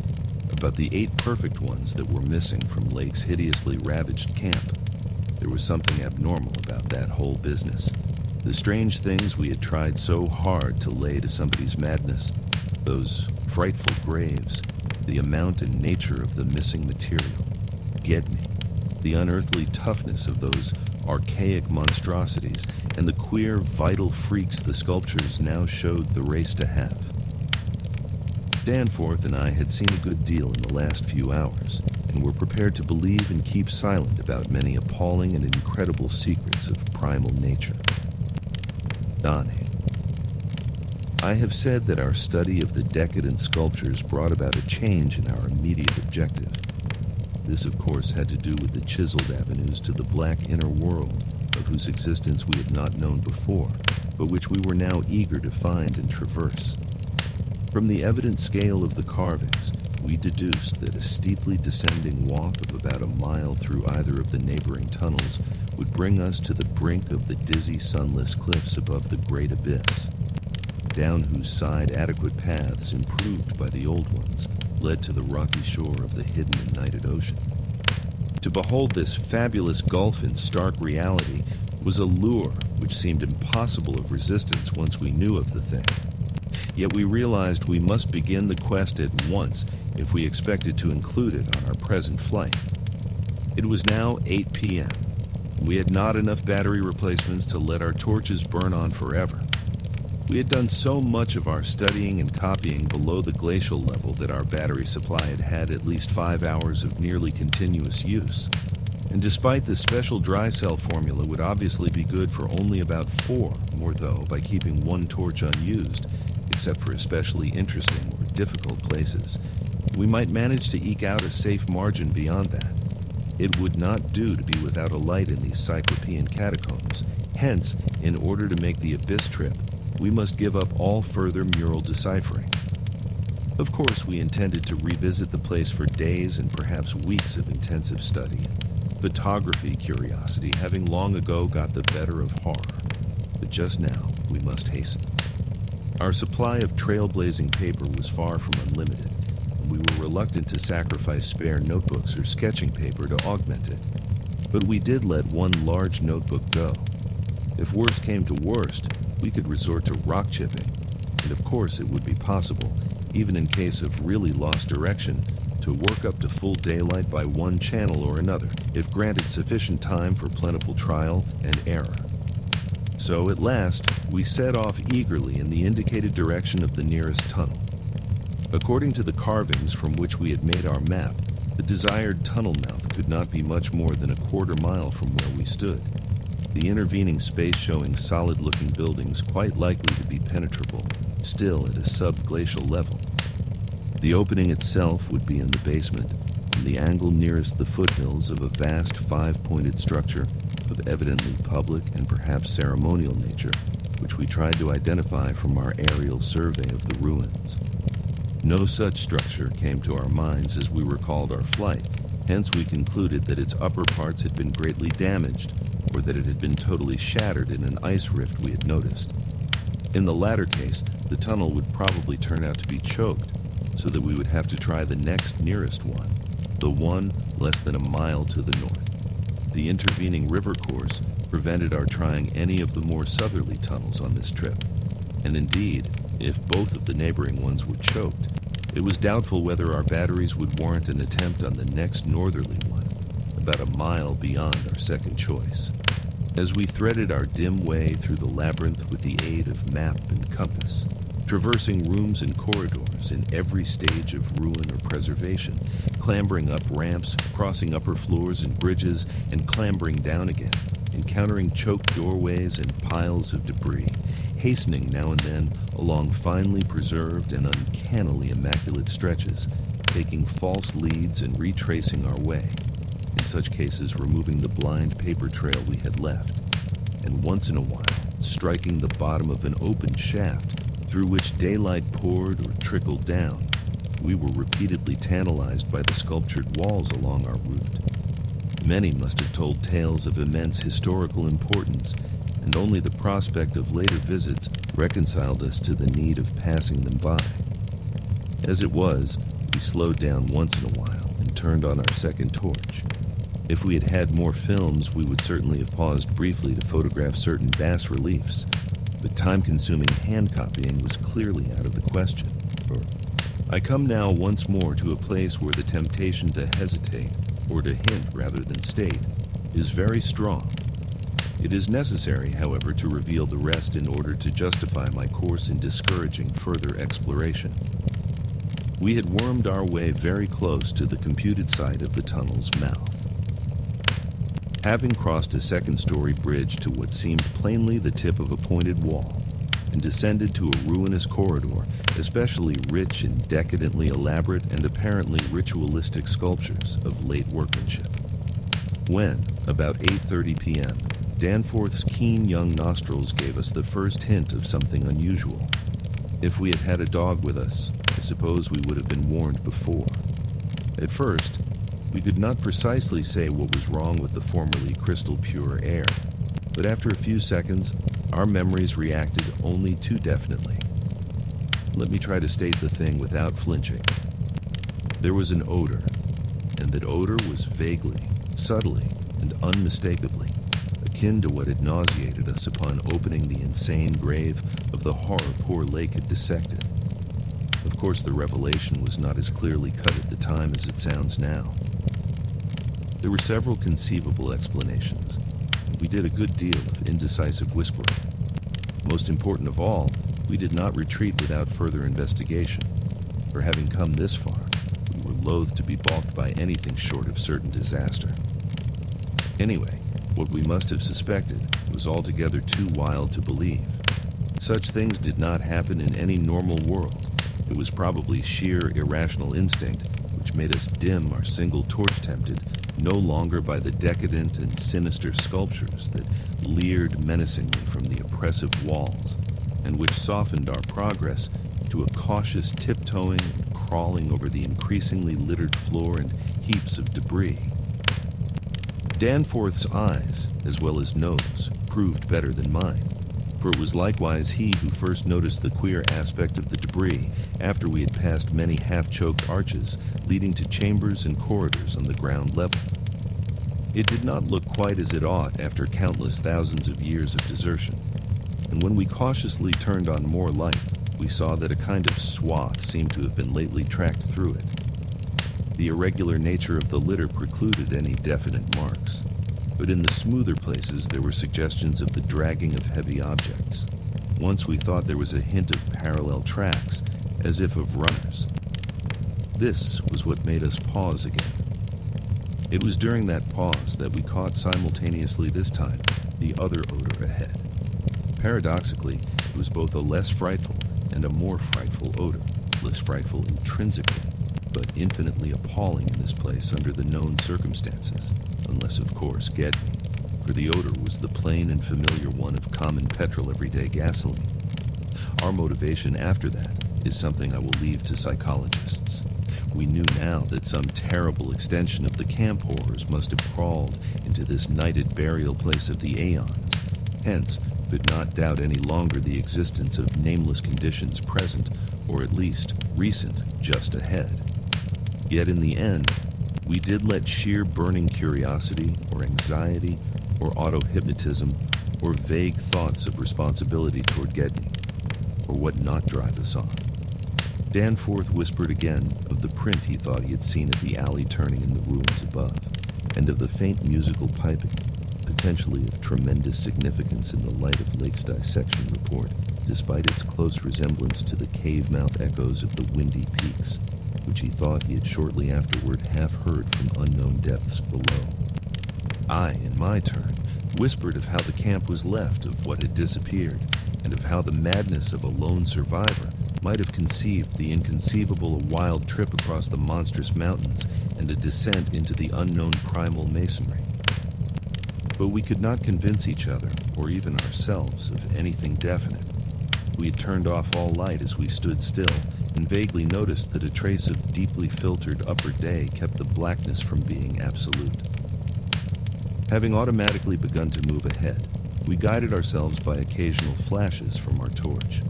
about the 8 perfect ones that were missing from Lake's hideously ravaged camp. There was something abnormal about that whole business. The strange things we had tried so hard to lay to somebody's madness, those frightful graves, the amount and nature of the missing material, Gedney, the unearthly toughness of those archaic monstrosities, and the queer, vital freaks the sculptures now showed the race to have. Danforth and I had seen a good deal in the last few hours, and were prepared to believe and keep silent about many appalling and incredible secrets of primal nature. Donnie. I have said that our study of the decadent sculptures brought about a change in our immediate objective. This, of course, had to do with the chiseled avenues to the black inner world, of whose existence we had not known before, but which we were now eager to find and traverse. From the evident scale of the carvings, we deduced that a steeply descending walk of about a mile through either of the neighboring tunnels would bring us to the brink of the dizzy, sunless cliffs above the great abyss, down whose side adequate paths, improved by the old ones, led to the rocky shore of the hidden and nighted ocean. To behold this fabulous gulf in stark reality was a lure which seemed impossible of resistance once we knew of the thing. Yet we realized we must begin the quest at once if we expected to include it on our present flight. It was now 8 p.m. We had not enough battery replacements to let our torches burn on forever. We had done so much of our studying and copying below the glacial level that our battery supply had had at least 5 hours of nearly continuous use. And despite the special dry cell formula would obviously be good for only about 4 more, though, by keeping one torch unused, except for especially interesting or difficult places, we might manage to eke out a safe margin beyond that. It would not do to be without a light in these Cyclopean catacombs. Hence, in order to make the abyss trip, we must give up all further mural deciphering. Of course, we intended to revisit the place for days and perhaps weeks of intensive study, photography curiosity having long ago got the better of horror. But just now, we must hasten. Our supply of trailblazing paper was far from unlimited, and we were reluctant to sacrifice spare notebooks or sketching paper to augment it. But we did let one large notebook go. If worst came to worst, we could resort to rock chipping, and of course it would be possible, even in case of really lost direction, to work up to full daylight by one channel or another, if granted sufficient time for plentiful trial and error. So at last, we set off eagerly in the indicated direction of the nearest tunnel. According to the carvings from which we had made our map, The desired tunnel mouth could not be much more than a quarter mile from where we stood, the intervening space showing solid-looking buildings quite likely to be penetrable, still at a subglacial level. The opening itself would be in the basement, and the angle nearest the foothills of a vast five-pointed structure of evidently public and perhaps ceremonial nature, which we tried to identify from our aerial survey of the ruins. No such structure came to our minds as we recalled our flight, hence we concluded that its upper parts had been greatly damaged, or that it had been totally shattered in an ice rift we had noticed. In the latter case, the tunnel would probably turn out to be choked, so that we would have to try the next nearest one, the one less than a mile to the north. The intervening river course prevented our trying any of the more southerly tunnels on this trip, and indeed, if both of the neighboring ones were choked, it was doubtful whether our batteries would warrant an attempt on the next northerly one, about a mile beyond our second choice. As we threaded our dim way through the labyrinth with the aid of map and compass, traversing rooms and corridors in every stage of ruin or preservation, clambering up ramps, crossing upper floors and bridges, and clambering down again, encountering choked doorways and piles of debris, hastening now and then along finely preserved and uncannily immaculate stretches, taking false leads and retracing our way, in such cases removing the blind paper trail we had left, and once in a while striking the bottom of an open shaft through which daylight poured or trickled down, we were repeatedly tantalized by the sculptured walls along our route. Many must have told tales of immense historical importance, and only the prospect of later visits reconciled us to the need of passing them by. As it was, we slowed down once in a while and turned on our second torch. If we had had more films, we would certainly have paused briefly to photograph certain bas-reliefs, but time-consuming hand copying was clearly out of the question. I come now once more to a place where the temptation to hesitate, or to hint rather than state, is very strong. It is necessary, however, to reveal the rest in order to justify my course in discouraging further exploration. We had wormed our way very close to the computed site of the tunnel's mouth. Having crossed a second-story bridge to what seemed plainly the tip of a pointed wall, and descended to a ruinous corridor, especially rich in decadently elaborate and apparently ritualistic sculptures of late workmanship. When, about 8:30 p.m., Danforth's keen young nostrils gave us the first hint of something unusual. If we had had a dog with us, I suppose we would have been warned before. At first, we could not precisely say what was wrong with the formerly crystal pure air, but after a few seconds, our memories reacted only too definitely. Let me try to state the thing without flinching. There was an odor, and that odor was vaguely, subtly, and unmistakably akin to what had nauseated us upon opening the insane grave of the horror poor Lake had dissected. Of course, the revelation was not as clearly cut at the time as it sounds now. There were several conceivable explanations, and we did a good deal of indecisive whispering. Most important of all, we did not retreat without further investigation, for having come this far, we were loath to be balked by anything short of certain disaster. Anyway, what we must have suspected was altogether too wild to believe. Such things did not happen in any normal world. It was probably sheer irrational instinct which made us dim our single torch tempted no longer by the decadent and sinister sculptures that leered menacingly from the oppressive walls, and which softened our progress to a cautious tiptoeing and crawling over the increasingly littered floor and heaps of debris. Danforth's eyes, as well as nose, proved better than mine, for it was likewise he who first noticed the queer aspect of the debris after we had passed many half-choked arches leading to chambers and corridors on the ground level. It did not look quite as it ought after countless thousands of years of desertion, and when we cautiously turned on more light, we saw that a kind of swath seemed to have been lately tracked through it. The irregular nature of the litter precluded any definite marks, but in the smoother places there were suggestions of the dragging of heavy objects. Once we thought there was a hint of parallel tracks, as if of runners. This was what made us pause again. It was during that pause that we caught simultaneously this time the other odor ahead. Paradoxically, it was both a less frightful and a more frightful odor, less frightful intrinsically, but infinitely appalling in this place under the known circumstances, unless of course Gedney, for the odor was the plain and familiar one of common petrol everyday gasoline. Our motivation after that is something I will leave to psychologists. We knew now that some terrible extension of the camp horrors must have crawled into this nighted burial place of the aeons, hence could not doubt any longer the existence of nameless conditions present, or at least recent, just ahead. Yet in the end, we did let sheer burning curiosity or anxiety or auto-hypnotism or vague thoughts of responsibility toward Gedney, or what not drive us on. Danforth whispered again of the print he thought he had seen at the alley turning in the ruins above, and of the faint musical piping, potentially of tremendous significance in the light of Lake's dissection report, despite its close resemblance to the cave-mouth echoes of the windy peaks, which he thought he had shortly afterward half heard from unknown depths below. I, in my turn, whispered of how the camp was left, of what had disappeared, and of how the madness of a lone survivor might have conceived the inconceivable a wild trip across the monstrous mountains and a descent into the unknown primal masonry. But we could not convince each other, or even ourselves, of anything definite. We had turned off all light as we stood still, and vaguely noticed that a trace of deeply filtered upper day kept the blackness from being absolute. Having automatically begun to move ahead, we guided ourselves by occasional flashes from our torch.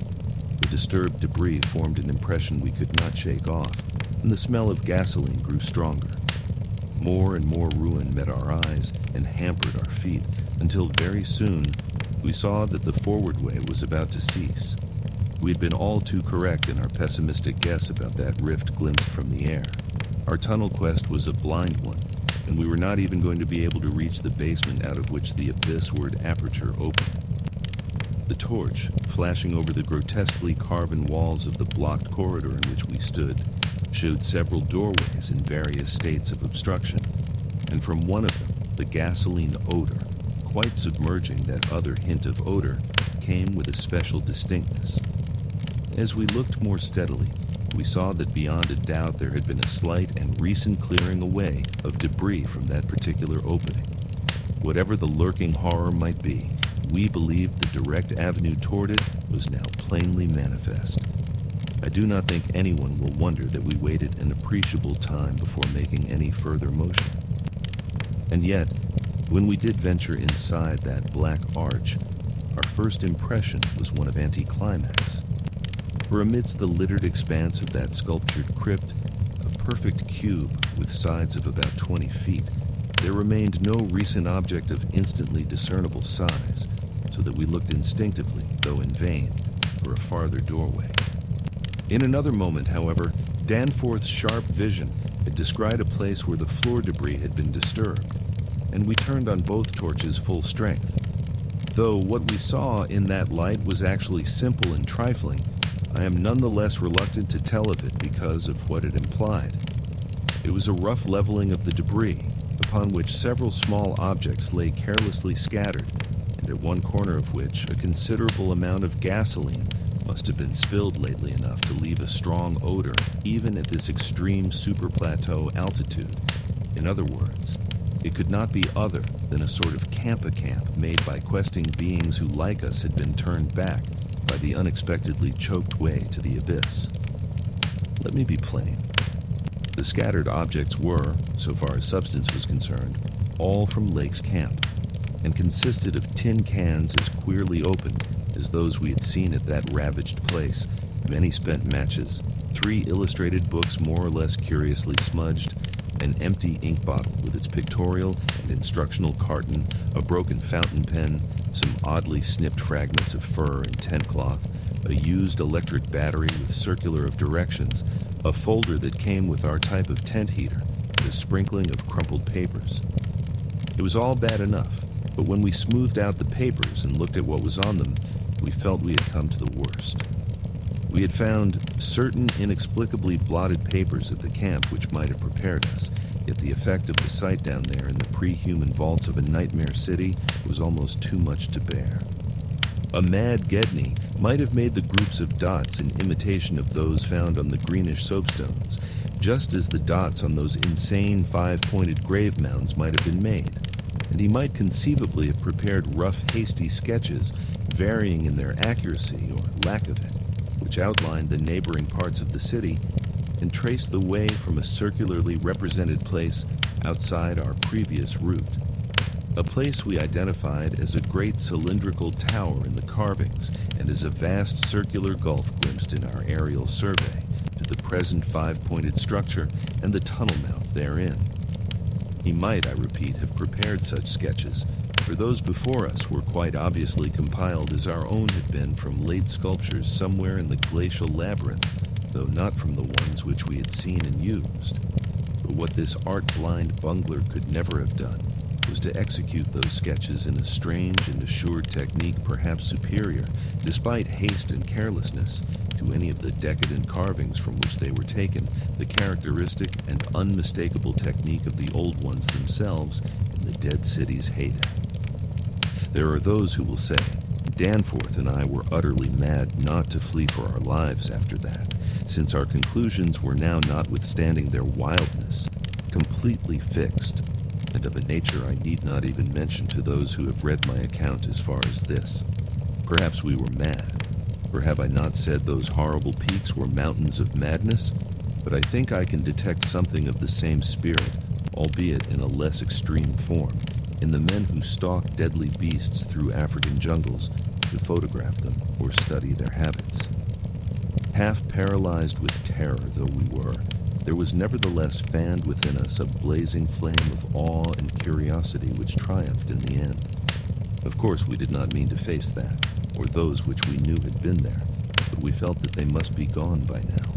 The disturbed debris formed an impression we could not shake off, and the smell of gasoline grew stronger. More and more ruin met our eyes and hampered our feet, until very soon we saw that the forward way was about to cease. We had been all too correct in our pessimistic guess about that rift glimpsed from the air. Our tunnel quest was a blind one, and we were not even going to be able to reach the basement out of which the abyss-ward aperture opened. The torch, flashing over the grotesquely carven walls of the blocked corridor in which we stood, showed several doorways in various states of obstruction, and from one of them, the gasoline odor, quite submerging that other hint of odor, came with a special distinctness. As we looked more steadily, we saw that beyond a doubt there had been a slight and recent clearing away of debris from that particular opening. Whatever the lurking horror might be, we believed the direct avenue toward it was now plainly manifest. I do not think anyone will wonder that we waited an appreciable time before making any further motion. And yet, when we did venture inside that black arch, our first impression was one of anticlimax. For amidst the littered expanse of that sculptured crypt, a perfect cube with sides of about 20 feet, there remained no recent object of instantly discernible size, so that we looked instinctively, though in vain, for a farther doorway. In another moment, however, Danforth's sharp vision had descried a place where the floor debris had been disturbed, and we turned on both torches full strength. Though what we saw in that light was actually simple and trifling, I am nonetheless reluctant to tell of it because of what it implied. It was a rough leveling of the debris, upon which several small objects lay carelessly scattered, and at one corner of which a considerable amount of gasoline must have been spilled lately enough to leave a strong odor even at this extreme superplateau altitude. In other words, it could not be other than a sort of camp-a-camp made by questing beings who, like us, had been turned back by the unexpectedly choked way to the abyss. Let me be plain. The scattered objects were, so far as substance was concerned, all from Lake's camp, and consisted of tin cans as queerly opened as those we had seen at that ravaged place, many spent matches, 3 illustrated books more or less curiously smudged, an empty ink bottle with its pictorial and instructional carton, a broken fountain pen, some oddly snipped fragments of fur and tent cloth, a used electric battery with circular of directions, a folder that came with our type of tent heater, and a sprinkling of crumpled papers. It was all bad enough, but when we smoothed out the papers and looked at what was on them, we felt we had come to the worst. We had found certain inexplicably blotted papers at the camp which might have prepared us, yet the effect of the sight down there in the pre-human vaults of a nightmare city was almost too much to bear. A mad Gedney might have made the groups of dots in imitation of those found on the greenish soapstones, just as the dots on those insane five-pointed grave mounds might have been made, and he might conceivably have prepared rough, hasty sketches, varying in their accuracy or lack of it, which outlined the neighboring parts of the city and traced the way from a circularly represented place outside our previous route. A place we identified as a great cylindrical tower in the carvings and as a vast circular gulf glimpsed in our aerial survey to the present five-pointed structure and the tunnel mouth therein. He might, I repeat, have prepared such sketches, for those before us were quite obviously compiled as our own had been from late sculptures somewhere in the glacial labyrinth, though not from the ones which we had seen and used. But what this art-blind bungler could never have done was to execute those sketches in a strange and assured technique perhaps superior, despite haste and carelessness, to any of the decadent carvings from which they were taken, the characteristic and unmistakable technique of the old ones themselves in the dead city's heyday. There are those who will say, Danforth and I were utterly mad not to flee for our lives after that, since our conclusions were now, notwithstanding their wildness, completely fixed, and of a nature I need not even mention to those who have read my account as far as this. Perhaps we were mad, or have I not said those horrible peaks were mountains of madness? But I think I can detect something of the same spirit, albeit in a less extreme form, in the men who stalk deadly beasts through African jungles to photograph them or study their habits. Half paralyzed with terror though we were, there was nevertheless fanned within us a blazing flame of awe and curiosity which triumphed in the end. Of course, we did not mean to face that, or those which we knew had been there, but we felt that they must be gone by now.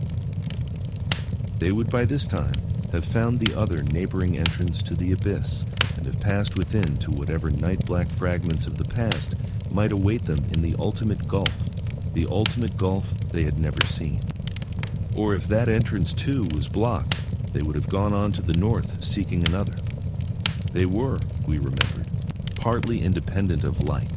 They would by this time have found the other neighboring entrance to the abyss, and have passed within to whatever night-black fragments of the past might await them in the ultimate gulf they had never seen. Or if that entrance too was blocked, they would have gone on to the north seeking another. They were, we remembered, partly independent of light.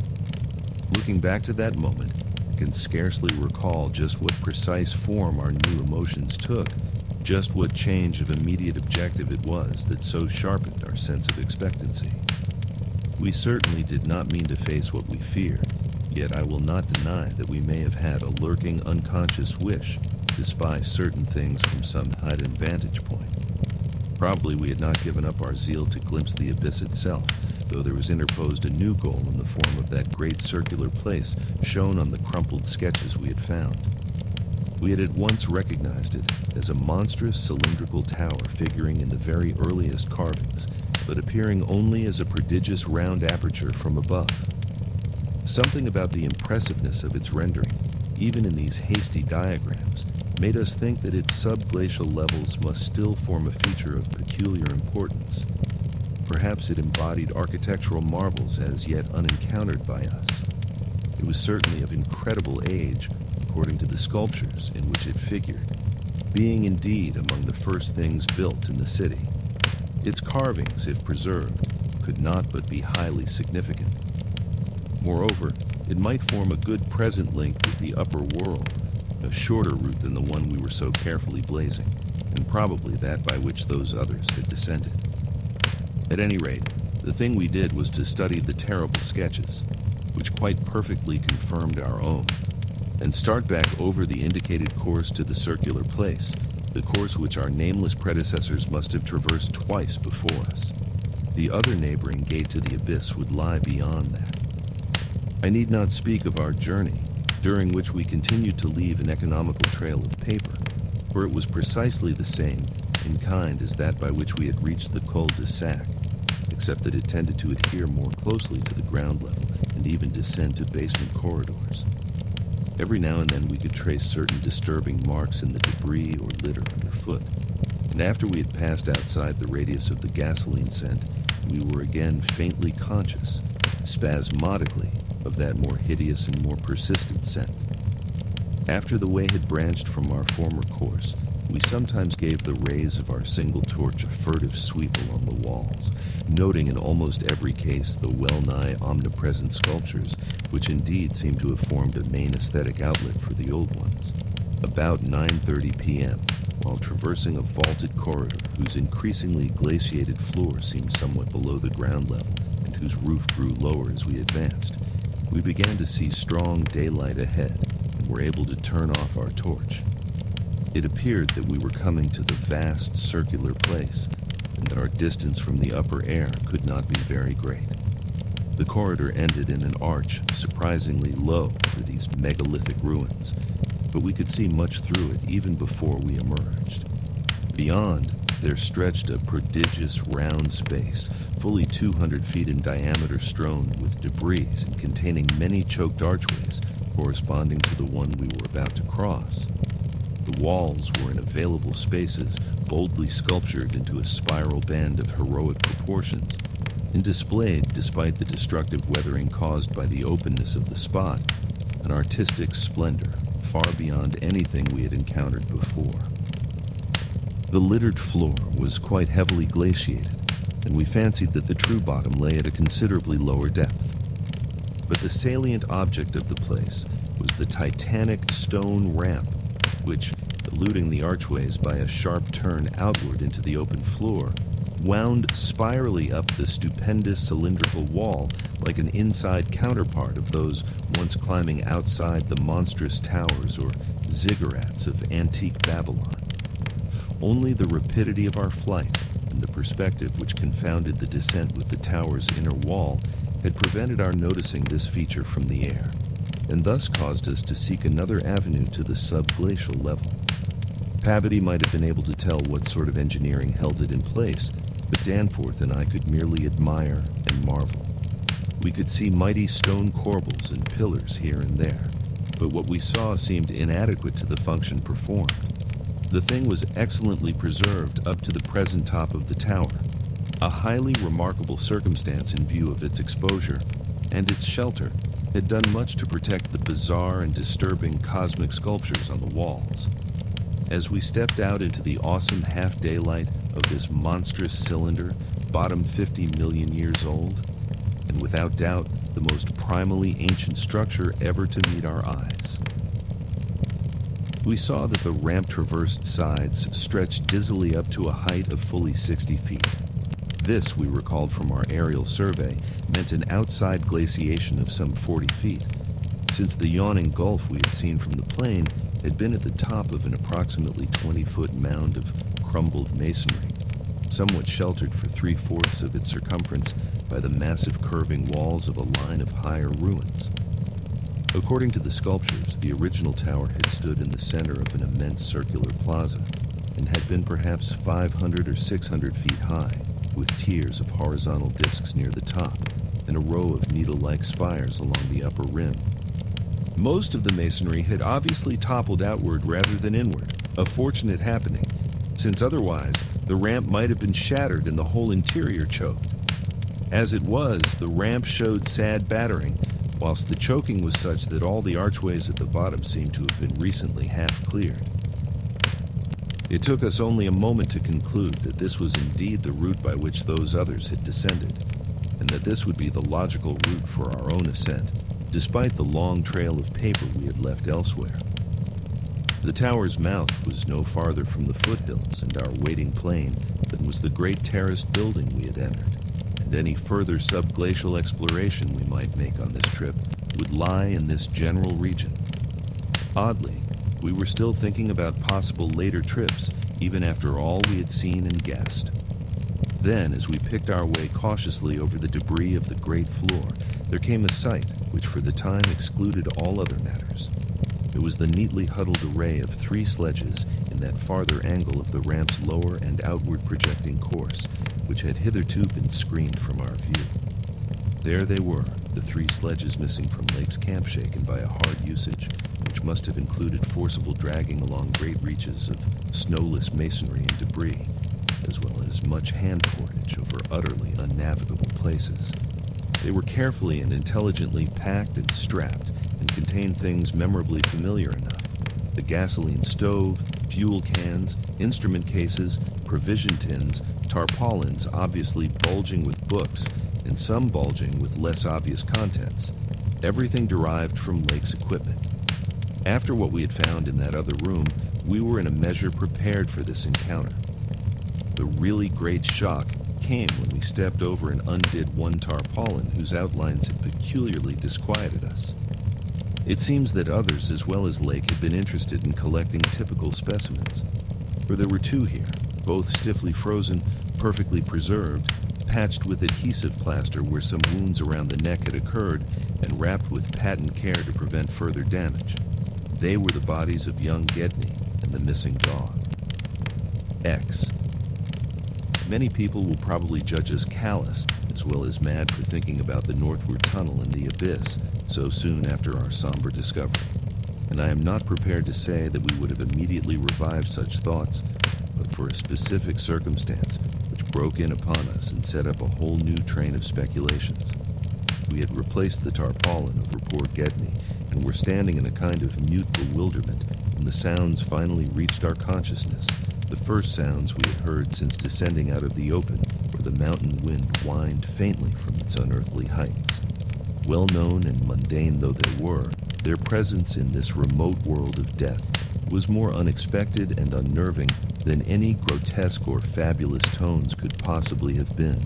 Looking back to that moment, I can scarcely recall just what precise form our new emotions took, just what change of immediate objective it was that so sharpened our sense of expectancy. We certainly did not mean to face what we feared, yet I will not deny that we may have had a lurking unconscious wish to spy certain things from some hidden vantage point. Probably we had not given up our zeal to glimpse the abyss itself, though there was interposed a new goal in the form of that great circular place shown on the crumpled sketches we had found. We had at once recognized it as a monstrous cylindrical tower figuring in the very earliest carvings, but appearing only as a prodigious round aperture from above. Something about the impressiveness of its rendering, even in these hasty diagrams, made us think that its subglacial levels must still form a feature of peculiar importance. Perhaps it embodied architectural marvels as yet unencountered by us. It was certainly of incredible age, according to the sculptures in which it figured, being indeed among the first things built in the city. Its carvings, if preserved, could not but be highly significant. Moreover, it might form a good present link with the upper world, a shorter route than the one we were so carefully blazing, and probably that by which those others had descended. At any rate, the thing we did was to study the terrible sketches, which quite perfectly confirmed our own, and start back over the indicated course to the circular place, the course which our nameless predecessors must have traversed twice before us. The other neighboring gate to the abyss would lie beyond that. I need not speak of our journey, during which we continued to leave an economical trail of paper, for it was precisely the same in kind as that by which we had reached the cul-de-sac, except that it tended to adhere more closely to the ground level and even descend to basement corridors. Every now and then we could trace certain disturbing marks in the debris or litter underfoot, and after we had passed outside the radius of the gasoline scent, we were again faintly conscious, spasmodically, of that more hideous and more persistent scent. After the way had branched from our former course, we sometimes gave the rays of our single torch a furtive sweep along the walls, noting in almost every case the well-nigh omnipresent sculptures, which indeed seem to have formed a main aesthetic outlet for the old ones. About 9:30 p.m., while traversing a vaulted corridor whose increasingly glaciated floor seemed somewhat below the ground level and whose roof grew lower as we advanced, we began to see strong daylight ahead and were able to turn off our torch. It appeared that we were coming to the vast circular place and that our distance from the upper air could not be very great. The corridor ended in an arch surprisingly low for these megalithic ruins, but we could see much through it even before we emerged. Beyond, there stretched a prodigious round space, fully 200 feet in diameter, strewn with debris and containing many choked archways corresponding to the one we were about to cross. The walls were in available spaces, boldly sculptured into a spiral band of heroic proportions, and displayed, despite the destructive weathering caused by the openness of the spot, an artistic splendor far beyond anything we had encountered before. The littered floor was quite heavily glaciated, and we fancied that the true bottom lay at a considerably lower depth. But the salient object of the place was the titanic stone ramp, which, eluding the archways by a sharp turn outward into the open floor, wound spirally up the stupendous cylindrical wall like an inside counterpart of those once climbing outside the monstrous towers or ziggurats of antique Babylon. Only the rapidity of our flight and the perspective which confounded the descent with the tower's inner wall had prevented our noticing this feature from the air, and thus caused us to seek another avenue to the subglacial level. Pavity might have been able to tell what sort of engineering held it in place, but Danforth and I could merely admire and marvel. We could see mighty stone corbels and pillars here and there, but what we saw seemed inadequate to the function performed. The thing was excellently preserved up to the present top of the tower, a highly remarkable circumstance in view of its exposure, and its shelter had done much to protect the bizarre and disturbing cosmic sculptures on the walls. As we stepped out into the awesome half-daylight of this monstrous cylinder, bottom 50 million years old, and without doubt the most primally ancient structure ever to meet our eyes, we saw that the ramp traversed sides stretched dizzily up to a height of fully 60 feet. This, we recalled from our aerial survey, meant an outside glaciation of some 40 feet, since the yawning gulf we had seen from the plane had been at the top of an approximately 20-foot mound of crumbled masonry, somewhat sheltered for 3/4 of its circumference by the massive curving walls of a line of higher ruins. According to the sculptures, the original tower had stood in the center of an immense circular plaza and had been perhaps 500 or 600 feet high, with tiers of horizontal discs near the top and a row of needle-like spires along the upper rim. Most of the masonry had obviously toppled outward rather than inward, a fortunate happening, since otherwise the ramp might have been shattered and the whole interior choked. As it was, the ramp showed sad battering, whilst the choking was such that all the archways at the bottom seemed to have been recently half cleared. It took us only a moment to conclude that this was indeed the route by which those others had descended, and that this would be the logical route for our own ascent, despite the long trail of paper we had left elsewhere. The tower's mouth was no farther from the foothills and our waiting plain than was the great terraced building we had entered, and any further subglacial exploration we might make on this trip would lie in this general region. Oddly, we were still thinking about possible later trips, even after all we had seen and guessed. Then, as we picked our way cautiously over the debris of the great floor, there came a sight which for the time excluded all other matters. It was the neatly huddled array of 3 sledges in that farther angle of the ramp's lower and outward projecting course, which had hitherto been screened from our view. There they were, the 3 sledges missing from Lake's camp, shaken by a hard usage, which must have included forcible dragging along great reaches of snowless masonry and debris, as well as much hand portage over utterly unnavigable places. They were carefully and intelligently packed and strapped, and contained things memorably familiar enough: the gasoline stove, fuel cans, instrument cases, provision tins, tarpaulins obviously bulging with books, and some bulging with less obvious contents. Everything derived from Lake's equipment. After what we had found in that other room, we were in a measure prepared for this encounter. The really great shock came when we stepped over and undid one tarpaulin whose outlines had peculiarly disquieted us. It seems that others, as well as Lake, had been interested in collecting typical specimens, for there were two here, both stiffly frozen, perfectly preserved, patched with adhesive plaster where some wounds around the neck had occurred, and wrapped with patent care to prevent further damage. They were the bodies of young Gedney and the missing dog. X. Many people will probably judge us callous, as well as mad for thinking about the northward tunnel and the abyss so soon after our somber discovery. And I am not prepared to say that we would have immediately revived such thoughts, but for a specific circumstance which broke in upon us and set up a whole new train of speculations. We had replaced the tarpaulin over poor Gedney, and were standing in a kind of mute bewilderment when the sounds finally reached our consciousness, the first sounds we had heard since descending out of the open, where the mountain wind whined faintly from its unearthly heights. Well known and mundane though they were, their presence in this remote world of death was more unexpected and unnerving than any grotesque or fabulous tones could possibly have been,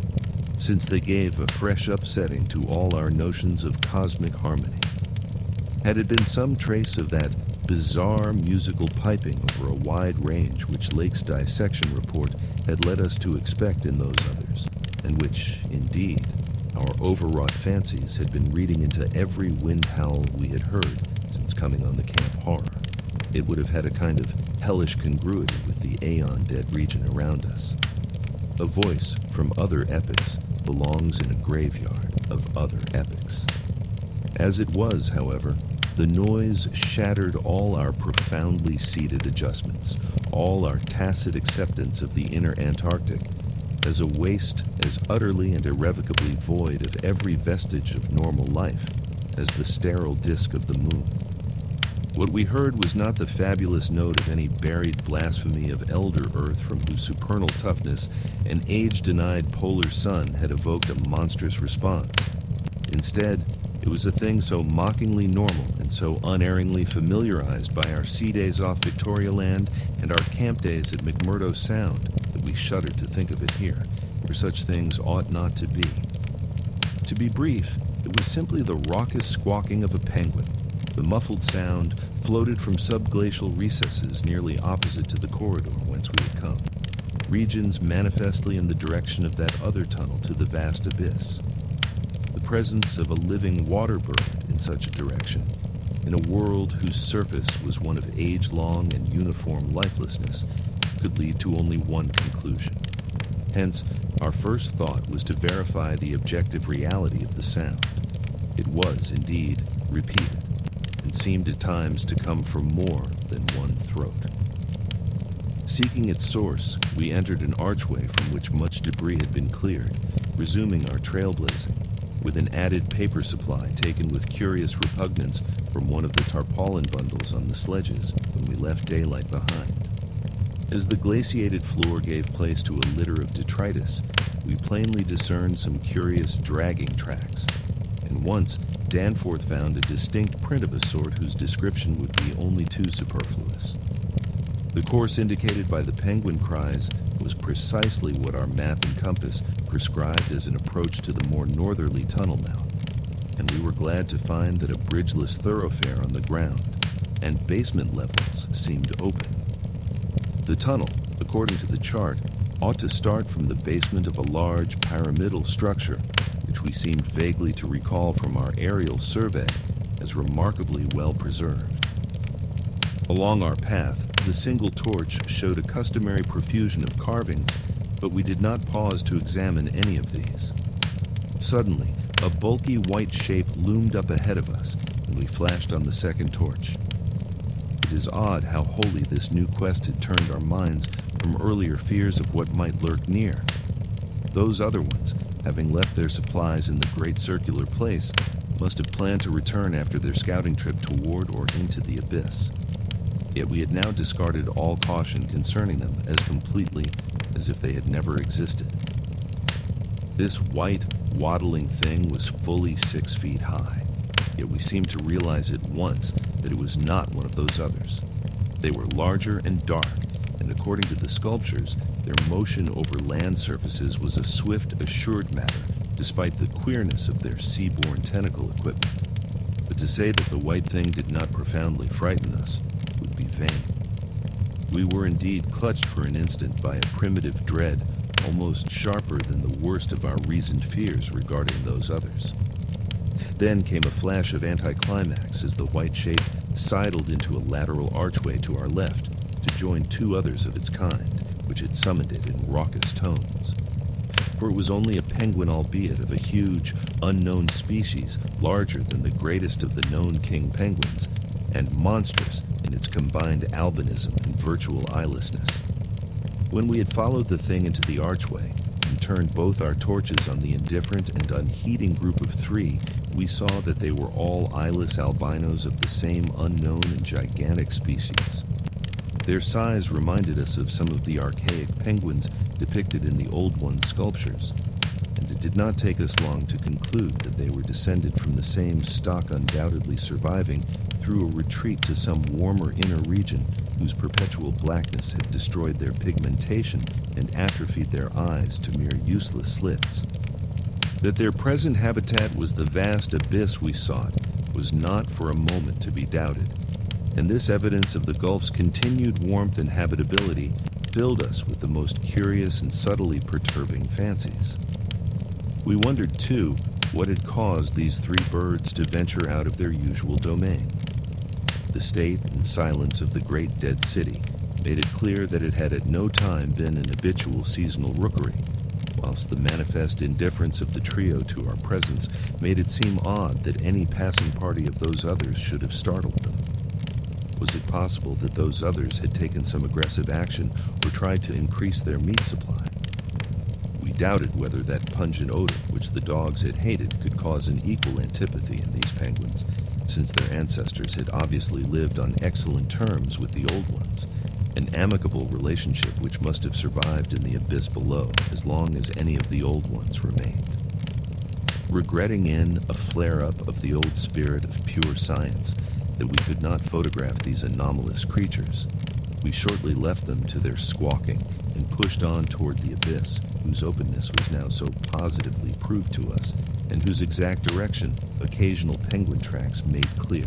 since they gave a fresh upsetting to all our notions of cosmic harmony. Had it been some trace of that bizarre musical piping over a wide range which Lake's dissection report had led us to expect in those others, and which, indeed, our overwrought fancies had been reading into every wind howl we had heard since coming on the Camp Horror, it would have had a kind of hellish congruity with the aeon-dead region around us. A voice from other epochs belongs in a graveyard of other epochs. As it was, however, the noise shattered all our profoundly seated adjustments, all our tacit acceptance of the inner Antarctic, as a waste as utterly and irrevocably void of every vestige of normal life as the sterile disk of the moon. What we heard was not the fabulous note of any buried blasphemy of elder Earth from whose supernal toughness an age-denied polar sun had evoked a monstrous response. Instead, it was a thing so mockingly normal and so unerringly familiarized by our sea days off Victoria Land and our camp days at McMurdo Sound that we shuddered to think of it here, where such things ought not to be. To be brief, it was simply the raucous squawking of a penguin. The muffled sound floated from subglacial recesses nearly opposite to the corridor whence we had come, regions manifestly in the direction of that other tunnel to the vast abyss. The presence of a living water bird in such a direction, in a world whose surface was one of age-long and uniform lifelessness, could lead to only one conclusion. Hence, our first thought was to verify the objective reality of the sound. It was, indeed, repeated, and seemed at times to come from more than one throat. Seeking its source, we entered an archway from which much debris had been cleared, resuming our trailblazing, with an added paper supply taken with curious repugnance from one of the tarpaulin bundles on the sledges when we left daylight behind. As the glaciated floor gave place to a litter of detritus, we plainly discerned some curious dragging tracks, and once Danforth found a distinct print of a sort whose description would be only too superfluous. The course indicated by the penguin cries was precisely what our map and compass prescribed as an approach to the more northerly tunnel mouth, and we were glad to find that a bridgeless thoroughfare on the ground and basement levels seemed open. The tunnel, according to the chart, ought to start from the basement of a large pyramidal structure, which we seemed vaguely to recall from our aerial survey as remarkably well preserved. Along our path, the single torch showed a customary profusion of carvings, but we did not pause to examine any of these. Suddenly, a bulky white shape loomed up ahead of us, and we flashed on the second torch. It is odd how wholly this new quest had turned our minds from earlier fears of what might lurk near. Those other ones, having left their supplies in the great circular place, must have planned to return after their scouting trip toward or into the abyss. Yet we had now discarded all caution concerning them as completely as if they had never existed. This white, waddling thing was fully 6 feet high, yet we seemed to realize at once that it was not one of those others. They were larger and dark, and according to the sculptures, their motion over land surfaces was a swift, assured matter, despite the queerness of their seaborne tentacle equipment. But to say that the white thing did not profoundly frighten us would be vain. We were indeed clutched for an instant by a primitive dread, almost sharper than the worst of our reasoned fears regarding those others. Then came a flash of anticlimax as the white shape sidled into a lateral archway to our left to join 2 others of its kind, which had summoned it in raucous tones. For it was only a penguin, albeit of a huge, unknown species, larger than the greatest of the known king penguins, and monstrous in its combined albinism and virtual eyelessness. When we had followed the thing into the archway and turned both our torches on the indifferent and unheeding group of 3, we saw that they were all eyeless albinos of the same unknown and gigantic species. Their size reminded us of some of the archaic penguins depicted in the Old One's sculptures, and it did not take us long to conclude that they were descended from the same stock undoubtedly surviving through a retreat to some warmer inner region whose perpetual blackness had destroyed their pigmentation and atrophied their eyes to mere useless slits. That their present habitat was the vast abyss we sought was not for a moment to be doubted, and this evidence of the Gulf's continued warmth and habitability filled us with the most curious and subtly perturbing fancies. We wondered, too, what had caused these 3 birds to venture out of their usual domain. The state and silence of the great dead city made it clear that it had at no time been an habitual seasonal rookery, whilst the manifest indifference of the trio to our presence made it seem odd that any passing party of those others should have startled them. Was it possible that those others had taken some aggressive action or tried to increase their meat supply? We doubted whether that pungent odor which the dogs had hated could cause an equal antipathy in these penguins, since their ancestors had obviously lived on excellent terms with the Old Ones, an amicable relationship which must have survived in the abyss below as long as any of the Old Ones remained. Regretting in a flare-up of the old spirit of pure science that we could not photograph these anomalous creatures, we shortly left them to their squawking and pushed on toward the abyss, whose openness was now so positively proved to us, and whose exact direction occasional penguin tracks made clear.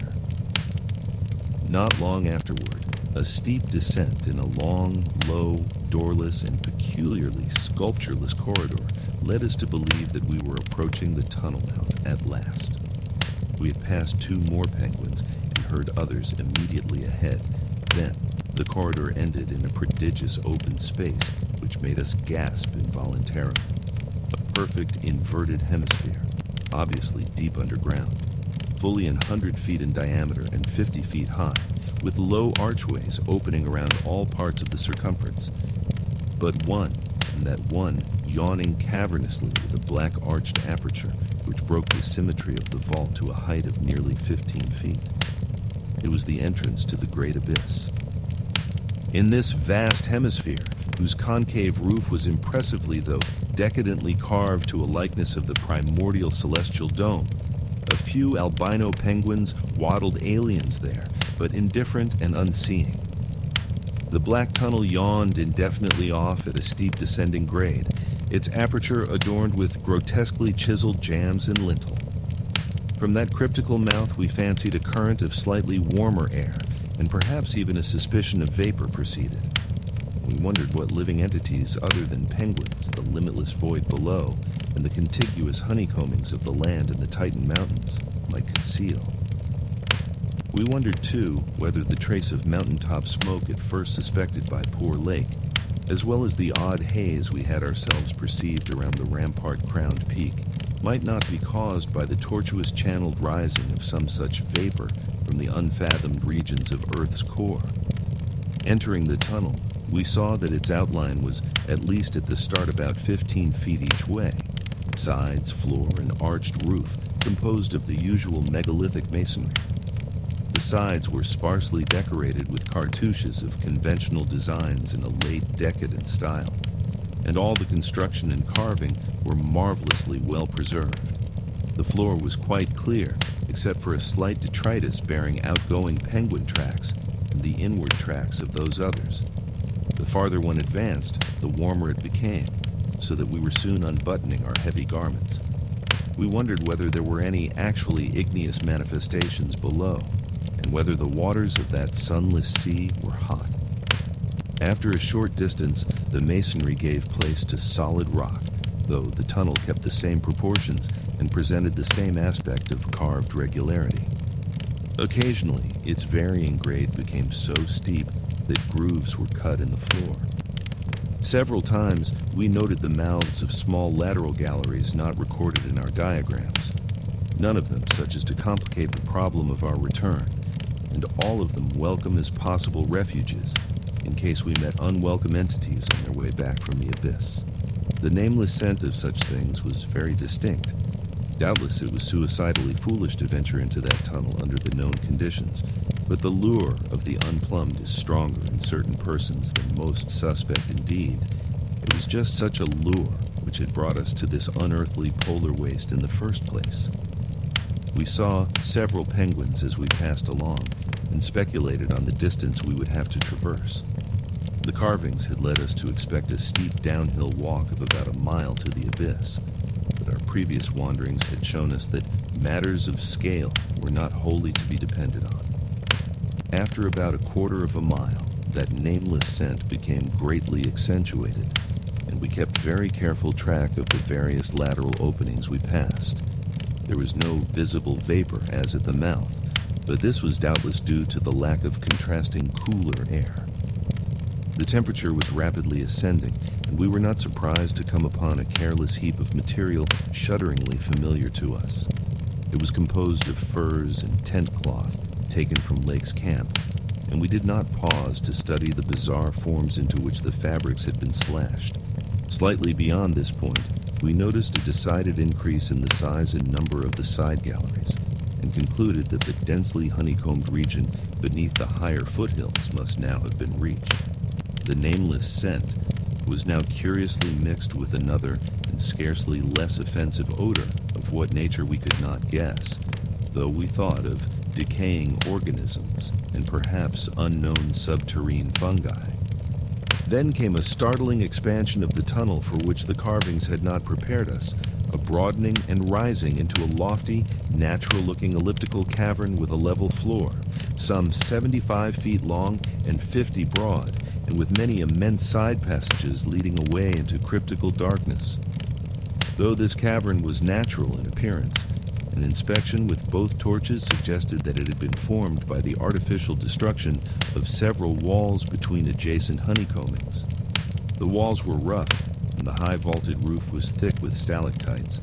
Not long afterward, a steep descent in a long, low, doorless, and peculiarly sculptureless corridor led us to believe that we were approaching the tunnel mouth at last. We had passed 2 more penguins and heard others immediately ahead. Then, the corridor ended in a prodigious open space which made us gasp involuntarily. A perfect inverted hemisphere, obviously deep underground, fully 100 feet in diameter and 50 feet high, with low archways opening around all parts of the circumference. But one, and that one yawning cavernously with a black arched aperture which broke the symmetry of the vault to a height of nearly 15 feet. It was the entrance to the great abyss. In this vast hemisphere, whose concave roof was impressively, though decadently carved to a likeness of the primordial celestial dome, a few albino penguins waddled aliens there, but indifferent and unseeing. The black tunnel yawned indefinitely off at a steep descending grade, its aperture adorned with grotesquely chiseled jambs and lintel. From that cryptical mouth we fancied a current of slightly warmer air, and perhaps even a suspicion of vapor proceeded. We wondered what living entities other than penguins, the limitless void below, and the contiguous honeycombings of the land in the Titan Mountains might conceal. We wondered, too, whether the trace of mountaintop smoke at first suspected by Poor Lake, as well as the odd haze we had ourselves perceived around the rampart-crowned peak, might not be caused by the tortuous channeled rising of some such vapor from the unfathomed regions of Earth's core. Entering the tunnel, we saw that its outline was at least at the start about 15 feet each way, sides, floor, and arched roof composed of the usual megalithic masonry. The sides were sparsely decorated with cartouches of conventional designs in a late decadent style, and all the construction and carving were marvelously well preserved. The floor was quite clear, except for a slight detritus bearing outgoing penguin tracks and the inward tracks of those others. The farther one advanced, the warmer it became, so that we were soon unbuttoning our heavy garments. We wondered whether there were any actually igneous manifestations below, and whether the waters of that sunless sea were hot. After a short distance, the masonry gave place to solid rock, though the tunnel kept the same proportions and presented the same aspect of carved regularity. Occasionally, its varying grade became so steep that grooves were cut in the floor. Several times, we noted the mouths of small lateral galleries not recorded in our diagrams, none of them such as to complicate the problem of our return, and all of them welcome as possible refuges in case we met unwelcome entities on their way back from the abyss. The nameless scent of such things was very distinct. Doubtless it was suicidally foolish to venture into that tunnel under the known conditions, but the lure of the unplumbed is stronger in certain persons than most suspect indeed. It was just such a lure which had brought us to this unearthly polar waste in the first place. We saw several penguins as we passed along, and speculated on the distance we would have to traverse. The carvings had led us to expect a steep downhill walk of about a mile to the abyss, but our previous wanderings had shown us that matters of scale were not wholly to be depended on. After about a quarter of a mile, that nameless scent became greatly accentuated, and we kept very careful track of the various lateral openings we passed. There was no visible vapor as at the mouth, but this was doubtless due to the lack of contrasting cooler air. The temperature was rapidly ascending, and we were not surprised to come upon a careless heap of material shudderingly familiar to us. It was composed of furs and tent cloth taken from Lake's camp, and we did not pause to study the bizarre forms into which the fabrics had been slashed. Slightly beyond this point, we noticed a decided increase in the size and number of the side galleries, and concluded that the densely honeycombed region beneath the higher foothills must now have been reached. The nameless scent was now curiously mixed with another and scarcely less offensive odor of what nature we could not guess, though we thought of decaying organisms and perhaps unknown subterranean fungi. Then came a startling expansion of the tunnel for which the carvings had not prepared us, a broadening and rising into a lofty, natural-looking elliptical cavern with a level floor, some 75 feet long and 50 broad, and with many immense side passages leading away into cryptical darkness. Though this cavern was natural in appearance, an inspection with both torches suggested that it had been formed by the artificial destruction of several walls between adjacent honeycombings. The walls were rough, and the high vaulted roof was thick with stalactites,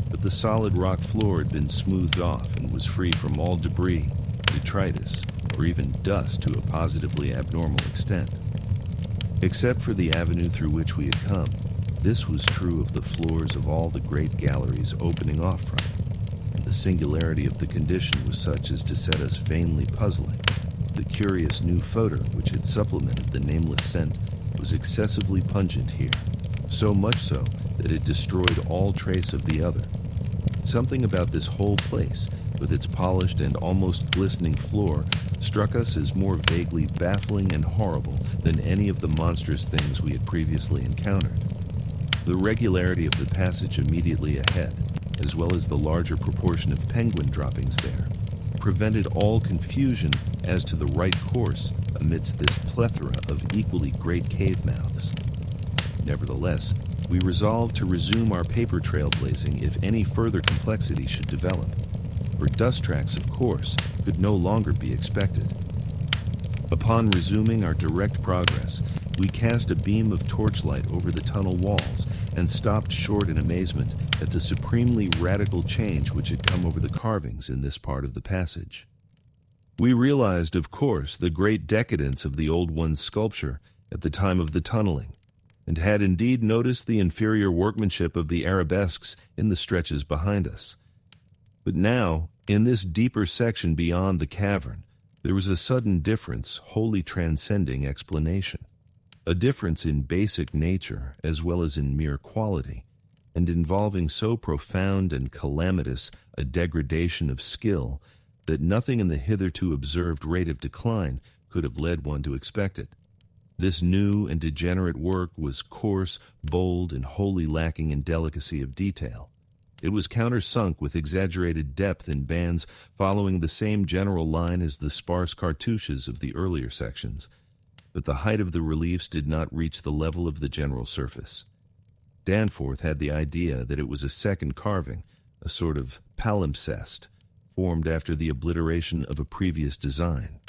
but the solid rock floor had been smoothed off and was free from all debris, detritus, or even dust to a positively abnormal extent. Except for the avenue through which we had come, this was true of the floors of all the great galleries opening off from it. The singularity of the condition was such as to set us vainly puzzling. The curious new fodor which had supplemented the nameless scent was excessively pungent here, so much so that it destroyed all trace of the other. Something about this whole place, with its polished and almost glistening floor, struck us as more vaguely baffling and horrible than any of the monstrous things we had previously encountered. The regularity of the passage immediately ahead, as well as the larger proportion of penguin droppings there, prevented all confusion as to the right course amidst this plethora of equally great cave mouths. Nevertheless, we resolved to resume our paper trail blazing if any further complexity should develop, for dust tracks, of course, could no longer be expected. Upon resuming our direct progress, we cast a beam of torchlight over the tunnel walls and stopped short in amazement at the supremely radical change which had come over the carvings in this part of the passage. We realized, of course, the great decadence of the old one's sculpture at the time of the tunneling, and had indeed noticed the inferior workmanship of the arabesques in the stretches behind us. But now, in this deeper section beyond the cavern, There was a sudden difference, wholly transcending explanation. A difference in basic nature as well as in mere quality, and involving so profound and calamitous a degradation of skill that nothing in the hitherto observed rate of decline could have led one to expect it. This new and degenerate work was coarse, bold, and wholly lacking in delicacy of detail. It was countersunk with exaggerated depth in bands following the same general line as the sparse cartouches of the earlier sections, but the height of the reliefs did not reach the level of the general surface. Danforth had the idea that it was a second carving, a sort of palimpsest, formed after the obliteration of a previous design.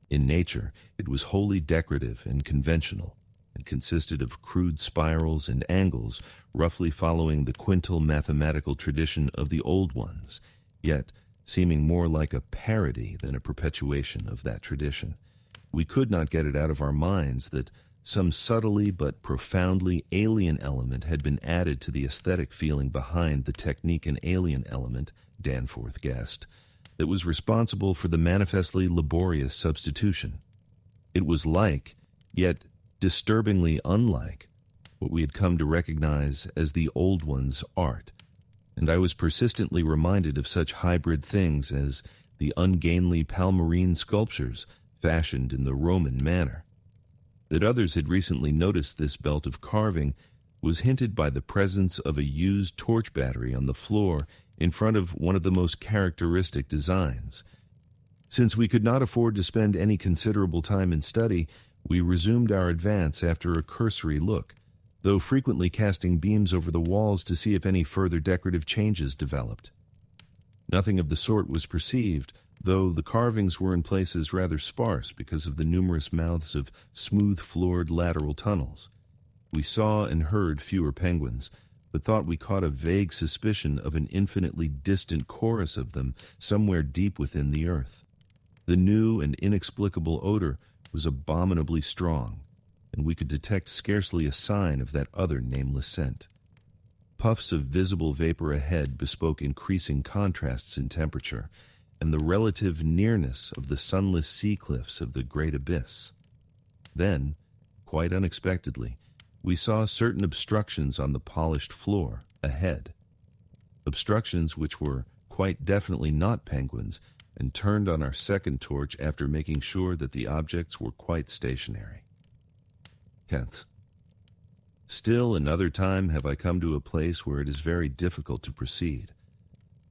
In nature, it was wholly decorative and conventional, and consisted of crude spirals and angles roughly following the quintal mathematical tradition of the old ones, yet seeming more like a parody than a perpetuation of that tradition. We could not get it out of our minds that some subtly but profoundly alien element had been added to the aesthetic feeling behind the technique and alien element, Danforth guessed, that was responsible for the manifestly laborious substitution. It was like, yet disturbingly unlike, what we had come to recognize as the old one's art, and I was persistently reminded of such hybrid things as the ungainly Palmyrene sculptures fashioned in the Roman manner. That others had recently noticed this belt of carving was hinted by the presence of a used torch battery on the floor in front of one of the most characteristic designs. Since we could not afford to spend any considerable time in study, we resumed our advance after a cursory look, though frequently casting beams over the walls to see if any further decorative changes developed. Nothing of the sort was perceived, though the carvings were in places rather sparse because of the numerous mouths of smooth-floored lateral tunnels. We saw and heard fewer penguins, but thought we caught a vague suspicion of an infinitely distant chorus of them somewhere deep within the earth. The new and inexplicable odor was abominably strong, and we could detect scarcely a sign of that other nameless scent. Puffs of visible vapor ahead bespoke increasing contrasts in temperature, and the relative nearness of the sunless sea cliffs of the great abyss. Then, quite unexpectedly, we saw certain obstructions on the polished floor ahead. Obstructions which were quite definitely not penguins, and turned on our second torch after making sure that the objects were quite stationary. Hence, still another time have I come to a place where it is very difficult to proceed.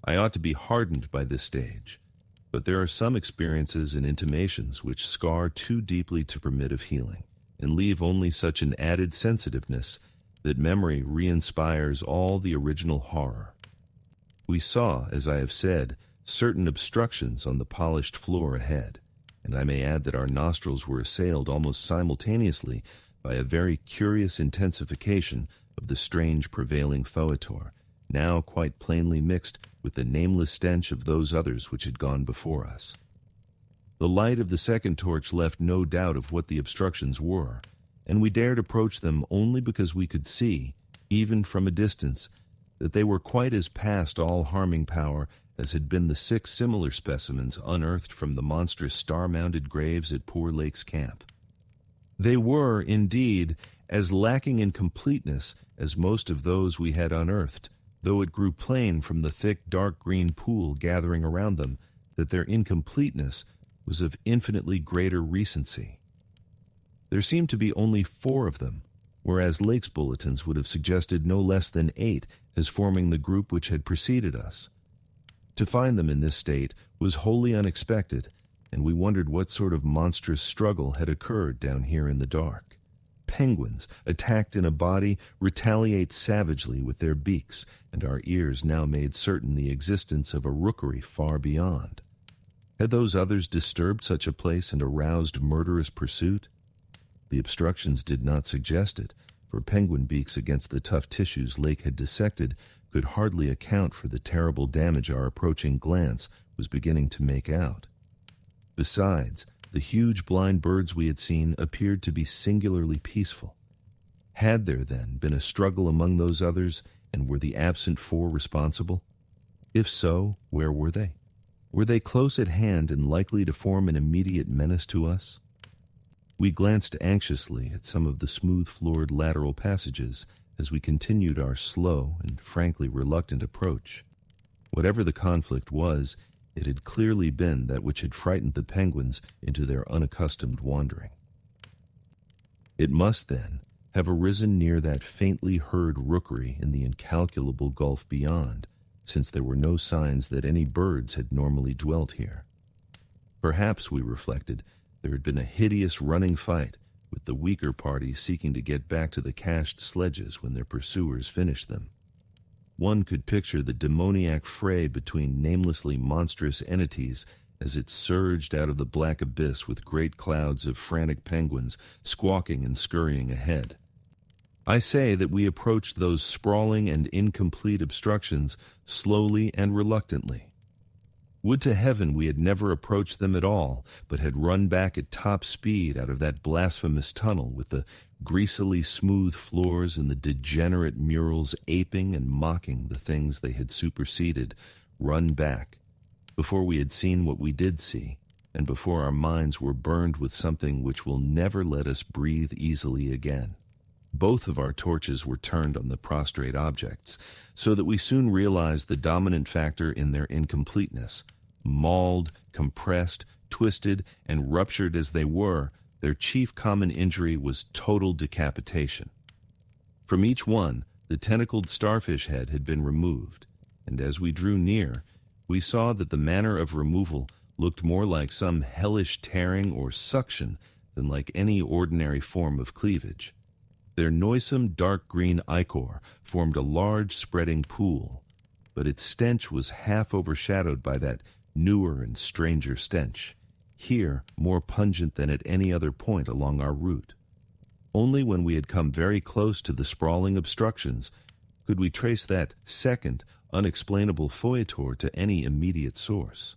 I ought to be hardened by this stage, but there are some experiences and intimations which scar too deeply to permit of healing, and leave only such an added sensitiveness that memory re-inspires all the original horror. We saw, as I have said, certain obstructions on the polished floor ahead, and I may add that our nostrils were assailed almost simultaneously by a very curious intensification of the strange prevailing foetor, now quite plainly mixed with the nameless stench of those others which had gone before us. The light of the second torch left no doubt of what the obstructions were, and we dared approach them only because we could see, even from a distance, that they were quite as past all harming power as had been the 6 similar specimens unearthed from the monstrous star-mounded graves at Poor Lake's camp. They were, indeed, as lacking in completeness as most of those we had unearthed, though it grew plain from the thick dark green pool gathering around them that their incompleteness was of infinitely greater recency. There seemed to be only 4 of them, whereas Lake's bulletins would have suggested no less than 8 as forming the group which had preceded us. To find them in this state was wholly unexpected, and we wondered what sort of monstrous struggle had occurred down here in the dark. Penguins, attacked in a body, retaliate savagely with their beaks, and our ears now made certain the existence of a rookery far beyond. Had those others disturbed such a place and aroused murderous pursuit? The obstructions did not suggest it, for penguin beaks against the tough tissues Lake had dissected could hardly account for the terrible damage our approaching glance was beginning to make out. Besides, the huge blind birds we had seen appeared to be singularly peaceful. Had there, then, been a struggle among those others, and were the absent 4 responsible? If so, where were they? Were they close at hand and likely to form an immediate menace to us? We glanced anxiously at some of the smooth-floored lateral passages as we continued our slow and frankly reluctant approach. Whatever the conflict was, it had clearly been that which had frightened the penguins into their unaccustomed wandering. It must, then, have arisen near that faintly heard rookery in the incalculable gulf beyond, since there were no signs that any birds had normally dwelt here. Perhaps, we reflected, there had been a hideous running fight, with the weaker party seeking to get back to the cached sledges when their pursuers finished them. One could picture the demoniac fray between namelessly monstrous entities as it surged out of the black abyss with great clouds of frantic penguins squawking and scurrying ahead. I say that we approached those sprawling and incomplete obstructions slowly and reluctantly. Would to heaven we had never approached them at all, but had run back at top speed out of that blasphemous tunnel with the greasily smooth floors and the degenerate murals aping and mocking the things they had superseded, run back, before we had seen what we did see, and before our minds were burned with something which will never let us breathe easily again. Both of our torches were turned on the prostrate objects, so that we soon realized the dominant factor in their incompleteness. Mauled, compressed, twisted, and ruptured as they were, their chief common injury was total decapitation. From each one, the tentacled starfish head had been removed, and as we drew near, we saw that the manner of removal looked more like some hellish tearing or suction than like any ordinary form of cleavage. Their noisome dark green ichor formed a large spreading pool, but its stench was half overshadowed by that newer and stranger stench, here more pungent than at any other point along our route. Only when we had come very close to the sprawling obstructions could we trace that second, unexplainable feuilletor to any immediate source.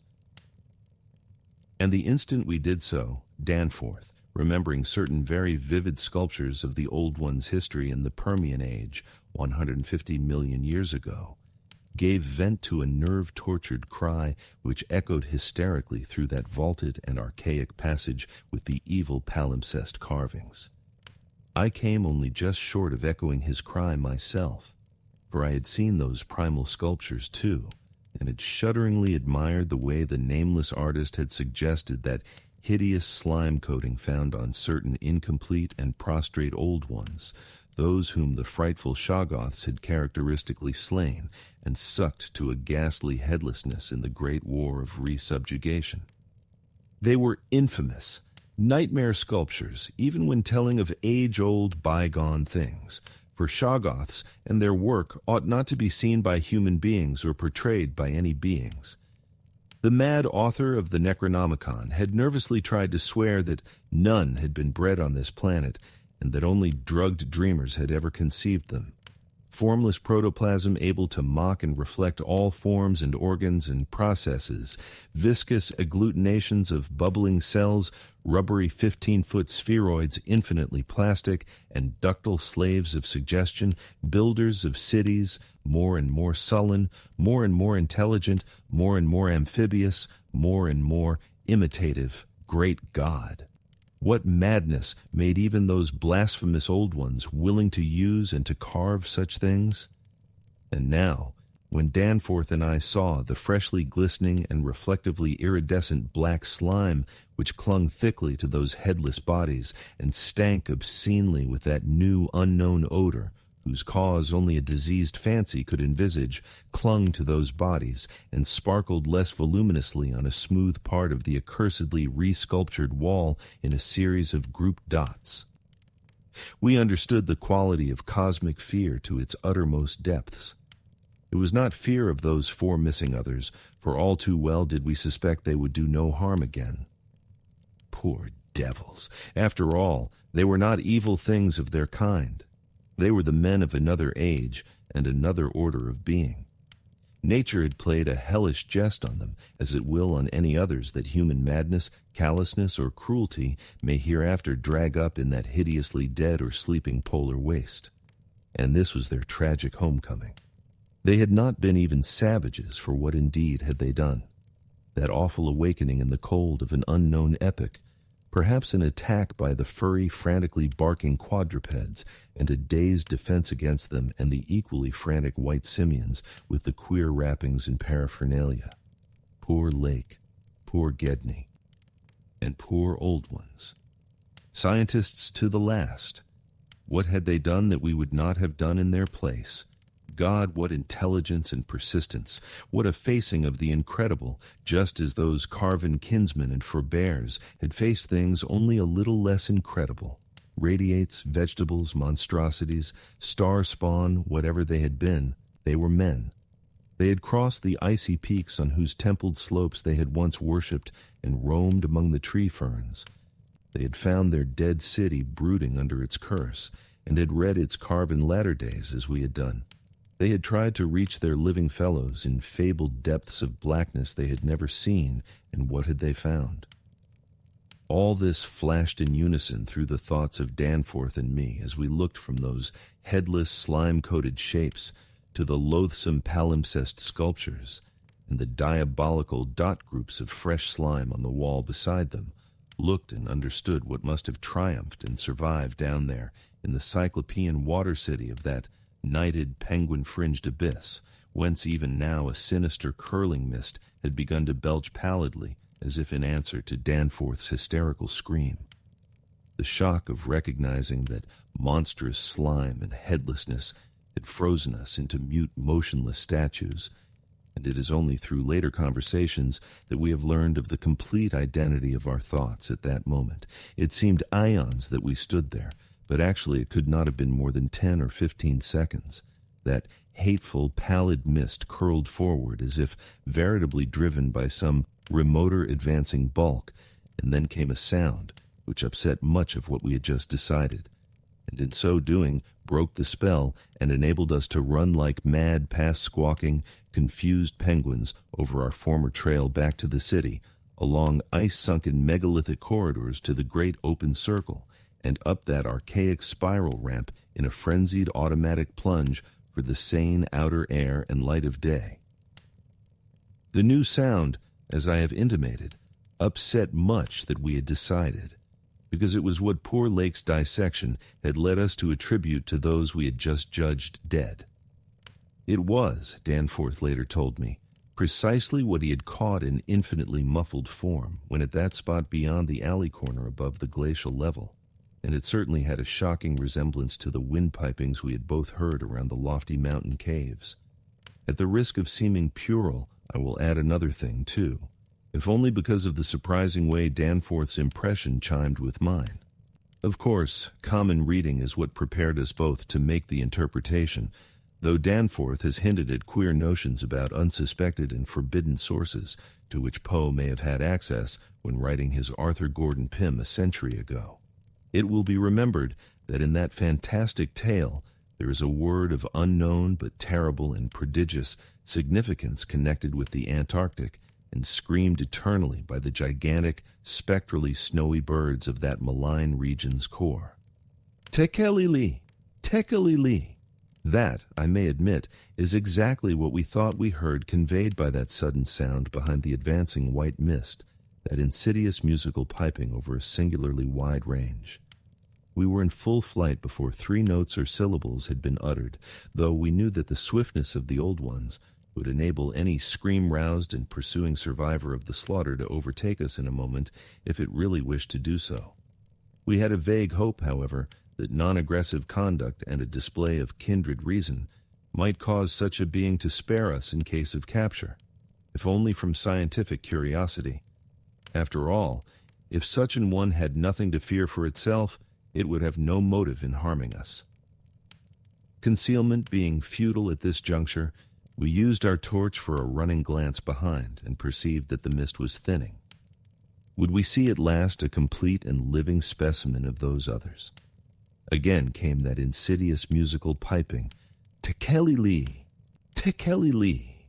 And the instant we did so, Danforth, remembering certain very vivid sculptures of the Old One's history in the Permian Age, 150 million years ago, gave vent to a nerve-tortured cry which echoed hysterically through that vaulted and archaic passage with the evil palimpsest carvings. I came only just short of echoing his cry myself, for I had seen those primal sculptures too, and had shudderingly admired the way the nameless artist had suggested that hideous slime coating found on certain incomplete and prostrate old ones, those whom the frightful Shoggoths had characteristically slain and sucked to a ghastly headlessness in the great war of resubjugation. They were infamous, nightmare sculptures, even when telling of age-old, bygone things, for Shoggoths and their work ought not to be seen by human beings or portrayed by any beings. The mad author of the Necronomicon had nervously tried to swear that none had been bred on this planet, and that only drugged dreamers had ever conceived them. Formless protoplasm able to mock and reflect all forms and organs and processes, viscous agglutinations of bubbling cells, rubbery 15-foot spheroids infinitely plastic, and ductile slaves of suggestion, builders of cities, more and more sullen, more and more intelligent, more and more amphibious, more and more imitative, great God. What madness made even those blasphemous old ones willing to use and to carve such things? And now, when Danforth and I saw the freshly glistening and reflectively iridescent black slime which clung thickly to those headless bodies and stank obscenely with that new unknown odor, whose cause only a diseased fancy could envisage, clung to those bodies and sparkled less voluminously on a smooth part of the accursedly resculptured wall in a series of grouped dots. We understood the quality of cosmic fear to its uttermost depths. It was not fear of those four missing others, for all too well did we suspect they would do no harm again. Poor devils! After all, they were not evil things of their kind. They were the men of another age and another order of being. Nature had played a hellish jest on them, as it will on any others that human madness, callousness, or cruelty may hereafter drag up in that hideously dead or sleeping polar waste. And this was their tragic homecoming. They had not been even savages, for what indeed had they done? that awful awakening in the cold of an unknown epoch, perhaps an attack by the furry, frantically barking quadrupeds, and a dazed defense against them and the equally frantic white simians with the queer wrappings and paraphernalia. Poor Lake, poor Gedney, and poor old ones. Scientists to the last. What had they done that we would not have done in their place? God, what intelligence and persistence, what a facing of the incredible, just as those carven kinsmen and forebears had faced things only a little less incredible. Radiates, vegetables, monstrosities, star spawn, whatever they had been, they were men. They had crossed the icy peaks on whose templed slopes they had once worshipped and roamed among the tree ferns. They had found their dead city brooding under its curse, and had read its carven latter days as we had done. They had tried to reach their living fellows in fabled depths of blackness they had never seen, and what had they found? All this flashed in unison through the thoughts of Danforth and me as we looked from those headless, slime-coated shapes to the loathsome palimpsest sculptures and the diabolical dot groups of fresh slime on the wall beside them, looked and understood what must have triumphed and survived down there in the cyclopean water city of that nighted penguin-fringed abyss, whence even now a sinister curling mist had begun to belch pallidly as if in answer to Danforth's hysterical scream. The shock of recognizing that monstrous slime and headlessness had frozen us into mute, motionless statues, and it is only through later conversations that we have learned of the complete identity of our thoughts at that moment. It seemed ions that we stood there, but actually it could not have been more than 10 or 15 seconds. That hateful, pallid mist curled forward as if veritably driven by some remoter advancing bulk, and then came a sound which upset much of what we had just decided, and in so doing broke the spell and enabled us to run like mad past squawking, confused penguins over our former trail back to the city, along ice-sunken megalithic corridors to the great open circle, and up that archaic spiral ramp in a frenzied automatic plunge for the sane outer air and light of day. The new sound, as I have intimated, upset much that we had decided, because it was what poor Lake's dissection had led us to attribute to those we had just judged dead. It was, Danforth later told me, precisely what he had caught in infinitely muffled form when at that spot beyond the alley corner above the glacial level, and it certainly had a shocking resemblance to the windpipings we had both heard around the lofty mountain caves. At the risk of seeming puerile, I will add another thing, too, if only because of the surprising way Danforth's impression chimed with mine. Of course, common reading is what prepared us both to make the interpretation, though Danforth has hinted at queer notions about unsuspected and forbidden sources to which Poe may have had access when writing his Arthur Gordon Pym a century ago. It will be remembered that in that fantastic tale there is a word of unknown but terrible and prodigious significance connected with the Antarctic, and screamed eternally by the gigantic, spectrally snowy birds of that malign region's core. Tekelili! Tekelili! That, I may admit, is exactly what we thought we heard conveyed by that sudden sound behind the advancing white mist, that insidious musical piping over a singularly wide range. We were in full flight before 3 notes or syllables had been uttered, though we knew that the swiftness of the old ones would enable any scream-roused and pursuing survivor of the slaughter to overtake us in a moment if it really wished to do so. We had a vague hope, however, that non-aggressive conduct and a display of kindred reason might cause such a being to spare us in case of capture, if only from scientific curiosity. After all, if such an one had nothing to fear for itself, it would have no motive in harming us. Concealment being futile at this juncture, we used our torch for a running glance behind and perceived that the mist was thinning. Would we see at last a complete and living specimen of those others? Again came that insidious musical piping, Tekelili! Tekelili!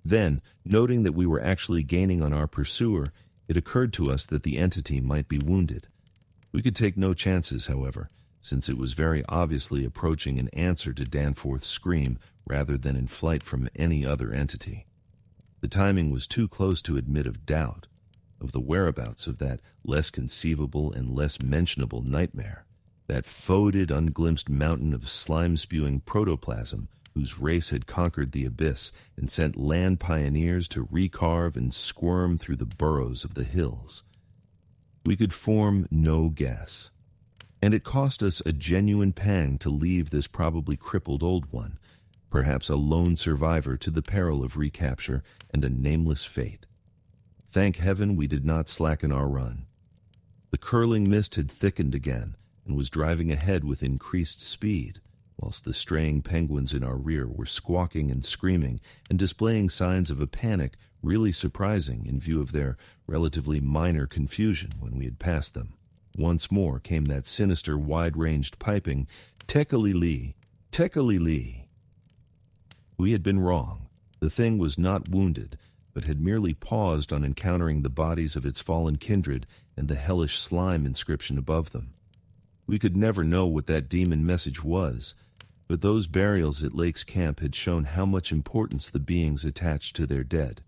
Then, noting that we were actually gaining on our pursuer, it occurred to us that the entity might be wounded. We could take no chances, however, since it was very obviously approaching an answer to Danforth's scream rather than in flight from any other entity. The timing was too close to admit of doubt, of the whereabouts of that less conceivable and less mentionable nightmare, that foetid, unglimpsed mountain of slime-spewing protoplasm whose race had conquered the abyss and sent land pioneers to recarve and squirm through the burrows of the hills. We could form no guess, and it cost us a genuine pang to leave this probably crippled old one, perhaps a lone survivor to the peril of recapture and a nameless fate. Thank heaven we did not slacken our run. The curling mist had thickened again and was driving ahead with increased speed, whilst the straying penguins in our rear were squawking and screaming and displaying signs of a panic really surprising in view of their relatively minor confusion when we had passed them. Once more came that sinister, wide-ranged piping, "Tekali-lee, Tekali-lee." We had been wrong. The thing was not wounded, but had merely paused on encountering the bodies of its fallen kindred and the hellish slime inscription above them. We could never know what that demon message was, but those burials at Lake's camp had shown how much importance the beings attached to their dead.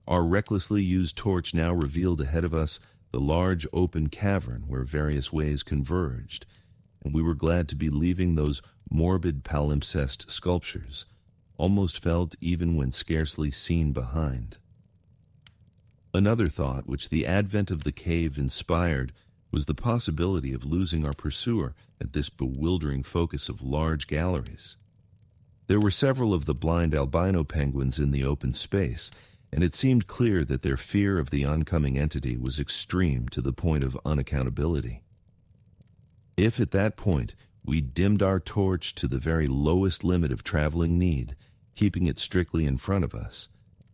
Our recklessly used torch now revealed ahead of us the large open cavern where various ways converged, and we were glad to be leaving those morbid palimpsest sculptures, almost felt even when scarcely seen behind. Another thought which the advent of the cave inspired was the possibility of losing our pursuer at this bewildering focus of large galleries. There were several of the blind albino penguins in the open space, and it seemed clear that their fear of the oncoming entity was extreme to the point of unaccountability. If at that point we dimmed our torch to the very lowest limit of traveling need, keeping it strictly in front of us,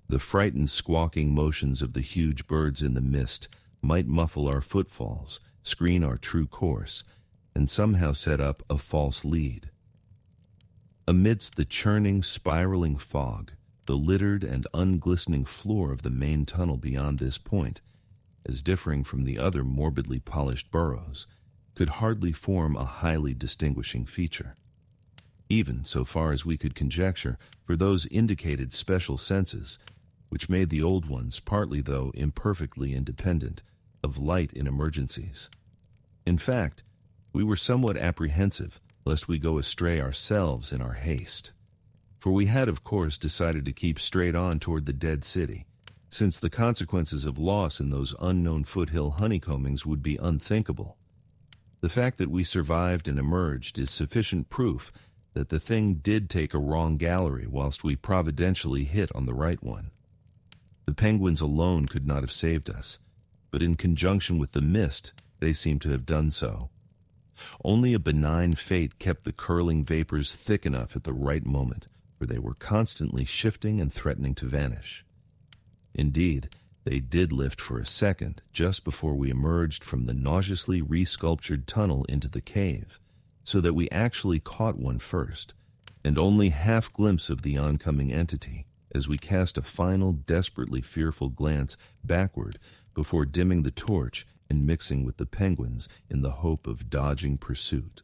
the frightened squawking motions of the huge birds in the mist might muffle our footfalls, screen our true course, and somehow set up a false lead. Amidst the churning, spiraling fog, the littered and unglistening floor of the main tunnel beyond this point, as differing from the other morbidly polished burrows, could hardly form a highly distinguishing feature. Even, so far as we could conjecture, for those indicated special senses, which made the old ones, partly though imperfectly independent, of light in emergencies. In fact, we were somewhat apprehensive lest we go astray ourselves in our haste. For we had, of course, decided to keep straight on toward the dead city, since the consequences of loss in those unknown foothill honeycombings would be unthinkable. The fact that we survived and emerged is sufficient proof that the thing did take a wrong gallery whilst we providentially hit on the right one. The penguins alone could not have saved us, but in conjunction with the mist, they seemed to have done so. Only a benign fate kept the curling vapors thick enough at the right moment, for they were constantly shifting and threatening to vanish. Indeed, they did lift for a second just before we emerged from the nauseously resculptured tunnel into the cave, so that we actually caught one first, and only half glimpse of the oncoming entity as we cast a final, desperately fearful glance backward before dimming the torch and mixing with the penguins in the hope of dodging pursuit.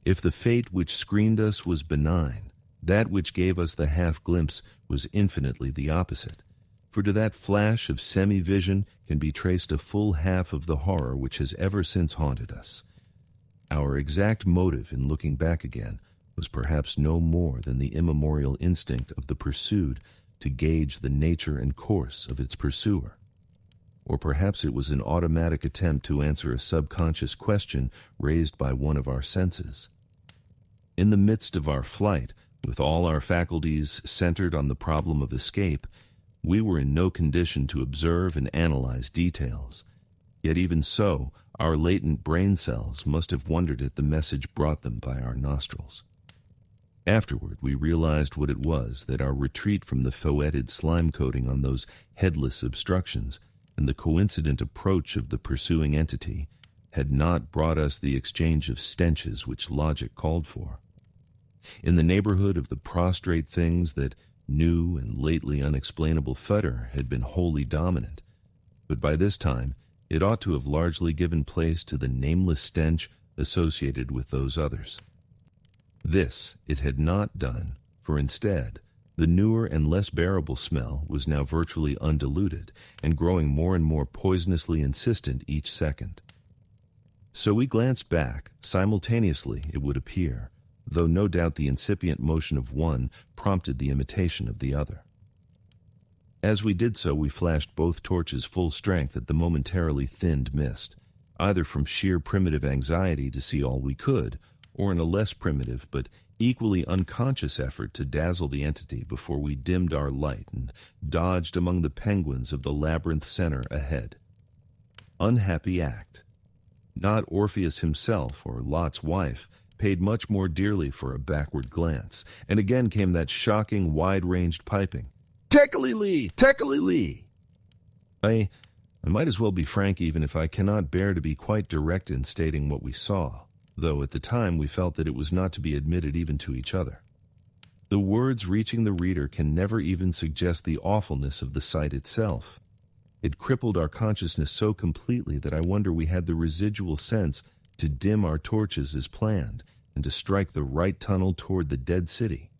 If the fate which screened us was benign, that which gave us the half-glimpse was infinitely the opposite, for to that flash of semi-vision can be traced a full half of the horror which has ever since haunted us. Our exact motive in looking back again was perhaps no more than the immemorial instinct of the pursued to gauge the nature and course of its pursuer. Or perhaps it was an automatic attempt to answer a subconscious question raised by one of our senses. In the midst of our flight, with all our faculties centered on the problem of escape, we were in no condition to observe and analyze details. Yet even so, our latent brain cells must have wondered at the message brought them by our nostrils. Afterward, we realized what it was that our retreat from the foetid slime coating on those headless obstructions and the coincident approach of the pursuing entity had not brought us the exchange of stenches which logic called for. In the neighborhood of the prostrate things that new and lately unexplainable fodder had been wholly dominant, but by this time it ought to have largely given place to the nameless stench associated with those others. This it had not done, for instead, The newer and less bearable smell was now virtually undiluted and growing more and more poisonously insistent each second. So we glanced back, simultaneously, it would appear, though no doubt the incipient motion of one prompted the imitation of the other. As we did so, we flashed both torches full strength at the momentarily thinned mist, either from sheer primitive anxiety to see all we could, or in a less primitive but equally unconscious effort to dazzle the entity before we dimmed our light and dodged among the penguins of the labyrinth center ahead. Unhappy act. Not Orpheus himself or Lot's wife paid much more dearly for a backward glance, and again came that shocking wide-ranged piping. "Tekeli-lee! Tekeli-lee!" I might as well be frank even if I cannot bear to be quite direct in stating what we saw, though at the time we felt that it was not to be admitted even to each other. The words reaching the reader can never even suggest the awfulness of the sight itself. It crippled our consciousness so completely that I wonder we had the residual sense to dim our torches as planned and to strike the right tunnel toward the dead city.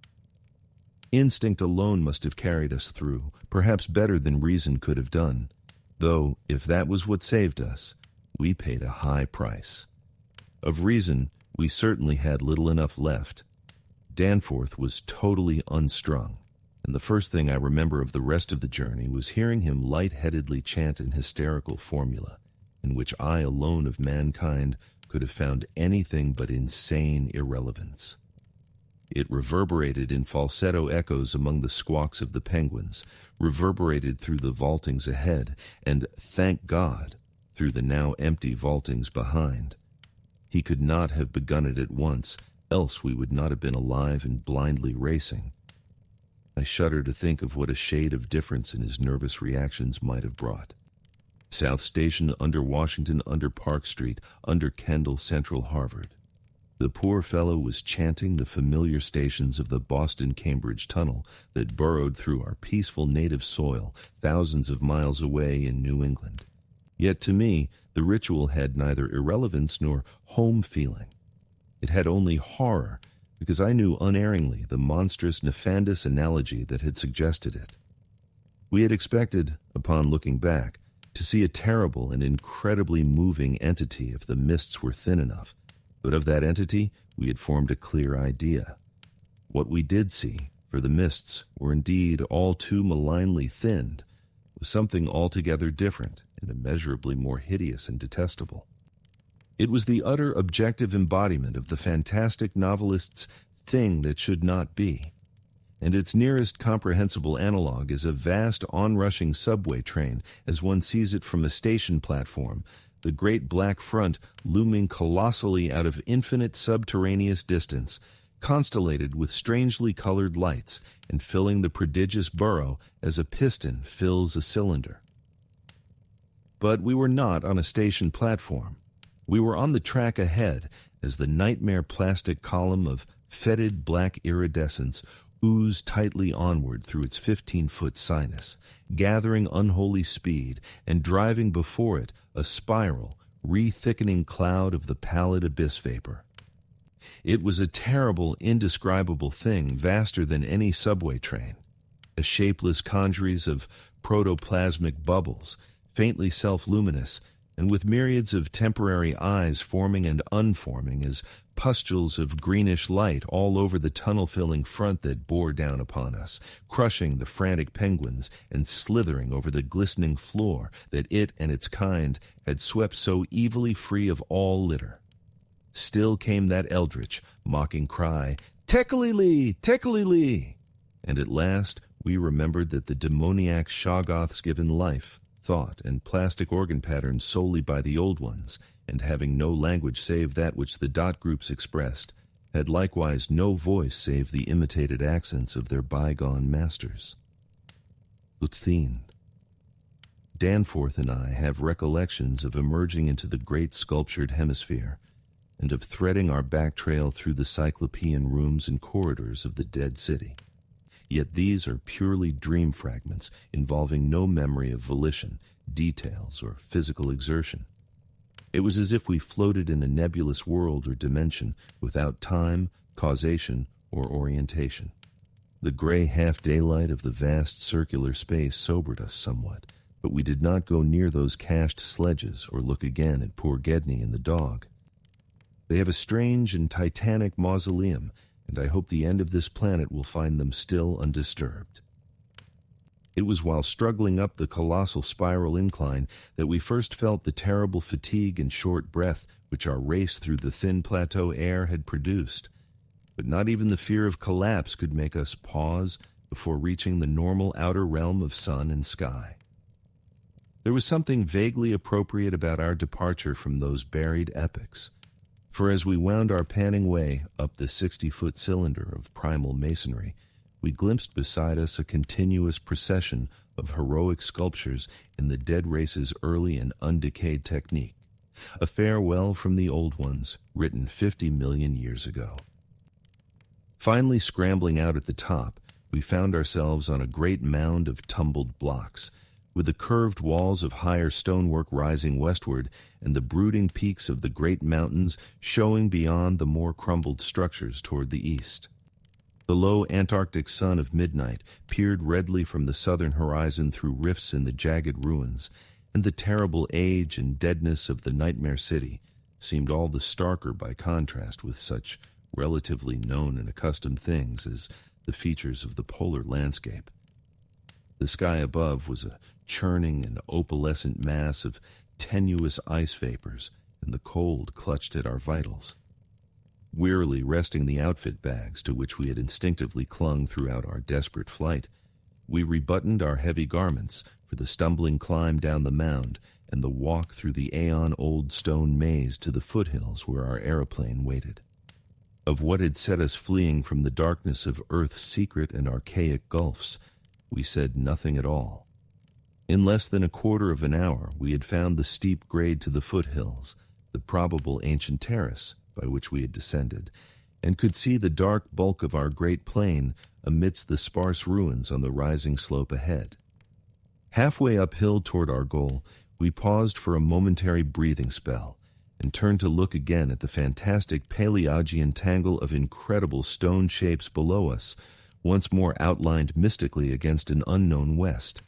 Instinct alone must have carried us through, perhaps better than reason could have done, though if that was what saved us, we paid a high price. Of reason, we certainly had little enough left. Danforth was totally unstrung, and the first thing I remember of the rest of the journey was hearing him light-headedly chant an hysterical formula, in which I alone of mankind could have found anything but insane irrelevance. It reverberated in falsetto echoes among the squawks of the penguins, reverberated through the vaultings ahead, and, thank God, through the now empty vaultings behind. He could not have begun it at once, else we would not have been alive and blindly racing. I shudder to think of what a shade of difference in his nervous reactions might have brought. South Station, under Washington, under Park Street, under Kendall, Central Harvard. The poor fellow was chanting the familiar stations of the Boston-Cambridge Tunnel that burrowed through our peaceful native soil thousands of miles away in New England. Yet to me, the ritual had neither irrelevance nor home feeling. It had only horror, because I knew unerringly the monstrous, nefandous analogy that had suggested it. We had expected, upon looking back, to see a terrible and incredibly moving entity if the mists were thin enough, but of that entity we had formed a clear idea. What we did see, for the mists were indeed all too malignly thinned, was something altogether different and immeasurably more hideous and detestable. It was the utter objective embodiment of the fantastic novelist's thing that should not be, and its nearest comprehensible analog is a vast onrushing subway train as one sees it from a station platform, the great black front looming colossally out of infinite subterraneous distance, constellated with strangely colored lights and filling the prodigious burrow as a piston fills a cylinder. But we were not on a station platform. We were on the track ahead as the nightmare plastic column of fetid black iridescence oozed tightly onward through its 15-foot sinus, gathering unholy speed and driving before it a spiral, re-thickening cloud of the pallid abyss vapor. It was a terrible, indescribable thing, vaster than any subway train, a shapeless congeries of protoplasmic bubbles, faintly self-luminous, and with myriads of temporary eyes forming and unforming as pustules of greenish light all over the tunnel-filling front that bore down upon us, crushing the frantic penguins and slithering over the glistening floor that it and its kind had swept so evilly free of all litter. Still came that eldritch, mocking cry, "Tekeli-lee! Tekeli-lee!" And at last we remembered that the demoniac Shoggoths given life, thought, and plastic organ patterns solely by the old ones, and having no language save that which the dot groups expressed, had likewise no voice save the imitated accents of their bygone masters. Uthin. Danforth and I have recollections of emerging into the great sculptured hemisphere, and of threading our back trail through the cyclopean rooms and corridors of the dead city. Yet these are purely dream fragments involving no memory of volition, details, or physical exertion. It was as if we floated in a nebulous world or dimension without time, causation, or orientation. The gray half-daylight of the vast circular space sobered us somewhat, but we did not go near those cached sledges or look again at poor Gedney and the dog. They have a strange and titanic mausoleum, and I hope the end of this planet will find them still undisturbed. It was while struggling up the colossal spiral incline that we first felt the terrible fatigue and short breath which our race through the thin plateau air had produced. But not even the fear of collapse could make us pause before reaching the normal outer realm of sun and sky. There was something vaguely appropriate about our departure from those buried epochs, for as we wound our panting way up the 60-foot cylinder of primal masonry, we glimpsed beside us a continuous procession of heroic sculptures in the dead race's early and undecayed technique, a farewell from the old ones, written 50 million years ago. Finally scrambling out at the top, we found ourselves on a great mound of tumbled blocks, with the curved walls of higher stonework rising westward and the brooding peaks of the great mountains showing beyond the more crumbled structures toward the east. The low Antarctic sun of midnight peered redly from the southern horizon through rifts in the jagged ruins, and the terrible age and deadness of the nightmare city seemed all the starker by contrast with such relatively known and accustomed things as the features of the polar landscape. The sky above was a churning and opalescent mass of tenuous ice vapors, and the cold clutched at our vitals. Wearily resting the outfit bags to which we had instinctively clung throughout our desperate flight, we rebuttoned our heavy garments for the stumbling climb down the mound and the walk through the aeon-old stone maze to the foothills where our aeroplane waited. Of what had set us fleeing from the darkness of Earth's secret and archaic gulfs, we said nothing at all. In less than a quarter of an hour, we had found the steep grade to the foothills, the probable ancient terrace by which we had descended, and could see the dark bulk of our great plain amidst the sparse ruins on the rising slope ahead. Halfway uphill toward our goal, we paused for a momentary breathing spell, and turned to look again at the fantastic Paleogean tangle of incredible stone shapes below us, once more outlined mystically against an unknown west.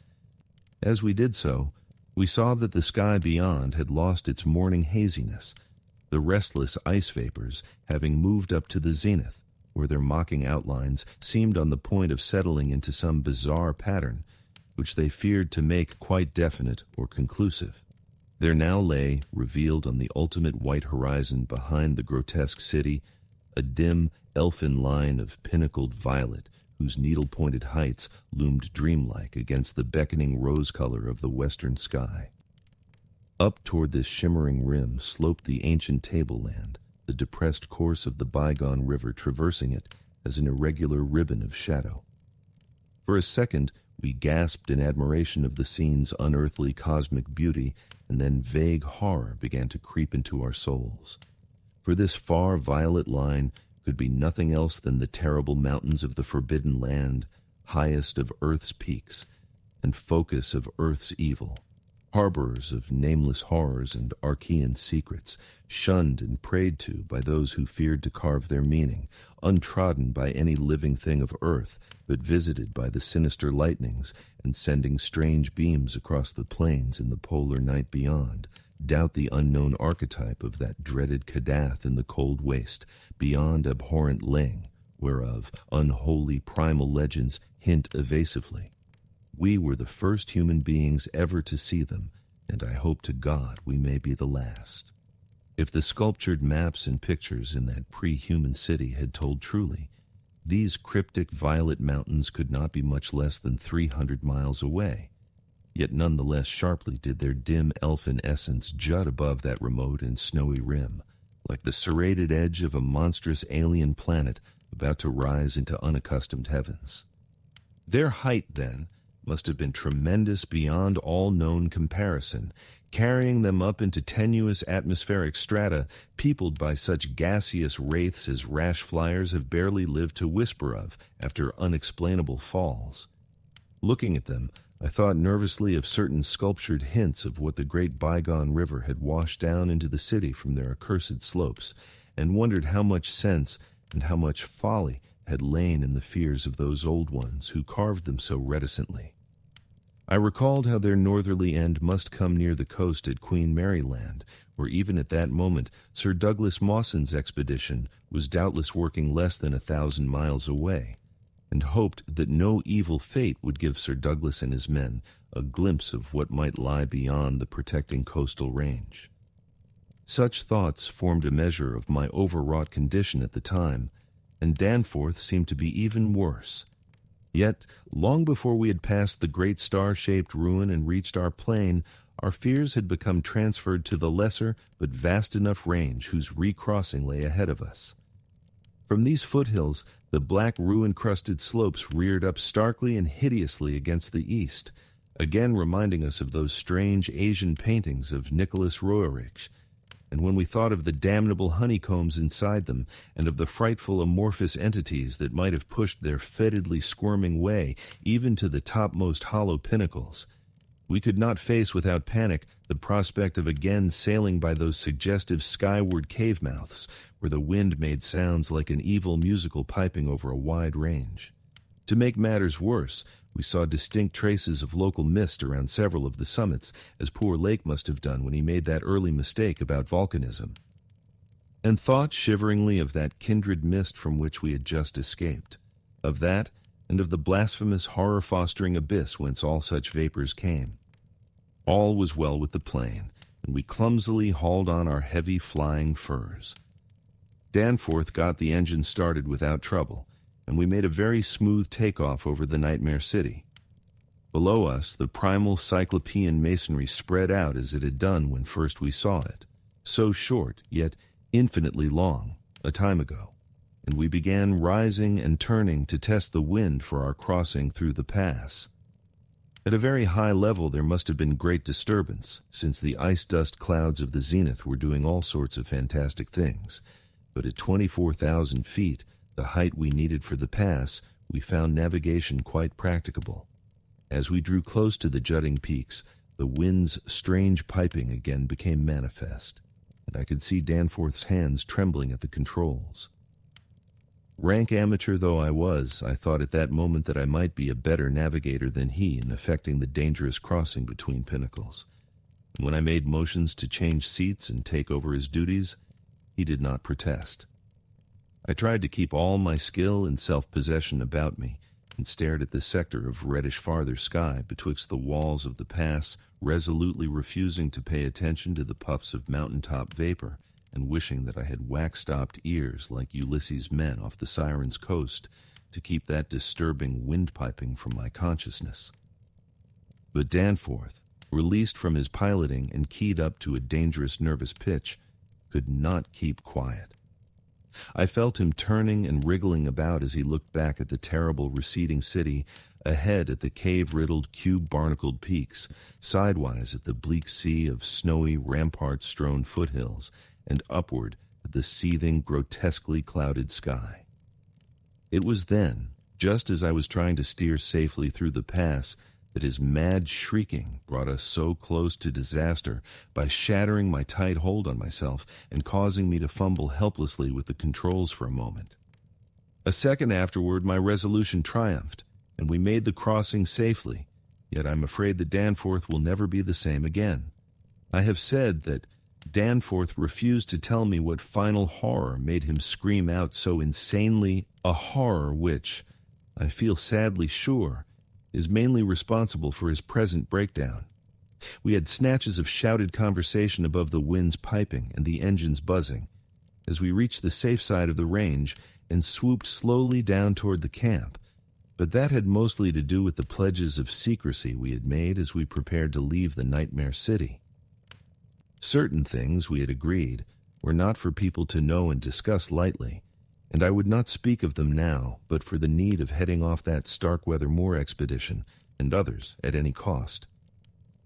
As we did so, we saw that the sky beyond had lost its morning haziness, the restless ice vapors having moved up to the zenith, where their mocking outlines seemed on the point of settling into some bizarre pattern, which they feared to make quite definite or conclusive. There now lay, revealed on the ultimate white horizon behind the grotesque city, a dim, elfin line of pinnacled violet whose needle-pointed heights loomed dreamlike against the beckoning rose color of the western sky. Up toward this shimmering rim sloped the ancient tableland, the depressed course of the bygone river traversing it as an irregular ribbon of shadow. For a second, we gasped in admiration of the scene's unearthly cosmic beauty, and then vague horror began to creep into our souls. For this far violet line could be nothing else than the terrible mountains of the Forbidden Land, highest of Earth's peaks, and focus of Earth's evil, harborers of nameless horrors and Archean secrets, shunned and prayed to by those who feared to carve their meaning, untrodden by any living thing of Earth, but visited by the sinister lightnings and sending strange beams across the plains in the polar night beyond. Doubt the unknown archetype of that dreaded Kadath in the cold waste, beyond abhorrent Ling, whereof unholy primal legends hint evasively. We were the first human beings ever to see them, and I hope to God we may be the last. If the sculptured maps and pictures in that pre-human city had told truly, these cryptic violet mountains could not be much less than 300 miles away. Yet none the less sharply did their dim elfin essence jut above that remote and snowy rim, like the serrated edge of a monstrous alien planet about to rise into unaccustomed heavens. Their height, then, must have been tremendous beyond all known comparison, carrying them up into tenuous atmospheric strata peopled by such gaseous wraiths as rash flyers have barely lived to whisper of after unexplainable falls. Looking at them, I thought nervously of certain sculptured hints of what the great bygone river had washed down into the city from their accursed slopes, and wondered how much sense and how much folly had lain in the fears of those old ones who carved them so reticently. I recalled how their northerly end must come near the coast at Queen Mary Land, where even at that moment Sir Douglas Mawson's expedition was doubtless working less than 1,000 miles away, and hoped that no evil fate would give Sir Douglas and his men a glimpse of what might lie beyond the protecting coastal range. Such thoughts formed a measure of my overwrought condition at the time, and Danforth seemed to be even worse. Yet, long before we had passed the great star-shaped ruin and reached our plain, our fears had become transferred to the lesser but vast enough range whose recrossing lay ahead of us. From these foothills, the black ruin-crusted slopes reared up starkly and hideously against the east, again reminding us of those strange Asian paintings of Nicholas Roerich. And when we thought of the damnable honeycombs inside them, and of the frightful amorphous entities that might have pushed their fetidly squirming way even to the topmost hollow pinnacles, we could not face without panic the prospect of again sailing by those suggestive skyward cave mouths, where the wind made sounds like an evil musical piping over a wide range. To make matters worse, we saw distinct traces of local mist around several of the summits, as poor Lake must have done when he made that early mistake about volcanism, and thought shiveringly of that kindred mist from which we had just escaped, of that, and of the blasphemous horror-fostering abyss whence all such vapors came. All was well with the plane, and we clumsily hauled on our heavy flying furs. Danforth got the engine started without trouble, and we made a very smooth takeoff over the Nightmare City. Below us, the primal cyclopean masonry spread out as it had done when first we saw it, so short, yet infinitely long, a time ago, and we began rising and turning to test the wind for our crossing through the pass. At a very high level there must have been great disturbance, since the ice-dust clouds of the zenith were doing all sorts of fantastic things, but at 24,000 feet, the height we needed for the pass, we found navigation quite practicable. As we drew close to the jutting peaks, the wind's strange piping again became manifest, and I could see Danforth's hands trembling at the controls. Rank amateur though I was, I thought at that moment that I might be a better navigator than he in effecting the dangerous crossing between pinnacles. And when I made motions to change seats and take over his duties, he did not protest. I tried to keep all my skill and self-possession about me, and stared at the sector of reddish farther sky betwixt the walls of the pass, resolutely refusing to pay attention to the puffs of mountain-top vapor, and wishing that I had wax-stopped ears like Ulysses' men off the Siren's coast to keep that disturbing wind-piping from my consciousness. But Danforth, released from his piloting and keyed up to a dangerous nervous pitch, could not keep quiet. I felt him turning and wriggling about as he looked back at the terrible receding city, ahead at the cave-riddled, cube-barnacled peaks, sidewise at the bleak sea of snowy, rampart-strewn foothills, and upward at the seething, grotesquely clouded sky. It was then, just as I was trying to steer safely through the pass, that his mad shrieking brought us so close to disaster by shattering my tight hold on myself and causing me to fumble helplessly with the controls for a moment. A second afterward, my resolution triumphed, and we made the crossing safely, yet I'm afraid that Danforth will never be the same again. I have said that Danforth refused to tell me what final horror made him scream out so insanely, a horror which, I feel sadly sure, is mainly responsible for his present breakdown. We had snatches of shouted conversation above the wind's piping and the engine's buzzing, as we reached the safe side of the range and swooped slowly down toward the camp, but that had mostly to do with the pledges of secrecy we had made as we prepared to leave the Nightmare City. Certain things, we had agreed, were not for people to know and discuss lightly, and I would not speak of them now but for the need of heading off that Starkweather Moor expedition and others at any cost.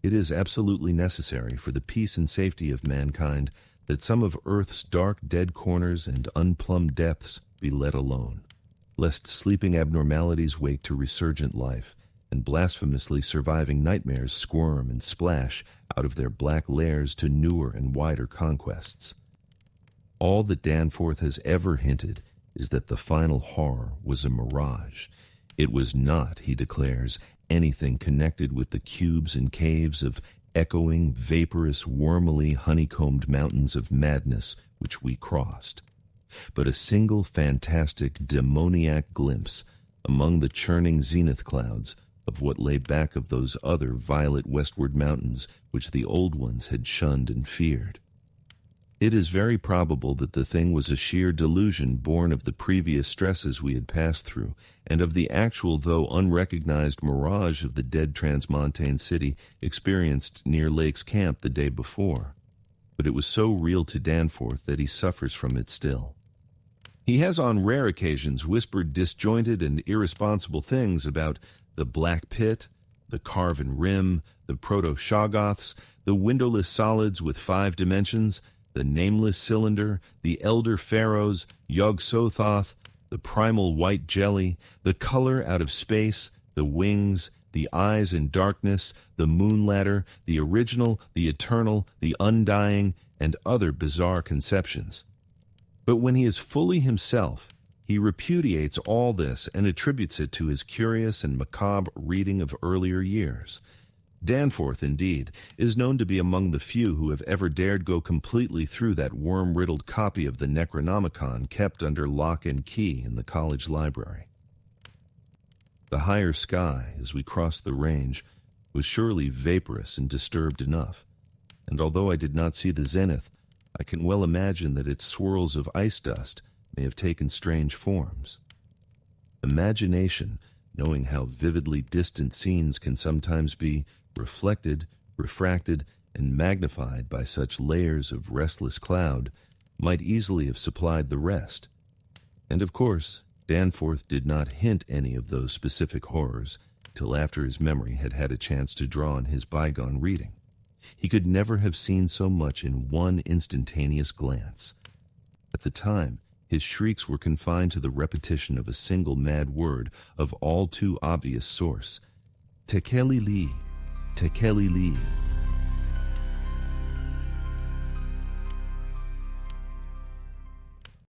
It is absolutely necessary for the peace and safety of mankind that some of Earth's dark, dead corners and unplumbed depths be let alone, lest sleeping abnormalities wake to resurgent life, and blasphemously surviving nightmares squirm and splash out of their black lairs to newer and wider conquests. All that Danforth has ever hinted is that the final horror was a mirage. It was not, he declares, anything connected with the cubes and caves of echoing, vaporous, wormily honeycombed mountains of madness which we crossed, but a single fantastic, demoniac glimpse among the churning zenith clouds of what lay back of those other violet westward mountains which the old ones had shunned and feared. It is very probable that the thing was a sheer delusion born of the previous stresses we had passed through, and of the actual though unrecognized mirage of the dead transmontane city experienced near Lake's camp the day before. But it was so real to Danforth that he suffers from it still. He has on rare occasions whispered disjointed and irresponsible things about the Black Pit, the Carven Rim, the Proto-Shoggoths, the windowless solids with 5 dimensions, the nameless cylinder, the elder pharaohs, Yog-Sothoth, the primal white jelly, the color out of space, the wings, the eyes in darkness, the moon ladder, the original, the eternal, the undying, and other bizarre conceptions. But when he is fully himself, he repudiates all this and attributes it to his curious and macabre reading of earlier years. Danforth, indeed, is known to be among the few who have ever dared go completely through that worm-riddled copy of the Necronomicon kept under lock and key in the college library. The higher sky, as we crossed the range, was surely vaporous and disturbed enough, and although I did not see the zenith, I can well imagine that its swirls of ice dust may have taken strange forms. Imagination, knowing how vividly distant scenes can sometimes be reflected, refracted, and magnified by such layers of restless cloud, might easily have supplied the rest. And of course, Danforth did not hint any of those specific horrors till after his memory had had a chance to draw on his bygone reading. He could never have seen so much in one instantaneous glance. At the time, his shrieks were confined to the repetition of a single mad word of all too obvious source. Tekeli Li, Tekeli Li.